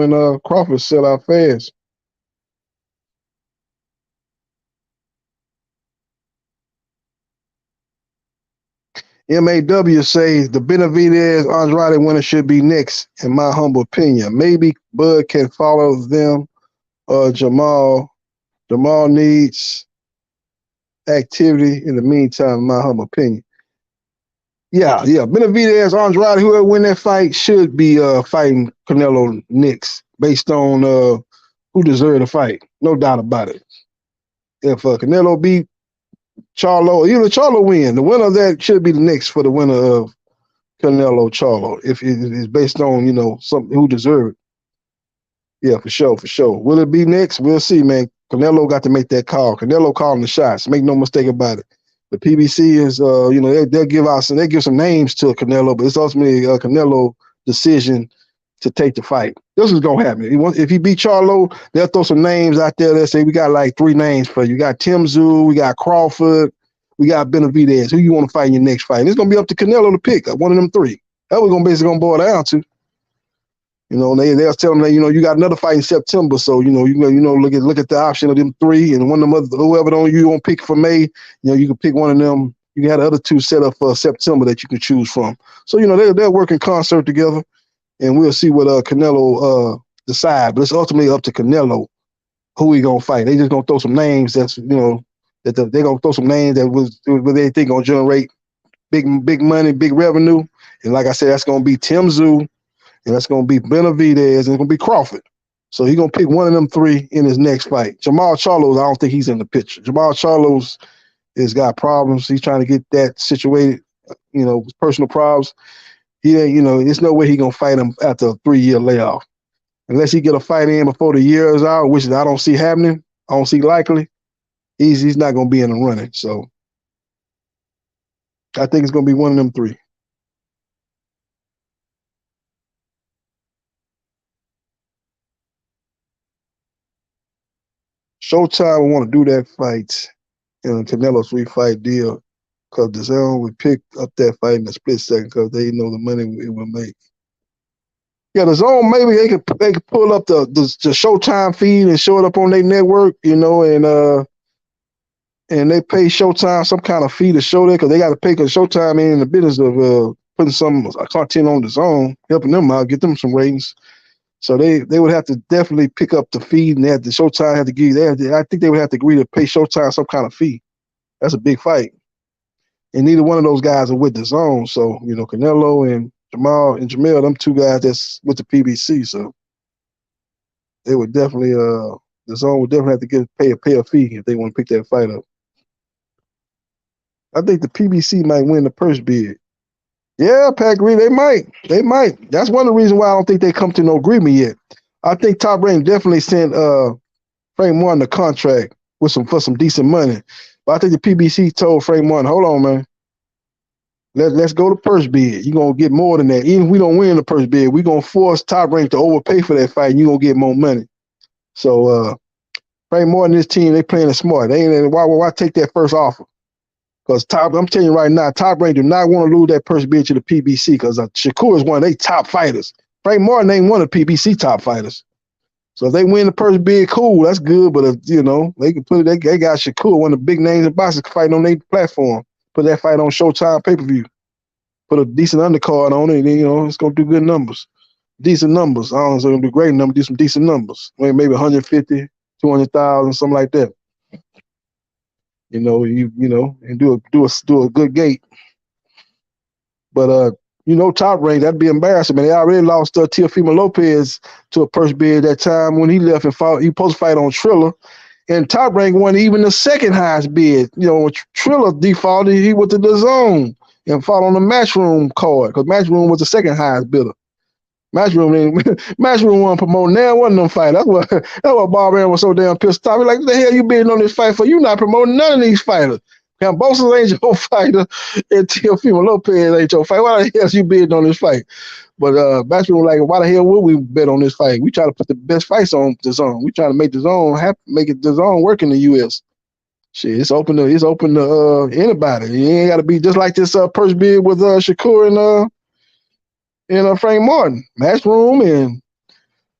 and Crawford sell out fast. MAW say the Benavidez Andrade winner should be next, in my humble opinion. Maybe Bud can follow them. Jamal needs activity in the meantime, in my humble opinion. Yeah. Benavidez, Andrade, whoever win that fight should be fighting Canelo next, based on who deserved the fight. No doubt about it. If Canelo beat Charlo, even if Charlo win, the winner of that should be the next for the winner of Canelo Charlo. If it's based on, something who deserved it. Yeah, for sure. Will it be next? We'll see, man. Canelo got to make that call. Canelo calling the shots. Make no mistake about it. The PBC is, they'll give some names to Canelo, but it's ultimately a Canelo decision to take the fight. This is gonna happen. If he beat Charlo, they'll throw some names out there. They'll say we got like 3 names for you. We got Tim Tszyu, we got Crawford, we got Benavidez. Who you want to fight in your next fight? And it's gonna be up to Canelo to pick one of them 3. That was basically gonna boil down to. They'll tell them that you got another fight in September, so look at the option of them 3, and one of them whoever you want to pick for May, you can pick one of them. You got the other 2 set up for September that you can choose from. So they'll work in concert together, and we'll see what Canelo decide. But it's ultimately up to Canelo who he gonna fight. They just gonna throw some names they're gonna throw some names that they think gonna generate big money, big revenue. And like I said, that's gonna be Tim Tszyu. And that's going to be Benavidez, and it's going to be Crawford. So he's going to pick one of them 3 in his next fight. Jamal Charlo, I don't think he's in the picture. Jamal Charlo's has got problems. He's trying to get that situated, personal problems. He ain't, there's no way he's going to fight him after a 3-year layoff. Unless he get a fight in before the year is out, which I don't see happening. I don't see likely. He's not going to be in the running. So I think it's going to be one of them 3. Showtime will want to do that fight in a Canelo 3-fight deal because the zone would pick up that fight in a split second because they know the money it will make. Yeah, the zone, maybe they could pull up the Showtime feed and show it up on their network, and they pay Showtime some kind of fee to show that because they got to pay because Showtime ain't in the business of putting some content on the zone, helping them out, get them some ratings. So they would have to definitely pick up the feed, and the Showtime had to give. I think they would have to agree to pay Showtime some kind of fee. That's a big fight, and neither one of those guys are with the zone. So Canelo and Jamel, them 2 guys that's with the PBC. So they would definitely the zone would definitely have to pay a fee if they want to pick that fight up. I think the PBC might win the purse bid. Yeah, Pat Green, they might. That's one of the reasons why I don't think they come to no agreement yet. I think Top Rank definitely sent Frank Martin the contract for some decent money. But I think the PBC told Frank Martin, hold on, man. Let's go to purse bid. You're gonna get more than that. Even if we don't win the purse bid, we're gonna force Top Rank to overpay for that fight, and you're gonna get more money. So Frank Martin and his team, they playing it smart. They ain't why take that first offer? Because I'm telling you right now, Top Rank do not want to lose that purse bid to the PBC because Shakur is one of their top fighters. Frank Martin ain't one of the PBC top fighters. So if they win the purse bid, cool, that's good. But if, you know, they can put it, they got Shakur, one of the big names in boxing, fighting on their platform. Put that fight on Showtime pay-per-view. Put a decent undercard on it, and then, you know, it's gonna do good numbers. Decent numbers. I don't know if it's gonna do great numbers, do some decent numbers. Maybe 150, 200,000, something like that. You know, you know, and do a good gate. But you know, Top Rank, that'd be embarrassing, man. They already lost Teofimo Lopez to a purse bid that time when he left and fought. He supposed to fight on Triller. And Top Rank won even the second highest bid. You know, when Triller defaulted, he went to the zone and fought on the Matchroom card, because Matchroom was the second highest bidder. Matchroom wasn't promoting now, wasn't them fight. That's why Bob Arum was so damn pissed off. He's like, what the hell you bidding on this fight for? You not promoting none of these fighters. Cambosos ain't your fighter, and Teofimo Lopez ain't your fight. Why the hell you bidding on this fight? But Matchroom like, why the hell would we bet on this fight? We try to put the best fights on the zone. We try to make the zone happen, the zone work in the U.S. Shit, it's open to anybody. You ain't got to be just like this purse bid with Shakur and Frank Martin. Matchroom and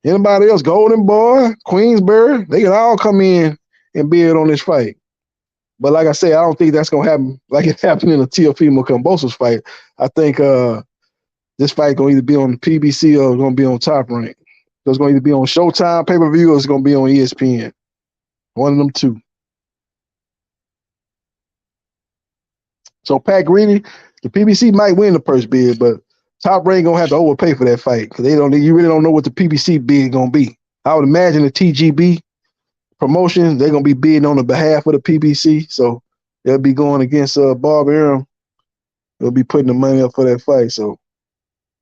anybody else, Golden Boy, Queensbury, they can all come in and bid on this fight. But like I said, I don't think that's gonna happen like it happened in the Teofimo Kambosos fight. I think this fight gonna either be on the PBC or it's gonna be on Top Rank. So it's gonna either be on Showtime pay-per-view or it's gonna be on ESPN. One of them two. So Pat Greeny, the PBC might win the purse bid, but Top Rank gonna have to overpay for that fight because you really don't know what the PBC bid gonna be. I would imagine the TGB promotion, they're gonna be bidding on the behalf of the PBC, so they'll be going against Bob Arum. They'll be putting the money up for that fight. So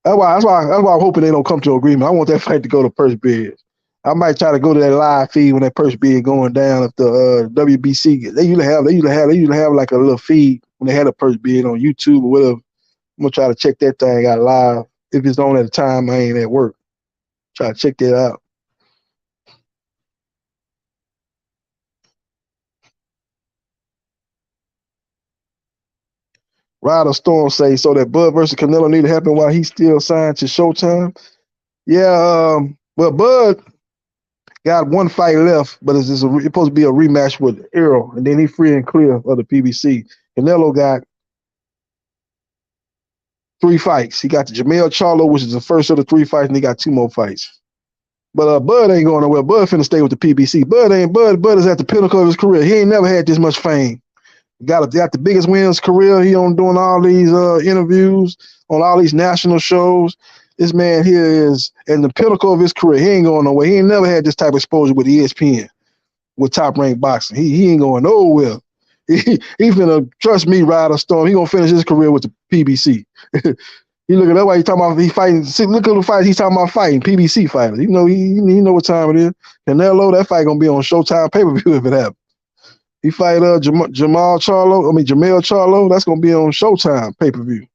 that's why I'm hoping they don't come to an agreement. I want that fight to go to purse bid. I might try to go to that live feed when that purse bid going down. If the WBC, they usually have like a little feed when they had a purse bid on YouTube or whatever. I'm gonna try to check that thing out live. If it's on at a time I ain't at work, try to check that out. Ryder Storm say, so that Bud versus Canelo need to happen while he's still signed to Showtime. Yeah, well, Bud got one fight left, but it's supposed to be a rematch with Errol, and then he's free and clear of the PBC. Canelo got 3 fights. He got the Jamel Charlo, which is the first of the 3 fights, and he got 2 more fights. But Bud ain't going nowhere. Bud finna stay with the PBC. Bud is at the pinnacle of his career. He ain't never had this much fame. Got the biggest win in his career. He on doing all these interviews on all these national shows. This man here is in the pinnacle of his career. He ain't going nowhere. He ain't never had this type of exposure with ESPN, with Top Rank Boxing. He ain't going nowhere. He finna, trust me, Ryder Storm. He gonna finish his career with the PBC. You look at that, why he talking about he fighting. See, look at the fights he's talking about fighting, PBC fighters. You know, he know what time it is. Canelo, that fight gonna be on Showtime pay-per-view if it happens. He fight Jamel Charlo, that's gonna be on Showtime pay-per-view.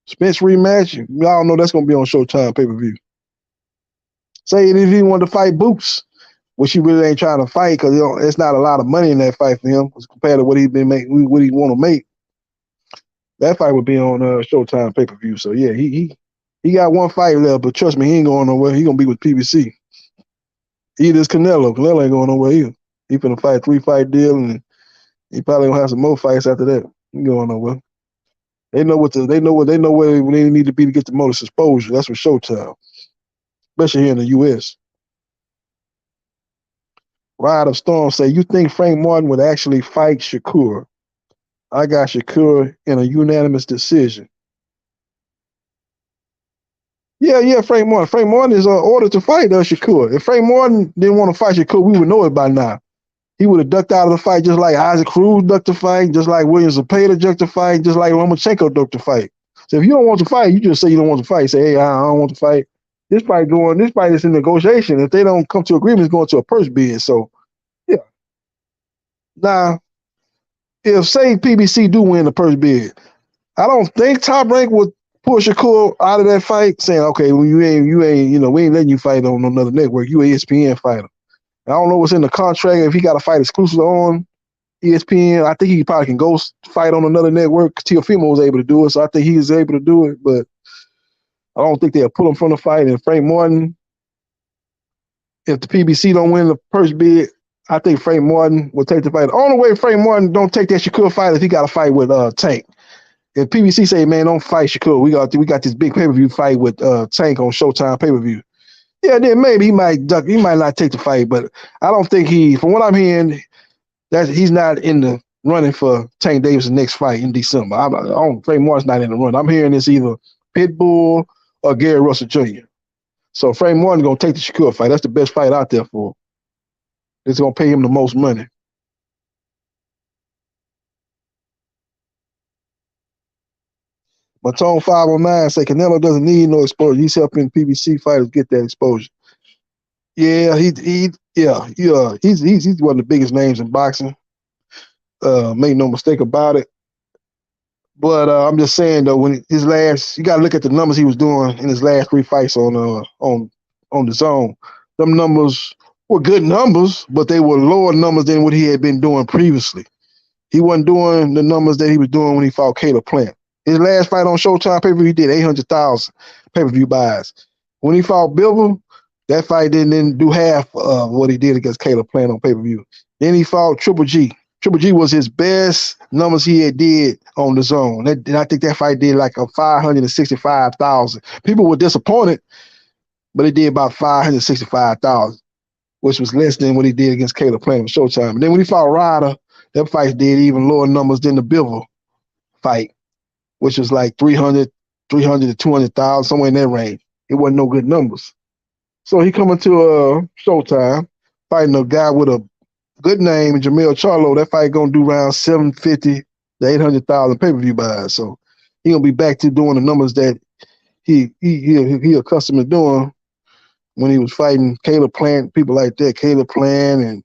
Spence rematch, y'all know that's gonna be on Showtime pay-per-view. Say if he wanted to fight Boots, which he really ain't trying to fight because it's not a lot of money in that fight for him compared to what he want to make. That fight would be on Showtime pay-per-view. So yeah, he got one fight left, but trust me, he ain't going nowhere. He gonna be with PBC. Either is Canelo. Canelo ain't going nowhere either. He finna fight a 3-fight deal, and he probably gonna have some more fights after that. He ain't going nowhere. They know where they need to be to get the most exposure. That's for Showtime, especially here in the U.S. Ride of Storm say, you think Frank Martin would actually fight Shakur? I got Shakur in a unanimous decision. Yeah, Frank Martin. Frank Martin is ordered to fight Shakur. If Frank Martin didn't want to fight Shakur, we would know it by now. He would have ducked out of the fight just like Isaac Cruz ducked the fight, just like William Zepeda ducked the fight, just like Lomachenko ducked the fight. So if you don't want to fight, you just say you don't want to fight. Say, hey, I don't want to fight. This fight is in negotiation. If they don't come to agreement, it's going to a purse bid. So, yeah. Now, if say PBC do win the purse bid, I don't think Top Rank would pull Shakur out of that fight, saying, okay, well, we ain't, we ain't letting you fight on another network. You an ESPN fighter. I don't know what's in the contract. If he got to fight exclusively on ESPN, I think he probably can go fight on another network. Teofimo was able to do it, so I think he's able to do it. But I don't think they'll pull him from the fight. And Frank Martin, if the PBC don't win the first bid, I think Frank Martin will take the fight. The only way Frank Martin don't take that Shakur fight is he got to fight with Tank. If PBC say, man, don't fight Shakur, we got this big pay-per-view fight with Tank on Showtime pay-per-view. Yeah, then maybe he might duck. He might not take the fight, but I don't think from what I'm hearing, that he's not in the running for Tank Davis' next fight in December. Frank Martin's not in the run. I'm hearing it's either Pitbull or Gary Russell Jr. So Frank Martin's going to take the Shakur fight. That's the best fight out there for him. It's going to pay him the most money. Matone 509 say Canelo doesn't need no exposure. He's helping PBC fighters get that exposure. Yeah, he's one of the biggest names in boxing. Make no mistake about it. But I'm just saying though, when you got to look at the numbers he was doing in his last 3 fights on the zone. Them numbers were good numbers, but they were lower numbers than what he had been doing previously. He wasn't doing the numbers that he was doing when he fought Caleb Plant. His last fight on Showtime pay-per-view, he did 800,000 pay-per-view buys. When he fought Bivol, that fight didn't do half of what he did against Caleb Plant on pay-per-view. Then he fought Triple G. Triple G was his best numbers he had did on the zone. And I think that fight did like a 565,000. People were disappointed, but it did about 565,000, which was less than what he did against Caleb Plant on Showtime. And then when he fought Ryder, that fight did even lower numbers than the Bivol fight, which was like 300 to 200,000, somewhere in that range. It wasn't no good numbers. So he coming to Showtime, fighting a guy with a good name, Jamel Charlo. That fight gonna do around 750 to 800,000 pay-per-view buys. So he gonna be back to doing the numbers that he accustomed to doing when he was fighting Caleb Plant, people like that, Caleb Plant and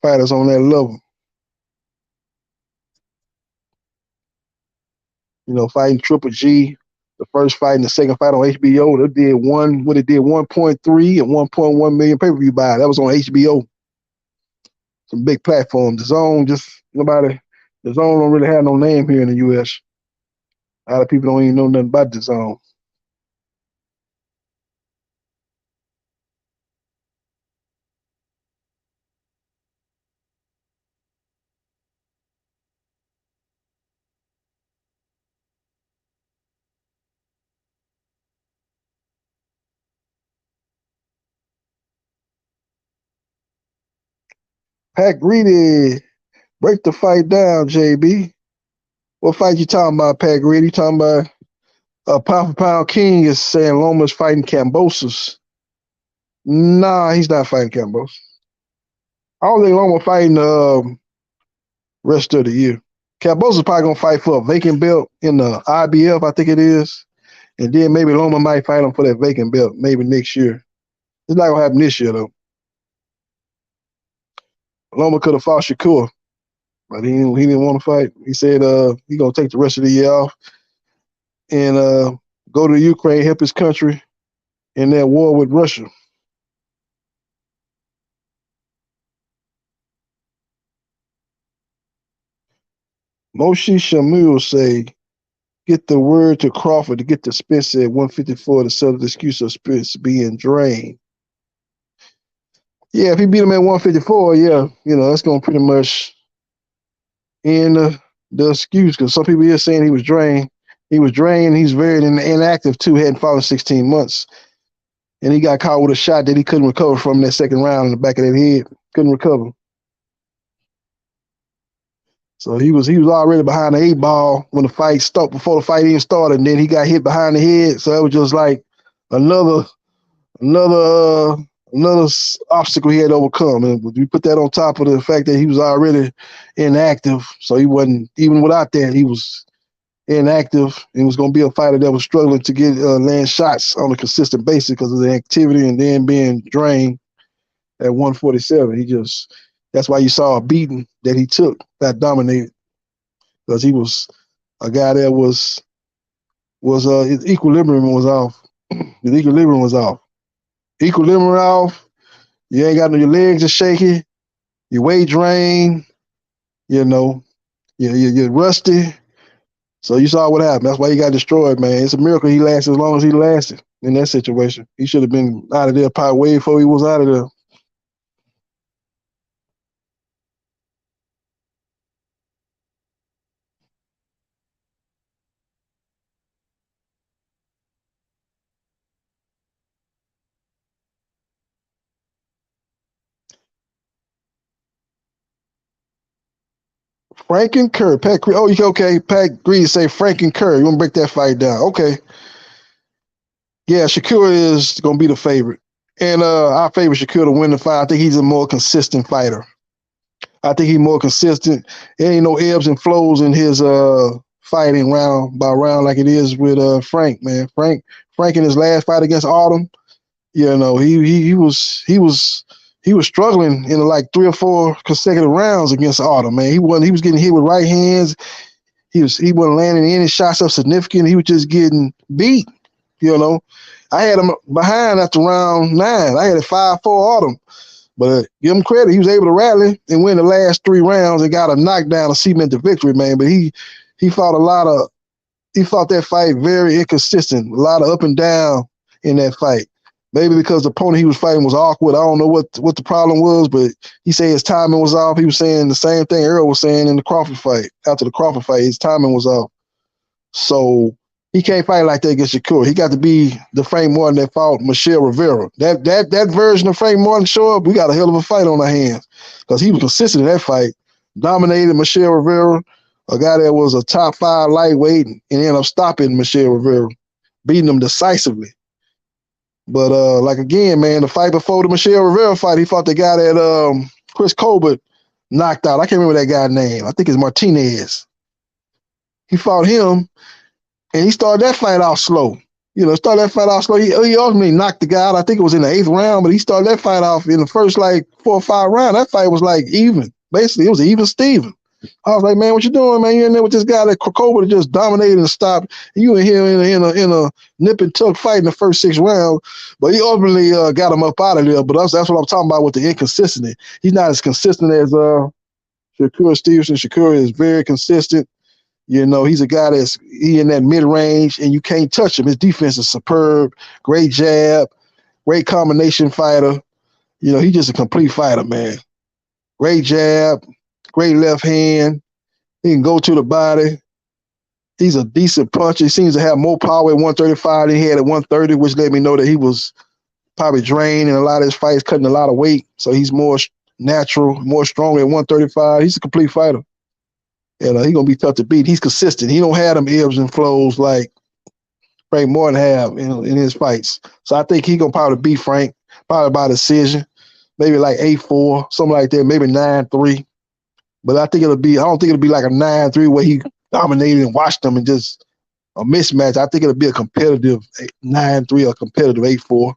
fighters on that level. You know, fighting Triple G, the first fight and the second fight on HBO, it did 1.3 and 1.1 million pay-per-view buys. That was on HBO. Some big platform. The Zone the Zone don't really have no name here in the US. A lot of people don't even know nothing about the Zone. Pat Greedy, break the fight down, JB. What fight you talking about, Pat Greedy? You talking about Pound for Pound King is saying Loma's fighting Kambosos. Nah, he's not fighting Kambosos. I don't think Loma fighting rest of the year. Kambosos probably gonna fight for a vacant belt in the IBF, I think it is. And then maybe Loma might fight him for that vacant belt, maybe next year. It's not gonna happen this year though. Loma could have fought Shakur, but he didn't want to fight. He said he gonna take the rest of the year off and go to Ukraine, help his country in that war with Russia. Moshe Shamil say, get the word to Crawford to get the Spence at 154 to settle the excuse of Spence being drained. Yeah, if he beat him at 154, yeah, that's going to pretty much end the excuse, because some people here saying he was drained. He was drained. He's very inactive, too. Hadn't fought in 16 months. And he got caught with a shot that he couldn't recover from in that second round in the back of that head. Couldn't recover. So he was already behind the 8-ball when the fight stopped, before the fight even started, and then he got hit behind the head. So it was just like another obstacle he had to overcome. And we put that on top of the fact that he was already inactive. So he wasn't, even without that, he was inactive. It was going to be a fighter that was struggling to get land shots on a consistent basis because of the activity and then being drained at 147. That's why you saw a beating that he took, that dominated, because he was a guy that was his equilibrium was off. His equilibrium was off. Equilibrium off. You ain't got your legs are shaky. Your weight drained. You're rusty. So you saw what happened. That's why he got destroyed, man. It's a miracle he lasted as long as he lasted in that situation. He should have been out of there probably way before he was out of there. Frank and Curry. Pat, okay. Pat Green say Frank and Curry. You want to break that fight down? Okay. Yeah, Shakur is going to be the favorite. And I favor Shakur to win the fight. I think he's a more consistent fighter. I think he's more consistent. There ain't no ebbs and flows in his fighting round by round like it is with Frank, man. Frank in his last fight against Autumn, you know, he was struggling in like 3 or 4 consecutive rounds against Autumn, man. He was getting hit with right hands. He wasn't landing any shots of significance. He was just getting beat, you know. I had him behind after round 9. I had it 5-4 Autumn. But give him credit, he was able to rally and win the last 3 rounds and got a knockdown to cement the victory, man. But he fought that fight very inconsistent, a lot of up and down in that fight. Maybe because the opponent he was fighting was awkward. I don't know what the problem was, but he said his timing was off. He was saying the same thing Earl was saying in the Crawford fight. After the Crawford fight, his timing was off. So he can't fight like that against Shakur. He got to be the Frank Martin that fought Michelle Rivera. That version of Frank Martin show up, we got a hell of a fight on our hands because he was consistent in that fight, dominated Michelle Rivera, a guy that was a top 5 lightweight, and ended up stopping Michelle Rivera, beating him decisively. But like again, man, the fight before the Michelle Rivera fight, he fought the guy that Chris Colbert knocked out. I can't remember that guy's name. I think it's Martinez. He fought him. And he started that fight off slow. He ultimately knocked the guy out. I think it was in the 8th round, but he started that fight off in the first like 4 or 5 rounds. That fight was like even. Basically, it was even Steven. I was like, man, what you doing, man? You in there with this guy that Crawford just dominated and stopped. And you in here in a nip and tuck fight in the first 6 rounds. But he ultimately got him up out of there. But that's what I'm talking about with the inconsistency. He's not as consistent as Shakur Stevenson. Shakur is very consistent. You know, he's a guy he in that mid-range, and you can't touch him. His defense is superb, great jab, great combination fighter. You know, he's just a complete fighter, man. Great jab, great left hand. He can go to the body. He's a decent puncher. He seems to have more power at 135 than he had at 130, which let me know that he was probably drained in a lot of his fights, cutting a lot of weight. So he's more natural, more strong at 135. He's a complete fighter. And he's going to be tough to beat. He's consistent. He don't have them ebbs and flows like Frank Martin have in his fights. So I think he's going to probably beat Frank, probably by decision, maybe like 8-4, something like that, maybe 9-3. But I don't think it'll be like a 9-3 where he dominated and watched them and just a mismatch. I think it'll be a competitive 9-3 or competitive 8-4.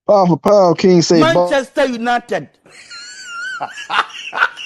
Pound for pound, King say Manchester United.